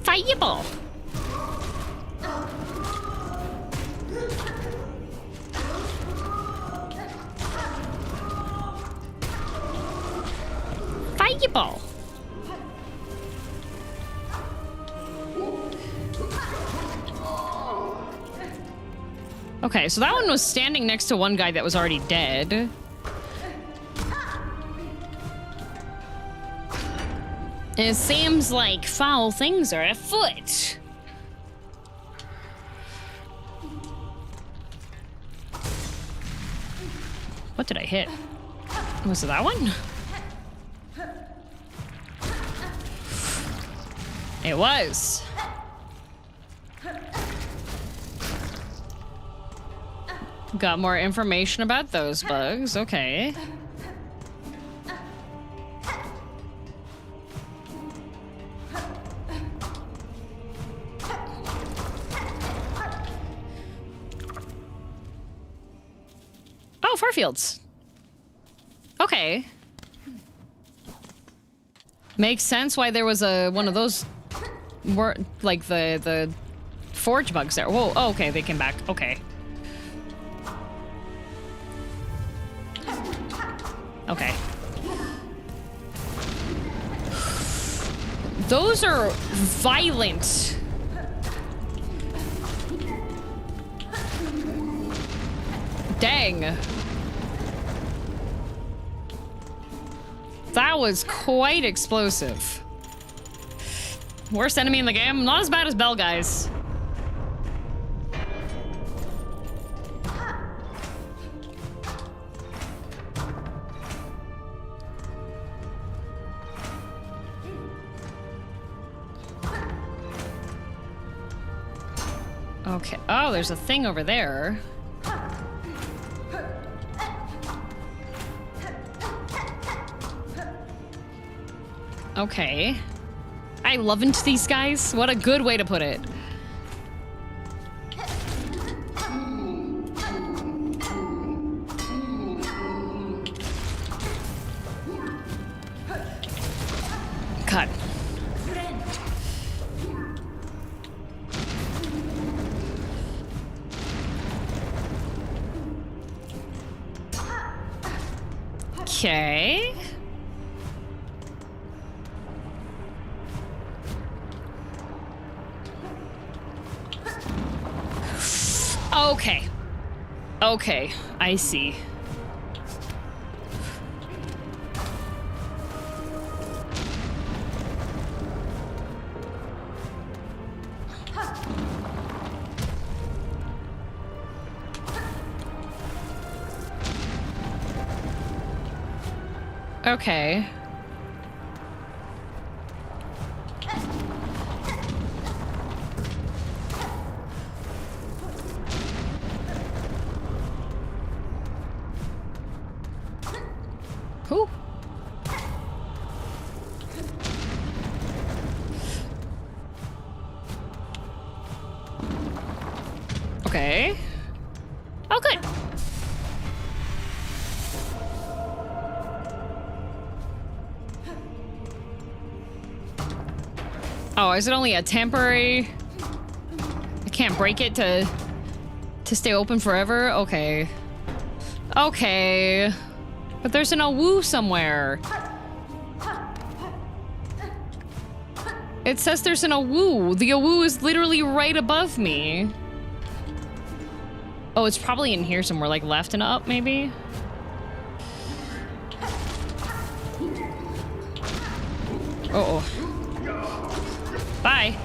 Fireball. Fireball. Okay, so that one was standing next to one guy that was already dead. It seems like foul things are afoot. What did I hit? Was it that one? It was. Got more information about those bugs. Okay. Oh, Farfields. Okay. Makes sense why there was a one of those like the forge bugs there. Whoa, oh, okay, they came back. Okay. Okay. Those are violent. Dang. That was quite explosive. Worst enemy in the game? Not as bad as Bell Guys. Okay. Oh, there's a thing over there. Okay. I loven't these guys. What a good way to put it. Cut. Okay. Okay. Okay, I see. Okay. Who? Okay. Oh, good. Oh, is it only a temporary? I can't break it to stay open forever? Okay. Okay. But there's an awoo somewhere. It says there's an awoo. The awoo is literally right above me. Oh, it's probably in here somewhere, like left and up, maybe? Uh-oh. Bye.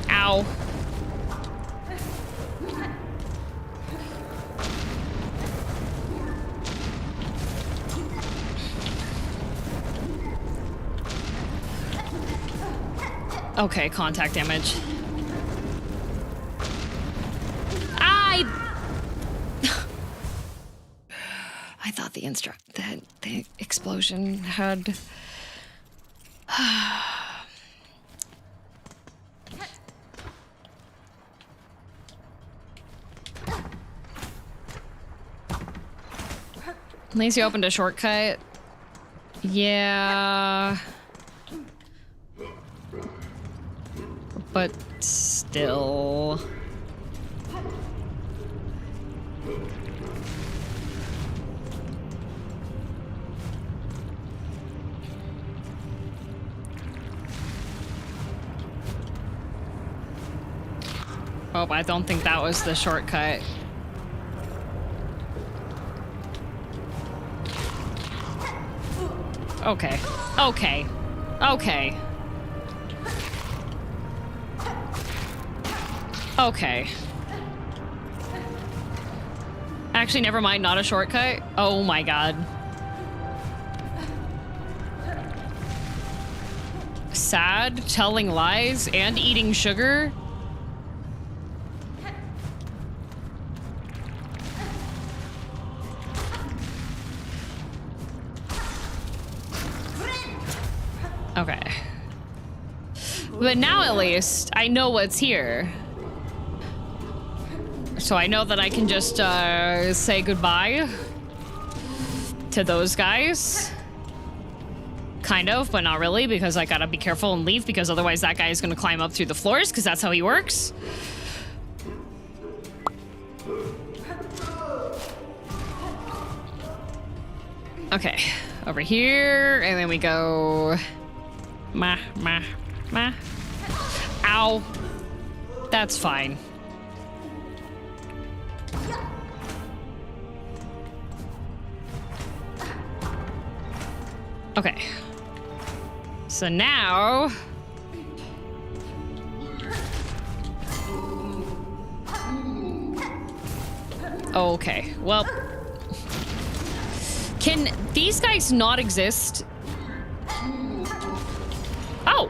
Ow. Okay, contact damage. I thought the explosion had At least you opened a shortcut. Yeah. But still. Oh, I don't think that was the shortcut. Okay. Okay. Okay. Okay. Actually, never mind, not a shortcut. Oh my god. Sad, telling lies, and eating sugar? Okay. But now at least I know what's here. So I know that I can just say goodbye to those guys. Kind of, but not really, because I gotta be careful and leave, because otherwise that guy is gonna climb up through the floors, because that's how he works. Okay, over here, and then we go... Ma. Ow. That's fine. Okay. So now... Okay, well... Can these guys not exist? Oh!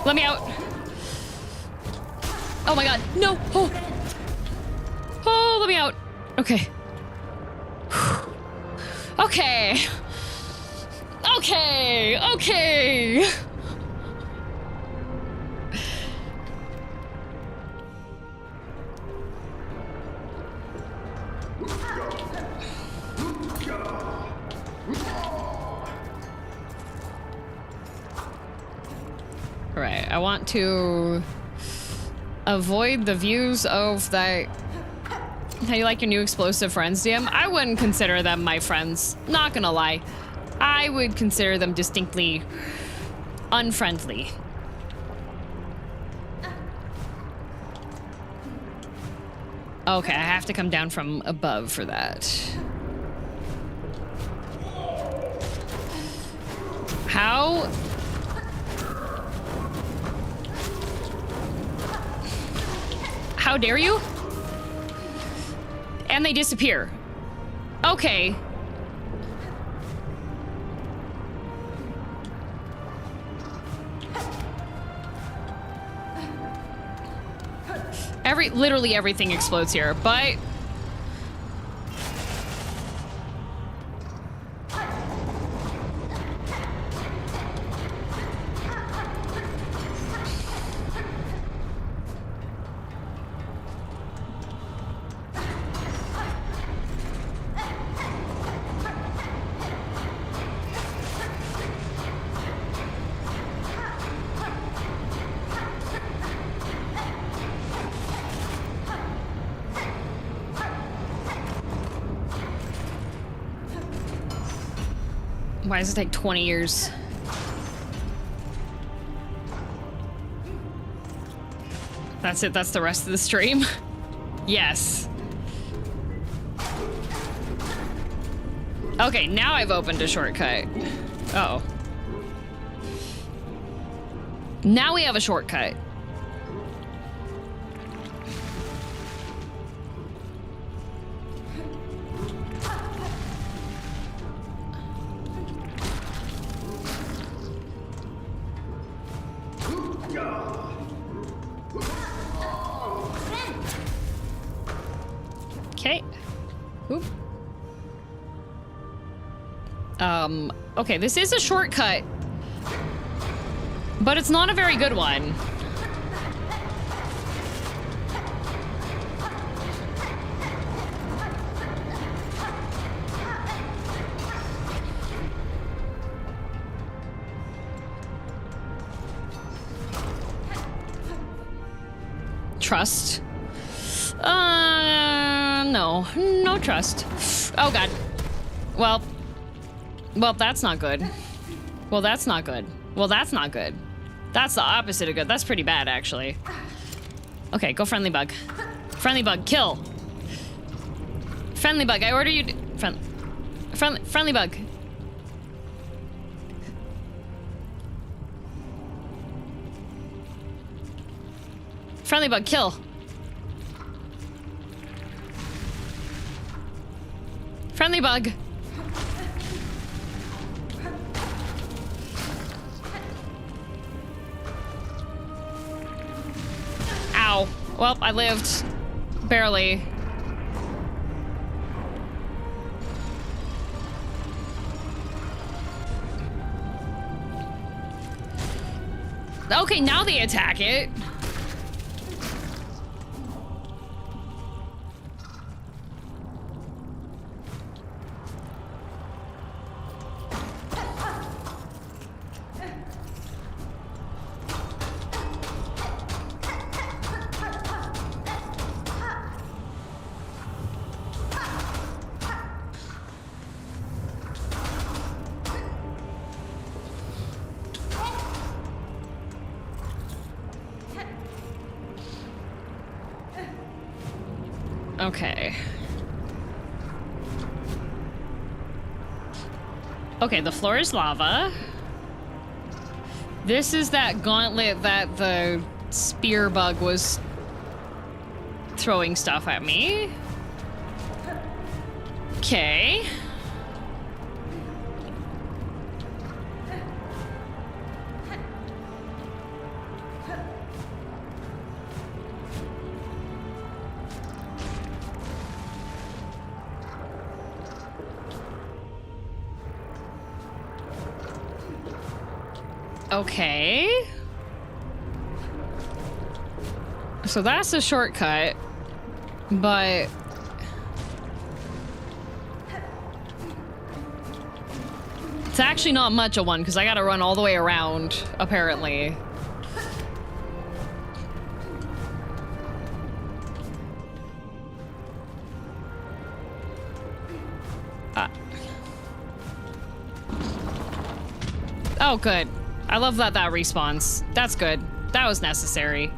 Let me out. Oh my god, no! Oh! Oh, let me out. Okay. Okay. Okay. Okay. Right, I want to avoid the views of that. How you like your new explosive friends, DM? I wouldn't consider them my friends. Not gonna lie. I would consider them distinctly unfriendly. Okay, I have to come down from above for that. How? How dare you? And they disappear. Okay. Literally everything explodes here, but why does it take 20 years? That's it, that's the rest of the stream? Yes. Okay, now I've opened a shortcut. Uh-oh. Now we have a shortcut. Okay. Oop. Okay, this is a shortcut, but it's not a very good one. Trust. No. No trust. Oh, God. Well, that's not good. Well, that's not good. Well, that's not good. That's the opposite of good. That's pretty bad, actually. Okay, go friendly bug. Friendly bug, kill. Friendly bug, I order you... Friendly bug. Friendly bug, kill. Friendly bug. Ow. Well, I lived. Barely. Okay, now they attack it. Okay. Okay, the floor is lava. This is that gauntlet that the spear bug was throwing stuff at me. Okay. Okay. So that's a shortcut, but it's actually not much of one because I gotta run all the way around, apparently. Oh, good. I love that that respawns. That's good. That was necessary.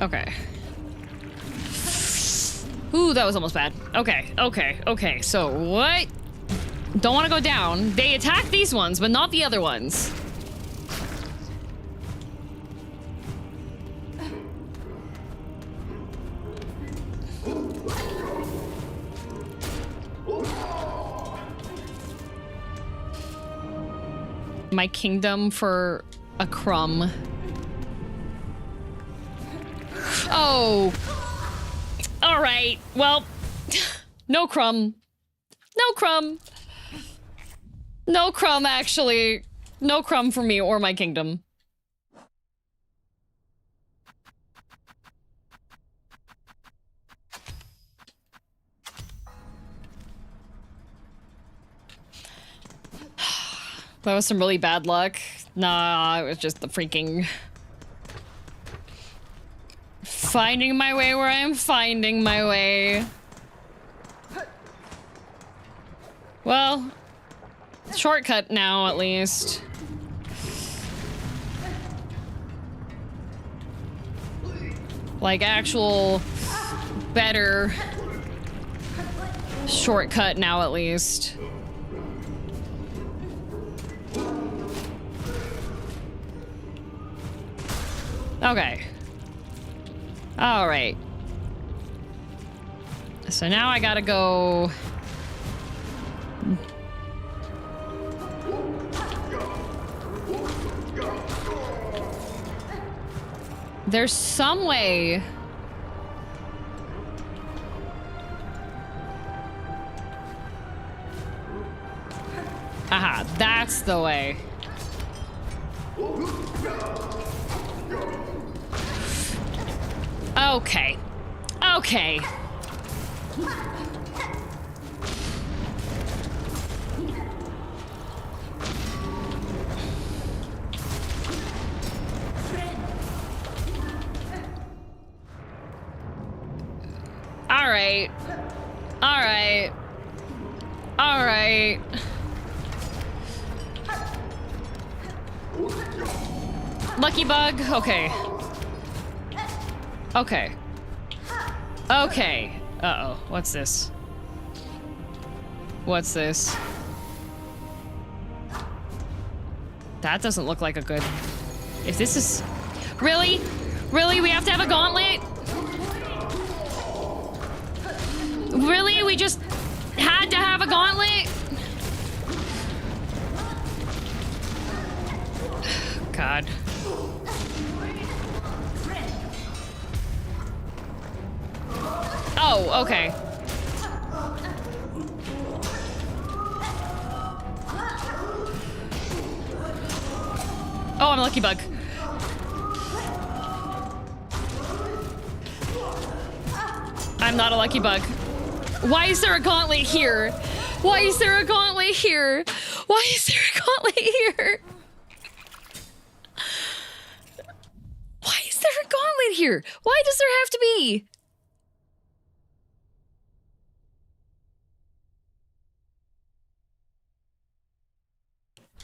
Okay. Ooh, that was almost bad. Okay, okay, okay. So what? Don't want to go down. They attack these ones, but not the other ones. My kingdom for a crumb. Oh. All right. Well, no crumb. No crumb. No crumb, actually. No crumb for me or my kingdom. That was some really bad luck. Nah, it was just the freaking... finding my way where I'm finding my way. Well, shortcut now, at least. Like, actual better shortcut now, at least. Okay. All right. So now I gotta go... There's some way... Aha, that's the way. Okay. Okay. All right. All right. All right. Lucky bug? Okay. Okay. Okay. Uh-oh. What's this? What's this? That doesn't look like a good... If this is... Really? Really? We have to have a gauntlet? Really? We just had to have a gauntlet? God. Oh, okay. Oh, I'm a lucky bug. I'm not a lucky bug. Why is there a gauntlet here? Why is there a gauntlet here? Why is there a gauntlet here? Why is there a gauntlet here? Why does there have to be?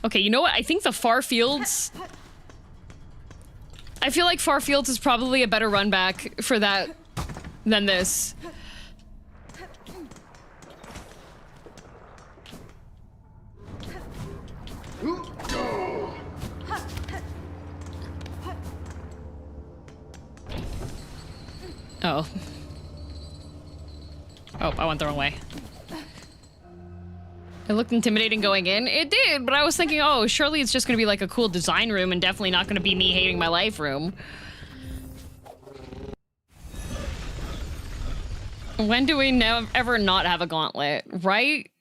Okay, you know what? I think the Far Fields... I feel like Far Fields is probably a better run back for that than this. Oh. Oh, I went the wrong way. It looked intimidating going in. It did, but I was thinking, oh, surely it's just gonna be like a cool design room and definitely not gonna be me hating my life room. When do we ever not have a gauntlet, right?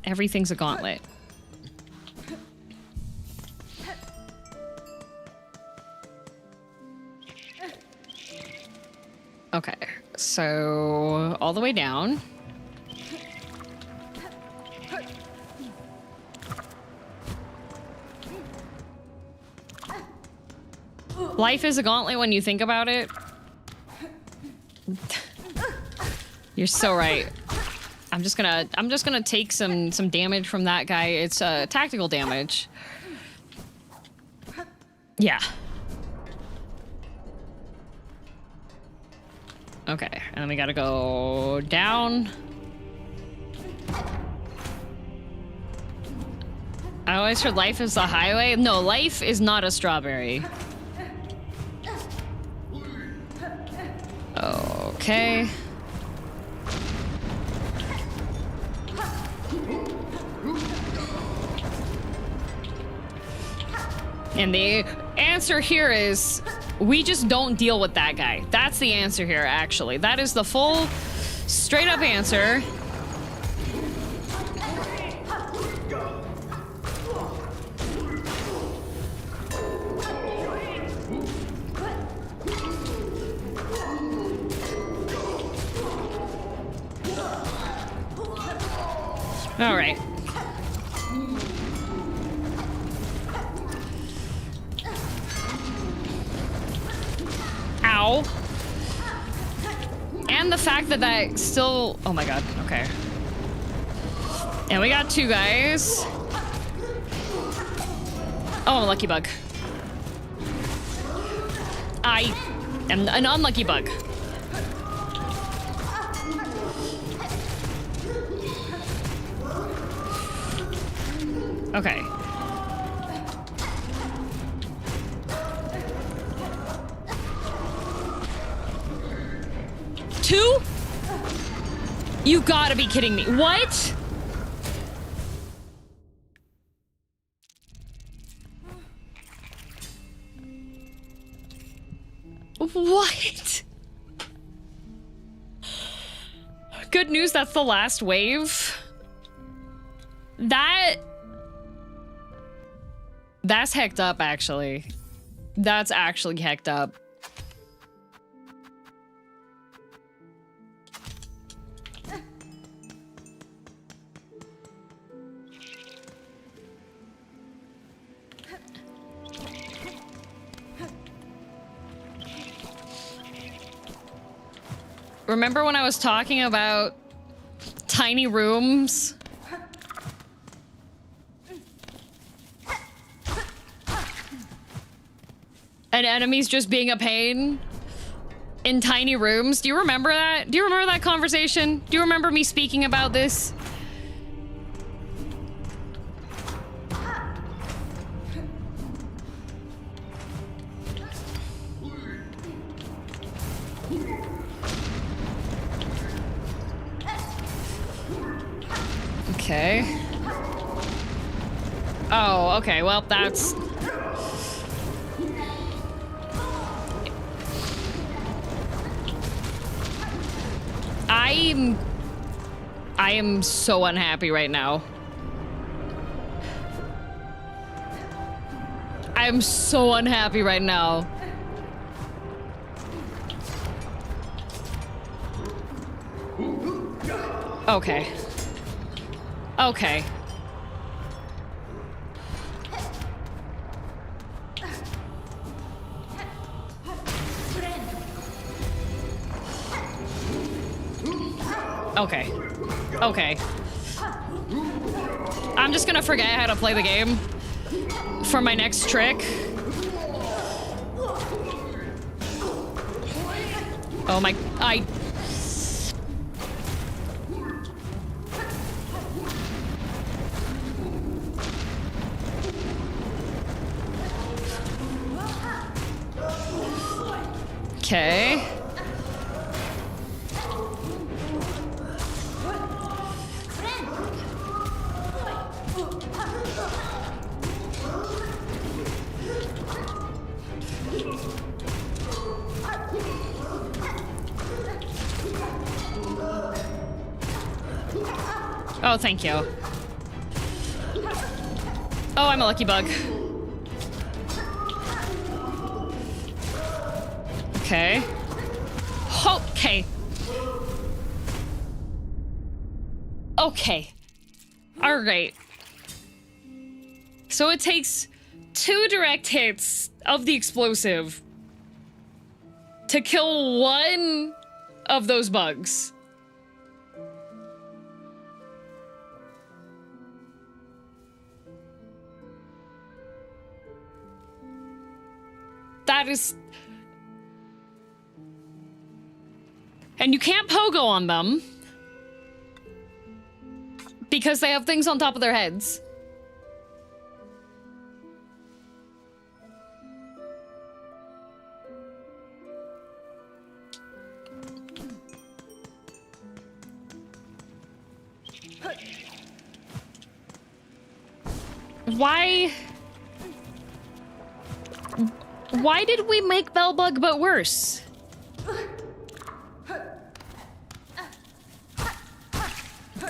Everything's a gauntlet. Okay, so all the way down. Life is a gauntlet when you think about it. You're so right. I'm just gonna take some damage from that guy. It's tactical damage. Yeah. Okay, and then we gotta go down. I always heard life is a highway. No, life is not a strawberry. Okay. And the answer here is we just don't deal with that guy. That's the answer here, actually. That is the full, straight up answer. All right. Ow. And the fact that that still... Oh my god, okay. And we got 2 guys. Oh, lucky bug. I am an unlucky bug. Okay. Two? You gotta be kidding me. What? What? Good news, that's the last wave. That's hecked up, actually. That's actually hecked up. Remember when I was talking about tiny rooms? And enemies just being a pain in tiny rooms? Do you remember that? Do you remember that conversation? Do you remember me speaking about this? Okay. Oh, okay. Well, that's... I am so unhappy right now. I'm so unhappy right now. Okay. Okay. Okay. Okay. I'm just gonna forget how to play the game for my next trick. Oh my... Okay. Oh, thank you. Oh, I'm a lucky bug. Okay. Okay. Okay. All right. So it takes 2 direct hits of the explosive to kill one of those bugs. That is... And you can't pogo on them. Because they have things on top of their heads. Why did we make Bellbug but worse?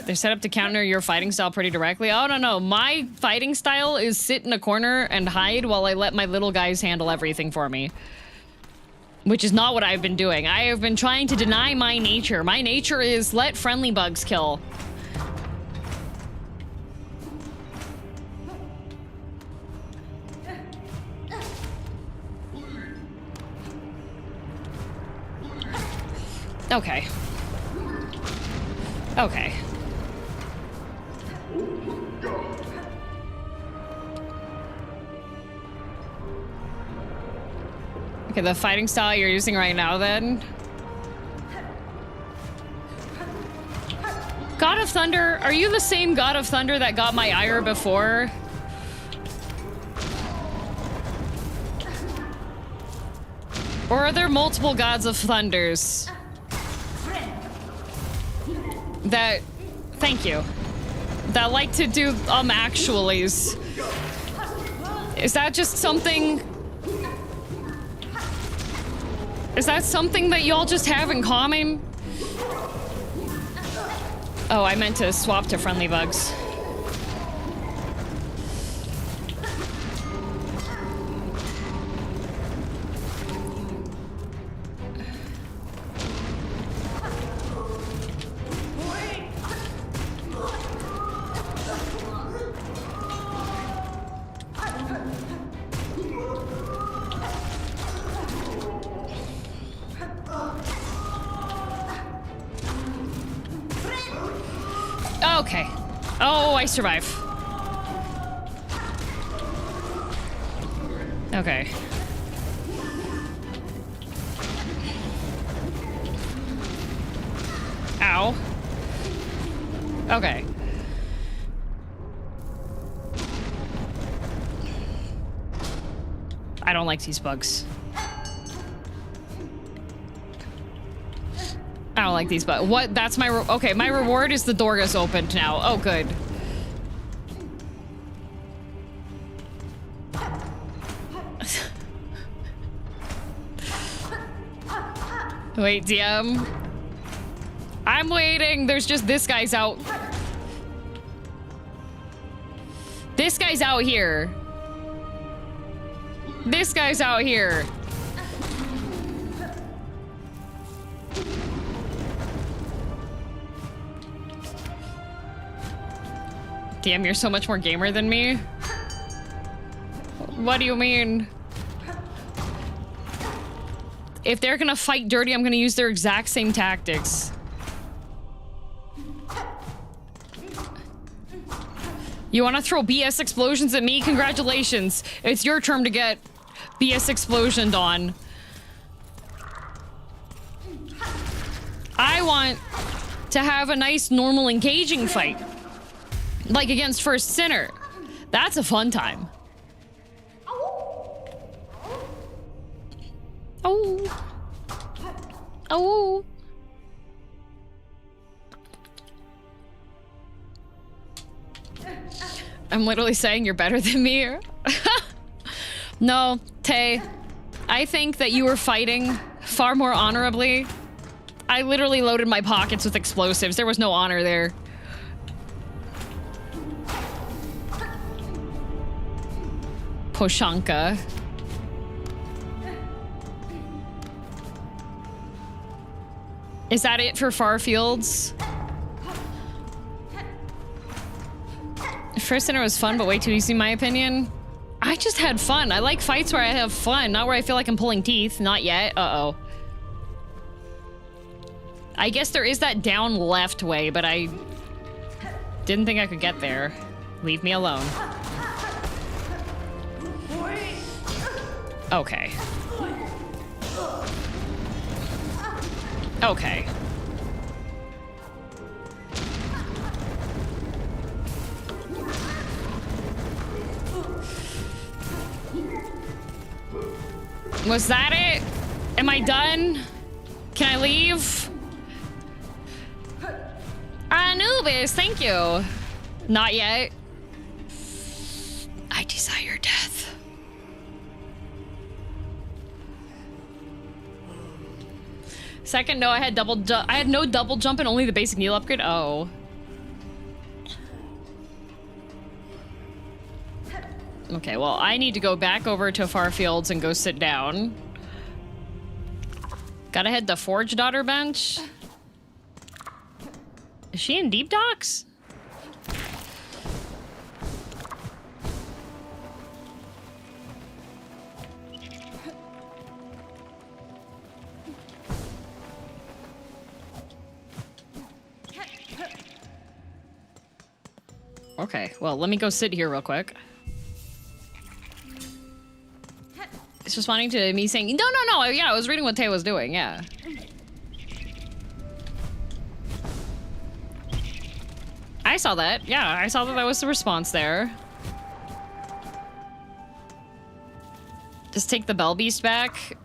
They're set up to counter your fighting style pretty directly. Oh, no. My fighting style is sit in a corner and hide while I let my little guys handle everything for me. Which is not what I've been doing. I have been trying to deny my nature. My nature is let friendly bugs kill. Okay. Okay. Okay, the fighting style you're using right now, then. God of Thunder, are you the same God of Thunder that got my ire before? Or are there multiple Gods of Thunders? That, thank you, that like to do, actuallys. Is that just something... Is that something that y'all just have in common? Oh, I meant to swap to friendly bugs. Okay. Oh, I survive. Okay. Ow. Okay. I don't like these bugs. I don't like these, but what? That's my okay. My reward is the door is opened now. Oh, good. Wait, DM. I'm waiting. There's just this guy's out. This guy's out here. This guy's out here. Damn, you're so much more gamer than me. What do you mean? If they're gonna fight dirty, I'm gonna use their exact same tactics. You wanna throw BS explosions at me? Congratulations. It's your turn to get BS explosioned on. I want to have a nice, normal, engaging fight. Like against First Sinner. That's a fun time. Oh. Oh. I'm literally saying you're better than me. No, Tay. I think that you were fighting far more honorably. I literally loaded my pockets with explosives. There was no honor there. Poshanka. Is that it for Farfields? First Sinner was fun, but way too easy in my opinion. I just had fun. I like fights where I have fun, not where I feel like I'm pulling teeth. Not yet. Uh-oh. I guess there is that down left way, but I didn't think I could get there. Leave me alone. Okay. Okay. Was that it? Am I done? Can I leave? Anubis, thank you. Not yet. I desire death. Second, no, I had no double jump and only the basic kneel upgrade. Oh. Okay, well, I need to go back over to Farfields and go sit down. Gotta head to Forge Daughter Bench. Is she in Deep Docks? Okay, well, let me go sit here real quick. It's responding to me saying, no, yeah, I was reading what Tay was doing, yeah. I saw that, yeah, I saw that was the response there. Just take the Bell Beast back.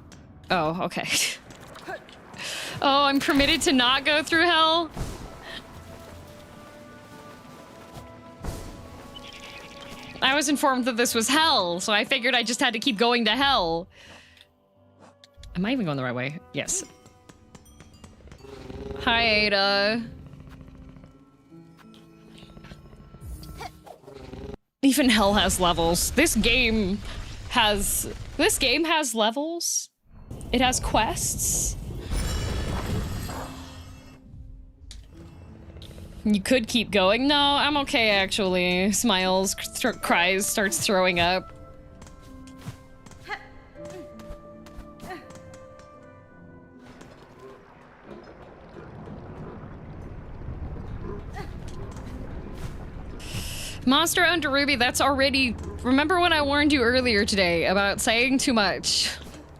Oh, okay. Oh, I'm permitted to not go through hell? I was informed that this was hell, so I figured I just had to keep going to hell. Am I even going the right way? Yes. Hi, Ada. Even hell has levels. This game has levels. It has quests. You could keep going. No, I'm okay, actually. Smiles, cries, starts throwing up. Monster under Ruby, that's already... Remember when I warned you earlier today about saying too much?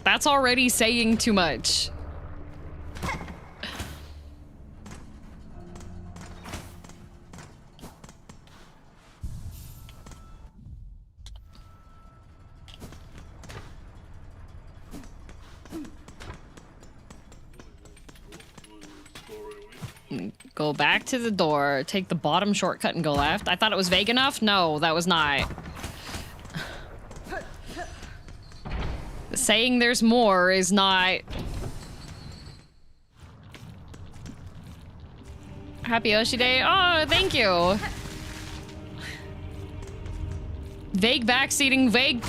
That's already saying too much. Go back to the door, take the bottom shortcut and go left. I thought it was vague enough? No, that was not. Saying there's more is not... Happy Yoshi Day. Oh, thank you. Vague backseating, vague...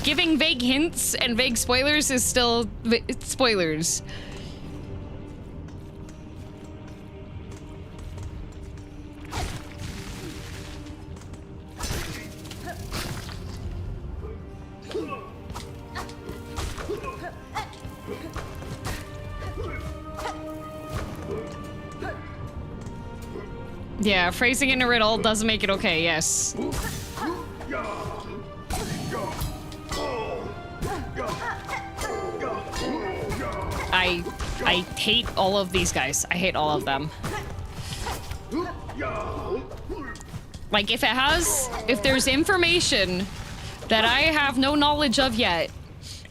Giving vague hints and vague spoilers is still spoilers. Yeah, phrasing in a riddle doesn't make it okay, yes. I hate all of these guys. I hate all of them. Like, if there's information that I have no knowledge of yet,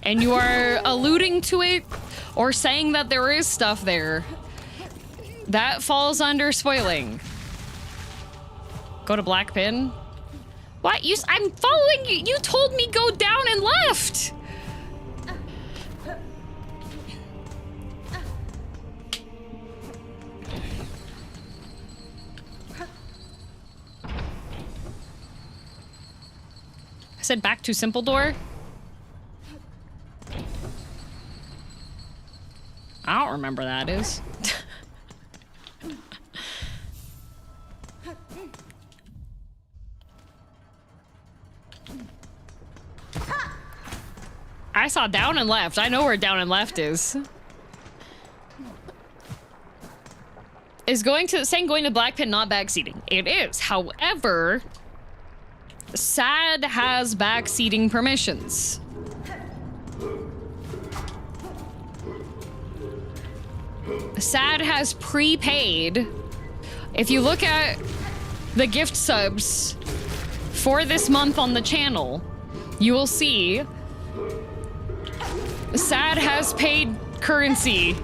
and you are alluding to it, or saying that there is stuff there, that falls under spoiling. Go to Black Pin? What? I'm following you! You told me go down and left! I said back to Simple Door? I don't remember that is. I saw down and left. I know where down and left is. Is saying going to Black Pit not backseating? It is. However, SAD has backseating permissions. Sad has prepaid. If you look at the gift subs for this month on the channel, you will see Sad has paid currency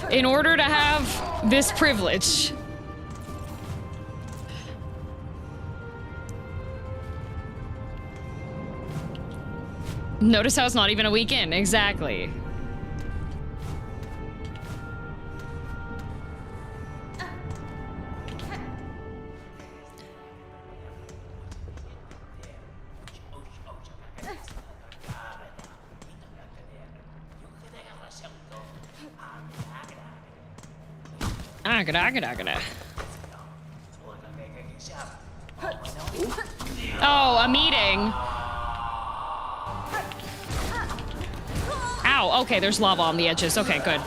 in order to have this privilege. Notice how it's not even a weekend. Exactly. Oh, a meeting. Ow, okay, there's lava on the edges. Okay, good.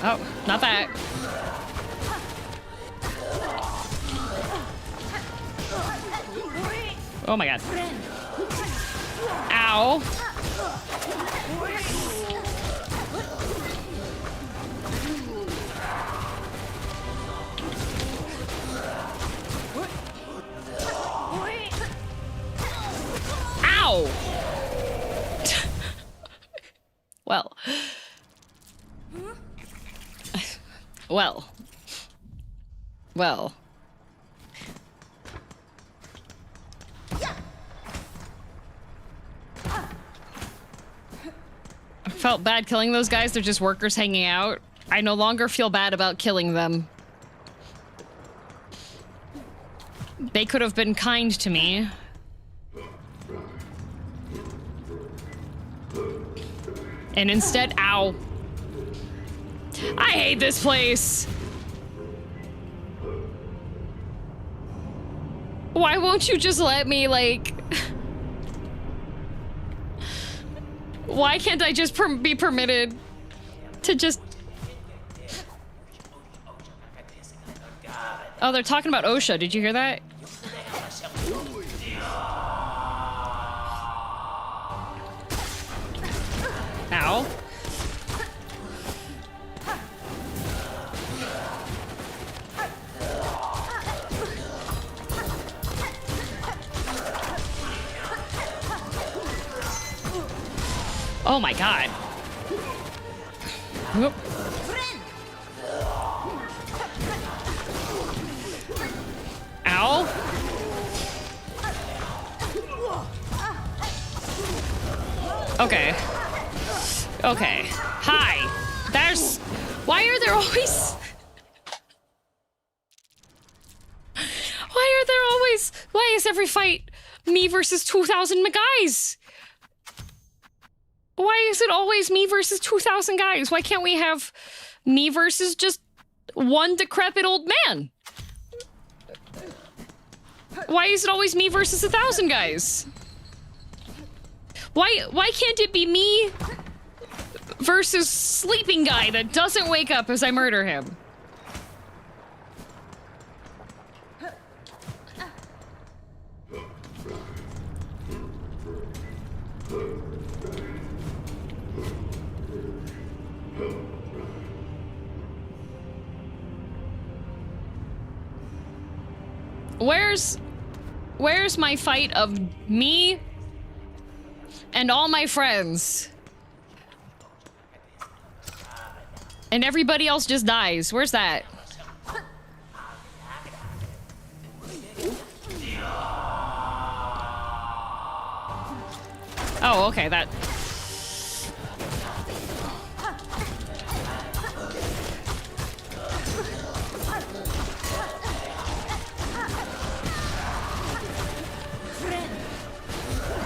Oh, not that. Oh my god. Ow. Ow! Well. Well. Well. I felt bad killing those guys. They're just workers hanging out. I no longer feel bad about killing them. They could have been kind to me. And instead, ow. I hate this place. Why won't you just let me, like... Why can't I just be permitted to just... Oh, they're talking about OSHA. Did you hear that? Ow. Oh my god. Whoop. Ow. Okay. Okay. Hi. There's... Why are there always... Why are there always... Why is every fight me versus 2,000 guys? Why is it always me versus 2,000 guys? Why can't we have me versus just one decrepit old man? Why is it always me versus 1,000 guys? Why can't it be me versus sleeping guy that doesn't wake up as I murder him? Where's my fight of me and all my friends? And everybody else just dies. Where's that? Oh, okay, that...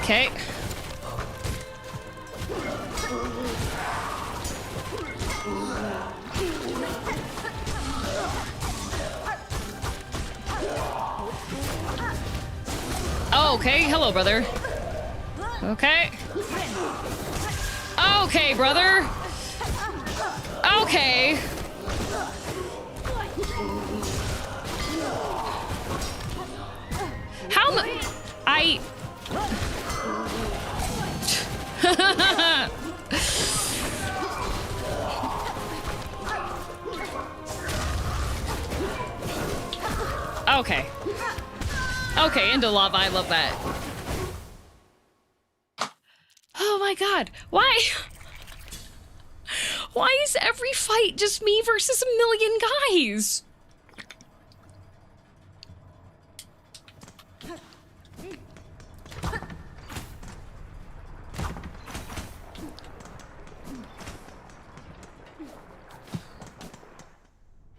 Okay. Oh, okay. Hello, brother. Okay. Okay, brother. Okay. How I... Okay. Okay, into lava. I love that. Oh my god. Why? Why is every fight just me versus a million guys?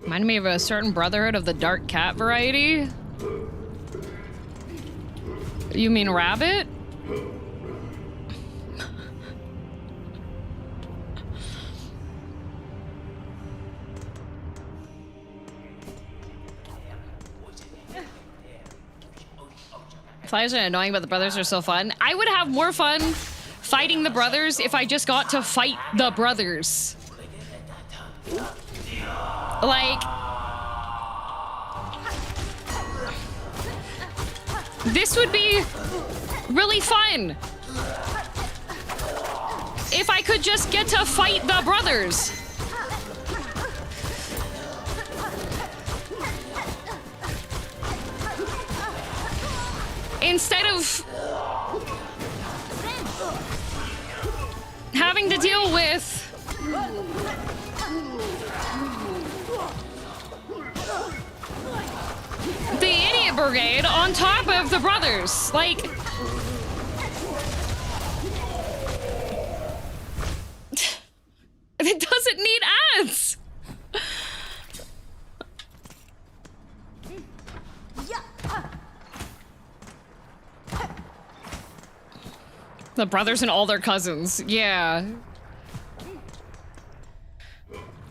Reminded me of a certain Brotherhood of the Dark Cat variety. You mean rabbit? Flies are annoying, but the brothers are so fun. I would have more fun fighting the brothers if I just got to fight the brothers. Like, this would be really fun if I could just get to fight the brothers. Instead of having to deal with the idiot brigade on top of the brothers. Like, it doesn't need ads. The brothers and all their cousins. Yeah.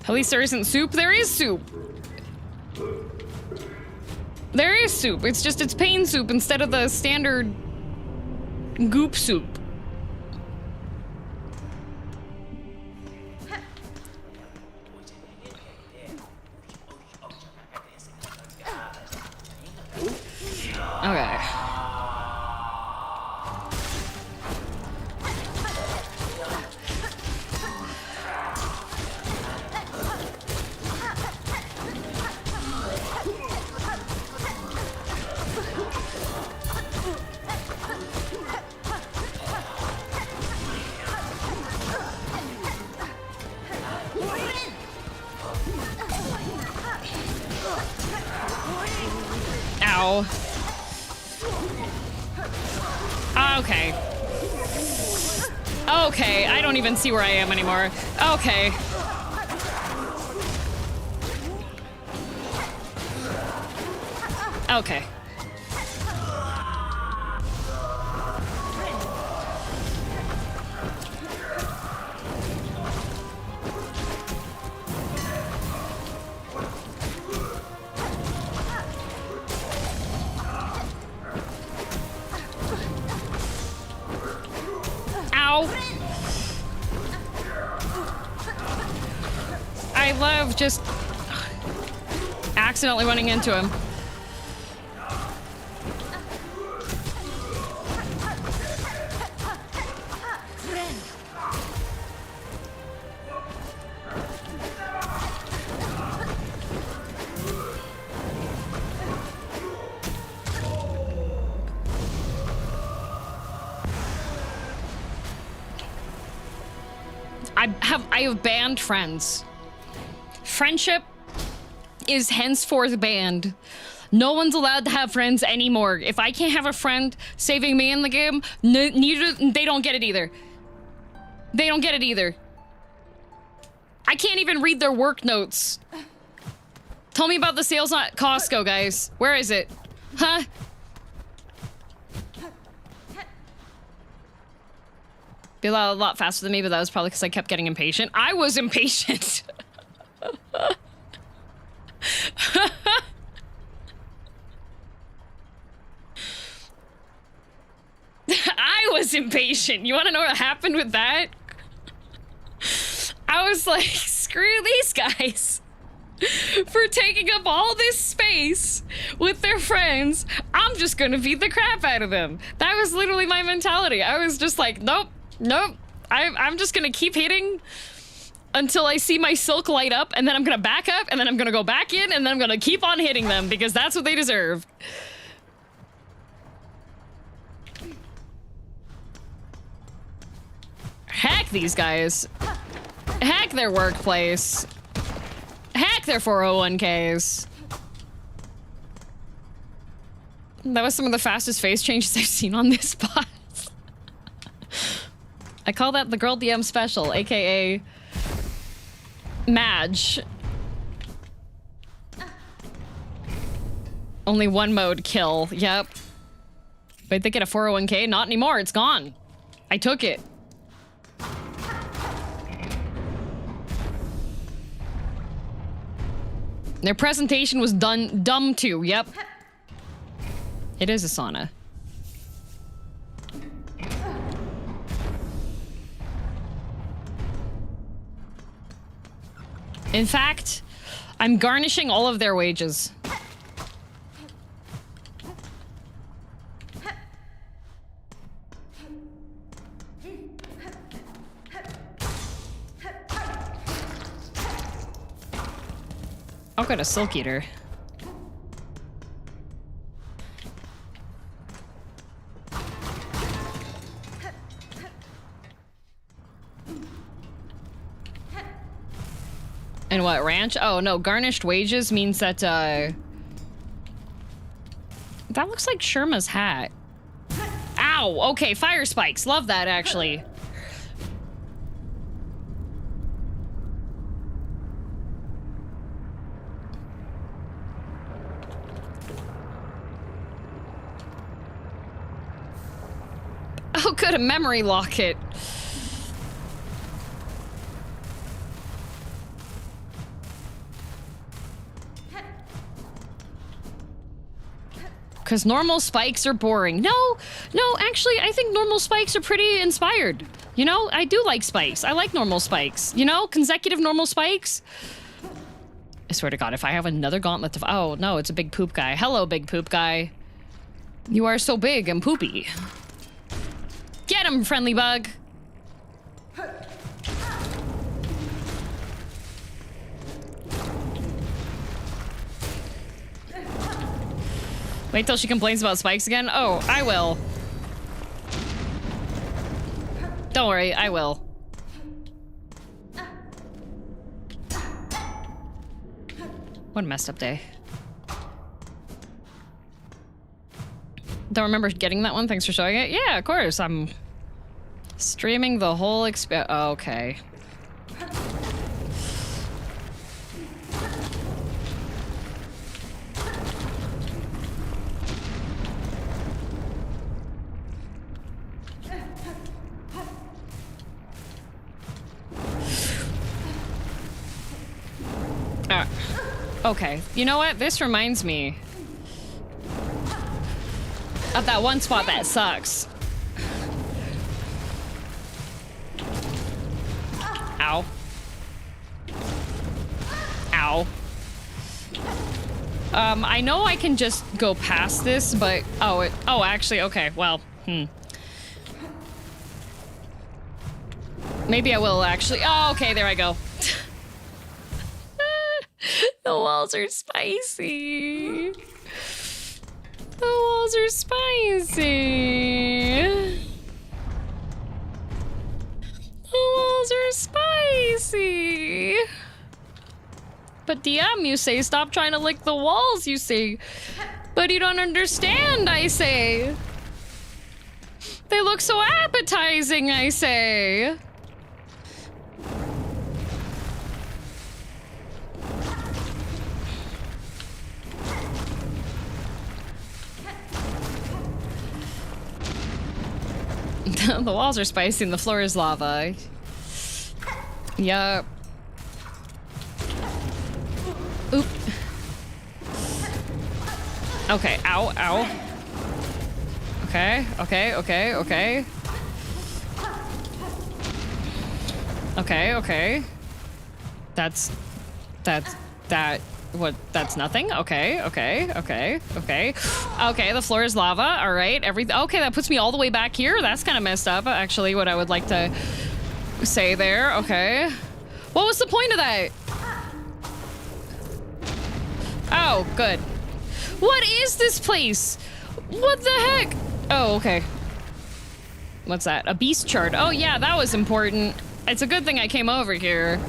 At least there isn't soup. There is soup. There is soup. It's just it's pain soup instead of the standard goop soup. Okay. Ow. Okay. Okay, I don't even see where I am anymore. Okay. Okay. I love just accidentally running into him. I have banned friends. Friendship is henceforth banned. No one's allowed to have friends anymore. If I can't have a friend saving me in the game, they don't get it either. They don't get it either. I can't even read their work notes. Tell me about the sales at Costco, guys. Where is it? Huh? Be a lot faster than me, but that was probably because I kept getting impatient. I was impatient. I was impatient. You want to know what happened with that? I was like, screw these guys. for taking up all this space with their friends. I'm just gonna beat the crap out of them. That was literally my mentality. I was just like, nope, nope. I'm just gonna keep hitting until I see my silk light up, and then I'm gonna back up, and then I'm gonna go back in, and then I'm gonna keep on hitting them because that's what they deserve. Hack these guys. Hack their workplace. Hack their 401ks. That was some of the fastest face changes I've seen on this boss. I call that the Girl DM special, aka Madge. Only one mode, kill. Yep. Wait, they get a 401k? Not anymore, it's gone. I took it. Their presentation was dumb too, yep. It is a sauna. In fact, I'm garnishing all of their wages. I'll go to Silk Eater. And what, ranch? Oh no, garnished wages means that, that looks like Sherma's hat. Ow, okay, fire spikes. Love that, actually. Oh, good, a memory locket. Because normal spikes are boring. No, actually, I think normal spikes are pretty inspired. You know, I do like spikes. I like normal spikes. You know, consecutive normal spikes. I swear to God, if I have another gauntlet to... Oh, no, it's a big poop guy. Hello, big poop guy. You are so big and poopy. Get him, friendly bug. Wait till she complains about spikes again? Oh, I will. Don't worry, I will. What a messed up day. Don't remember getting that one. Thanks for showing it. Yeah, of course. I'm streaming the whole experience. Oh, okay. Okay, you know what? This reminds me of that one spot that sucks. Ow. Ow. I know I can just go past this, but oh, actually, okay, well, maybe I will actually. Oh, okay, there I go. The walls are spicy. The walls are spicy. The walls are spicy. But DM, you say, stop trying to lick the walls, you say. But you don't understand, I say. They look so appetizing, I say. The walls are spicy and the floor is lava. Yup. Oop. Okay, ow, ow. Okay, okay, okay, okay. Okay, okay. That's That's nothing. Okay, okay, okay, okay. Okay, the floor is lava. All right, everything. Okay, that puts me all the way back here. That's kind of messed up, actually, what I would like to say there. Okay. What was the point of that? Oh, good. What is this place? What the heck? Oh, okay. What's that? A beast chart. Oh, yeah, that was important. It's a good thing I came over here.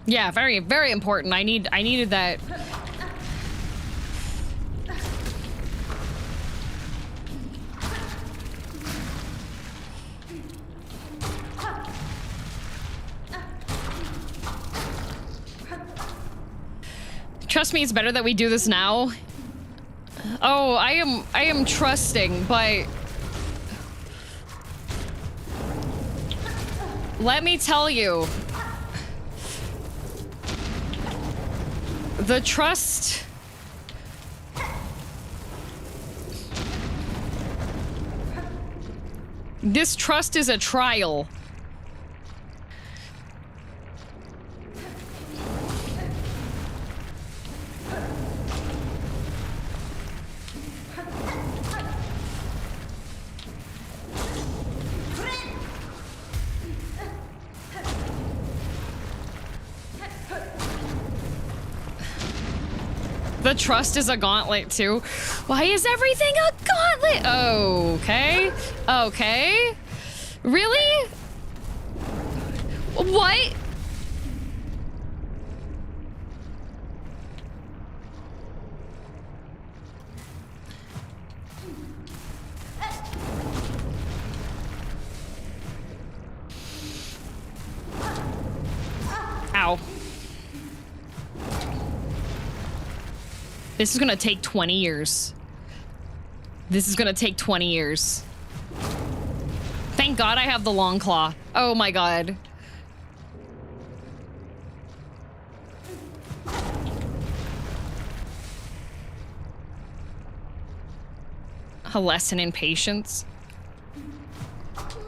Yeah, very, very important. I needed that. Trust me, it's better that we do this now. Oh, I am trusting, but let me tell you, the trust. This trust is a trial. The trust is a gauntlet too. Why is everything a gauntlet? Okay. Okay. Really? What? Ow. This is gonna take 20 years. This is gonna take 20 years. Thank God I have the long claw. Oh my God. A lesson in patience.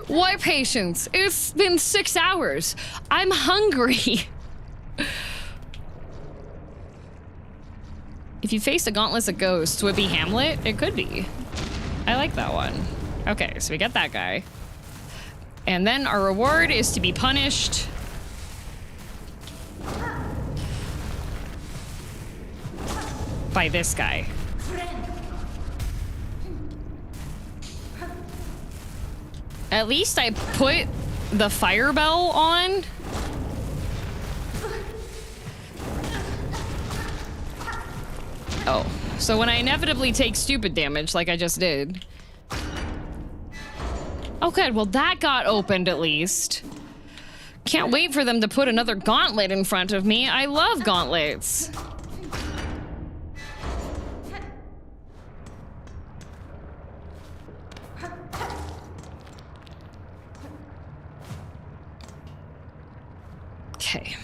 What patience? It's been 6 hours. I'm hungry. If you faced a gauntlet of ghosts, would it be Hamlet? It could be. I like that one. Okay, so we got that guy. And then our reward is to be punished. By this guy. At least I put the fire bell on. Oh, so when I inevitably take stupid damage, like I just did. Oh, good. Well, that got opened at least. Can't wait for them to put another gauntlet in front of me. I love gauntlets. Okay.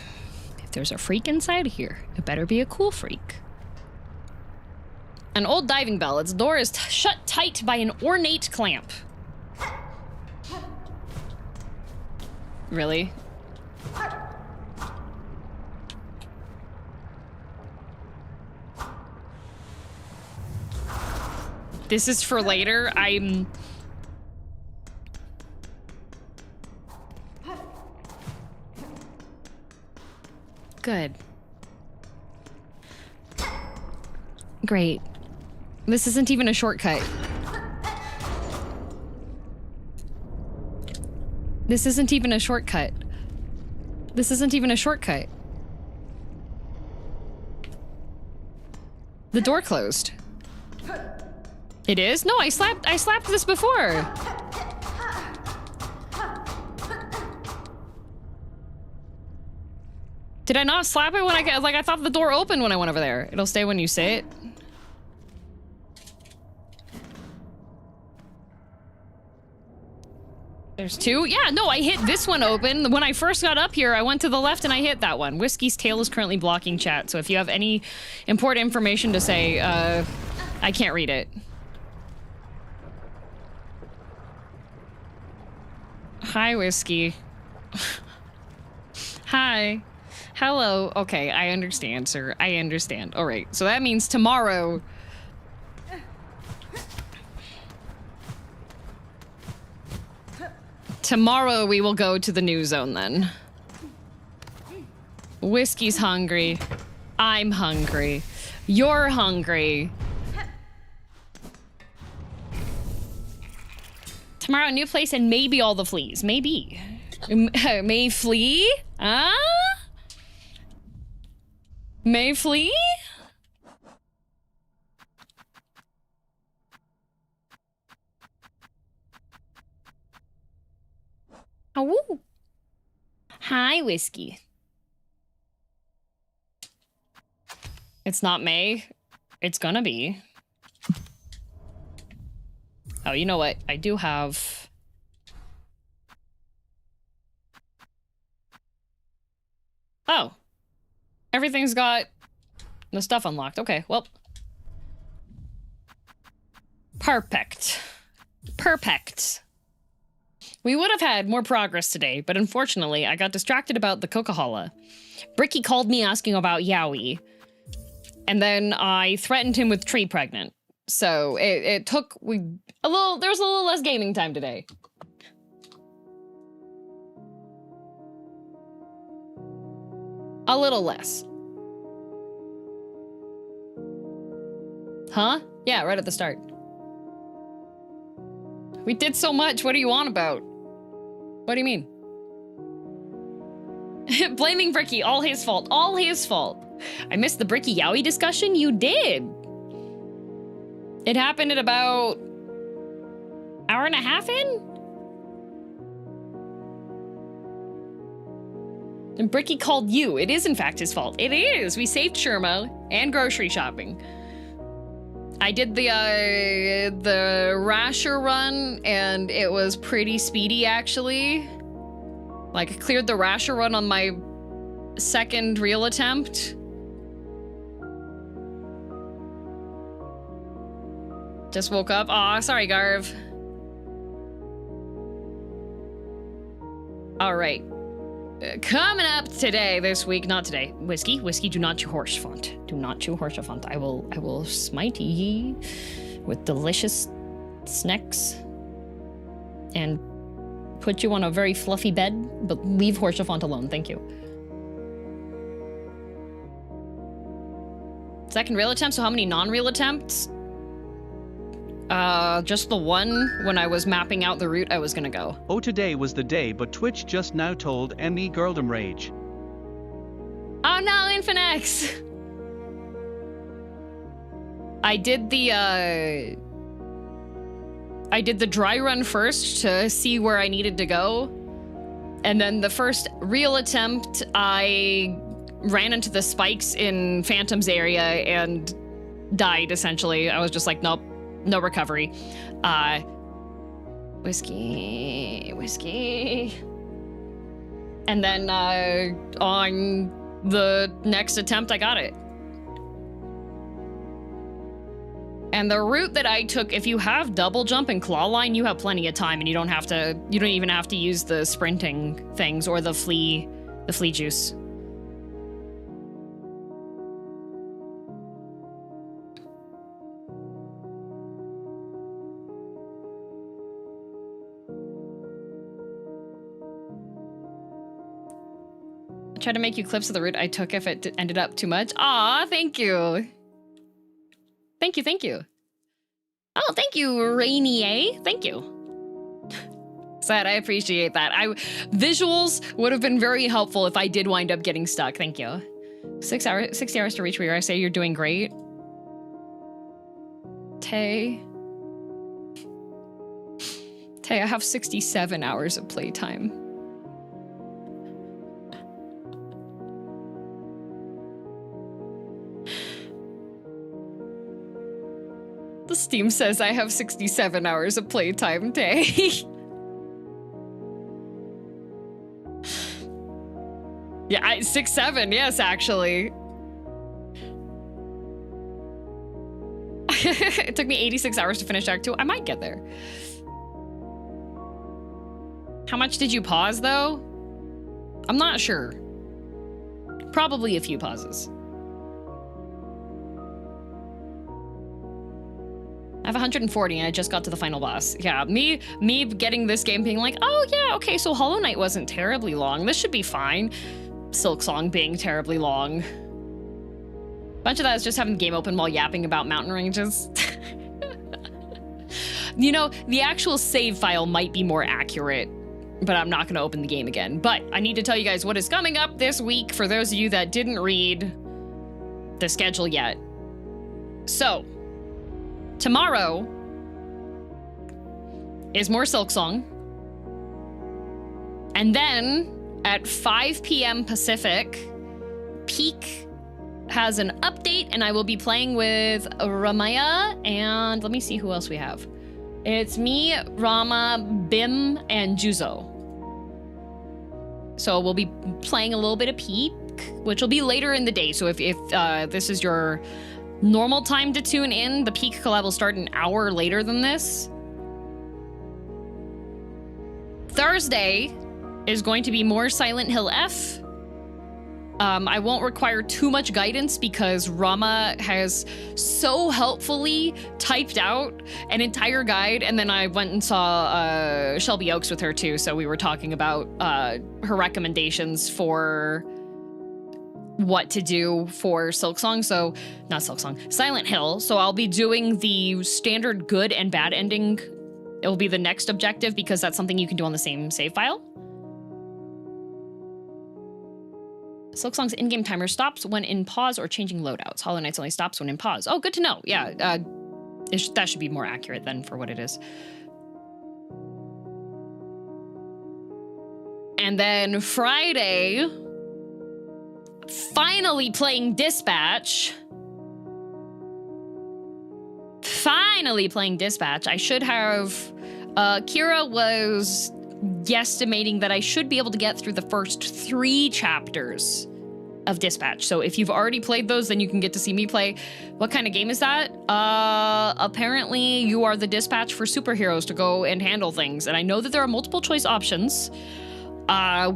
If there's a freak inside here, it better be a cool freak. An old diving bell. Its door is shut tight by an ornate clamp. Really? This is for later. I'm... Good. Great. This isn't even a shortcut. This isn't even a shortcut. This isn't even a shortcut. The door closed. It is? No, I slapped this before. Did I not slap it when I thought the door opened when I went over there. It'll stay when you sit. There's two? Yeah, no, I hit this one open. When I first got up here, I went to the left and I hit that one. Whiskey's tail is currently blocking chat, so if you have any important information to say, I can't read it. Hi, Whiskey. Hi. Hello. Okay, I understand, sir. I understand. All right, so that means tomorrow... Tomorrow we will go to the new zone then. Whiskey's hungry. I'm hungry. You're hungry. Tomorrow, new place and maybe all the fleas. Maybe. May flee? Huh? May flee? Oh. Hi, Whiskey. It's not May. It's gonna be. Oh, you know what? I do have... Oh. Everything's got the stuff unlocked. Okay, well. Perfect. Perfect. We would have had more progress today, but unfortunately, I got distracted about the Coquihalla. Bricky called me asking about Yowie. And then I threatened him with tree pregnant. So it took there was a little less gaming time today. A little less. Huh? Yeah, right at the start. We did so much. What are you on about? What do you mean? Blaming Bricky, all his fault. All his fault. I missed the Bricky Yowie discussion? You did. It happened at about hour and a half in? And Bricky called you. It is in fact his fault. It is. We saved Sherma and grocery shopping. I did the rasher run and it was pretty speedy actually. Like I cleared the rasher run on my second real attempt. Just woke up. Aw, sorry, Garv. All right. Coming up today, this week, not today. Whiskey, do not chew horse font. Do not chew horse font. I will smite ye with delicious snacks and put you on a very fluffy bed, but leave horse font alone. Thank you. Second real attempt, so how many non-real attempts? Just the one when I was mapping out the route I was gonna go. Oh, today was the day, but Twitch just now told me girldom rage. Oh no, Infinex! I did the dry run first to see where I needed to go. And then the first real attempt, I ran into the spikes in Phantom's area and died, essentially. I was just like, nope. No recovery. Whiskey. And then on the next attempt, I got it. And the route that I took, if you have double jump and claw line, you have plenty of time and you don't even have to use the sprinting things or the flea juice. Try to make you clips of the route I took if it ended up too much. Aw, thank you. Thank you. Oh, thank you, Rainier. Thank you. Sad, I appreciate that. Visuals would have been very helpful if I did wind up getting stuck. Thank you. 60 hours to reach where I say you're doing great. Tay, I have 67 hours of playtime. The Steam says I have 67 hours of playtime day. Yeah, 6-7, yes, actually. It took me 86 hours to finish Act 2. I might get there. How much did you pause, though? I'm not sure. Probably a few pauses. I have 140 and I just got to the final boss. Yeah, me getting this game being like, oh yeah, okay, so Hollow Knight wasn't terribly long. This should be fine. Silksong being terribly long. Bunch of that is just having the game open while yapping about mountain ranges. You know, the actual save file might be more accurate, but I'm not gonna open the game again. But I need to tell you guys what is coming up this week for those of you that didn't read the schedule yet. So, tomorrow is more Silksong. And then at 5 p.m. Pacific, Peak has an update and I will be playing with Ramaya and let me see who else we have. It's me, Rama, Bim, and Juzo. So we'll be playing a little bit of Peak, which will be later in the day. So if this is your normal time to tune in, the Peak collab will start an hour later than this. Thursday is going to be more Silent Hill F. I won't require too much guidance because Rama has so helpfully typed out an entire guide, and then I went and saw Shelby Oaks with her too, so we were talking about her recommendations for what to do for Silksong, so not Silksong, Silent Hill. So I'll be doing the standard good and bad ending. It will be the next objective because that's something you can do on the same save file. Silksong's in-game timer stops when in pause or changing loadouts. Hollow Knight's only stops when in pause. Oh, good to know. Yeah, that should be more accurate then for what it is. And then Friday, finally playing Dispatch. Finally playing Dispatch. I should have... Kira was guesstimating that I should be able to get through the first 3 chapters of Dispatch. So if you've already played those, then you can get to see me play. What kind of game is that? Apparently you are the dispatch for superheroes to go and handle things. And I know that there are multiple choice options.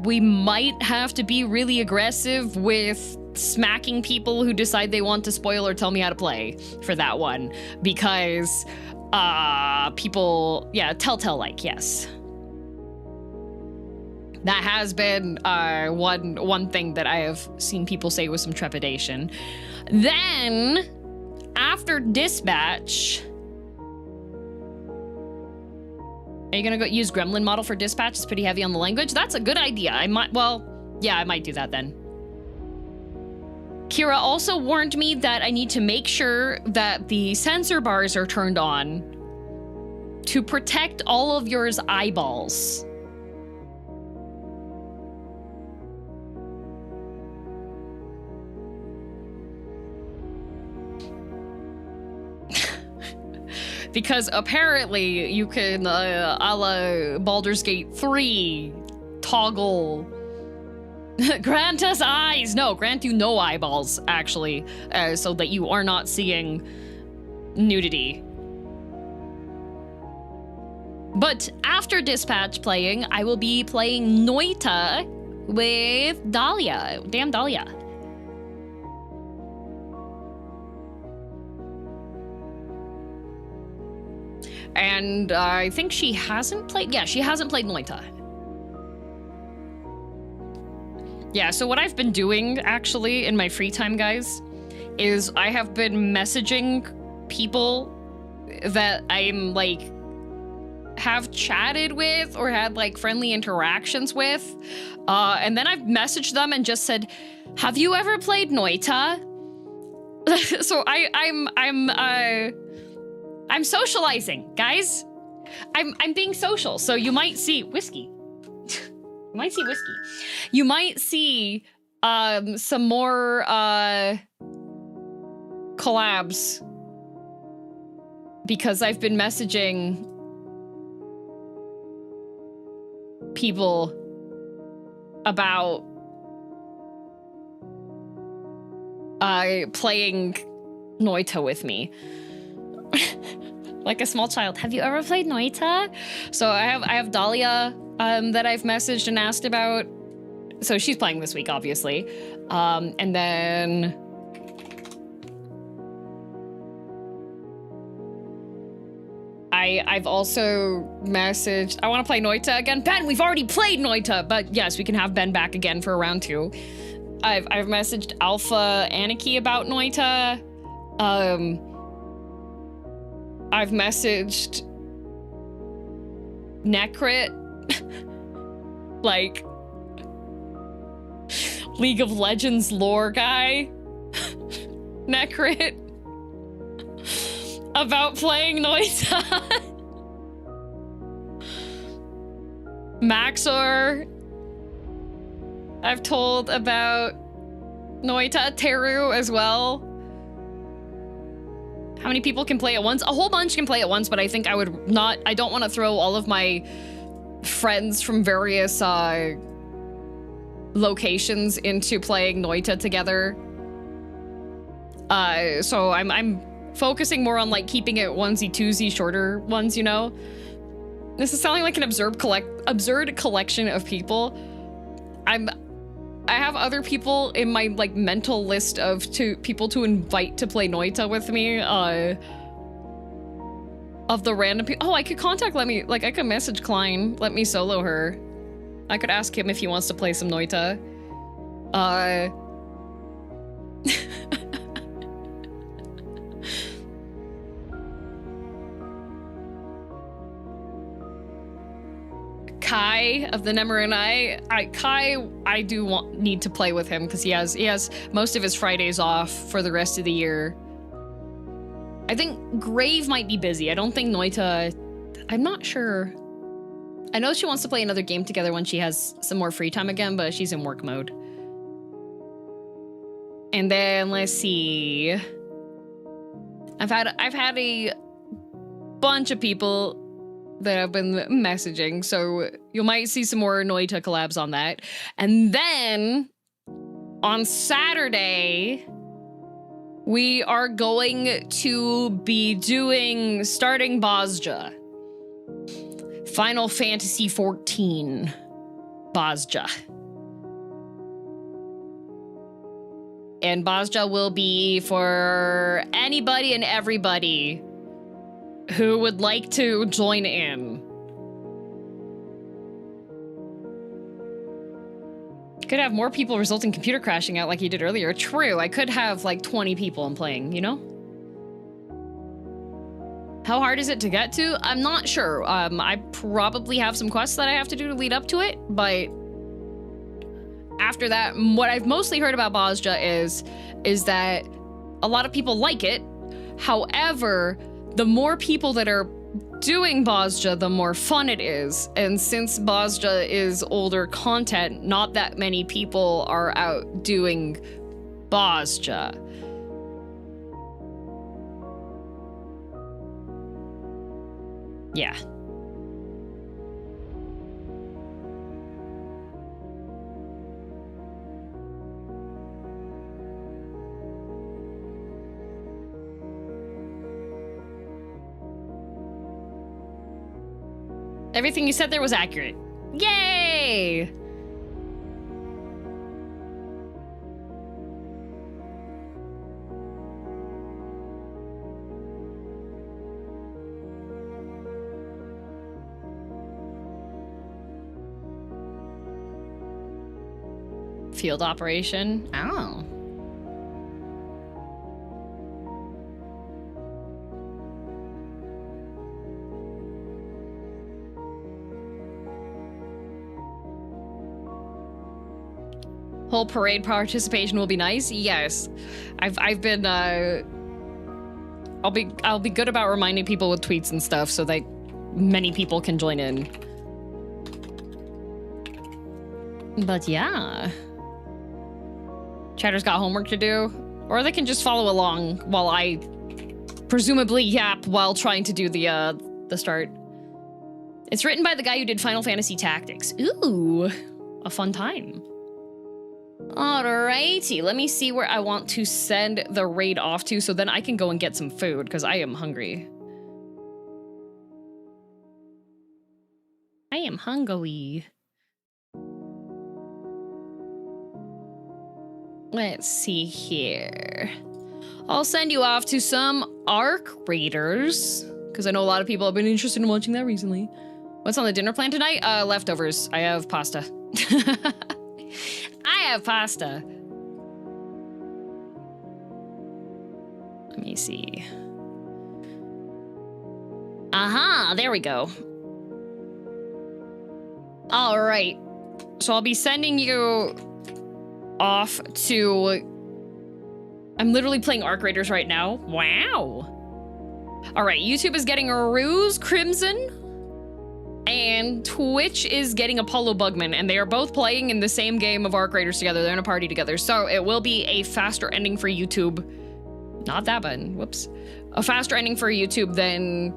We might have to be really aggressive with smacking people who decide they want to spoil or tell me how to play for that one. Because people, yeah, Telltale-like, yes. That has been one thing that I have seen people say with some trepidation. Then, after Dispatch, are you gonna go use Gremlin model for Dispatch? It's pretty heavy on the language. That's a good idea. I might do that then. Kira also warned me that I need to make sure that the sensor bars are turned on to protect all of yours eyeballs. Because apparently you can, a la Baldur's Gate 3, toggle, grant us eyes. No, grant you no eyeballs, actually, so that you are not seeing nudity. But after Dispatch playing, I will be playing Noita with Dahlia. Damn Dahlia. And I think she hasn't played... Yeah, she hasn't played Noita. Yeah, so what I've been doing, actually, in my free time, guys, is I have been messaging people that I'm, like, have chatted with or had, like, friendly interactions with. And then I've messaged them and just said, have you ever played Noita? So I'm socializing, guys. I'm being social, so you might see whiskey. You might see whiskey. You might see some more collabs because I've been messaging people about playing Noita with me. Like a small child. Have you ever played Noita? So I have Dahlia that I've messaged and asked about. So she's playing this week, obviously. And then I've also messaged, I want to play Noita again. Ben, we've already played Noita, but yes, we can have Ben back again for round 2. I've messaged Alpha Aniki about Noita. I've messaged Necrit, like League of Legends lore guy, Necrit, about playing Noita. Maxor, I've told about Noita. Teru as well. How many people can play at once? A whole bunch can play at once, but I think I don't want to throw all of my friends from various locations into playing Noita together. So I'm focusing more on like keeping it onesie twosie shorter ones, you know? This is sounding like an absurd collection of people. I have other people in my like mental list of people to invite to play Noita with me. Of the random people. Oh, I could contact I could message Klein, let me solo her. I could ask him if he wants to play some Noita. Kai of the Nemuranai. Kai, I do need to play with him because he has most of his Fridays off for the rest of the year. I think Grave might be busy. I don't think Noita, I'm not sure. I know she wants to play another game together when she has some more free time again, but she's in work mode. And then let's see. I've had a bunch of people that I've been messaging, so you might see some more Noita collabs on that. And then on Saturday, we are going to be starting Bozja. Final Fantasy XIV Bozja. And Bozja will be for anybody and everybody who would like to join in. Could have more people result in computer crashing out like you did earlier. True, I could have like 20 people I'm playing, you know? How hard is it to get to? I'm not sure. I probably have some quests that I have to do to lead up to it, but after that, what I've mostly heard about Bozja is that a lot of people like it. However, the more people that are doing Bozja, the more fun it is. And since Bozja is older content, not that many people are out doing Bozja. Yeah. Everything you said there was accurate. Yay! Field operation. Oh. Whole parade participation will be nice. Yes, I've been. I'll be good about reminding people with tweets and stuff so that many people can join in. But yeah, Chatter's got homework to do, or they can just follow along while I presumably yap while trying to do the start. It's written by the guy who did Final Fantasy Tactics. Ooh, a fun time. Alrighty, let me see where I want to send the raid off to so then I can go and get some food because I am hungry. I am hungry. Let's see here. I'll send you off to some ARC Raiders, because I know a lot of people have been interested in watching that recently. What's on the dinner plan tonight? Leftovers. I have pasta. I have pasta. Let me see. Aha, there we go. All right. So I'll be sending you off to... I'm literally playing Arc Raiders right now. Wow. All right, YouTube is getting a Ruse Crimson, and Twitch is getting Apollo Bugman, and they are both playing in the same game of Arc Raiders together. They're in a party together, so it will be a faster ending for YouTube. Not that button, whoops. A faster ending for YouTube than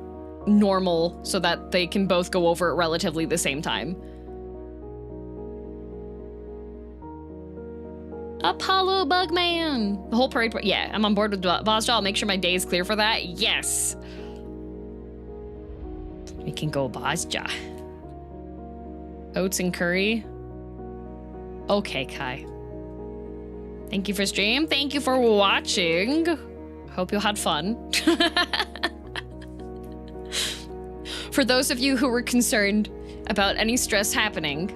normal, so that they can both go over at relatively the same time. Apollo Bugman! The whole parade, yeah, I'm on board with Boss I'll make sure my day is clear for that. Yes! We can go Bozja. Oats and curry. Okay, Kai. Thank you for stream. Thank you for watching. Hope you had fun. For those of you who were concerned about any stress happening,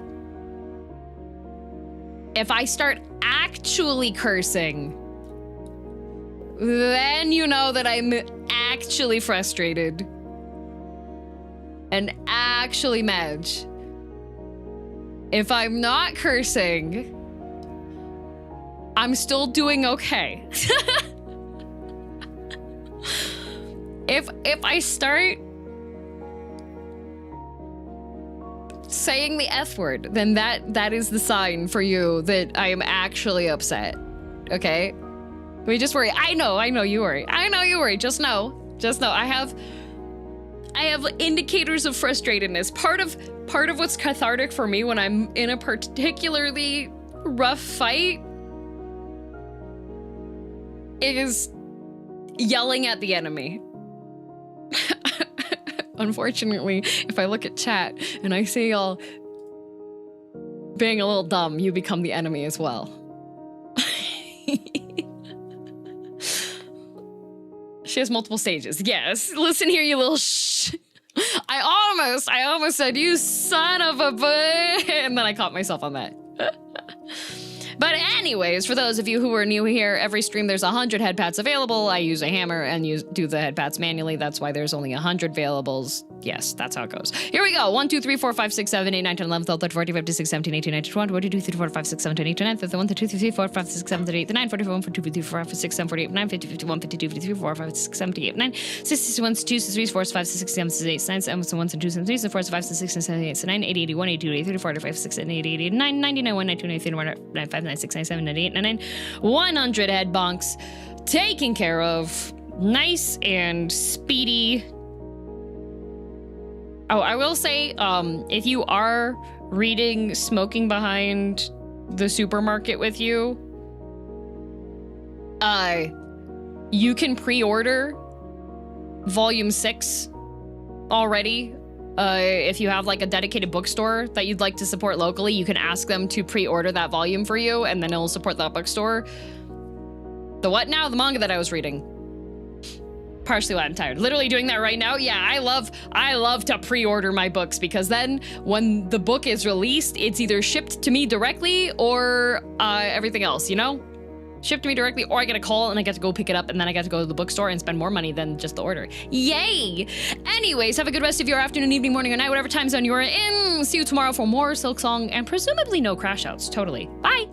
if I start actually cursing, then you know that I'm actually frustrated and actually mad. If I'm not cursing, I'm still doing okay. If I start saying the F word, then that is the sign for you that I am actually upset. Okay? We just worry. I know you worry. I know you worry. Just know. I have indicators of frustratedness. Part of what's cathartic for me when I'm in a particularly rough fight is yelling at the enemy. Unfortunately, if I look at chat and I see y'all being a little dumb, you become the enemy as well. She has multiple stages. Yes. Listen here, you little shh. I almost said, you son of a bitch, and then I caught myself on that. But anyways, for those of you who are new here, every stream there's 100 head pats available. I use a hammer and do the head pats manually. That's why there's only 100 availables. Yes, that's how it goes. Here we go. 1, 2, 3, 4, 5, 6, 7, 8, 9, 10, 11, 12, 13, 14, 15, 16, 17, 18, 19, 20, 21, 22, 23, 24, 25, 26, 27, 28, 29, 30, 31, 32, 33, 34, 35, 36, 37, 38, 39, 40, 41, 42, 43, 44, 45, 46, 47, 48, 49, 50, 51, 52, 53, 54, 55, 56, 57, 58, 59, 60, 61, 62, 63, 64, 65, 66, 67, 68, 69, 70, 71, 72, 73, 74, 75, 76, 77, 78, 80, 81, 82, 83, 84, 85, 86, 87, 88, 89, 90, 91, 92, 93, 94, 95, 96, 97, 98, 99, 100 head bonks taken care of. Nice and speedy. Oh, I will say, if you are reading Smoking Behind the Supermarket with you, you can pre-order volume 6 already. If you have like a dedicated bookstore that you'd like to support locally, you can ask them to pre-order that volume for you, and then it'll support that bookstore. The what now? The manga that I was reading. Partially why I'm tired. Literally doing that right now. Yeah, I love to pre-order my books, because then when the book is released, it's either shipped to me directly or everything else, you know? Shipped to me directly, or I get a call and I get to go pick it up, and then I get to go to the bookstore and spend more money than just the order. Yay! Anyways, have a good rest of your afternoon, evening, morning, or night, whatever time zone you are in. See you tomorrow for more Silksong and presumably no crash outs. Totally. Bye!